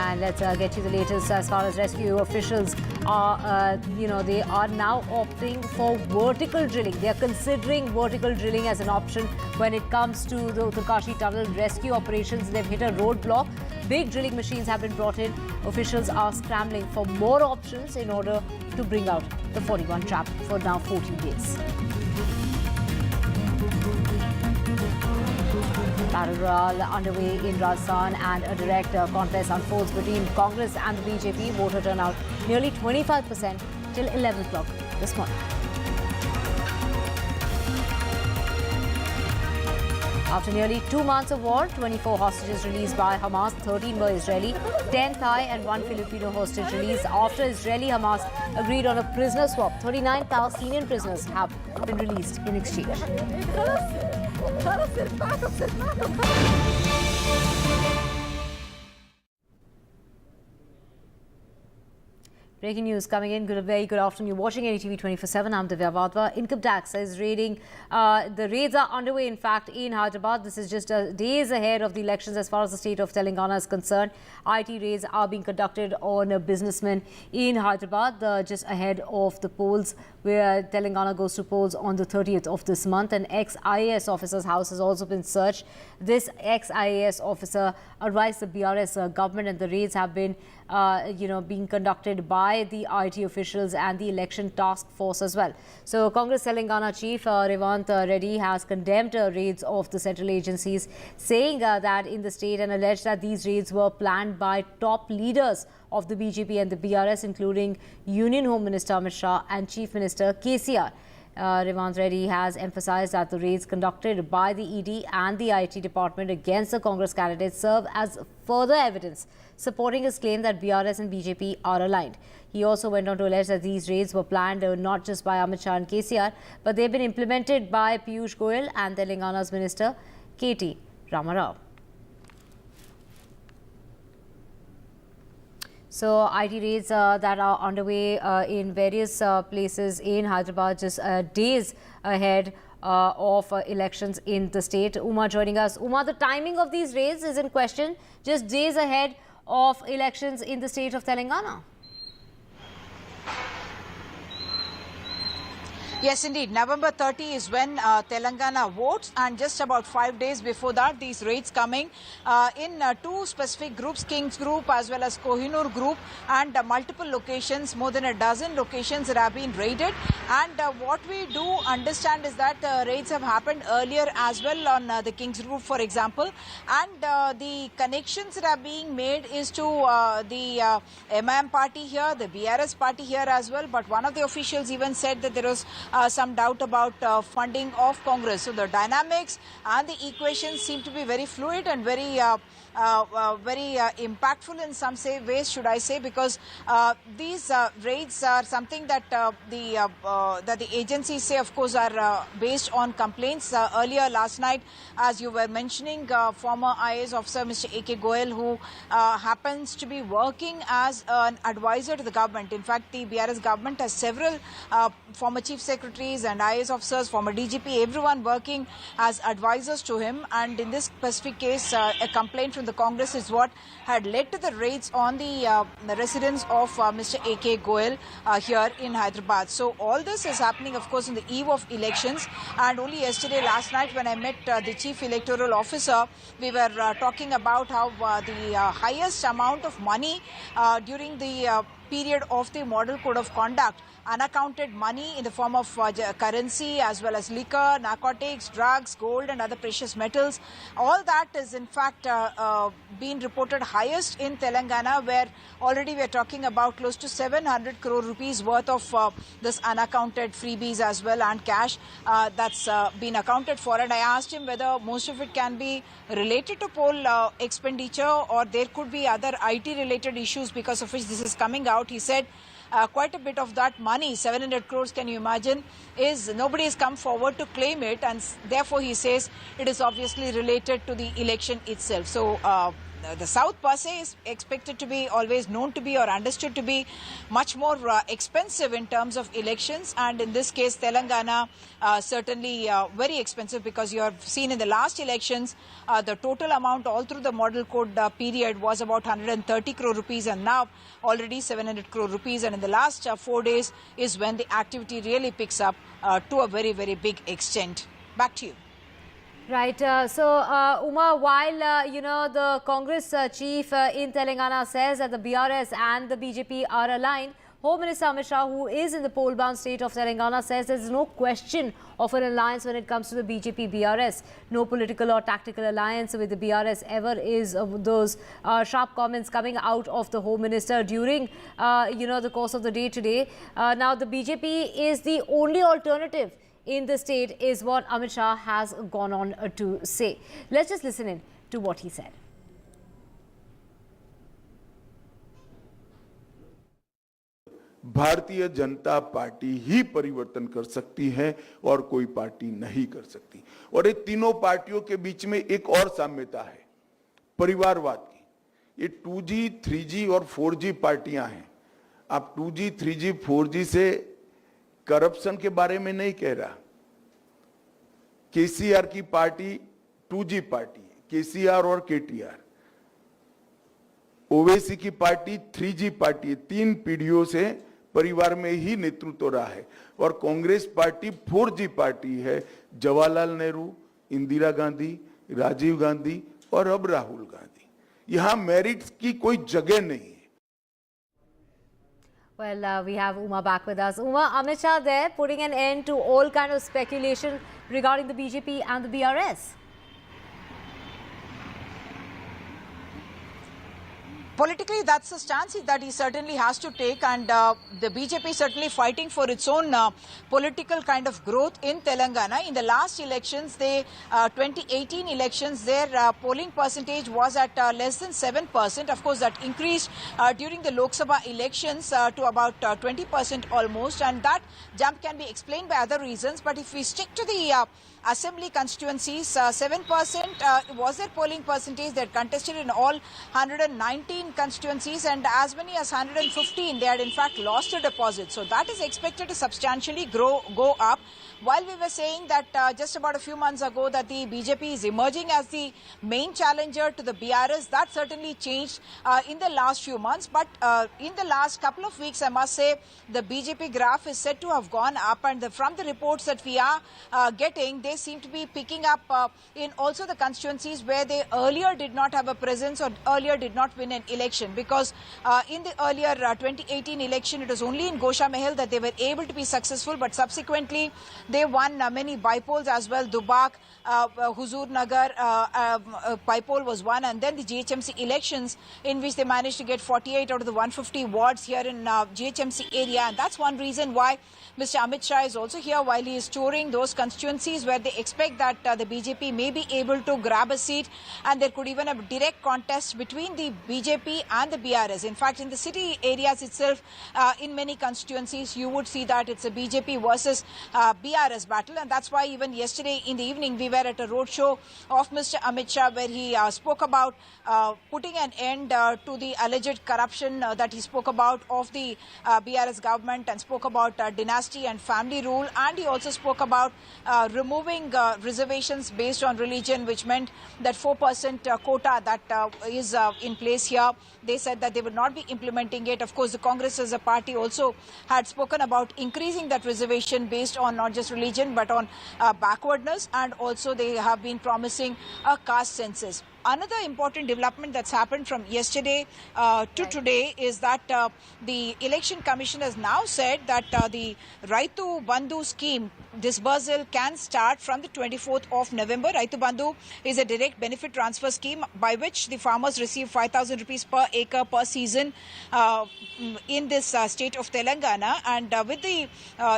And let's get you the latest as far as rescue officials are, they are now opting for vertical drilling. They are considering vertical drilling as an option when it comes to the Uttarkashi tunnel rescue operations. They've hit a roadblock. Big drilling machines have been brought in. Officials are scrambling for more options in order to bring out the 41 trap for now 14 days. Parallel underway in Rajasthan, and a direct contest unfolds between Congress and the BJP. Voter turnout nearly 25% till 11 o'clock this morning. After nearly 2 months of war, 24 hostages released by Hamas, 13 were Israeli, 10 Thai and 1 Filipino hostage released after Israeli-Hamas agreed on a prisoner swap. 39 Palestinian prisoners have been released in exchange. Breaking news coming in. Very good afternoon. You're watching NDTV 24/7. I'm Divya Vadva. Income tax is raiding. The raids are underway, in fact, in Hyderabad. This is just days ahead of the elections as far as the state of Telangana is concerned. IT raids are being conducted on businessmen in Hyderabad just ahead of the polls, where Telangana goes to polls on the 30th of this month. An ex-IAS officer's house has also been searched. This ex-IAS officer advised the BRS government, and the raids have been being conducted by the IT officials and the election task force as well. So Congress Telangana chief Revolving Reddy has condemned raids of the central agencies, saying that in the state, and alleged that these raids were planned by top leaders of the BJP and the BRS, including Union Home Minister Amit Shah and Chief Minister KCR. Revolving Reddy has emphasized that the raids conducted by the ED and the IT department against the Congress candidates serve as further evidence supporting his claim that BRS and BJP are aligned. He also went on to allege that these raids were planned not just by Amit Shah and KCR, but they've been implemented by Piyush Goyal and Telangana's Minister KT Ramarao. So IT raids that are underway in various places in Hyderabad, just days ahead of elections in the state. Uma joining us. Uma, the timing of these raids is in question, just days ahead of elections in the state of Telangana. Yes, indeed. November 30 is when Telangana votes, and just about 5 days before that, these raids coming in two specific groups, Kings Group as well as Kohinoor Group, and multiple locations, more than a dozen locations that have been raided. And what we do understand is that raids have happened earlier as well on the Kings Group, for example, and the connections that are being made is to the MIM party here, the BRS party here as well. But one of the officials even said that there was some doubt about funding of Congress. So the dynamics and the equations seem to be very fluid and very impactful in some ways, should I say, because these raids are something that the agencies say, of course, are based on complaints. Earlier last night, as you were mentioning, former IAS officer Mr. A.K. Goyal, who happens to be working as an advisor to the government. In fact, the BRS government has several former chief secretaries and IAS officers, former DGP, everyone working as advisors to him. And in this specific case, a complaint from the Congress is what had led to the raids on the residence of Mr. A.K. Goyal here in Hyderabad. So all this is happening, of course, on the eve of elections. And only yesterday, last night, when I met the chief electoral officer, we were talking about how the highest amount of money during the period of the Model Code of Conduct, unaccounted money in the form of currency as well as liquor, narcotics, drugs, gold and other precious metals. All that is in fact being reported highest in Telangana, where already we are talking about close to 700 crore rupees worth of this unaccounted freebies as well and cash that's been accounted for. And I asked him whether most of it can be related to poll expenditure or there could be other IT related issues because of which this is coming out. He said quite a bit of that money, 700 crores, can you imagine, is nobody has come forward to claim it, and therefore he says it is obviously related to the election itself. So the South per se is expected to be always known to be or understood to be much more expensive in terms of elections, and in this case Telangana certainly very expensive, because you have seen in the last elections the total amount all through the model code period was about 130 crore rupees, and now already 700 crore rupees, and in the last 4 days is when the activity really picks up to a very, very big extent. Back to you. Right. So, Uma, while, the Congress chief in Telangana says that the BRS and the BJP are aligned, Home Minister Amit Shah, who is in the poll-bound state of Telangana, says there is no question of an alliance when it comes to the BJP-BRS. No political or tactical alliance with the BRS ever is those sharp comments coming out of the Home Minister during, the course of the day today. Now, the BJP is the only alternative in the state, is what Amit Shah has gone on to say. Let's just listen in to what he said. Bharatiya Janata party ही परिवर्तन कर सकती है और कोई party नहीं कर सकती। और ये तीनों पार्टियों के बीच में एक और साम्यता है, परिवारवाद की। ये 2G, 3G और 4G पार्टियां हैं। आप 2G, 3G, 4G से करप्शन के बारे में नहीं कह रहा। केसीआर की पार्टी 2G पार्टी है, केसीआर और केटीआर। ओवैसी की पार्टी 3G पार्टी है, 3 पीढ़ियों से परिवार में ही नेतृत्व रहा है। और कांग्रेस पार्टी 4G पार्टी है, जवाहरलाल नेहरू, इंदिरा गांधी, राजीव गांधी और अब राहुल गांधी। यहां मेरिट्स की कोई जगह नहीं है। Well, we have Uma back with us. Uma, Amit Shah there putting an end to all kind of speculation regarding the BJP and the BRS. Politically, that's the stance that he certainly has to take, and the BJP is certainly fighting for its own political kind of growth in Telangana. In the last elections, 2018 elections, their polling percentage was at less than 7%. Of course, that increased during the Lok Sabha elections to about 20% almost, and that jump can be explained by other reasons. But if we stick to the assembly constituencies, 7% was their polling percentage. They had contested in all 119 constituencies, and as many as 115 they had in fact lost their deposit. So that is expected to substantially go up. While we were saying that just about a few months ago that the BJP is emerging as the main challenger to the BRS, that certainly changed in the last few months. But in the last couple of weeks, I must say, the BJP graph is said to have gone up, and from the reports that we are getting, they seem to be picking up in also the constituencies where they earlier did not have a presence or earlier did not win an election. Because in the earlier 2018 election, it was only in Gosha Mahal that they were able to be successful, but subsequently they won many bypolls as well. Dubak, Huzur Nagar bypoll was won, and then the GHMC elections in which they managed to get 48 out of the 150 wards here in GHMC area. And that's one reason why Mr. Amit Shah is also here while he is touring those constituencies where they expect that the BJP may be able to grab a seat, and there could even a direct contest between the BJP and the BRS. In fact, in the city areas itself, in many constituencies, you would see that it's a BJP versus BRS battle, and that's why even yesterday in the evening we were at a roadshow of Mr. Amit Shah where he spoke about putting an end to the alleged corruption that he spoke about of the BRS government, and spoke about dynasty and family rule, and he also spoke about removing reservations based on religion, which meant that 4% quota that is in place here. They said that they would not be implementing it. Of course, the Congress as a party also had spoken about increasing that reservation based on not just religion but on backwardness, and also they have been promising a caste census. Another important development that's happened from yesterday to today is that the Election Commission has now said that the Raitu Bandhu scheme disbursal can start from the 24th of November. Raitu Bandhu is a direct benefit transfer scheme by which the farmers receive 5,000 rupees per acre per season in this state of Telangana. And with the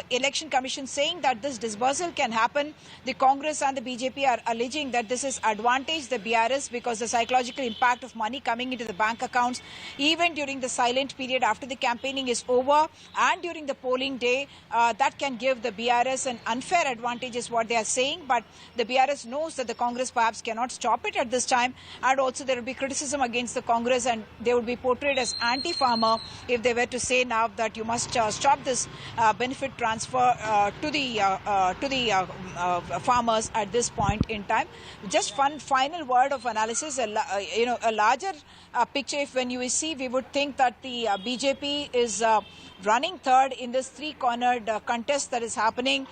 Election Commission saying that this disbursal can happen, the Congress and the BJP are alleging that this is advantage the BRS, because the psychological impact of money coming into the bank accounts even during the silent period after the campaigning is over and during the polling day, that can give the BRS an unfair advantage is what they are saying. But the BRS knows that the Congress perhaps cannot stop it at this time, and also there will be criticism against the Congress, and they would be portrayed as anti-farmer if they were to say now that you must stop this benefit transfer to the farmers at this point in time. Just one final word of analysis, a larger picture, if when you see, we would think that the BJP is running third in this three-cornered contest that is happening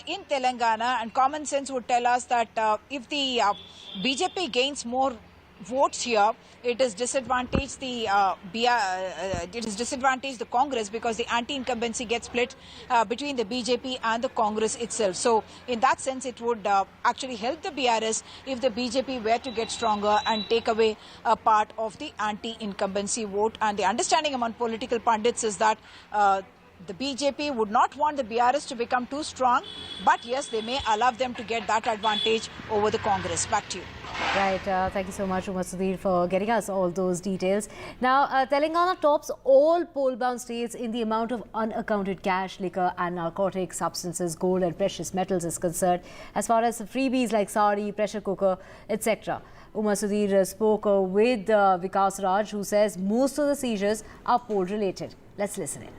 in Telangana, and common sense would tell us that if the BJP gains more votes here, it is disadvantaged the Congress, because the anti-incumbency gets split between the BJP and the Congress itself. So in that sense, it would actually help the BRS if the BJP were to get stronger and take away a part of the anti-incumbency vote. And the understanding among political pundits is that the BJP would not want the BRS to become too strong, but yes, they may allow them to get that advantage over the Congress. Back to you. Right. Thank you so much, Umar Sudhir, for getting us all those details. Now, Telangana tops all poll-bound states in the amount of unaccounted cash, liquor and narcotic substances, gold and precious metals is concerned, as far as freebies like sari, pressure cooker, etc. Umar Sudhir spoke with Vikas Raj, who says most of the seizures are poll-related. Let's listen in.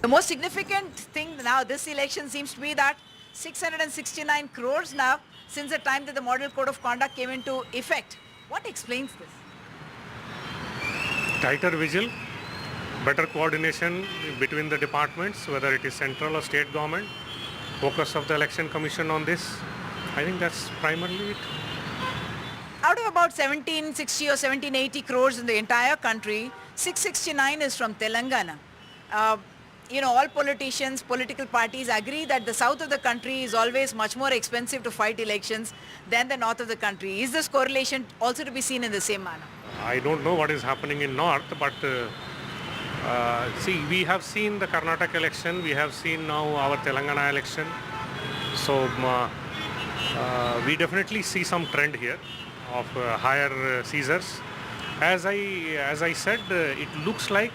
The most significant thing now this election seems to be that 669 crores now since the time that the Model Code of Conduct came into effect. What explains this? Tighter vigil, better coordination between the departments, whether it is central or state government, focus of the Election Commission on this. I think that's primarily it. Out of about 1760 or 1780 crores in the entire country, 669 is from Telangana. All politicians, political parties agree that the south of the country is always much more expensive to fight elections than the north of the country. Is this correlation also to be seen in the same manner? I don't know what is happening in north, but see, we have seen the Karnataka election, we have seen now our Telangana election. So we definitely see some trend here of higher seizures. As I said, it looks like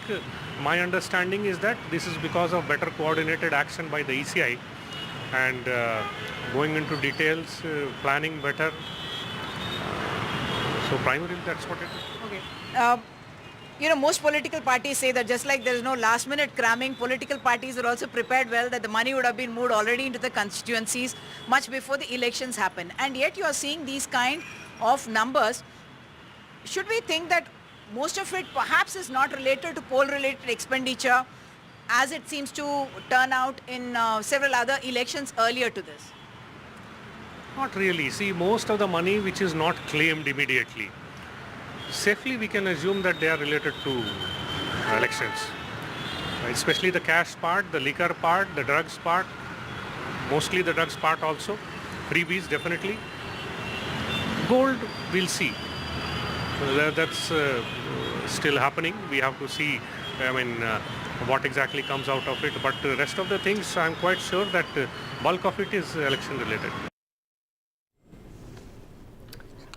my understanding is that this is because of better coordinated action by the ECI and going into details, planning better. So primarily that's what it is. Okay. Most political parties say that just like there is no last minute cramming, political parties are also prepared well that the money would have been moved already into the constituencies much before the elections happen. And yet you are seeing these kind of numbers. Should we think that most of it perhaps is not related to poll-related expenditure as it seems to turn out in several other elections earlier to this? Not really. See, most of the money which is not claimed immediately, safely we can assume that they are related to elections. Especially the cash part, the liquor part, the drugs part, mostly the drugs part also, freebies definitely. Gold, we'll see. That's still happening. We have to see, what exactly comes out of it. But the rest of the things, I'm quite sure that bulk of it is election related.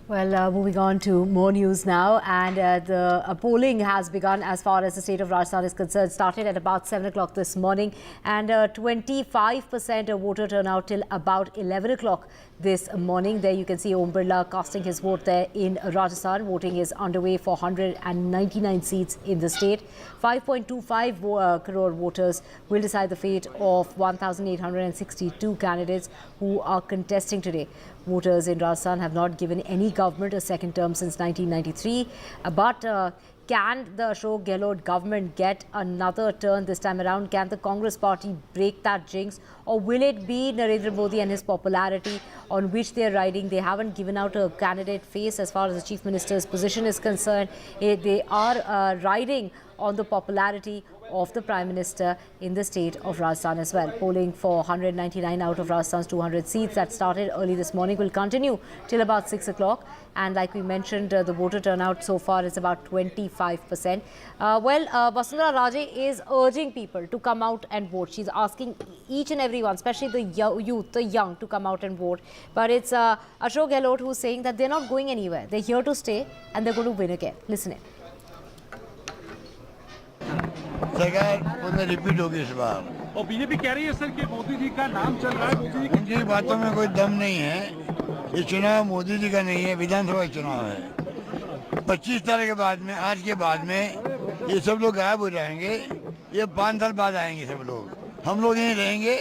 Well, moving on to more news now, and the polling has begun as far as the state of Rajasthan is concerned. Started at about 7 o'clock this morning, and 25% of voter turnout till about 11 o'clock this morning. There you can see Om Birla casting his vote there in Rajasthan. Voting is underway for 199 seats in the state. 5.25 crore voters will decide the fate of 1,862 candidates who are contesting today. Voters in Rajasthan have not given any government a second term since 1993. But can the Ashok Gehlot government get another turn this time around? Can the Congress party break that jinx? Or will it be Narendra Modi and his popularity on which they are riding? They haven't given out a candidate face as far as the Chief Minister's position is concerned. They are riding on the popularity of the Prime Minister in the state of Rajasthan as well. Polling for 199 out of Rajasthan's 200 seats that started early this morning will continue till about 6 o'clock. And like we mentioned, the voter turnout so far is about 25%. Vasundhara Raje is urging people to come out and vote. She's asking each and everyone, especially the youth, the young, to come out and vote. But it's Ashok Gehlot who's saying that they're not going anywhere. They're here to stay and they're going to win again. Listen in. सरकार पुनः repeat होगी इस बार और BJP कह रही है sir कि मोदी जी का नाम चल रहा है। मोदी जी उनकी बातों में कोई दम नहीं है। ये चुनाव मोदी जी का नहीं है, विधानसभा चुनाव है। 25 तारीख के बाद में, आज के बाद में ये सब लोग गायब हो जाएंगे। ये 5 साल बाद आएंगे सब लोग। हम लोग यहीं रहेंगे,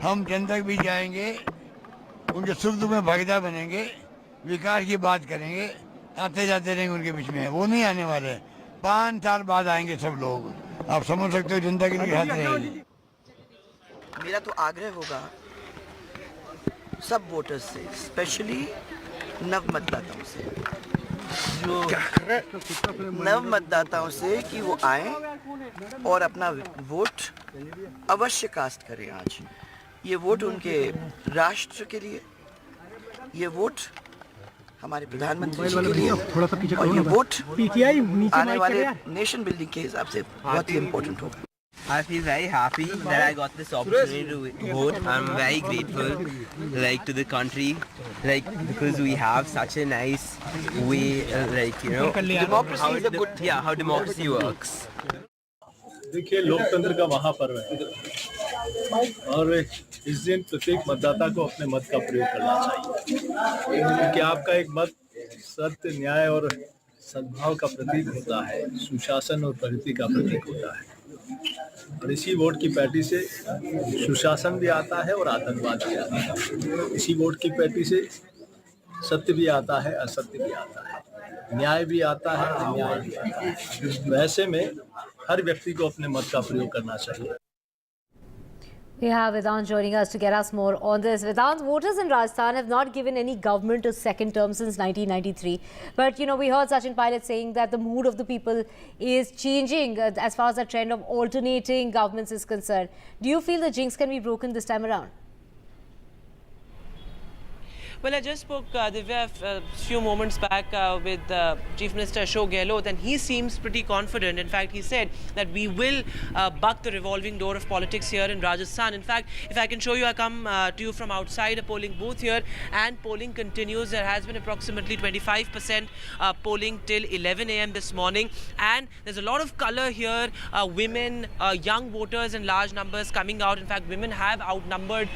हम जनता के बीच जाएंगे, उनके सुख दुख में भागीदार बनेंगे, विकास की बात करेंगे, आते जाते रहेंगे उनके बीच में। वो नहीं आने वाले। 5 साल बाद आएंगे सब लोग। आप समझ सकते हो जनता के लिए हाथ रहेगी। मेरा तो आग्रह होगा सब वोटर्स से, स्पेशली नव मतदाताओं से, जो नव मतदाताओं से कि वो आए और अपना वोट अवश्य कास्ट करें। आज ये वोट उनके राष्ट्र के लिए, ये वोट हमारे प्रधानमंत्री जी के लिए, और ये वोट आने वाले नेशन बिल्डिंग के हिसाब से बहुत ही इम्पोर्टेंट होगा। I feel very happy that I got this opportunity to vote. I'm very grateful, to the country, because we have such a nice way, democracy is a good thing. Yeah, how democracy works. देखिए, लोकतंत्र का महापर्व है और इस दिन प्रत्येक मतदाता को अपने मत का प्रयोग करना चाहिए, क्योंकि आपका एक मत सत्य, न्याय और सद्भाव का प्रतीक होता है, सुशासन और प्रगति का प्रतीक होता है। और इसी वोट की पैटी से सुशासन भी आता है और आतंकवाद भी आता है। इसी वोट की पैटी से सत्य भी आता है, असत्य भी आता है, न्याय भी आता है, अन्याय भी आता है। तो ऐसे में हर व्यक्ति को अपने मत का प्रयोग करना चाहिए। We have Vedant joining us to get us more on this. Vedant, voters in Rajasthan have not given any government a second term since 1993. But, you know, we heard Sachin Pilot saying that the mood of the people is changing as far as the trend of alternating governments is concerned. Do you feel the jinx can be broken this time around? Well, I just spoke, Divya, a few moments back with Chief Minister Ashok Gehlot, and he seems pretty confident. In fact, he said that we will buck the revolving door of politics here in Rajasthan. In fact, if I can show you, I come to you from outside a polling booth here, and polling continues. There has been approximately 25% polling till 11 a.m. this morning, and there's a lot of colour here. Women, young voters in large numbers coming out. In fact, women have outnumbered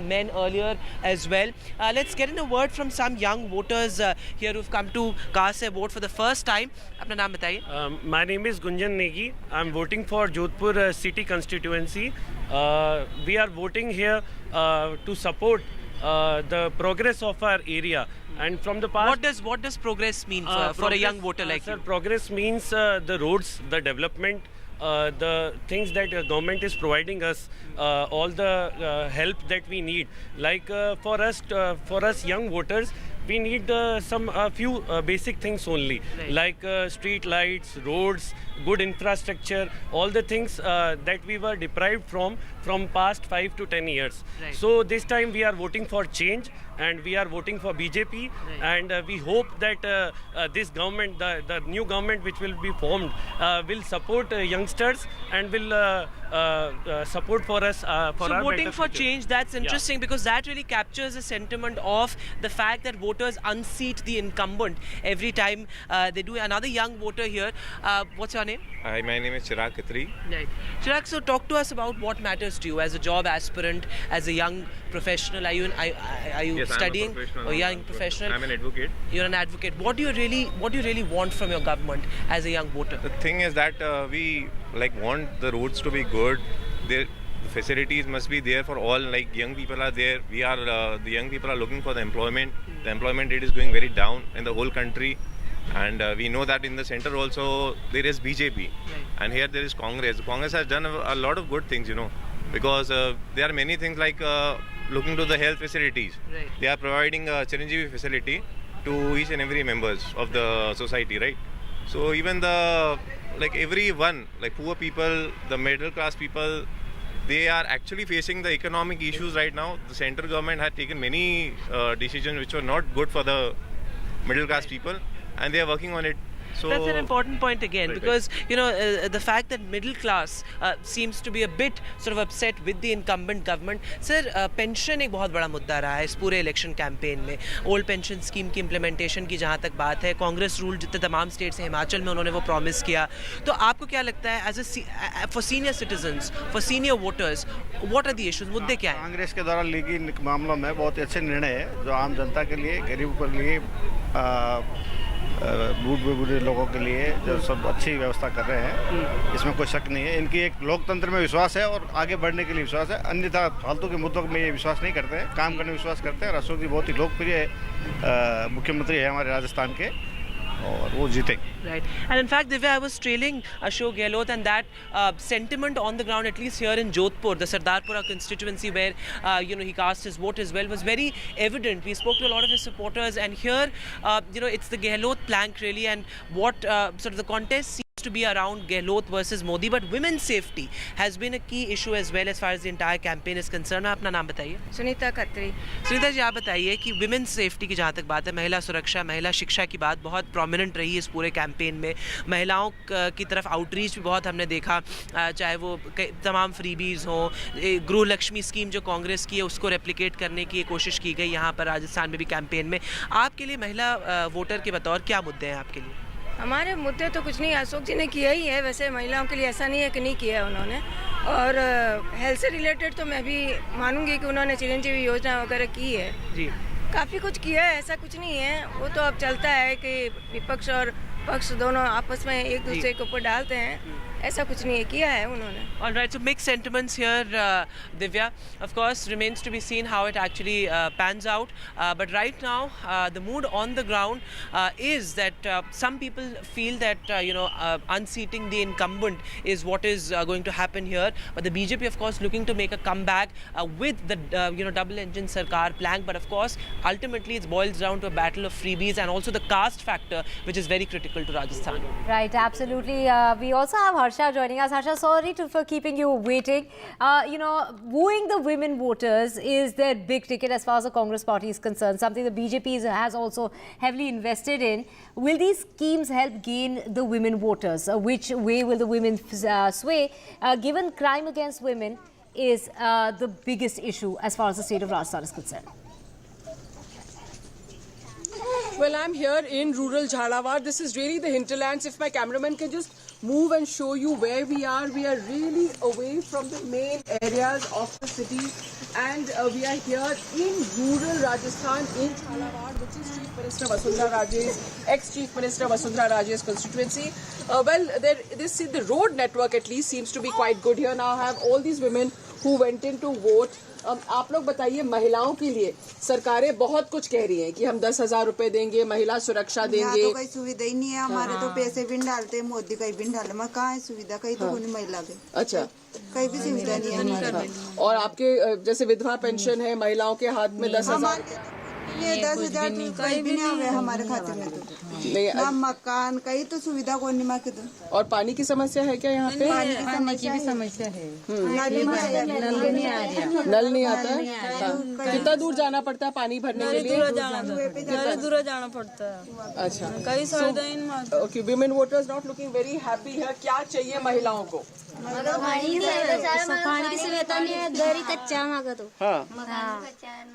men earlier as well. Let's get a word from some young voters here who've come to cast their vote for the first time. Apna naam bataiye. My name is Gunjan Negi. I'm voting for Jodhpur city constituency. We are voting here to support the progress of our area. And from the past, what does progress mean for a young voter like you? Progress means the roads, the development, the things that government is providing us, all the help that we need. Like for us young voters, we need a few basic things only, right. Like street lights, roads, good infrastructure, all the things that we were deprived from past 5 to 10 years. Right. So this time we are voting for change, and we are voting for BJP, right. And we hope that this government, the new government which will be formed, will support youngsters and will support for us for our So voting for future. change, that's interesting, because that really captures the sentiment of the fact that voters unseat the incumbent every time they do. Another young voter here. What's your name? Hi, my name is Chirag Khatri. Right. Chirag, so talk to us about what matters to you as a job aspirant, as a young professional. Are you Yes, studying? I'm a professional. Or young professional? I'm an advocate. You're an advocate. What do you really want from your government as a young voter? The thing is that we want the roads to be good. The facilities must be there for all. Like young people are there. The young people are looking for the employment. The employment rate is going very down in the whole country. And we know that in the center also there is BJP, right. And here there is Congress. Congress has done a lot of good things, because there are many things like looking to the health facilities. Right. They are providing a Chiranjeevi facility to each and every members of the society, right? So even everyone, like poor people, the middle class people, they are actually facing the economic issues right now. The central government had taken many decisions which were not good for the middle class people, and they are working on it. So that's an important point again, right, because the fact that middle class seems to be a bit sort of upset with the incumbent government. Sir, pension एक बहुत बड़ा मुद्दा रहा है इस पूरे election campaign में. Old pension scheme की इम्प्लीमेंटेशन की जहाँ तक बात है, कांग्रेस रूल जितने तमाम स्टेट्स हैं, हिमाचल में उन्होंने वो प्रॉमिस किया. तो आपको क्या लगता है for senior citizens, for senior voters, what are the issues? मुद्दे क्या हैं? कांग्रेस के द्वारा ली गई मामलों में बहुत अच्छे निर्णय है जो आम जनता के लिए, गरीबों के लिए, बूढ़े लोगों के लिए जो सब अच्छी व्यवस्था कर रहे हैं, इसमें कोई शक नहीं है. इनकी एक लोकतंत्र में विश्वास है और आगे बढ़ने के लिए विश्वास है. अन्यथा फालतू के मुद्दों में ये विश्वास नहीं करते हैं, काम करने में विश्वास करते हैं. और अशोक जी बहुत ही लोकप्रिय मुख्यमंत्री है हमारे राजस्थान के, और वो जीते. Right. And in fact, Divya, I was trailing Ashok Gehlot, and that sentiment on the ground, at least here in Jodhpur, the Sardarpura constituency where he cast his vote as well, was very evident. We spoke to a lot of his supporters, and here it's the Gehlot plank really, and what sort of the contest seems to be around Gehlot versus Modi, but women's safety has been a key issue as well as far as the entire campaign is concerned. अपना नाम बताइए. सुनीता खत्री. सुनीता जी, आप बताइए कि women's safety की जहाँ तक बात है, महिला सुरक्षा, महिला शिक्षा की बात बहुत prominent रही इस पूरे कैंपेन में. महिलाओं की तरफ आउटरीच भी बहुत हमने देखा, चाहे वो तमाम फ्रीबीज हो, गृह लक्ष्मी स्कीम जो कांग्रेस की है उसको रेप्लिकेट करने की कोशिश की गई यहाँ पर राजस्थान में भी कैंपेन में. आपके लिए महिला वोटर के बतौर क्या मुद्दे हैं आपके लिए? हमारे मुद्दे तो कुछ नहीं, अशोक जी ने किया ही है. वैसे महिलाओं के लिए ऐसा नहीं है कि नहीं किया है उन्होंने. और हेल्थ से रिलेटेड तो मैं भी मानूंगी कि उन्होंने चिरंजीवी योजना वगैरह की है. जी. काफ़ी कुछ किया है, ऐसा कुछ नहीं है। वो तो अब चलता है कि विपक्ष और पक्ष दोनों आपस में एक दूसरे के ऊपर डालते हैं, ऐसा कुछ नहीं है, किया है उन्होंने। All right, so mixed sentiments here, Divya. Of course, remains to be seen how it actually pans out. But right now, the mood on the ground is that some people feel that unseating the incumbent is what is going to happen here. But the BJP, of course, looking to make a comeback with the double-engine Sarkar plank. But of course, ultimately, it boils down to a battle of freebies and also the caste factor, which is very critical to Rajasthan. Right, absolutely. We also have Harsha joining us. Harsha, sorry for keeping you waiting. Wooing the women voters is their big ticket as far as the Congress party is concerned, something the BJP has also heavily invested in. Will these schemes help gain the women voters? Which way will the women sway? Given crime against women is the biggest issue as far as the state of Rajasthan is concerned. Well, I'm here in rural Jhalawar. This is really the hinterlands. If my cameraman can just move and show you where we are really away from the main areas of the city. And we are here in rural Rajasthan, in Jhalawar, which is Chief Minister Vasundhara Raje's, ex-Chief Minister Vasundhara Raje's constituency. The road network at least seems to be quite good here. Now I have all these women who went in to vote. आप लोग बताइए, महिलाओं के लिए सरकारें बहुत कुछ कह रही हैं कि हम 10,000 रुपए देंगे, महिला सुरक्षा देंगे। तो कोई सुविधा ही नहीं है, हमारे तो पैसे भी डालते हैं, मोदी का भी डाले, मैं कहाँ है सुविधा, कहीं तो कोई महिला के। अच्छा, कहीं भी सुविधा नहीं है हमारे। और आपके जैसे विधवा पेंशन है, महिलाओं के हाथ में 10,000 ये 10,000 कहीं भी नहीं आवे हमारे खाते में तो ना मकान, कहीं तो सुविधा कोई नहीं मांगे तो। और पानी की समस्या है क्या यहाँ पे? पानी की भी समस्या है, नल नहीं आता है। कितना दूर जाना पड़ता है पानी भरने के लिए? दूर जाना पड़ता है। अच्छा, okay, women voters not looking very happy है। क्या चाहिए महिलाओं को? पानी की सुविधा नहीं है, घर ही कच्चा मांगा तो।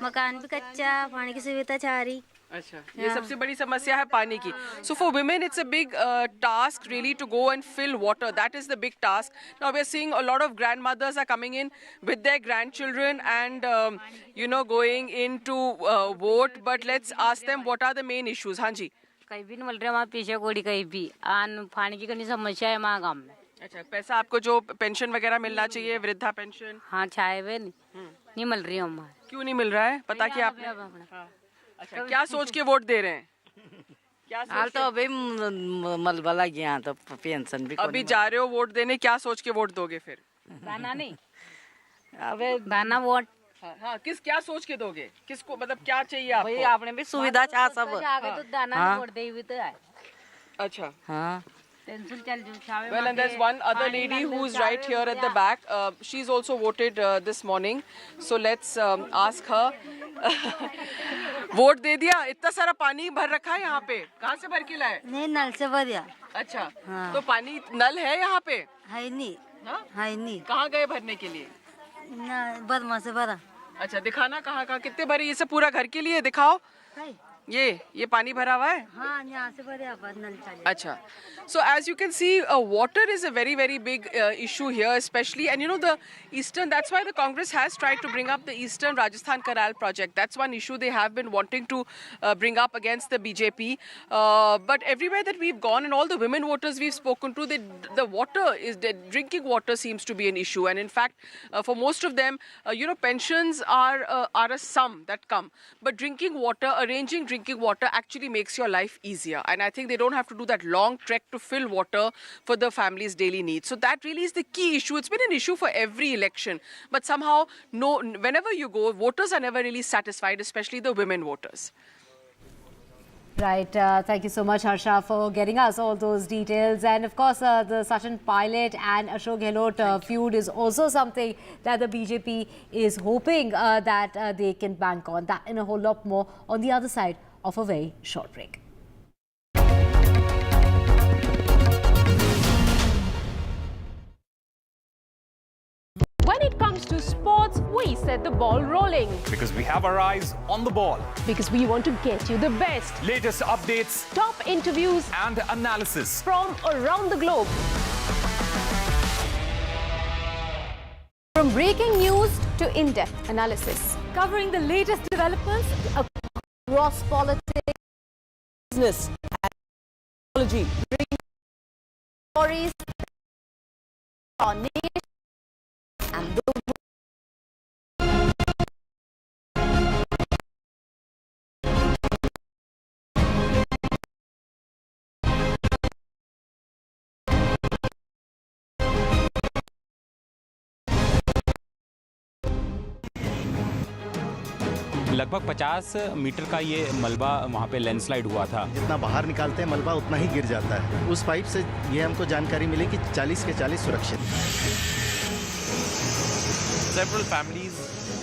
मकान भी कच्चा, पानी की सुविधा चाह रही। अच्छा, ये सबसे बड़ी समस्या है पानी की। So for women it's a big task really to go and fill water. That is the big task. Now we are seeing a lot of grandmothers are coming in with their grandchildren and going in to vote. But let's ask them what are the main issues. हाँ जी, कहीं भी नहीं मिल रहा, वहाँ पीछे कोड़ी कहीं भी पानी की कितनी समस्या है वहाँ गाँव में। अच्छा, पैसा आपको जो पेंशन वगैरह मिलना चाहिए, वृद्धा पेंशन? हाँ, चाहे वे नहीं मिल रही है। क्यों नहीं मिल रहा है? पता कि आपने अच्छा, क्या सोच के वोट दे रहे हैं? हाल तो अभी मलबला गया तो पेंशन भी। अभी जा रहे हो वोट देने, क्या सोच के वोट दोगे फिर? दाना नहीं, अबे दाना वोट। हाँ, क्या सोच के दोगे? किसको, मतलब क्या चाहिए आपको? भाई आपने भी सुविधा चाह सब आगे तो दाना वोट दे हुई तो है। अच्छा, हाँ। Well, and there's one other lady who's right here at the back. She's also voted this morning. So let's ask her. Vote दे दिया? इतना सारा पानी भर रखा है यहाँ पे, कहाँ से भर के लाए? नहीं, नल से भरिया। अच्छा, तो पानी नल है यहाँ पे? है नहीं, है नहीं। कहाँ गए भरने के लिए? बदमा से भरा। अच्छा, दिखाना कहाँ कितने भरी? ये सब पूरा घर के लिए दिखाओ। ये पानी भरा हुआ है? हाँ, यहाँ से भरे नल चले। अच्छा, so as you can see, water is a very, very big issue here, especially, and the eastern, that's why the Congress has tried to bring up the Eastern Rajasthan Canal project. That's one issue they have been wanting to bring up against the BJP. But everywhere that we've gone and all the women voters we've spoken to, the water the drinking water seems to be an issue. And in fact, for most of them, pensions are a sum that come. But arranging drinking water actually makes your life easier. And I think they don't have to do that long trek to fill water for the family's daily needs. So that really is the key issue. It's been an issue for every election. But somehow, whenever you go, voters are never really satisfied, especially the women voters. Right. Thank you so much, Harsha, for getting us all those details. And of course, the Sachin Pilot and Ashok Gehlot feud is also something that the BJP is hoping that they can bank on. That and a whole lot more on the other side of a very short break. When it comes to sports, we set the ball rolling. Because we have our eyes on the ball. Because we want to get you the best. Latest updates, top interviews, and analysis from around the globe. From breaking news to in-depth analysis. Covering the latest developments Cross politics, business, and technology. stories, our nation, and the लगभग 50 metre का ये मलबा वहाँ पे landslide हुआ था। जितना बाहर निकालते हैं मलबा उतना ही गिर जाता है। उस पाइप से ये हमको जानकारी मिली कि 40 के 40 सुरक्षित। Several families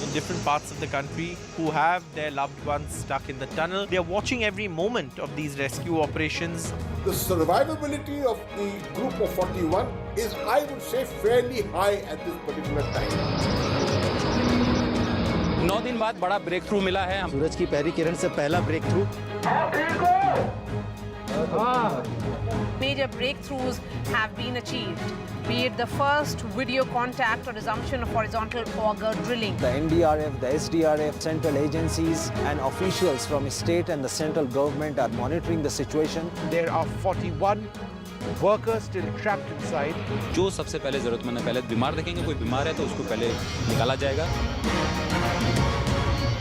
in different parts of the country who have their loved ones stuck in the tunnel. They are watching every moment of these rescue operations. The survivability of the group of 41 is, I would say, fairly high at this particular time. 9 दिन बाद बड़ा break through मिला है। सूरज की पहली किरण से पहला breakthrough. Major breakthroughs have been achieved, be it the first video contact or resumption of horizontal auger drilling. The NDRF, the SDRF, central agencies and officials from state and the central government are monitoring the situation. There are 41 workers still trapped inside. जो सबसे पहले जरूरतमंद है, पहले बीमार देखेंगे, कोई बीमार है तो उसको पहले निकाला जाएगा।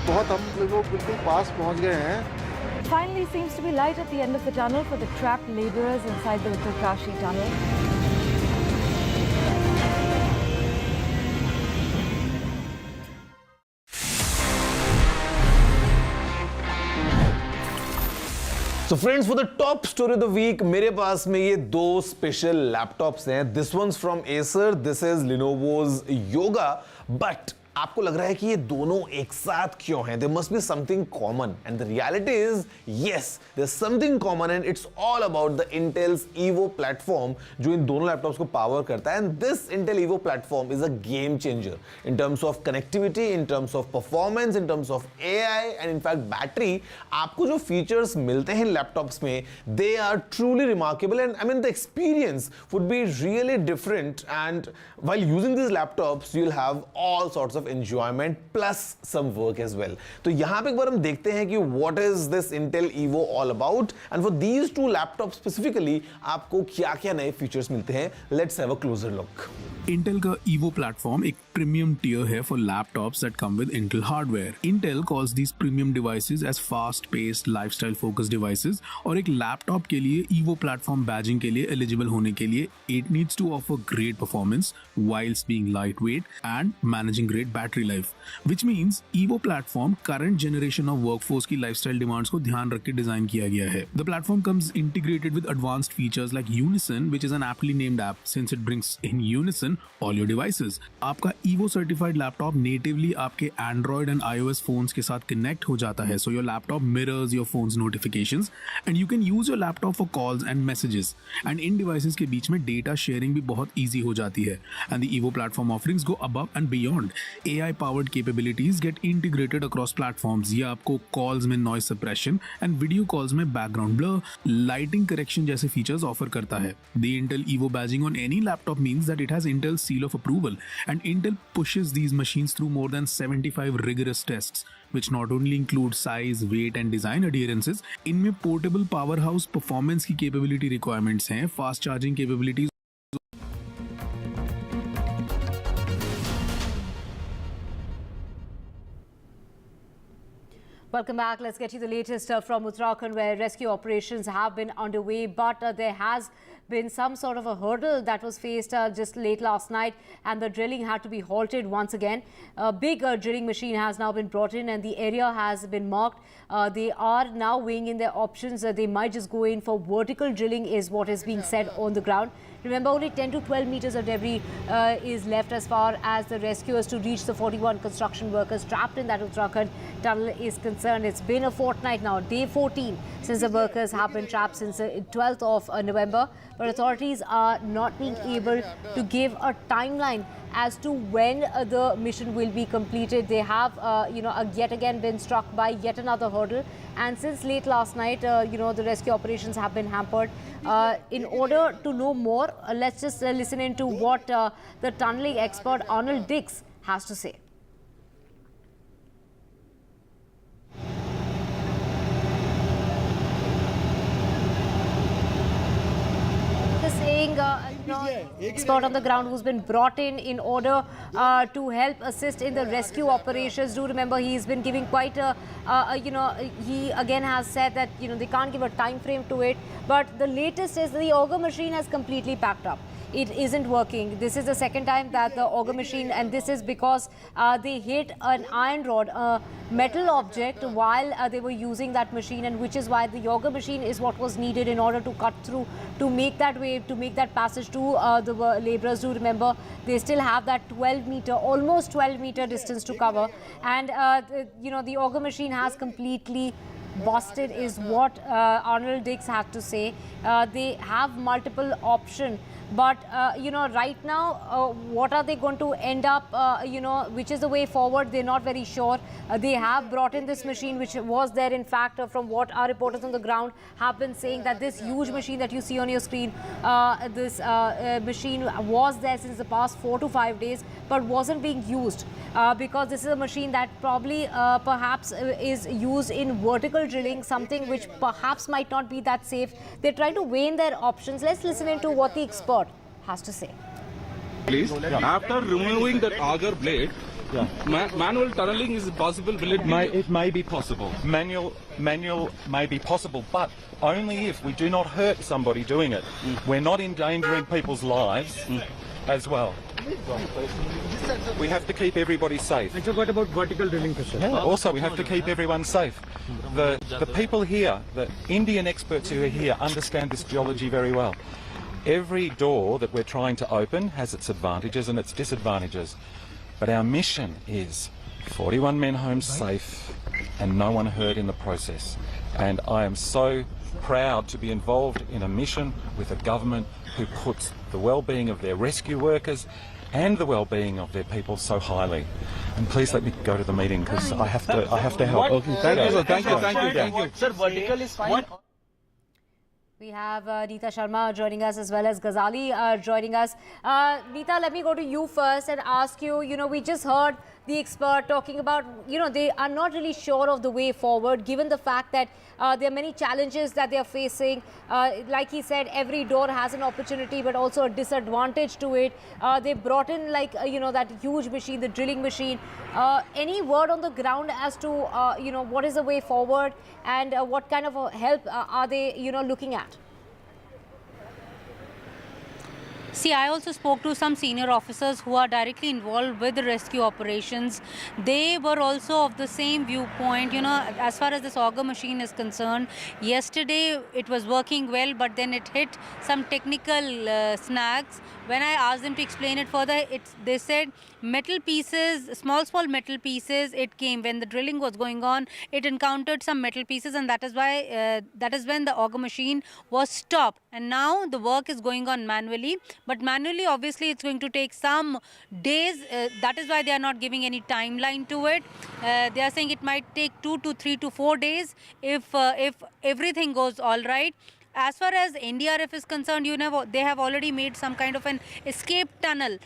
बहुत हम लोग बिल्कुल पास पहुंच गए हैं। Finally seems to be light at the end of the tunnel for the trapped laborers inside the Uttarkashi tunnel. So friends, for the top story of the week, मेरे पास में ये दो स्पेशल लैपटॉप्स हैं. This one's from Acer, this is Lenovo's Yoga, but आपको लग रहा है कि ये दोनों एक साथ क्यों हैं? There must be something common, and the reality is, yes, there's something common, and it's all about the Intel's Evo platform, जो इन दोनों लैपटॉप्स को पावर करता है. And this Intel Evo platform is a game changer in terms of connectivity, in terms of performance, in terms of AI, and in fact battery. आपको जो features मिलते हैं laptops में, they are truly remarkable, and I mean the experience would be really different. And while using these laptops, you'll have all sorts of enjoyment plus some work as well. तो यहाँ पे एक बार हम देखते हैं कि what is this Intel Evo all about, and for these two laptops specifically आपको क्या-क्या नए features मिलते हैं. Let's have a closer look. Intel का Evo platform एक premium tier है for laptops that come with Intel hardware. Intel calls these premium devices as fast-paced, lifestyle-focused devices. और एक laptop के लिए Evo platform badging के लिए eligible होने के लिए it needs to offer great performance whilst being lightweight and managing great battery life, which means Evo platform current generation of workforce की lifestyle demands को ध्यान रख के डिजाइन किया गया है. The platform comes integrated with advanced features like Unison, which is an aptly named app since it brings in unison all your devices. आपका Evo certified laptop natively आपके Android and iOS phones के साथ connect हो जाता है, so your laptop mirrors your phone's notifications and you can use your laptop for calls and messages. And in devices के बीच में data sharing भी बहुत easy हो जाती है. And the Evo platform offerings go above and beyond. AI powered capabilities get integrated across platforms. ये आपको calls में noise suppression and video calls में background blur, lighting correction जैसे features offer करता है. The Intel Evo badging on any laptop means that it has Intel's seal of approval, and Intel pushes these machines through more than 75 rigorous tests, which not only include size, weight and design adherences. इनमें portable powerhouse performance की capability requirements हैं, fast charging capabilities. Welcome back. Let's get you the latest from Uttarakhand, where rescue operations have been underway, but there has been some sort of a hurdle that was faced just late last night, and the drilling had to be halted once again. A big drilling machine has now been brought in and the area has been marked. They are now weighing in their options. They might just go in for vertical drilling is what is being said on the ground. Remember, only 10 to 12 meters of debris is left as far as the rescuers to reach the 41 construction workers trapped in that Uttarakhand tunnel is concerned. It's been a fortnight now, day 14, since the workers have been trapped since the 12th of November. But authorities are not being able to give a timeline as to when the mission will be completed. They have, yet again been struck by yet another hurdle. And since late last night, the rescue operations have been hampered. In order to know more, let's just listen into what the tunneling expert Arnold Dix has to say. expert on the ground who's been brought in order to help assist in the rescue operations. Do remember he's been giving quite a, he again has said that, they can't give a time frame to it. But the latest is the auger machine has completely packed up. It isn't working. This is the second time that the auger machine, and this is because they hit an iron rod, a metal object while they were using that machine, and which is why the auger machine is what was needed in order to cut through, to make that way, to make that passage to the laborers. Do remember, they still have that 12-meter, almost 12-meter distance to cover, and the auger machine has completely busted, is what Arnold Dix had to say. They have multiple options, but right now, what are they going to end up, which is the way forward? They're not very sure. They have brought in this machine, which was there, in fact, from what our reporters on the ground have been saying, that this huge machine that you see on your screen, this machine was there since the past 4 to 5 days, but wasn't being used because this is a machine that probably perhaps is used in vertical drilling, something which perhaps might not be that safe. They try to weigh in their options. Let's listen into what the expert has to say. Please, after removing that auger blade, manual tunneling is possible. Will it be? It may be possible. Manual may be possible, but only if we do not hurt somebody doing it. We're not endangering people's lives as well. We have to keep everybody safe. And so what about vertical drilling, sir? Also, we have to keep everyone safe. The people here, the Indian experts who are here, understand this geology very well. Every door that we're trying to open has its advantages and its disadvantages. But our mission is 41 men home safe and no one hurt in the process. And I am so proud to be involved in a mission with a government who puts the well-being of their rescue workers and the well-being of their people so highly. And please let me go to the meeting because I have to help. Okay, thank you. Sir, vertical is fine. We have Neeta Sharma joining us as well as Ghazali joining us. Neeta, let me go to you first and ask you, we just heard the expert talking about, they are not really sure of the way forward, given the fact that there are many challenges that they are facing. Like he said, every door has an opportunity, but also a disadvantage to it. They brought in that huge machine, the drilling machine. Any word on the ground as to, what is the way forward and what kind of help are they, looking at? See, I also spoke to some senior officers who are directly involved with the rescue operations. They were also of the same viewpoint, as far as this auger machine is concerned. Yesterday, it was working well, but then it hit some technical snags. When I asked them to explain it further, they said metal pieces, small metal pieces, it came when the drilling was going on, it encountered some metal pieces, and that is why, that is when the auger machine was stopped. And now the work is going on manually, but manually obviously it's going to take some days. That is why they are not giving any timeline to it. They are saying it might take 2 to 3 to 4 days if everything goes all right. As far as NDRF is concerned, they have already made some kind of an escape tunnel,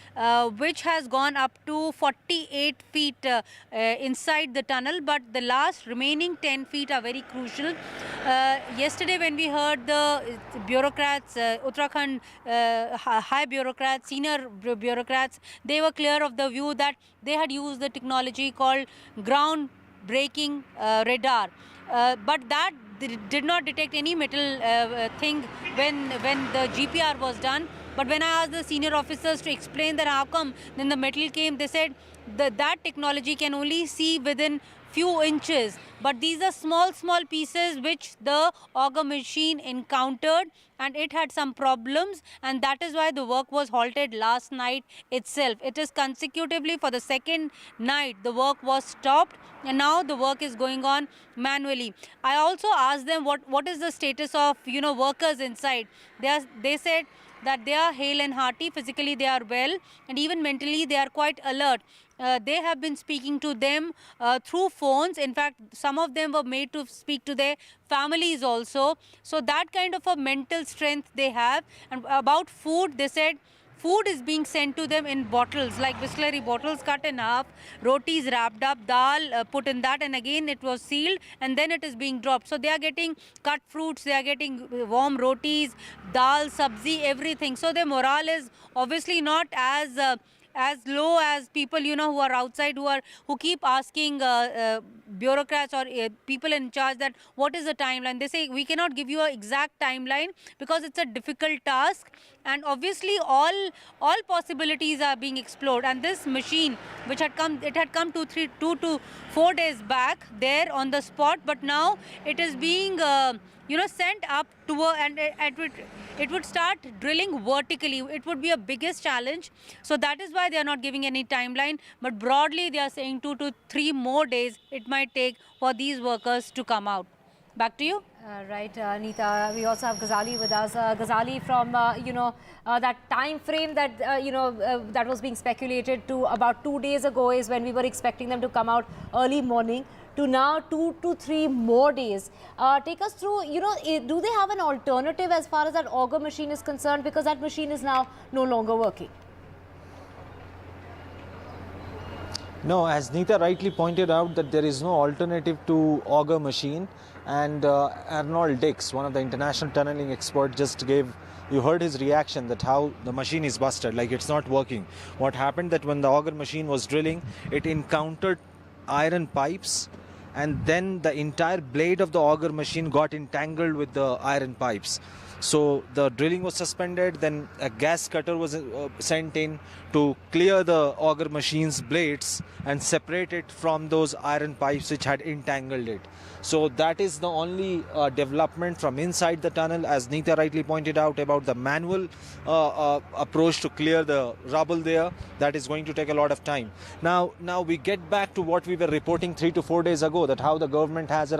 which has gone up to 48 feet inside the tunnel, but the last remaining 10 feet are very crucial. Yesterday, when we heard the bureaucrats, Uttarakhand high bureaucrats, senior bureaucrats, they were clear of the view that they had used the technology called ground-breaking radar, but that did not detect any metal thing when the GPR was done. But when I asked the senior officers to explain that how come then the metal came, they said that technology can only see within few inches, but these are small pieces which the auger machine encountered, and it had some problems, and that is why the work was halted last night itself. It is consecutively for the second night the work was stopped, and now the work is going on manually. I also asked them what is the status of workers inside. They said that they are hale and hearty, physically they are well, and even mentally they are quite alert. They have been speaking to them through phones. In fact, some of them were made to speak to their families also. So that kind of a mental strength they have. And about food, they said food is being sent to them in bottles, like Bisleri bottles cut in half, rotis wrapped up, dal put in that, and again it was sealed, and then it is being dropped. So they are getting cut fruits, they are getting warm rotis, dal, sabzi, everything. So their morale is obviously not as low as people, you know, who are outside, who keep asking bureaucrats or people in charge that what is the timeline. They say we cannot give you an exact timeline because it's a difficult task, and obviously all possibilities are being explored. And this machine, which had come 2 to 4 days back there on the spot, but now it is being sent up to and it would start drilling vertically. It would be a biggest challenge. So that is why they are not giving any timeline. But broadly, they are saying 2 to 3 more days it might take for these workers to come out. Back to you. Right, Neeta. We also have Ghazali with us. Ghazali, from that time frame that that was being speculated to about 2 days ago is when we were expecting them to come out early morning, to now 2 to 3 more days. Take us through, do they have an alternative as far as that auger machine is concerned, because that machine is now no longer working? No, as Neeta rightly pointed out, that there is no alternative to auger machine, and Arnold Dix, one of the international tunneling experts, just gave, you heard his reaction that how the machine is busted, like it's not working. What happened that when the auger machine was drilling, it encountered iron pipes, and then the entire blade of the auger machine got entangled with the iron pipes. So the drilling was suspended, then a gas cutter was sent in to clear the auger machine's blades and separate it from those iron pipes which had entangled it. So that is the only development from inside the tunnel, as Neeta rightly pointed out about the manual approach to clear the rubble there. That is going to take a lot of time. Now we get back to what we were reporting 3 to 4 days ago, that how the government has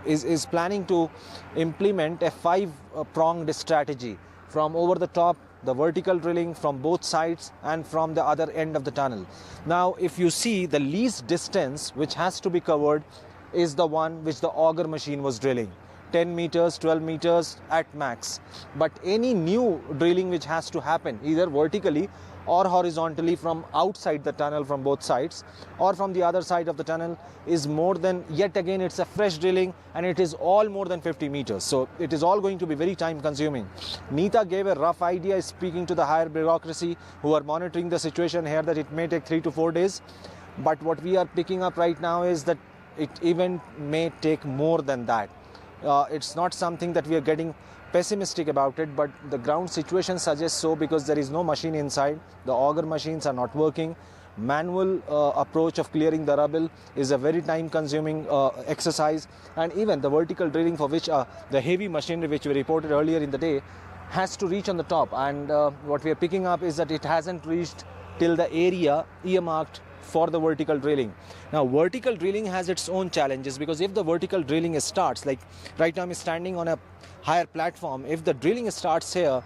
is planning to implement a 5-pronged strategy, from over the top, the vertical drilling from both sides, and from the other end of the tunnel. Now, if you see, the least distance which has to be covered is the one which the auger machine was drilling. 10 meters, 12 meters at max. But any new drilling which has to happen, either vertically or horizontally from outside the tunnel from both sides or from the other side of the tunnel, is more than, yet again it's a fresh drilling, and it is all more than 50 meters. So it is all going to be very time consuming. Neeta gave a rough idea, speaking to the higher bureaucracy who are monitoring the situation here, that it may take 3 to 4 days. But what we are picking up right now is that it even may take more than that. It's not something that we are getting pessimistic about it, but the ground situation suggests so, because there is no machine inside. The auger machines are not working. Manual approach of clearing the rubble is a very time consuming exercise, and even the vertical drilling, for which the heavy machinery which we reported earlier in the day has to reach on the top, and what we are picking up is that it hasn't reached till the area earmarked for the vertical drilling. Now, vertical drilling has its own challenges, because if the vertical drilling starts, like right now I'm standing on a higher platform, if the drilling starts here,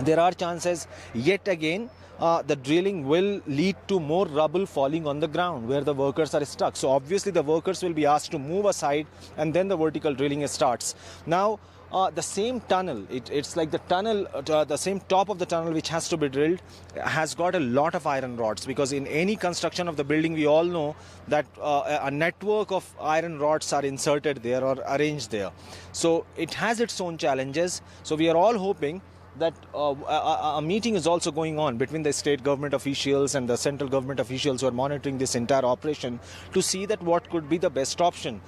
there are chances yet again the drilling will lead to more rubble falling on the ground where the workers are stuck. So obviously the workers will be asked to move aside, and then the vertical drilling starts. Now the same tunnel, it's like the tunnel, the same top of the tunnel which has to be drilled has got a lot of iron rods, because in any construction of the building we all know that a network of iron rods are inserted there or arranged there. So it has its own challenges. So we are all hoping that a meeting is also going on between the state government officials and the central government officials who are monitoring this entire operation, to see that what could be the best option.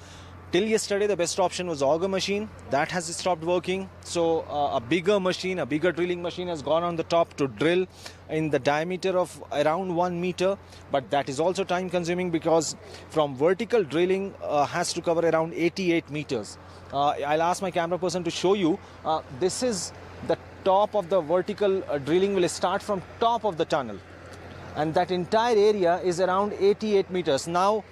Till yesterday, the best option was auger machine. That has stopped working. So a bigger machine, a bigger drilling machine has gone on the top to drill in the diameter of around 1 meter. But that is also time consuming, because from vertical drilling has to cover around 88 meters. I'll ask my camera person to show you. This is the top of the vertical drilling will start from top of the tunnel. And that entire area is around 88 meters. Now,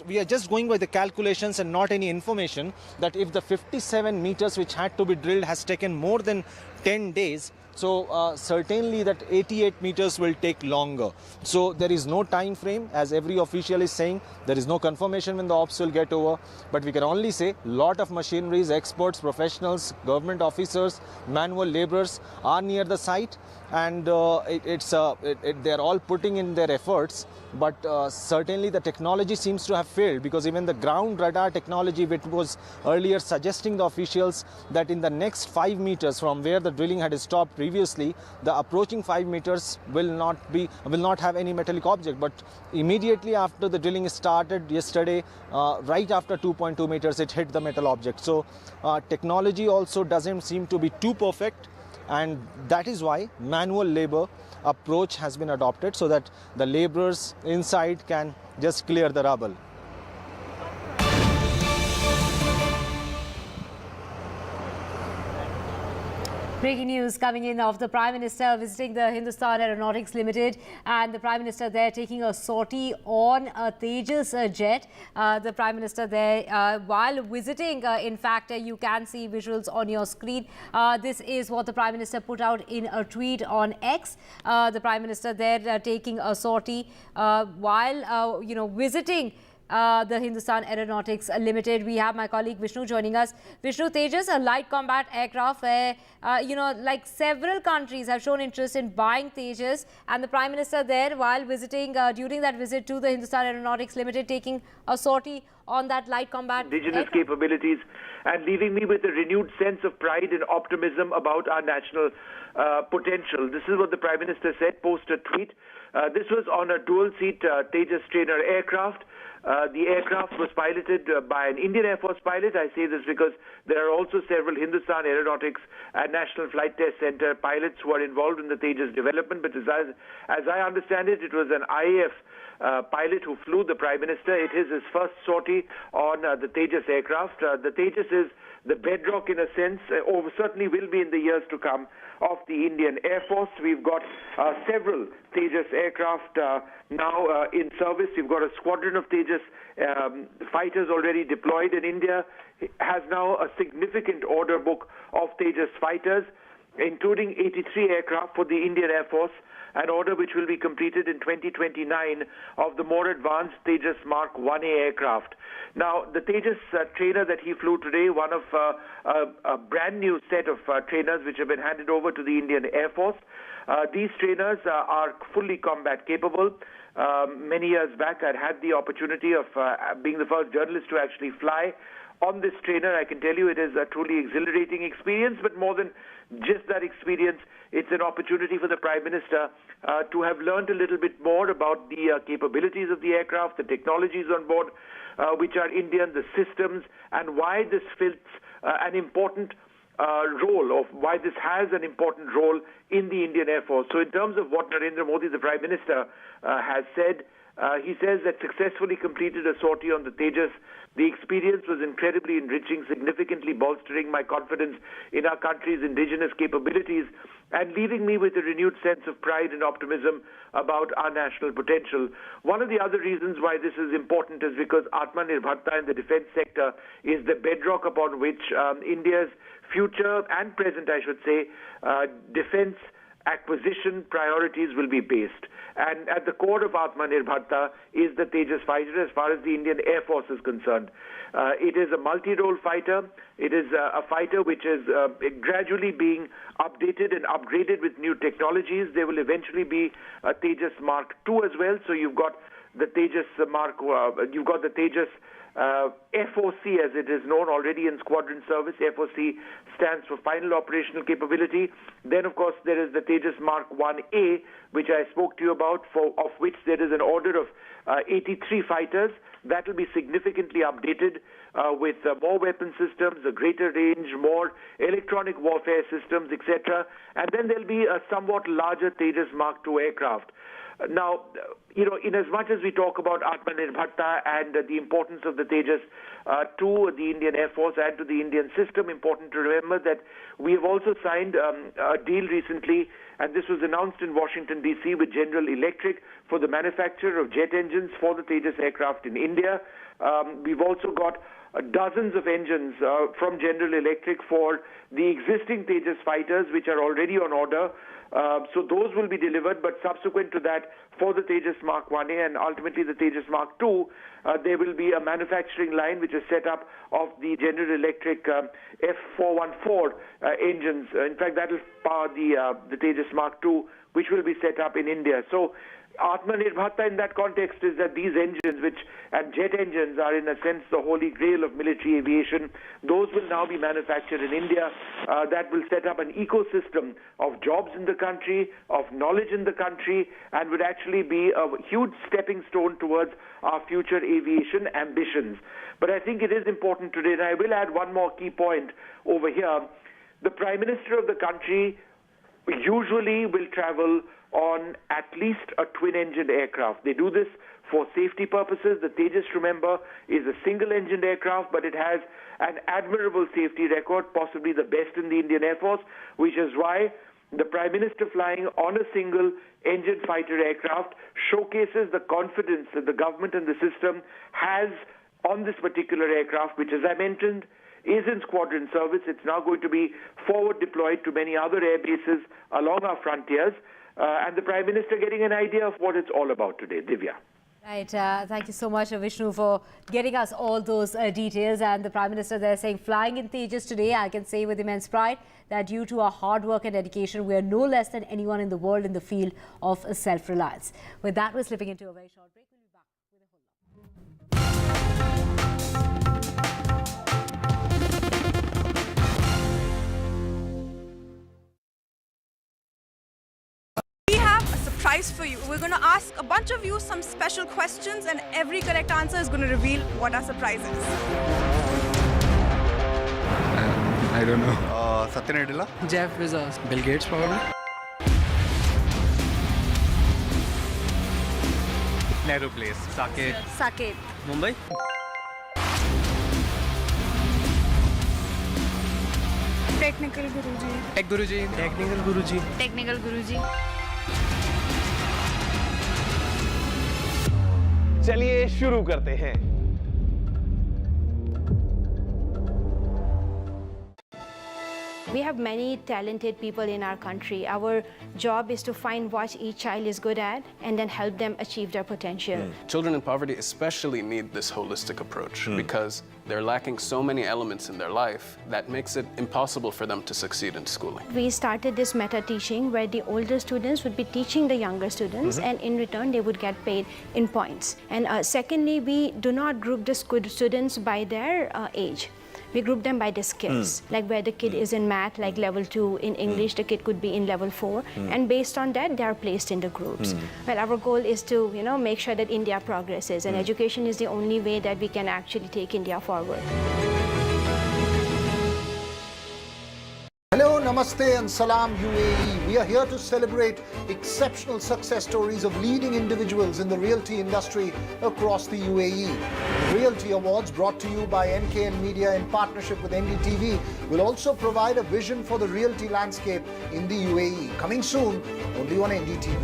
we are just going by the calculations and not any information, that if the 57 meters which had to be drilled has taken more than 10 days. So certainly that 88 meters will take longer. So there is no time frame, as every official is saying. There is no confirmation when the ops will get over. But we can only say lot of machineries, experts, professionals, government officers, manual laborers are near the site, and they're all putting in their efforts. But certainly the technology seems to have failed, because even the ground radar technology, which was earlier suggesting the officials that in the next 5 meters from where the drilling had stopped previously, the approaching 5 meters will not have any metallic object. But immediately after the drilling started yesterday, right after 2.2 meters, it hit the metal object. So technology also doesn't seem to be too perfect, and that is why manual labor approach has been adopted, so that the laborers inside can just clear the rubble. Breaking news coming in of the Prime Minister visiting the Hindustan Aeronautics Limited, and the Prime Minister there taking a sortie on a Tejas jet. The Prime Minister there while visiting, in fact, you can see visuals on your screen. This is what the Prime Minister put out in a tweet on X. The Prime Minister there taking a sortie while visiting the Hindustan Aeronautics Limited. We have my colleague Vishnu joining us. Vishnu, Tejas, a light combat aircraft where, like several countries have shown interest in buying Tejas, and the Prime Minister there, while visiting, during that visit to the Hindustan Aeronautics Limited, taking a sortie on that light combat indigenous capabilities, and leaving me with a renewed sense of pride and optimism about our national potential. This is what the Prime Minister said post a tweet. This was on a dual-seat Tejas trainer aircraft. The aircraft was piloted by an Indian Air Force pilot. I say this because there are also several Hindustan Aeronautics and National Flight Test Center pilots who are involved in the Tejas development. But as I understand it, it was an IAF pilot who flew the Prime Minister. It is his first sortie on the Tejas aircraft. The Tejas is the bedrock, in a sense, or certainly will be in the years to come, of the Indian Air Force. We've got several Tejas aircraft now in service. We've got a squadron of Tejas fighters already deployed, and India has now a significant order book of Tejas fighters, including 83 aircraft for the Indian Air Force, an order which will be completed in 2029 of the more advanced Tejas Mark 1A aircraft. Now, the Tejas trainer that he flew today, one of a brand new set of trainers which have been handed over to the Indian Air Force. These trainers are fully combat capable. Many years back, I'd had the opportunity of being the first journalist to actually fly on this trainer. I can tell you it is a truly exhilarating experience, but more than just that experience, it's an opportunity for the Prime Minister to have learned a little bit more about the capabilities of the aircraft, the technologies on board, which are Indian, the systems, and why this fills an important role, of why this has an important role in the Indian Air Force. So in terms of what Narendra Modi, the Prime Minister, has said, he says that successfully completed a sortie on the Tejas. The experience was incredibly enriching, significantly bolstering my confidence in our country's indigenous capabilities, and leaving me with a renewed sense of pride and optimism about our national potential. One of the other reasons why this is important is because Atmanirbharta in the defense sector is the bedrock upon which India's future and present, I should say, defense acquisition priorities will be based. And at the core of Atmanirbharta is the Tejas fighter as far as the Indian Air Force is concerned. It is a multi-role fighter. It is a fighter which is gradually being updated and upgraded with new technologies. There will eventually be a Tejas Mark II as well. So you've got the Tejas Mark, you've got the Tejas FOC, as it is known, already in squadron service. FOC stands for Final Operational Capability. Then, of course, there is the Tejas Mark 1A, which I spoke to you about, of which there is an order of 83 fighters. That will be significantly updated with more weapon systems, a greater range, more electronic warfare systems, etc. And then there'll be a somewhat larger Tejas Mark II aircraft. Now, in as much as we talk about Atmanirbharta and the importance of the Tejas to the Indian Air Force and to the Indian system, important to remember that we have also signed a deal recently, and this was announced in Washington, D.C. with General Electric for the manufacture of jet engines for the Tejas aircraft in India. We've also got dozens of engines from General Electric for the existing Tejas fighters, which are already on order. So those will be delivered, but subsequent to that, for the Tejas Mark 1A and ultimately the Tejas Mark 2, there will be a manufacturing line which is set up of the General Electric F414 engines. In fact, that will power the Tejas Mark 2, which will be set up in India. So Atmanirbharta in that context is that these engines, and jet engines, are in a sense the holy grail of military aviation. Those will now be manufactured in India. That will set up an ecosystem of jobs in the country, of knowledge in the country, and would actually be a huge stepping stone towards our future aviation ambitions. But I think it is important today, and I will add one more key point over here. The Prime Minister of the country usually will travel on at least a twin-engine aircraft. They do this for safety purposes. The Tejas, remember, is a single-engined aircraft, but it has an admirable safety record, possibly the best in the Indian Air Force, which is why the Prime Minister flying on a single-engine fighter aircraft showcases the confidence that the government and the system has on this particular aircraft, which, as I mentioned, is in squadron service. It's now going to be forward deployed to many other air bases along our frontiers. And the Prime Minister getting an idea of what it's all about today. Divya. Right. Thank you so much, Vishnu, for getting us all those details. And the Prime Minister there saying, flying in Tejas today, I can say with immense pride that due to our hard work and dedication, we are no less than anyone in the world in the field of self-reliance. With that, we're slipping into a very short break. We'll be back with a surprise for you. We're going to ask a bunch of you some special questions, and every correct answer is going to reveal what our surprise is. I don't know. Satya Nadella? Jeff Bezos. Bill Gates, probably. Nehru Place. Saket. Saket. Mumbai? Technical Guruji. Tech Guruji. Technical Guruji. Technical Guruji. चलिए शुरू करते हैं। We have many talented people in our country. Our job is to find what each child is good at and then help them achieve their potential. Children in poverty especially need this holistic approach because they're lacking so many elements in their life that makes it impossible for them to succeed in schooling. We started this meta teaching where the older students would be teaching the younger students and in return they would get paid in points. And secondly, we do not group the students by their age. We group them by the skills, like where the kid is in math, like level 2, in English, the kid could be in level 4, and based on that, they are placed in the groups. Well, our goal is to, make sure that India progresses, and education is the only way that we can actually take India forward. Hello, Namaste and Salam UAE. We are here to celebrate exceptional success stories of leading individuals in the realty industry across the UAE. The Realty Awards, brought to you by NKN Media in partnership with NDTV, will also provide a vision for the realty landscape in the UAE. Coming soon, only on NDTV.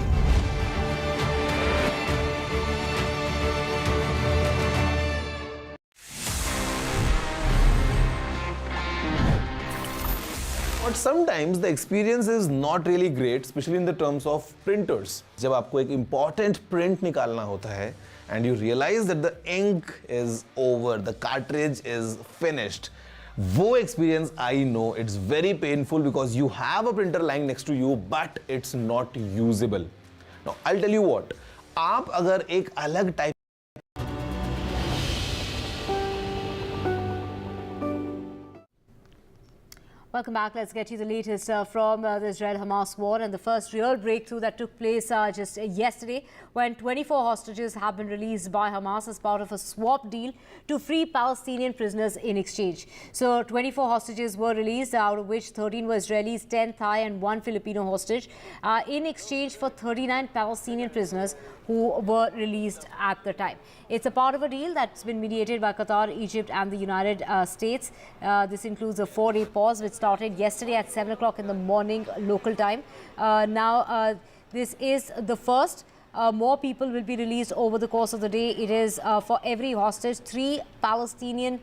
But sometimes the experience is not really great, especially in the terms of printers. जब आपको एक important print निकालना होता है and you realize that the ink is over, the cartridge is finished. वो experience, I know, it's very painful because you have a printer lying next to you, but it's not usable. Now, I'll tell you what. आप अगर एक अलग type Welcome back. Let's get you the latest from the Israel-Hamas war, and the first real breakthrough that took place just yesterday when 24 hostages have been released by Hamas as part of a swap deal to free Palestinian prisoners in exchange. So 24 hostages were released, out of which 13 were Israelis, 10 Thai and 1 Filipino hostage, in exchange for 39 Palestinian prisoners who were released at the time. It's a part of a deal that's been mediated by Qatar, Egypt and the United States. This includes a 4-day pause which started yesterday at 7 o'clock in the morning local time. This is the first. More people will be released over the course of the day. It is for every hostage, 3 Palestinian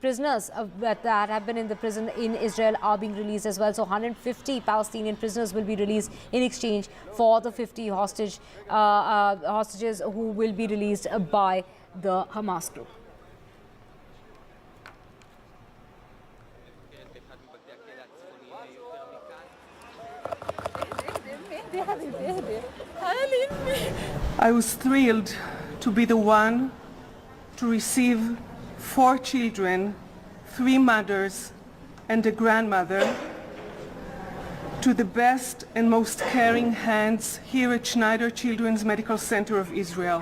prisoners that have been in the prison in Israel are being released as well. So 150 Palestinian prisoners will be released in exchange for the 50 hostages who will be released by the Hamas group. I was thrilled to be the one to receive 4 children, 3 mothers and a grandmother to the best and most caring hands here at Schneider Children's Medical Center of Israel.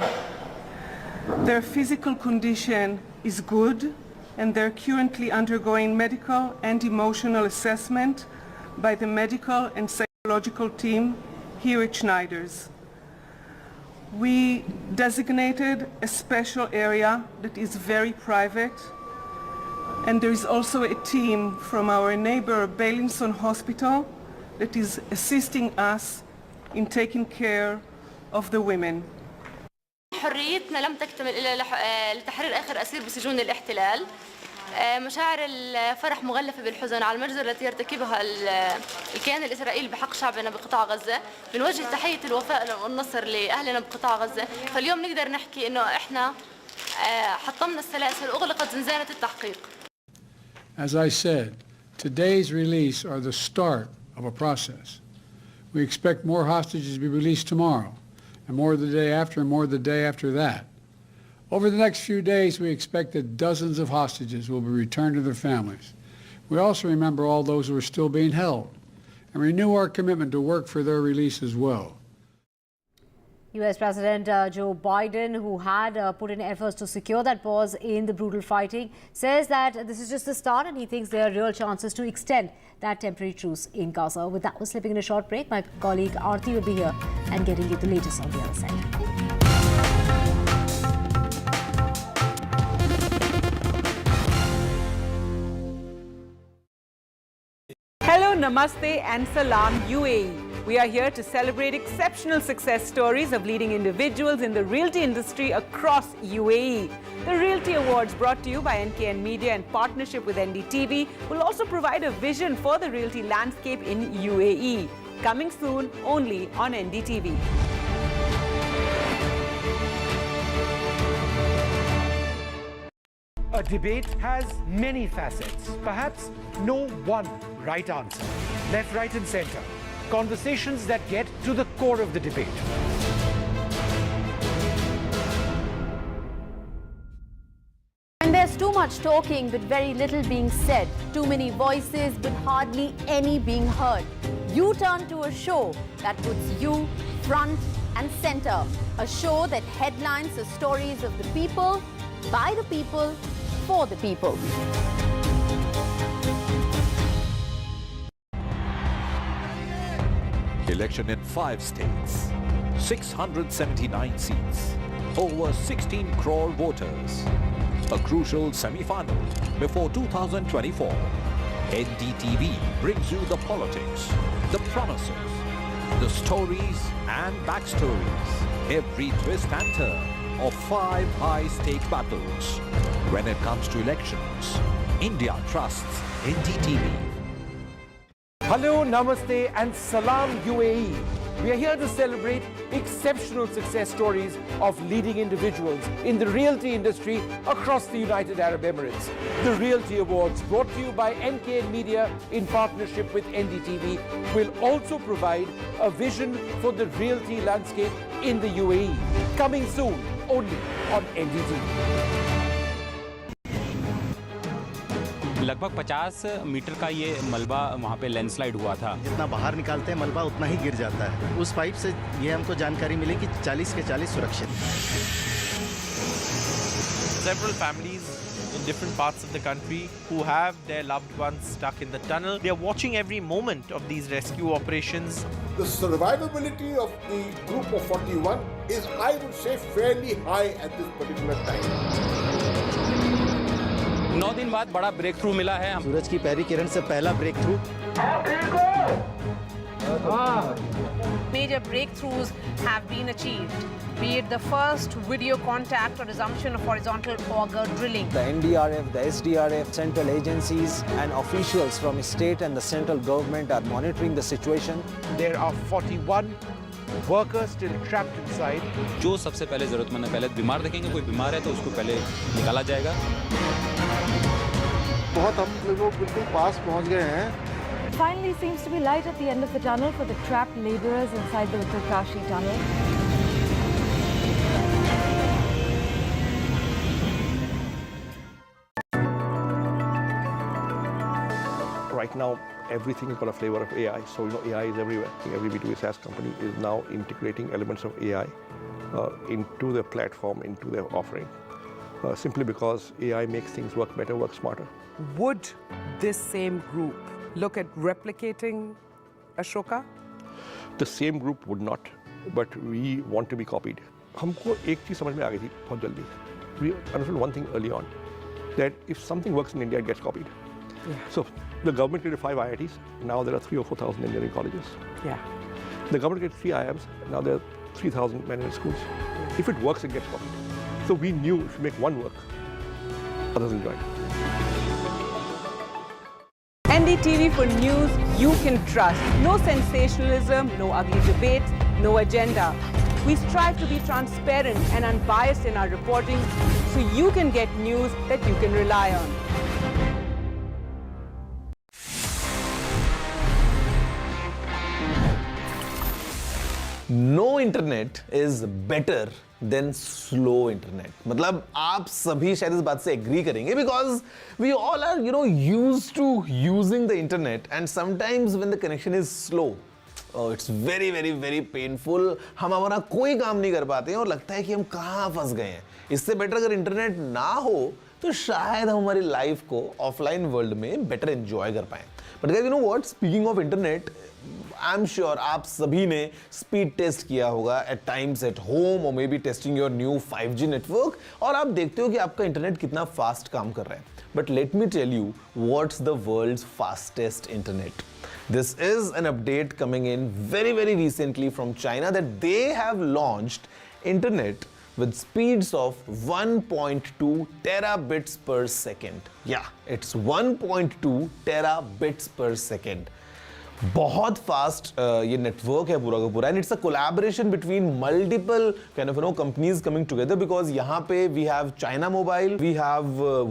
Their physical condition is good and they're currently undergoing medical and emotional assessment by the medical and psychological team here at Schneider's. We designated a special area that is very private, and there is also a team from our neighbor Beilinson Hospital that is assisting us in taking care of the women. حريتنا لم تكتمل إلا لتحرير آخر أسير بسجون الاحتلال. مشاعر الفرح مغلفة بالحزن على المجزرة التي يرتكبها الكيان الإسرائيلي بحق شعبنا بقطاع غزة. بنوجه تحية الوفاء والنصر لأهلنا بقطاع غزة. فاليوم نقدر نحكي إنه إحنا حطمنا السلاسل وأغلقت زنزانة التحقيق. As I said, today's release are the start of a process. We expect more hostages to be released tomorrow, and more the day after, and more the day after that. Over the next few days, we expect that dozens of hostages will be returned to their families. We also remember all those who are still being held and renew our commitment to work for their release as well. US President Joe Biden, who had put in efforts to secure that pause in the brutal fighting, says that this is just the start and he thinks there are real chances to extend that temporary truce in Gaza. With that, we're slipping in a short break. My colleague Aarti will be here and getting you the latest on the other side. Hello, Namaste and Salam UAE. We are here to celebrate exceptional success stories of leading individuals in the realty industry across UAE. The Realty Awards, brought to you by NKN Media in partnership with NDTV, will also provide a vision for the realty landscape in UAE. Coming soon only on NDTV. A debate has many facets, perhaps no one right answer. Left, right and center. Conversations that get to the core of the debate. And there's too much talking but very little being said. Too many voices but hardly any being heard. You turn to a show that puts you front and center. A show that headlines the stories of the people, by the people, for the people. Election in 5 states, 679 seats, over 16 crore voters. A crucial semi-final before 2024. NDTV brings you the politics, the promises, the stories and backstories, every twist and turn of 5 high-stake battles. When it comes to elections, India trusts NDTV. Hello, Namaste and Salam UAE. We are here to celebrate exceptional success stories of leading individuals in the realty industry across the United Arab Emirates. The Realty Awards, brought to you by NKN Media in partnership with NDTV, will also provide a vision for the realty landscape in the UAE. Coming soon only on NDTV. लगभग 50 metre का ये मलबा वहाँ पे landslide हुआ था। जितना बाहर निकालते हैं मलबा उतना ही गिर जाता है। उस पाइप से ये हमको जानकारी मिली कि 40 के 40 सुरक्षित। Several families in different parts of the country who have their loved ones stuck in the tunnel. They are watching every moment of these rescue operations. The survivability of the group of 41 is, I would say, fairly high at this particular time. 9 दिन बाद बड़ा break through मिला है। सूरज की पहली किरण से पहला breakthrough. major breakthroughs have been achieved, be it the first video contact or resumption of horizontal auger drilling. The NDRF, the SDRF, central agencies and officials from state and the central government are monitoring the situation. There are 41 workers still trapped inside. जो सबसे पहले जरूरतमंद है, पहले बीमार देखेंगे, कोई बीमार है तो उसको पहले निकाला जाएगा. बहुत हम लोग बिल्कुल पास पहुंच गए हैं. It finally seems to be light at the end of the tunnel for the trapped labourers inside the Uttarkashi tunnel. Right now, everything has got a flavor of AI. So, AI is everywhere. Every B2B SaaS company is now integrating elements of AI into their platform, into their offering, simply because AI makes things work better, work smarter. Would this same group look at replicating Ashoka? The same group would not, but we want to be copied. हमको एक चीज समझ में आ गई थी बहुत जल्दी. We understood one thing early on, that if something works in India, it gets copied. Yeah. So the government created 5 IITs. Now there are 3,000 or 4,000 engineering colleges. Yeah. The government created 3 IIMs. Now there are 3,000 management schools. If it works, it gets copied. So we knew if we make one work, others will join. NDTV for news you can trust. No sensationalism, no ugly debates, no agenda. We strive to be transparent and unbiased in our reporting so you can get news that you can rely on. No internet is better than slow internet. मतलब आप सभी शायद इस बात से agree करेंगे because we all are used to using the internet and sometimes when the connection is slow, it's very very very painful. हम हमारा कोई काम नहीं कर पाते हैं और लगता है कि हम कहाँ फंस गए हैं. इससे बेटर अगर इंटरनेट ना हो तो शायद हम हमारी लाइफ को ऑफलाइन वर्ल्ड में बेटर एंजॉय कर पाएं. But guys, you know what? Speaking of internet, I'm sure आप सभी ने स्पीड टेस्ट किया होगा at times at home or maybe testing your new 5G network और आप देखते हो कि आपका इंटरनेट कितना फास्ट काम कर रहा है. But let me tell you what's the world's fastest internet. This is an update coming in very very recently from China that they have launched internet with speeds of 1.2 terabits per second. Yeah, it's 1.2 terabits per second. बहुत fast ये network है पूरा का पूरा and it's a collaboration between multiple kind of companies coming together because यहाँ पे we have China Mobile, we have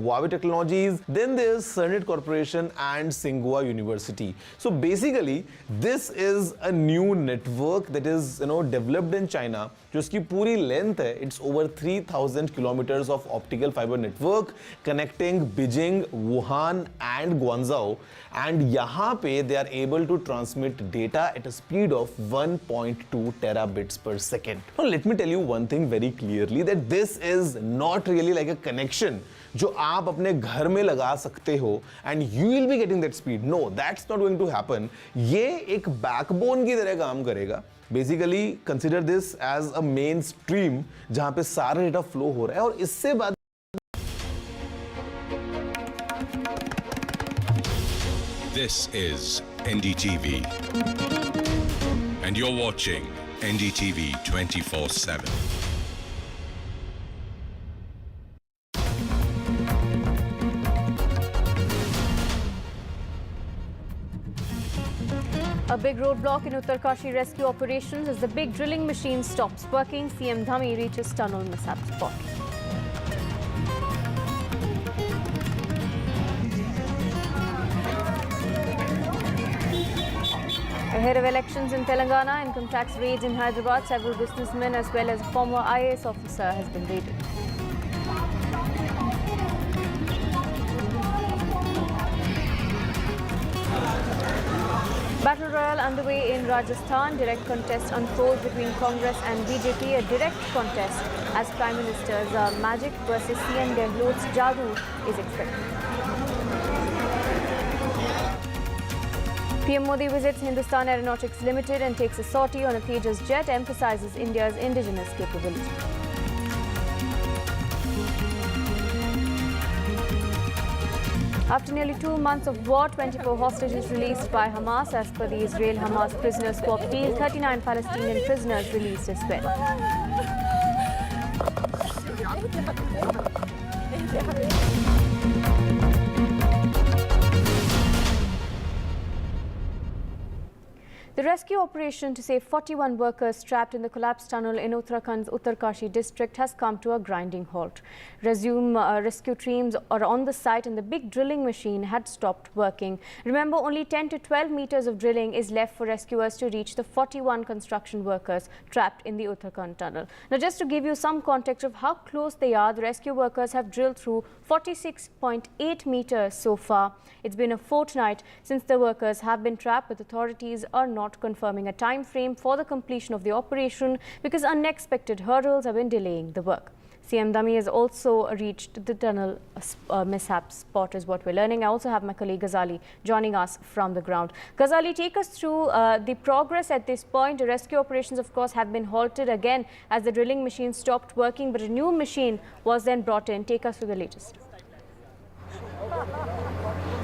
Huawei Technologies, then there is CERNET Corporation and सिंगुआ University. So basically this is a new network that is developed in China जो इसकी पूरी length है. It's over 3000 kilometres of optical fibre network connecting Beijing, Wuhan and Guangzhou and यहाँ पे they are able to transmit data at a speed of 1.2 terabits per second. Now let me tell you one thing very clearly that this is not really like a connection जो आप अपने घर में लगा सकते हो and you will be getting that speed. No, that's not going to happen. ये एक backbone की तरह काम करेगा. Basically consider this as a main stream जहाँ पे सारा data flow हो रहा है और इससे बाद This is NDTV, and you're watching NDTV 24/7. A big roadblock in Uttarkashi rescue operations as the big drilling machine stops working. CM Dhami reaches tunnel mishap spot. Ahead of elections in Telangana, income tax raids in Hyderabad, several businessmen as well as a former IAS officer has been raided. Battle royale underway in Rajasthan. Direct contest unfolds between Congress and BJP. A direct contest as Prime Minister's magic versus CM Gehlot's Jadoo is expected. PM Modi visits Hindustan Aeronautics Limited and takes a sortie on a Tejas jet, emphasizes India's indigenous capability. After nearly 2 months of war, 24 hostages released by Hamas. As per the Israel-Hamas prisoners swap deal, 39 Palestinian prisoners released as well. The rescue operation to save 41 workers trapped in the collapsed tunnel in Uttarakhand's Uttarkashi district has come to a grinding halt. Rescue teams are on the site and the big drilling machine had stopped working. Remember, only 10 to 12 meters of drilling is left for rescuers to reach the 41 construction workers trapped in the Uttarakhand tunnel. Now, just to give you some context of how close they are, the rescue workers have drilled through 46.8 meters so far. It's been a fortnight since the workers have been trapped, but authorities are not confirming a time frame for the completion of the operation because unexpected hurdles have been delaying the work. CM Dami has also reached the tunnel mishap spot, is what we're learning. I also have my colleague Ghazali joining us from the ground. Ghazali, take us through the progress at this point. The rescue operations, of course, have been halted again as the drilling machine stopped working, but a new machine was then brought in. Take us through the latest.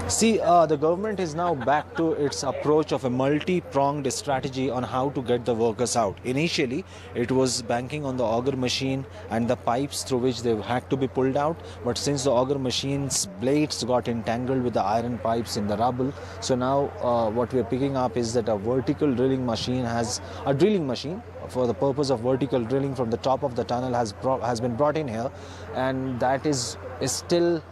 See, the government is now back to its approach of a multi-pronged strategy on how to get the workers out. Initially, it was banking on the auger machine and the pipes through which they had to be pulled out. But since the auger machine's blades got entangled with the iron pipes in the rubble, so now what we are picking up is that a vertical drilling machine for the purpose of vertical drilling from the top of the tunnel has been brought in here, and that is still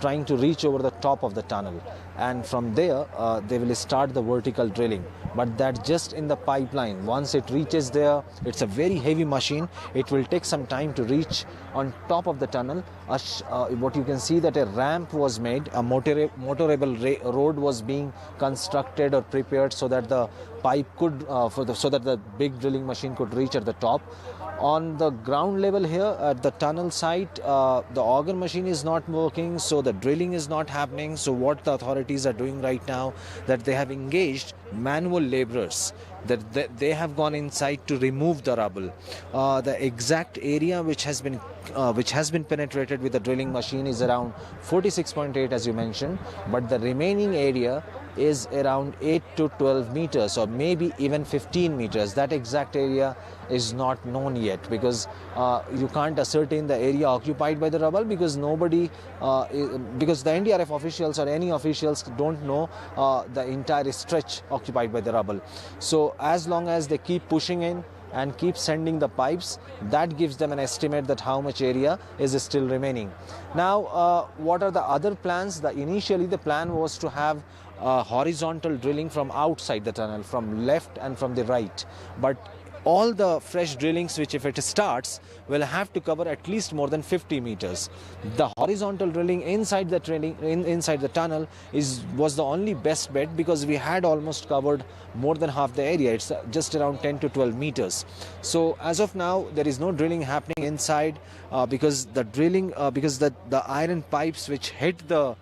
trying to reach over the top of the tunnel, and from there they will start the vertical drilling, but that just in the pipeline. Once it reaches there, it's a very heavy machine. It will take some time to reach on top of the tunnel. What you can see that a ramp was made, a motorable road was being constructed or prepared so that the pipe could so that the big drilling machine could reach at the top. On the ground level here at the tunnel site, the auger machine is not working, so the drilling is not happening. So what the authorities are doing right now, that they have engaged manual laborers, that they have gone inside to remove the rubble. The exact area which has been penetrated with the drilling machine is around 46.8 as you mentioned, but the remaining area is around 8 to 12 meters or maybe even 15 meters. That exact area is not known yet because you can't ascertain the area occupied by the rubble because because the NDRF officials or any officials don't know the entire stretch occupied by the rubble. So as long as they keep pushing in and keep sending the pipes, that gives them an estimate that how much area is still remaining. Now, what are the other plans? Initially, the plan was to have horizontal drilling from outside the tunnel, from left and from the right. But all the fresh drillings, which if it starts, will have to cover at least more than 50 meters. The horizontal drilling inside the tunnel was the only best bet because we had almost covered more than half the area. It's just around 10 to 12 meters. So as of now, there is no drilling happening inside because the iron pipes which hit the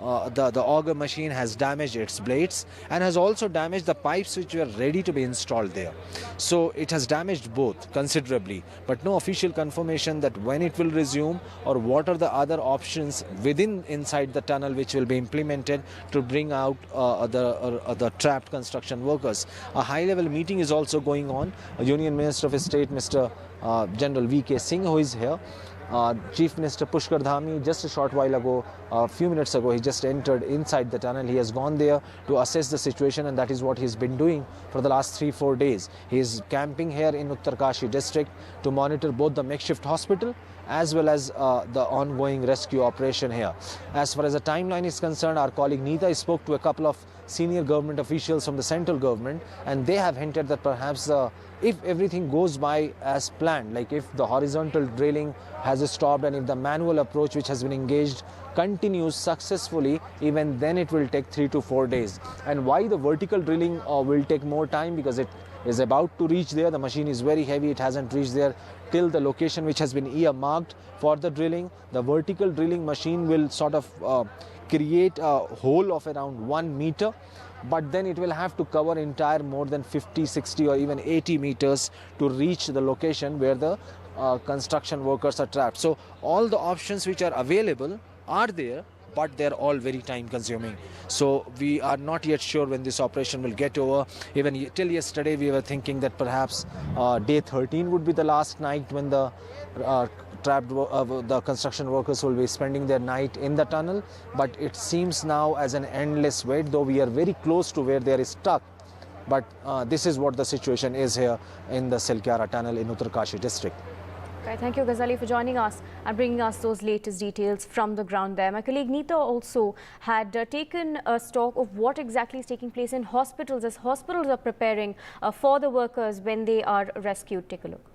auger machine has damaged its blades and has also damaged the pipes which were ready to be installed there. So it has damaged both considerably, but no official confirmation that when it will resume or what are the other options inside the tunnel which will be implemented to bring out the trapped construction workers. A high-level meeting is also going on. Union Minister of State, Mr. General V.K. Singh, who is here. Chief Minister Pushkar Dhami, just a short while ago, a few minutes ago, he just entered inside the tunnel. He has gone there to assess the situation, and that is what he's been doing for the last 3-4 days. He is camping here in Uttarkashi district to monitor both the makeshift hospital as well as the ongoing rescue operation here. As far as the timeline is concerned, our colleague Neeta spoke to a couple of senior government officials from the central government, and they have hinted that perhaps if everything goes by as planned, like if the horizontal drilling has stopped and if the manual approach which has been engaged continues successfully, even then it will take 3 to 4 days. And why the vertical drilling will take more time? Because it is about to reach there. The machine is very heavy. It hasn't reached there till the location which has been earmarked for the drilling. The vertical drilling machine will sort of create a hole of around 1 meter, but then it will have to cover entire more than 50, 60 or even 80 meters to reach the location where the construction workers are trapped. So all the options which are available are there, but they're all very time consuming. So we are not yet sure when this operation will get over. Even till yesterday we were thinking that perhaps day 13 would be the last night when the the construction workers will be spending their night in the tunnel, but it seems now as an endless wait, though we are very close to where they are stuck. But this is what the situation is here in the Silkyara tunnel in Uttarkashi district. Okay, thank you, Ghazali, for joining us and bringing us those latest details from the ground there. My colleague Neeta also had taken a stock of what exactly is taking place in hospitals as hospitals are preparing for the workers when they are rescued. Take a look.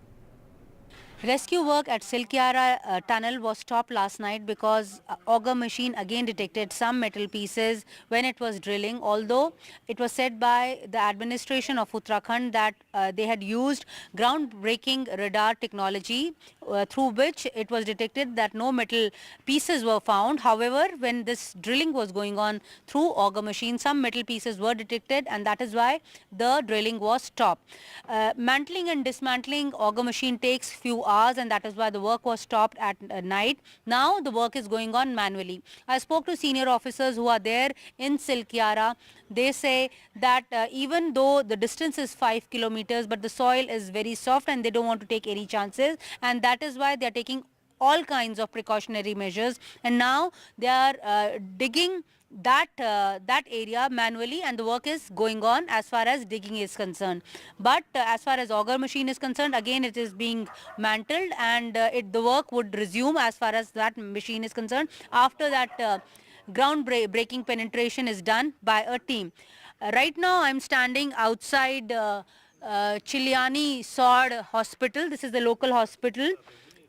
Rescue work at Silkyara tunnel was stopped last night because auger machine again detected some metal pieces when it was drilling, although it was said by the administration of Uttarakhand that they had used groundbreaking radar technology through which it was detected that no metal pieces were found. However, when this drilling was going on through auger machine, some metal pieces were detected, and that is why the drilling was stopped. Mantling and dismantling auger machine takes few hours, and that is why the work was stopped at night. Now the work is going on manually. I spoke to senior officers who are there in Silkyara. They say that even though the distance is 5 kilometers, but the soil is very soft and they don't want to take any chances, and that is why they are taking all kinds of precautionary measures, and now they are digging that area manually, and the work is going on as far as digging is concerned. But as far as auger machine is concerned, again it is being mantled, and the work would resume as far as that machine is concerned after that ground-breaking penetration is done by a team. Right now I'm standing outside Chiliani Sword Hospital. This is the local hospital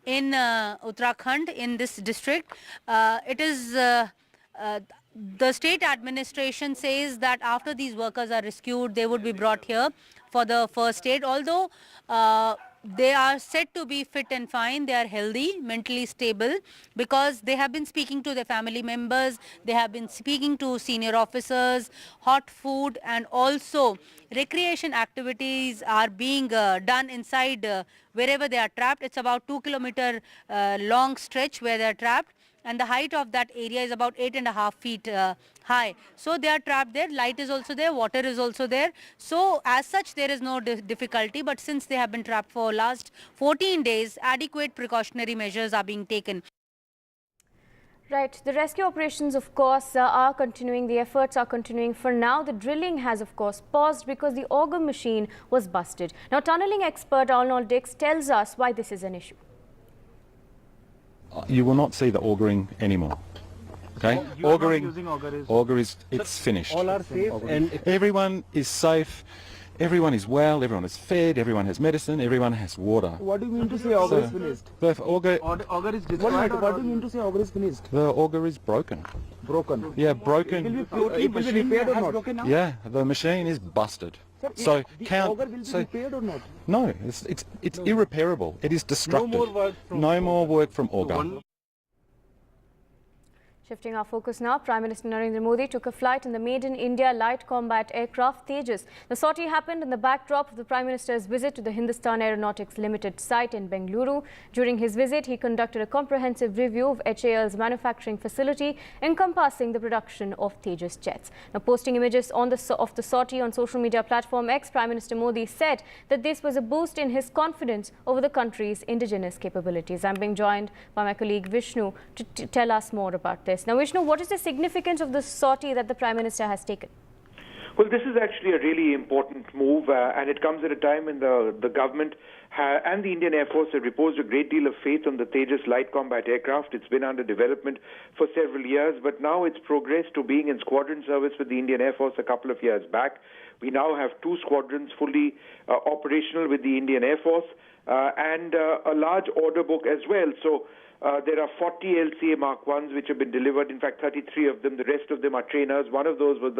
in Uttarakhand in this district. It is the state administration says that after these workers are rescued, they would be brought here for the first aid. Although they are said to be fit and fine, they are healthy, mentally stable, because they have been speaking to their family members, they have been speaking to senior officers, hot food, and also recreation activities are being done inside wherever they are trapped. It's about 2 kilometer long stretch where they are trapped, and the height of that area is about 8.5 feet high. So they are trapped there. Light is also there, water is also there. So as such there is no difficulty, but since they have been trapped for last 14 days, adequate precautionary measures are being taken. Right, the rescue operations of course are continuing, the efforts are continuing. For now the drilling has of course paused because the auger machine was busted. Now tunneling expert Arnold Dix tells us why this is an issue. You will not see the augering anymore. Okay, auger is it's finished. All are safe and everyone is safe. Everyone is well, everyone is fed, everyone has medicine, everyone has water. What do you mean to say auger is finished? The auger is destroyed. What do you mean to say auger is finished? The auger is broken. Broken? Yeah, broken. It will be repaired or not? Yeah, the machine is busted. So auger will be repaired or not? No, it's irreparable. It is destructive. No more work from auger. Shifting our focus now, Prime Minister Narendra Modi took a flight in the Made in India light combat aircraft Tejas. The sortie happened in the backdrop of the Prime Minister's visit to the Hindustan Aeronautics Limited site in Bengaluru. During his visit, he conducted a comprehensive review of HAL's manufacturing facility encompassing the production of Tejas jets. Now, posting images of the sortie on social media platform X, Prime Minister Modi said that this was a boost in his confidence over the country's indigenous capabilities. I'm being joined by my colleague Vishnu to tell us more about this. Now, Vishnu, what is the significance of the sortie that the Prime Minister has taken? Well, this is actually a really important move, and it comes at a time when the government and the Indian Air Force have reposed a great deal of faith on the Tejas light combat aircraft. It's been under development for several years, but now it's progressed to being in squadron service with the Indian Air Force a couple of years back. We now have 2 squadrons fully operational with the Indian Air Force and a large order book as well. So there are 40 LCA Mark 1s which have been delivered. In fact, 33 of them. The rest of them are trainers. One of those was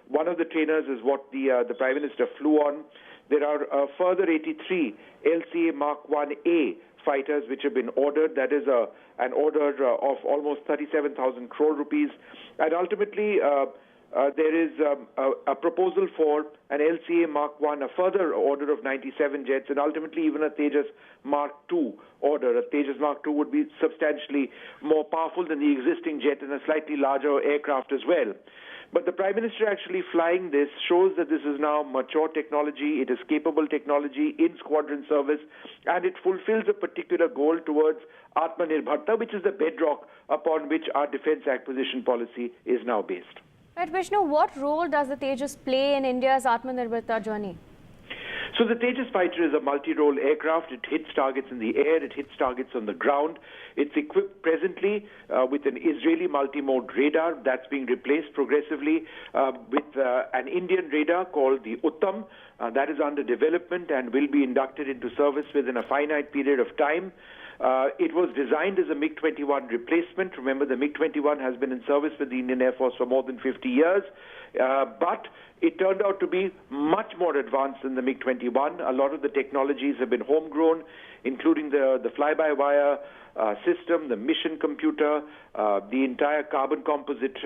one of the trainers is what the Prime Minister flew on. There are further 83 LCA Mark 1A fighters which have been ordered. That is an order of almost 37,000 crore rupees. And ultimately, there is a proposal for an LCA Mark I, a further order of 97 jets, and ultimately even a Tejas Mark II order. A Tejas Mark II would be substantially more powerful than the existing jet and a slightly larger aircraft as well. But the Prime Minister actually flying this shows that this is now mature technology, it is capable technology in squadron service, and it fulfills a particular goal towards Atmanirbharta, which is the bedrock upon which our defence acquisition policy is now based. Right, Vishnu, what role does the Tejas play in India's Atmanirbharta journey? So the Tejas fighter is a multi-role aircraft. It hits targets in the air, it hits targets on the ground. It's equipped presently with an Israeli multi-mode radar that's being replaced progressively with an Indian radar called the Uttam. That is under development and will be inducted into service within a finite period of time. It was designed as a MiG-21 replacement. Remember, the MiG-21 has been in service with the Indian Air Force for more than 50 years. But it turned out to be much more advanced than the MiG-21. A lot of the technologies have been homegrown, including the fly-by-wire system, the mission computer, the entire carbon composite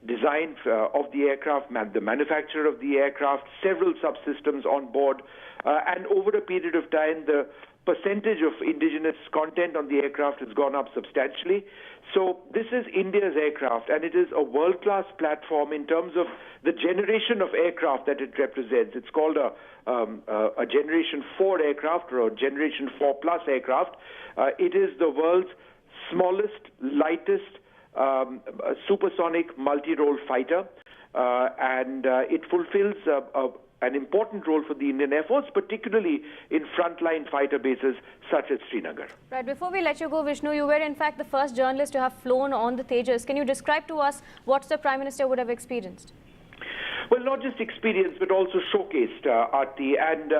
design of the aircraft, the manufacture of the aircraft, several subsystems on board. And over a period of time, the percentage of indigenous content on the aircraft has gone up substantially. So this is India's aircraft, and it is a world-class platform in terms of the generation of aircraft that it represents. It's called a Generation 4 aircraft or a Generation 4 plus aircraft. It is the world's smallest, lightest supersonic multi-role fighter, and it fulfills an important role for the Indian Air Force, particularly in frontline fighter bases such as Srinagar. Right, before we let you go, Vishnu, you were in fact the first journalist to have flown on the Tejas. Can you describe to us what the Prime Minister would have experienced? Well, not just experienced, but also showcased, Aarti. And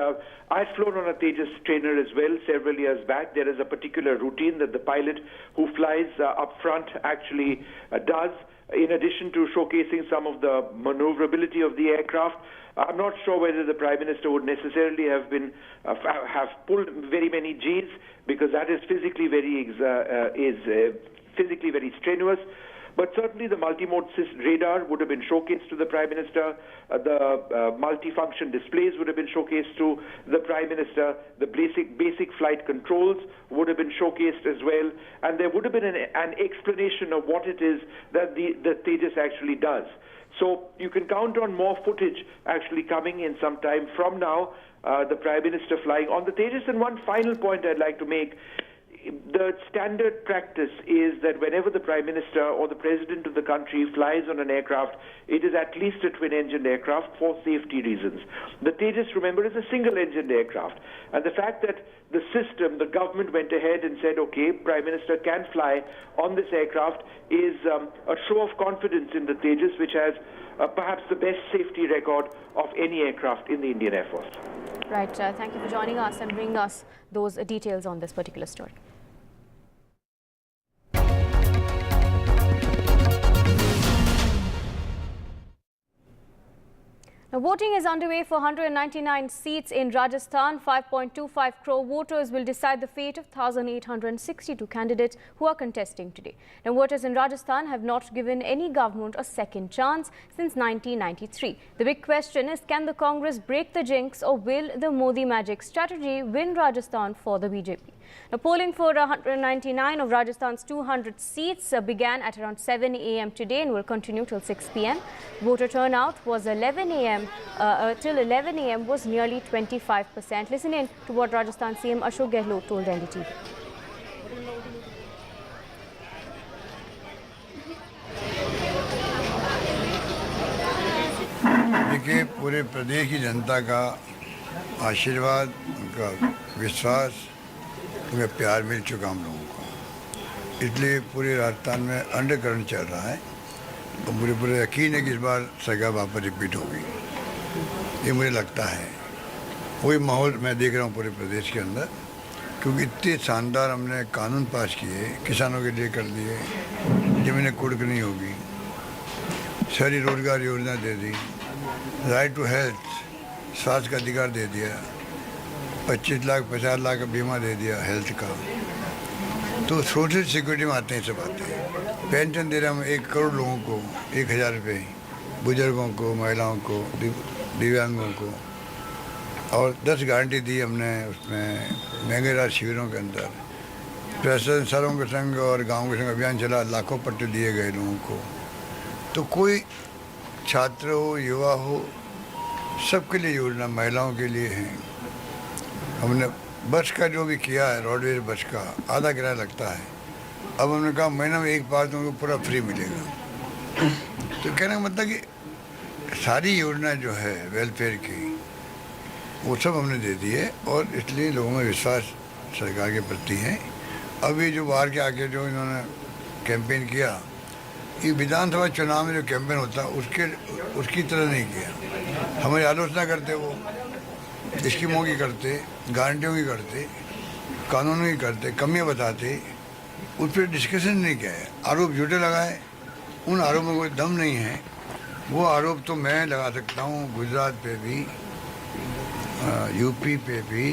I've flown on a Tejas trainer as well several years back. There is a particular routine that the pilot who flies up front actually does, in addition to showcasing some of the maneuverability of the aircraft. I'm not sure whether the Prime Minister would necessarily have been have pulled very many Gs, because that is physically very strenuous. But certainly the multi-mode radar would have been showcased to the Prime Minister. The multifunction displays would have been showcased to the Prime Minister. The basic flight controls would have been showcased as well. And there would have been an explanation of what it is that the Tejas actually does. So you can count on more footage actually coming in some time from now, the Prime Minister flying on the Tejas. And one final point I'd like to make. The standard practice is that whenever the Prime Minister or the President of the country flies on an aircraft, it is at least a twin-engined aircraft for safety reasons. The Tejas, remember, is a single-engined aircraft. And the fact that the system, the government went ahead and said, okay, Prime Minister can fly on this aircraft is a show of confidence in the Tejas, which has perhaps the best safety record of any aircraft in the Indian Air Force. Right, thank you for joining us and bringing us those details on this particular story. Now, voting is underway for 199 seats in Rajasthan. 5.25 crore voters will decide the fate of 1,862 candidates who are contesting today. Now, voters in Rajasthan have not given any government a second chance since 1993. The big question is, can the Congress break the jinx, or will the Modi magic strategy win Rajasthan for the BJP? Now, polling for 199 of Rajasthan's 200 seats began at around 7 a.m. today and will continue till 6 p.m. Voter turnout was 11 a.m. Till 11 a.m. was nearly 25%. Listen in to what Rajasthan CM Ashok Gehlot told NDTV. देखिए, पूरे प्रदेश की जनता का आशीर्वाद, उनका विश्वास, उनका प्यार मिल चुका हम लोगों को, इसलिए पूरे राजस्थान में अंडरकरंट चल रहा है और मुझे पूरा यकीन है कि इस बार सगा वापस रिपीट होगी। ये मुझे लगता है वही माहौल मैं देख रहा हूँ पूरे प्रदेश के अंदर, क्योंकि इतने शानदार हमने कानून पास किए, किसानों के लिए कर दिए, ज़मीनें कुर्क नहीं होगी, शहरी रोजगार योजना दे दी, राइट टू हेल्थ स्वास्थ्य का अधिकार दे दिया, 25 लाख 50 लाख का बीमा दे दिया हेल्थ का। तो सोशल सिक्योरिटी में आते हैं सब आते हैं। पेंशन दे रहे हम 1 करोड़ लोगों को 1000 रुपये बुजुर्गों को, महिलाओं को, दिव्यांगों को, और 10 गारंटी दी हमने उसमें महंगे राज शिविरों के अंदर। प्रेसिडेंट सरों के संग और गाँव के संग अभियान चला, लाखों पट्टे दिए गए लोगों को। तो कोई छात्र हो, युवा हो, सबके लिए योजना महिलाओं के लिए है। हमने बस का जो भी किया है, रोडवेज बस का आधा किराया लगता है, अब हमने कहा महीना में एक बार तुमको पूरा फ्री मिलेगा। तो कहने का मतलब कि सारी योजना जो है वेलफेयर की, वो सब हमने दे दी है, और इसलिए लोगों में विश्वास सरकार के प्रति है। अभी जो बाहर के आके जो इन्होंने कैंपेन किया, ये विधानसभा चुनाव में जो कैंपेन होता है उसकी तरह नहीं किया। हमारी आलोचना करते, वो स्कीमों की करते, गारंटियों की करते, कानूनों की करते, कमियाँ बताते, उस पर डिस्कशन नहीं किया है। आरोप झूठे लगाए, उन आरोपों में कोई दम नहीं है। वो आरोप तो मैं लगा सकता हूँ गुजरात पे भी, यूपी पे भी,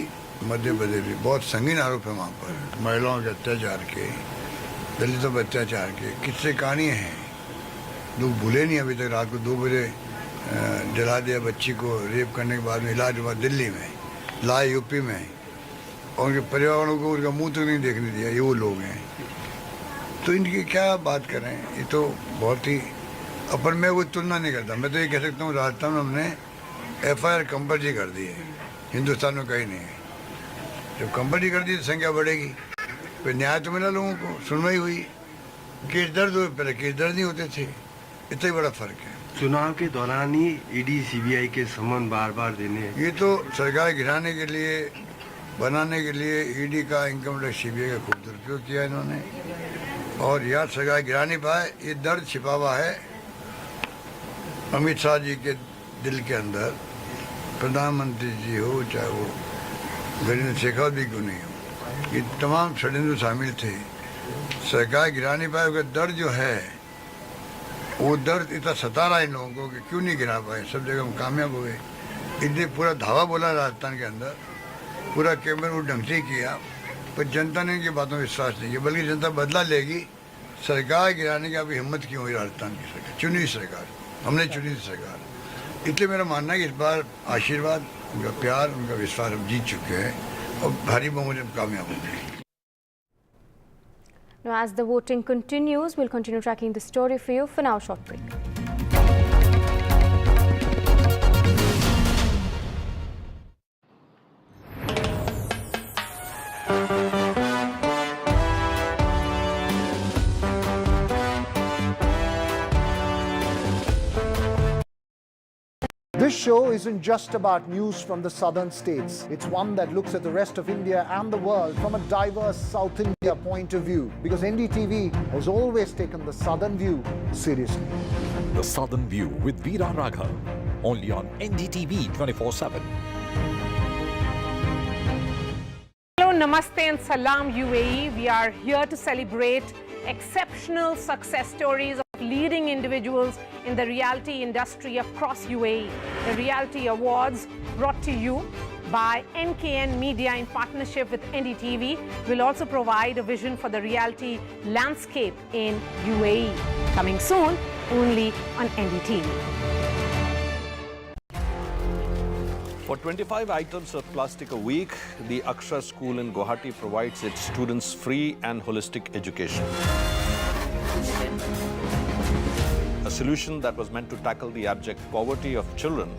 मध्य प्रदेश भी। बहुत संगीन आरोप है वहाँ पर, महिलाओं के अत्याचार के, दलितों पर अत्याचार के किस्से कहानियाँ हैं। लोग भूले नहीं अभी तक। रात को 2 बजे जला दिया बच्ची को, रेप करने के बाद में इलाज हुआ दिल्ली में, लाए यूपी में, और उनके परिवार वालों को उनका मुंह तक नहीं देखने दिया। ये वो लोग हैं। तो इनकी क्या बात करें, ये तो बहुत ही, अपन मैं कोई तुलना नहीं करता। मैं तो ये कह सकता हूँ राजस्थान में हमने FIR कंपल्सरी कर दी है, हिंदुस्तान में कहीं नहीं है। जब कंपल्सरी कर दी तो संख्या बढ़ेगी, फिर न्याय तो मिला लोगों को, सुनवाई हुई, केस दर्द हुए, पहले केस दर्द नहीं होते थे। इतना ही बड़ा फर्क है। चुनाव के दौरान ही ED CBI के समन बार बार देने, ये तो सरकार गिराने के लिए, बनाने के लिए ED का, इनकम टैक्स CBI का खूब दुरुपयोग किया इन्होंने, और यार सरकार गिरा नहीं पाए। ये दर्द छिपा हुआ है अमित शाह जी के दिल के अंदर। प्रधानमंत्री जी हो, चाहे वो गरीब शेखावत भी क्यों नहीं हो, ये तमाम षड्यंत्र शामिल थे। सरकार गिरा नहीं पाए, उसका दर्द जो है, वो दर्द इतना सता रहा है इन लोगों को कि क्यों नहीं गिरा पाए। सब जगह हम कामयाब हुए। इसलिए पूरा धावा बोला राजस्थान के अंदर, पूरा कैंपेन वो ढंग से किया, पर जनता ने इनकी बातों में विश्वास नहीं किया। बल्कि जनता बदला लेगी। सरकार गिराने की अभी हिम्मत क्यों हुई राजस्थान की सरकार? चुनी सरकार, हमने चुनी थी सरकार। इसलिए मेरा मानना है कि इस बार आशीर्वाद, उनका प्यार, उनका विश्वास हम जीत चुके हैं, और भारी बहुमत में कामयाब होंगे। Now, as the voting continues, we'll continue tracking the story for you. For now, short break. This show isn't just about news from the southern states. It's one that looks at the rest of India and the world from a diverse South India point of view, because NDTV has always taken the southern view seriously. The Southern View with Veera Raghav, only on NDTV 24/7. Hello, Namaste and Salam UAE. We are here to celebrate exceptional success stories of leading individuals in the reality industry across UAE. The Reality Awards, brought to you by NKN Media in partnership with NDTV, will also provide a vision for the reality landscape in UAE. Coming soon, only on NDTV. For 25 items of plastic a week, the Akshar School in Guwahati provides its students free and holistic education. A solution that was meant to tackle the abject poverty of children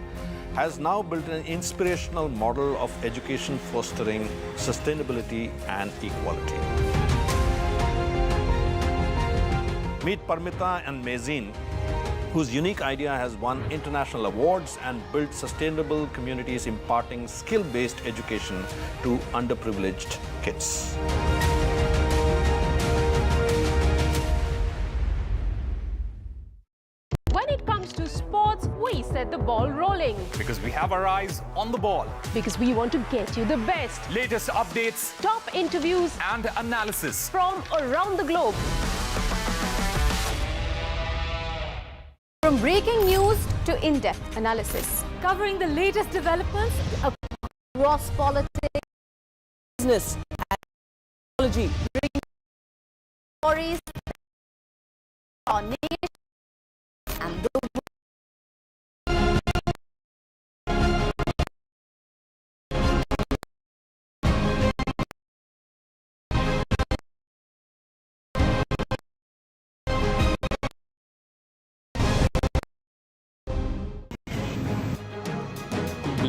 has now built an inspirational model of education fostering sustainability and equality. Meet Parmita and Mezin, whose unique idea has won international awards and built sustainable communities imparting skill-based education to underprivileged kids. When it comes to sports, we set the ball rolling. Because we have our eyes on the ball. Because we want to get you the best. Latest updates, Top interviews and analysis from around the globe. From breaking news to in-depth analysis, Covering the latest developments across politics, business, and technology. bringing stories, our nation, and the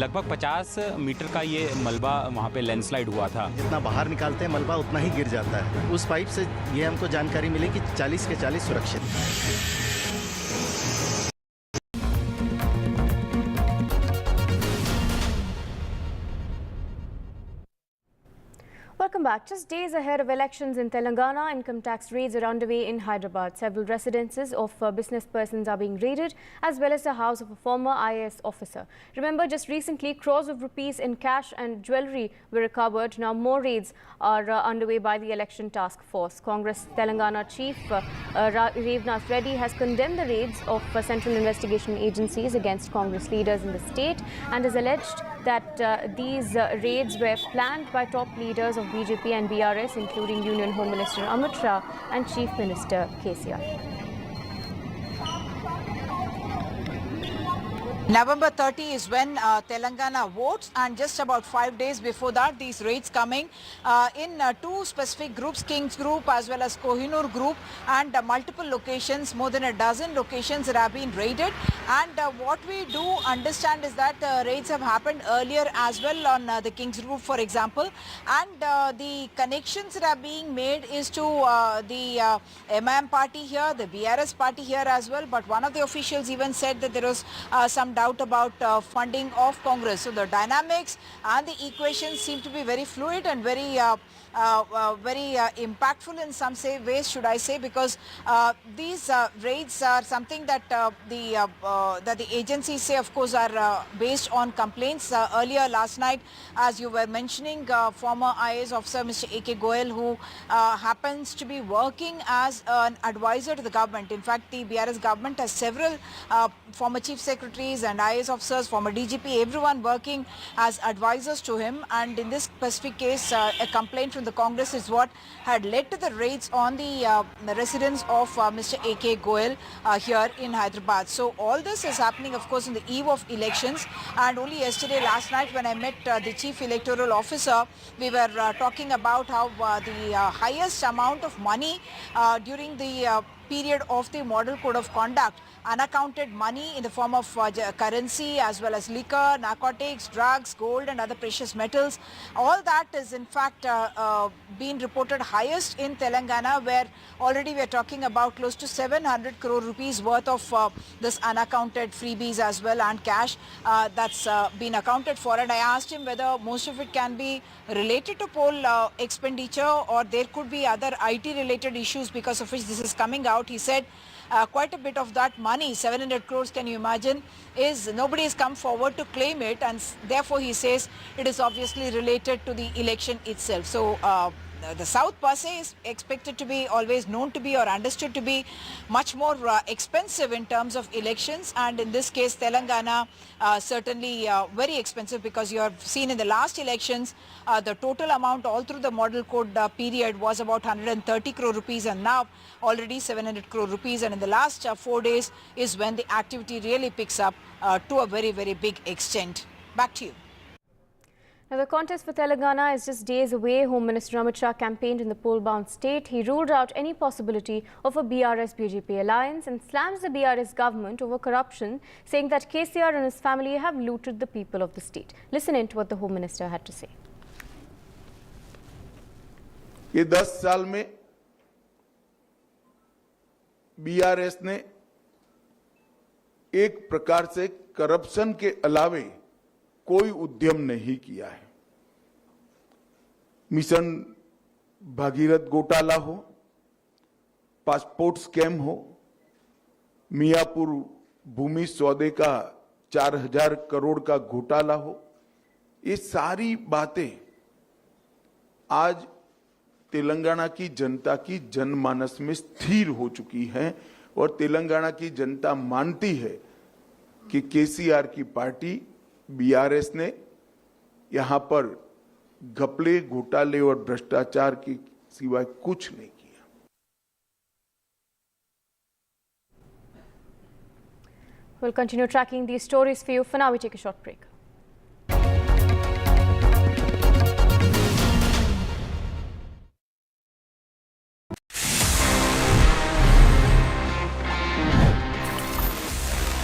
लगभग 50 metre का ये मलबा वहाँ पे landslide हुआ था। जितना बाहर निकालते हैं मलबा उतना ही गिर जाता है। उस पाइप से ये हमको जानकारी मिली कि 40 के 40 सुरक्षित। Welcome back. Just days ahead of elections in Telangana, income tax raids are underway in Hyderabad. Several residences of business persons are being raided, as well as the house of a former IAS officer. Remember, just recently, crores of rupees in cash and jewellery were recovered. Now more raids are underway by the election task force. Congress Telangana chief Revolving Reddy has condemned the raids of central investigation agencies against Congress leaders in the state and has alleged that these raids were planned by top leaders of BJP and BRS, including Union Home Minister Amit Shah and Chief Minister KCR. November 30 is when Telangana votes, and just about 5 days before that, these raids coming in two specific groups, Kings Group as well as Kohinoor Group, and multiple locations, more than a dozen locations that have been raided. And what we do understand is that raids have happened earlier as well on the Kings Group, for example, and the connections that are being made is to the MIM party here, the BRS party here as well. But one of the officials even said that there was some doubt about funding of Congress. So the dynamics and the equations seem to be very fluid and very impactful in some ways, should I say, because these raids are something that the agencies say, of course, are based on complaints. Earlier last night, as you were mentioning, former IAS officer Mr. A.K. Goel, who happens to be working as an advisor to the government. In fact, the BRS government has several former chief secretaries and IAS officers, former DGP, everyone working as advisors to him. And in this specific case, a complaint from the Congress is what had led to the raids on the residence of Mr. A.K. Goel here in Hyderabad. So all this is happening, of course, on the eve of elections. And only yesterday, last night, when I met the chief electoral officer, we were talking about how the highest amount of money during the period of the model code of conduct, unaccounted money in the form of currency as well as liquor, narcotics, drugs, gold and other precious metals. All that is in fact being reported highest in Telangana, where already we are talking about close to 700 crore rupees worth of this unaccounted freebies as well and cash that's been accounted for. And I asked him whether most of it can be related to poll expenditure or there could be other IT related issues because of which this is coming out. He said quite a bit of that money, 700 crores, can you imagine, is nobody has come forward to claim it, and therefore he says it is obviously related to the election itself. So the South per se is expected to be always known to be or understood to be much more expensive in terms of elections, and in this case Telangana certainly very expensive, because you have seen in the last elections the total amount all through the model code period was about 130 crore rupees, and now already 700 crore rupees, and in the last 4 days is when the activity really picks up to a very, very big extent. Back to you. Now, the contest for Telangana is just days away. Home Minister Amit Shah campaigned in the poll-bound state. He ruled out any possibility of a BRS-BJP alliance and slams the BRS government over corruption, saying that KCR and his family have looted the people of the state. Listen in to what the Home Minister had to say. ये 10 साल में BRS ने एक प्रकार से corruption के अलावे कोई उद्यम नहीं किया है। मिशन भागीरथ घोटाला हो, पासपोर्ट स्कैम हो, मियापुर भूमि सौदे का 4000 करोड़ का घोटाला हो, ये सारी बातें आज तेलंगाना की जनता की जनमानस में स्थिर हो चुकी हैं और तेलंगाना की जनता मानती है कि केसीआर की पार्टी बीआरएस ने यहां पर घपले, घोटाले और भ्रष्टाचार के सिवाय कुछ नहीं किया। We'll continue tracking these stories for you. For now, we take a short break.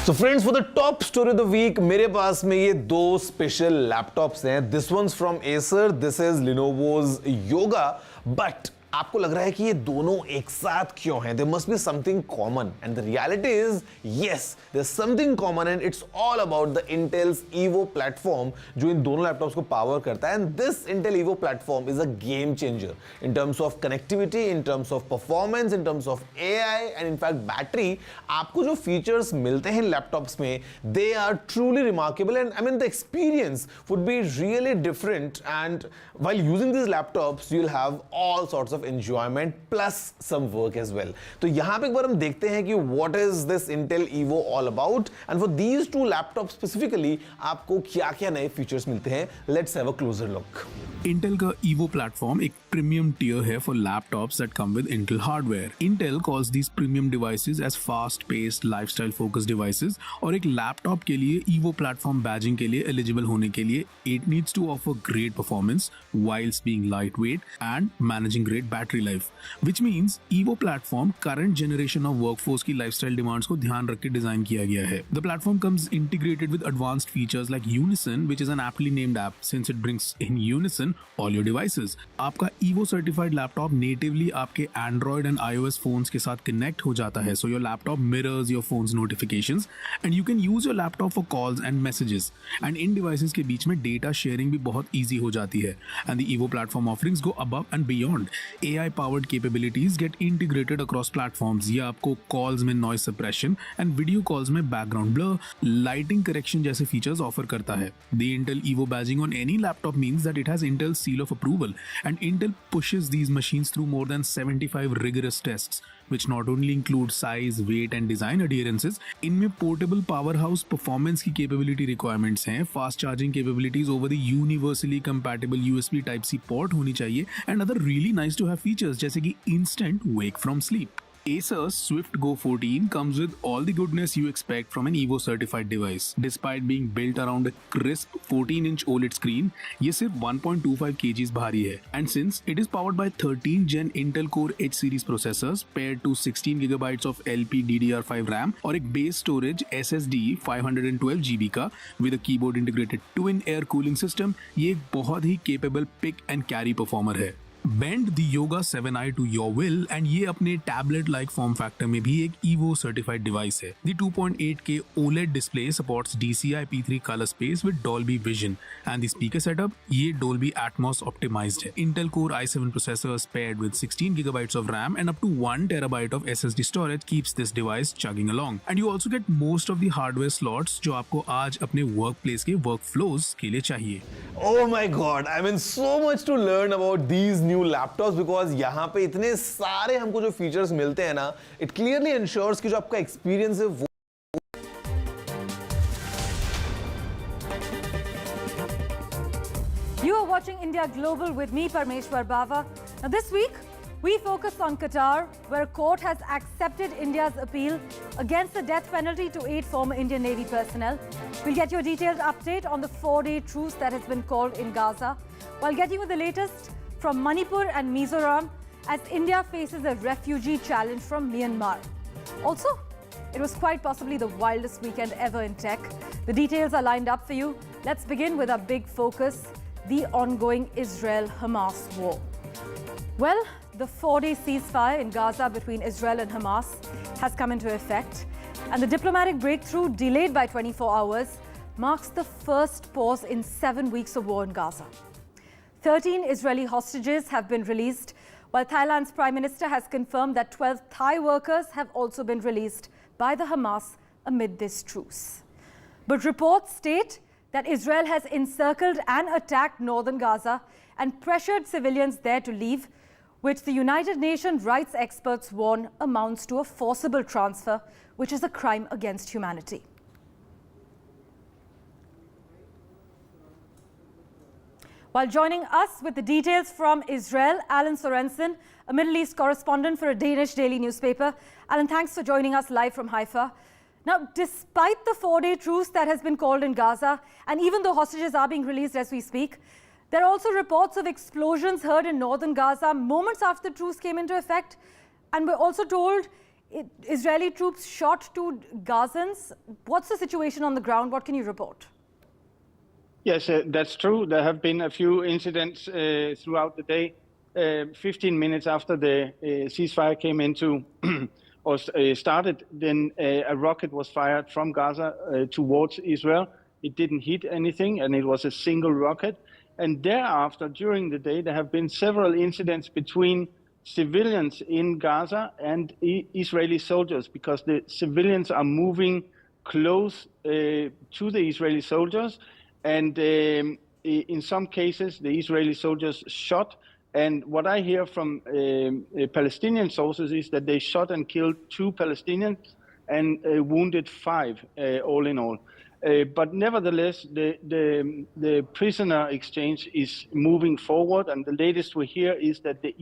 So friends, for the top story of the week, मेरे पास में ये दो special laptops हैं. This one's from Acer. This is Lenovo's Yoga. But आपको लग रहा है कि ये दोनों एक साथ क्यों हैं? There must be something common, and the reality is, yes, there's something common, and it's all about the Intel's Evo platform, जो इन दोनों लैपटॉप्स को पावर करता है. And this Intel Evo platform is a game changer in terms of connectivity, in terms of performance, in terms of AI, and in fact battery. आपको जो features मिलते हैं laptops में, they are truly remarkable, and I mean the experience would be really different. And while using these laptops, you'll have all sorts of enjoyment plus some work as well. तो यहाँ पे एक बार हम देखते हैं कि what is this Intel Evo all about, and for these two laptops specifically आपको क्या-क्या नए features मिलते हैं. Let's have a closer look. Intel का Evo platform एक premium tier है for laptops that come with Intel hardware. Intel calls these premium devices as fast-paced, lifestyle-focused devices. और एक laptop के लिए Evo platform badging के लिए eligible होने के लिए it needs to offer great performance whilst being lightweight and managing great battery life, which means Evo platform current generation of workforce की lifestyle demands को ध्यान रख के डिजाइन किया गया है. The platform comes integrated with advanced features like Unison, which is an aptly named app since it brings in unison all your devices. आपका Evo certified laptop natively आपके Android and iOS phones के साथ connect हो जाता है, so your laptop mirrors your phone's notifications and you can use your laptop for calls and messages. And in devices के बीच में data sharing भी बहुत easy हो जाती है. And the Evo platform offerings go above and beyond. AI-powered capabilities get integrated across platforms. ये आपको calls में noise suppression and video calls में background blur, lighting correction जैसे features offer करता है. The Intel Evo badging on any laptop means that it has Intel's seal of approval, and Intel pushes these machines through more than 75 rigorous tests, which not only include size, weight and design adherences. इनमें portable powerhouse performance की capability requirements हैं, fast charging capabilities over the universally compatible USB Type-C port होनी चाहिए, and other really nice to have features जैसे कि instant wake from sleep. Acer's Swift Go 14 comes with all the goodness you expect from an Evo certified device. Despite being built around a crisp 14-inch OLED screen, ये सिर्फ 1.25 kg भारी है. And since it is powered by 13th Gen Intel Core H series processors paired to 16 GB of LPDDR5 RAM और एक base storage SSD 512 GB का with a keyboard integrated twin air cooling system, ये एक बहुत ही capable pick and carry performer है. Bend the Yoga 7i to your will and ये अपने tablet-like form factor में भी एक Evo certified device है. The 2.8K OLED display supports DCI-P3 color space with Dolby Vision and the speaker setup ये Dolby Atmos optimized है. Intel Core i7 processors paired with 16 GB of RAM and up to 1 TB of SSD storage keeps this device chugging along. And you also get most of the hardware slots जो आपको आज अपने workplace के workflows के लिए चाहिए. Oh my God! I mean, so much to learn about these new laptops because यहाँ पे इतने सारे हमको जो features मिलते हैं ना, it clearly ensures कि जो आपका experience है वो You are watching India Global with me, Parmeshwar Bava. Now this week, we focus on Qatar, where a court has accepted India's appeal against the death penalty to 8 former Indian Navy personnel. We'll get you a detailed update on the 4-day truce that has been called in Gaza, while getting you the latest from Manipur and Mizoram as India faces a refugee challenge from Myanmar. Also, it was quite possibly the wildest weekend ever in tech. The details are lined up for you. Let's begin with our big focus, the ongoing Israel-Hamas war. Well, the 4-day ceasefire in Gaza between Israel and Hamas has come into effect, and the diplomatic breakthrough, delayed by 24 hours, marks the first pause in 7 weeks of war in Gaza. 13 Israeli hostages have been released, while Thailand's Prime Minister has confirmed that 12 Thai workers have also been released by the Hamas amid this truce. But reports state that Israel has encircled and attacked northern Gaza and pressured civilians there to leave, which the United Nations rights experts warn amounts to a forcible transfer, which is a crime against humanity. While joining us with the details from Israel, Alan Sorensen, a Middle East correspondent for a Danish daily newspaper. Alan, thanks for joining us live from Haifa. Now, despite the 4-day truce that has been called in Gaza, and even though hostages are being released as we speak, there are also reports of explosions heard in northern Gaza moments after the truce came into effect. And we're also told Israeli troops shot 2 Gazans. What's the situation on the ground? What can you report? Yes, that's true. There have been a few incidents throughout the day. 15 minutes after the ceasefire came into or started, then a rocket was fired from Gaza towards Israel. It didn't hit anything, and it was a single rocket. And thereafter, during the day, there have been several incidents between civilians in Gaza and Israeli soldiers, because the civilians are moving close to the Israeli soldiers. And in some cases, the Israeli soldiers shot. And what I hear from Palestinian sources is that they shot and killed 2 Palestinians and wounded 5, all in all. But nevertheless, the prisoner exchange is moving forward. And the latest we hear is that the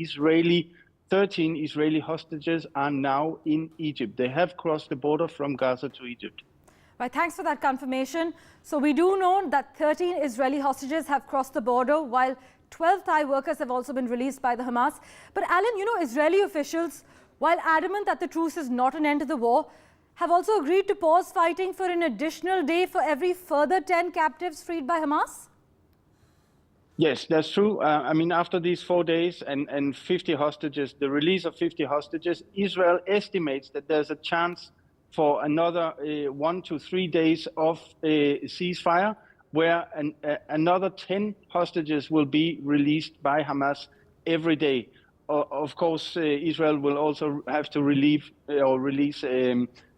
13 Israeli hostages are now in Egypt. They have crossed the border from Gaza to Egypt. Right, thanks for that confirmation. So we do know that 13 Israeli hostages have crossed the border, while 12 Thai workers have also been released by the Hamas. But Alan, you know, Israeli officials, while adamant that the truce is not an end to the war, have also agreed to pause fighting for an additional day for every further 10 captives freed by Hamas? Yes, that's true. I mean, after these 4 days and 50 hostages, the release of 50 hostages, Israel estimates that there's a chance for another 1 to 3 days of ceasefire, where another 10 hostages will be released by Hamas every day. Of course, Israel will also have to release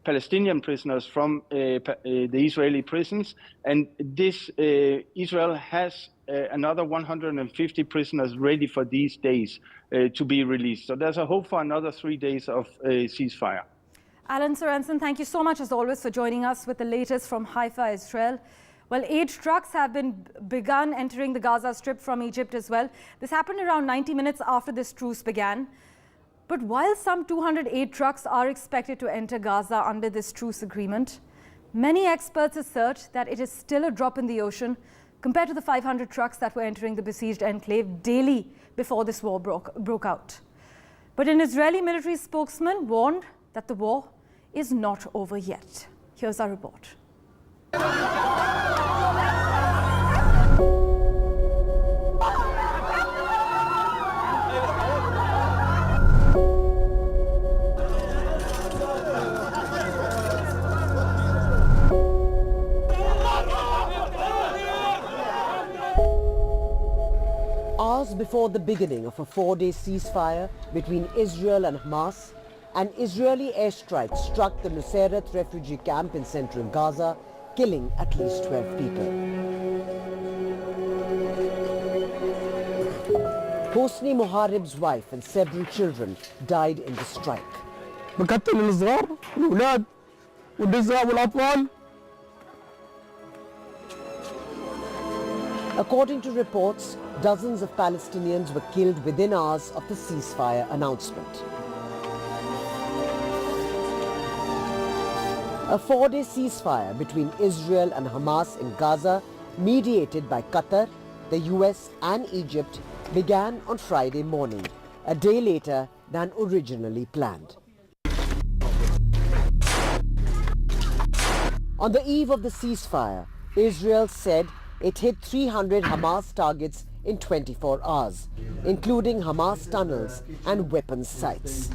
Palestinian prisoners from the Israeli prisons. And this, Israel has another 150 prisoners ready for these days to be released. So there's a hope for another 3 days of ceasefire. Alan Sorensen, thank you so much as always for joining us with the latest from Haifa, Israel. Well, 8 trucks have begun entering the Gaza Strip from Egypt as well. This happened around 90 minutes after this truce began. But while some 208 trucks are expected to enter Gaza under this truce agreement, many experts assert that it is still a drop in the ocean compared to the 500 trucks that were entering the besieged enclave daily before this war broke out. But an Israeli military spokesman warned that the war is not over yet. Here's our report. Hours before the beginning of a 4-day ceasefire between Israel and Hamas, an Israeli airstrike struck the Nusayrat refugee camp in central Gaza, killing at least 12 people. Hosni Moharib's wife and several children died in the strike. According to reports, dozens of Palestinians were killed within hours of the ceasefire announcement. A 4-day ceasefire between Israel and Hamas in Gaza, mediated by Qatar, the US and Egypt, began on Friday morning, a day later than originally planned. On the eve of the ceasefire, Israel said it hit 300 Hamas targets in 24 hours, including Hamas tunnels and weapons sites.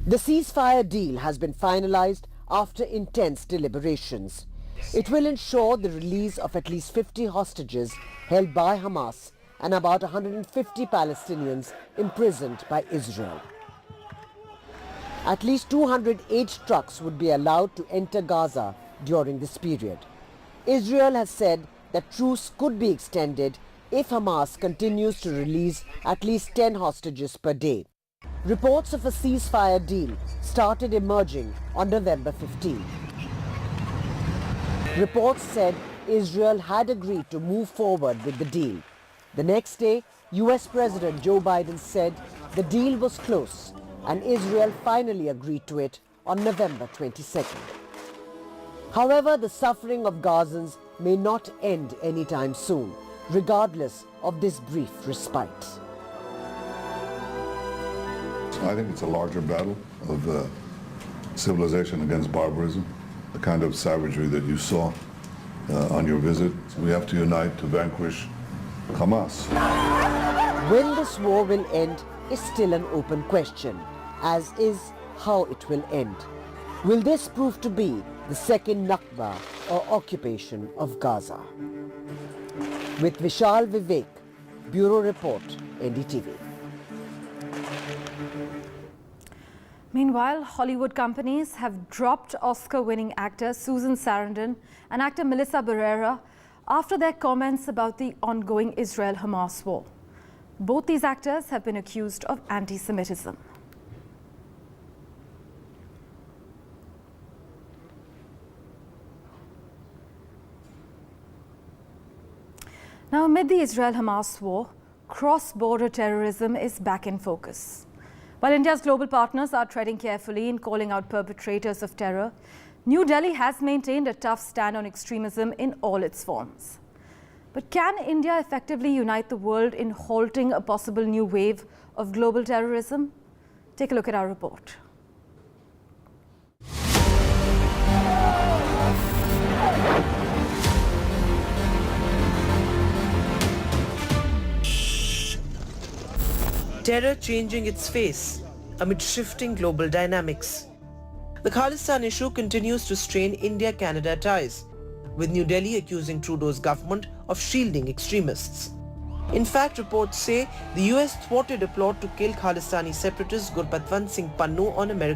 The ceasefire deal has been finalized after intense deliberations. It will ensure the release of at least 50 hostages held by Hamas and about 150 Palestinians imprisoned by Israel. At least 208 trucks would be allowed to enter Gaza during this period. Israel has said that truce could be extended if Hamas continues to release at least 10 hostages per day. Reports of a ceasefire deal started emerging on November 15. Reports said Israel had agreed to move forward with the deal. The next day, US President Joe Biden said the deal was close and Israel finally agreed to it on November 22nd. However, the suffering of Gazans may not end anytime soon, regardless of this brief respite. I think it's a larger battle of civilization against barbarism, the kind of savagery that you saw on your visit. We have to unite to vanquish Hamas. When this war will end is still an open question, as is how it will end. Will this prove to be the second Nakba or occupation of Gaza? With Vishal Vivek, Bureau Report, NDTV. Meanwhile, Hollywood companies have dropped Oscar-winning actor Susan Sarandon and actor Melissa Barrera after their comments about the ongoing Israel-Hamas war. Both these actors have been accused of anti-Semitism. Now, amid the Israel-Hamas war, cross-border terrorism is back in focus. While India's global partners are treading carefully in calling out perpetrators of terror, New Delhi has maintained a tough stand on extremism in all its forms. But can India effectively unite the world in halting a possible new wave of global terrorism? Take a look at our report. Terror changing its face amid shifting global dynamics. The Khalistan issue continues to strain India-Canada ties, with New Delhi accusing Trudeau's government of shielding extremists. In fact, reports say the US thwarted a plot to kill Khalistani separatist Gurpatwant Singh Pannu on American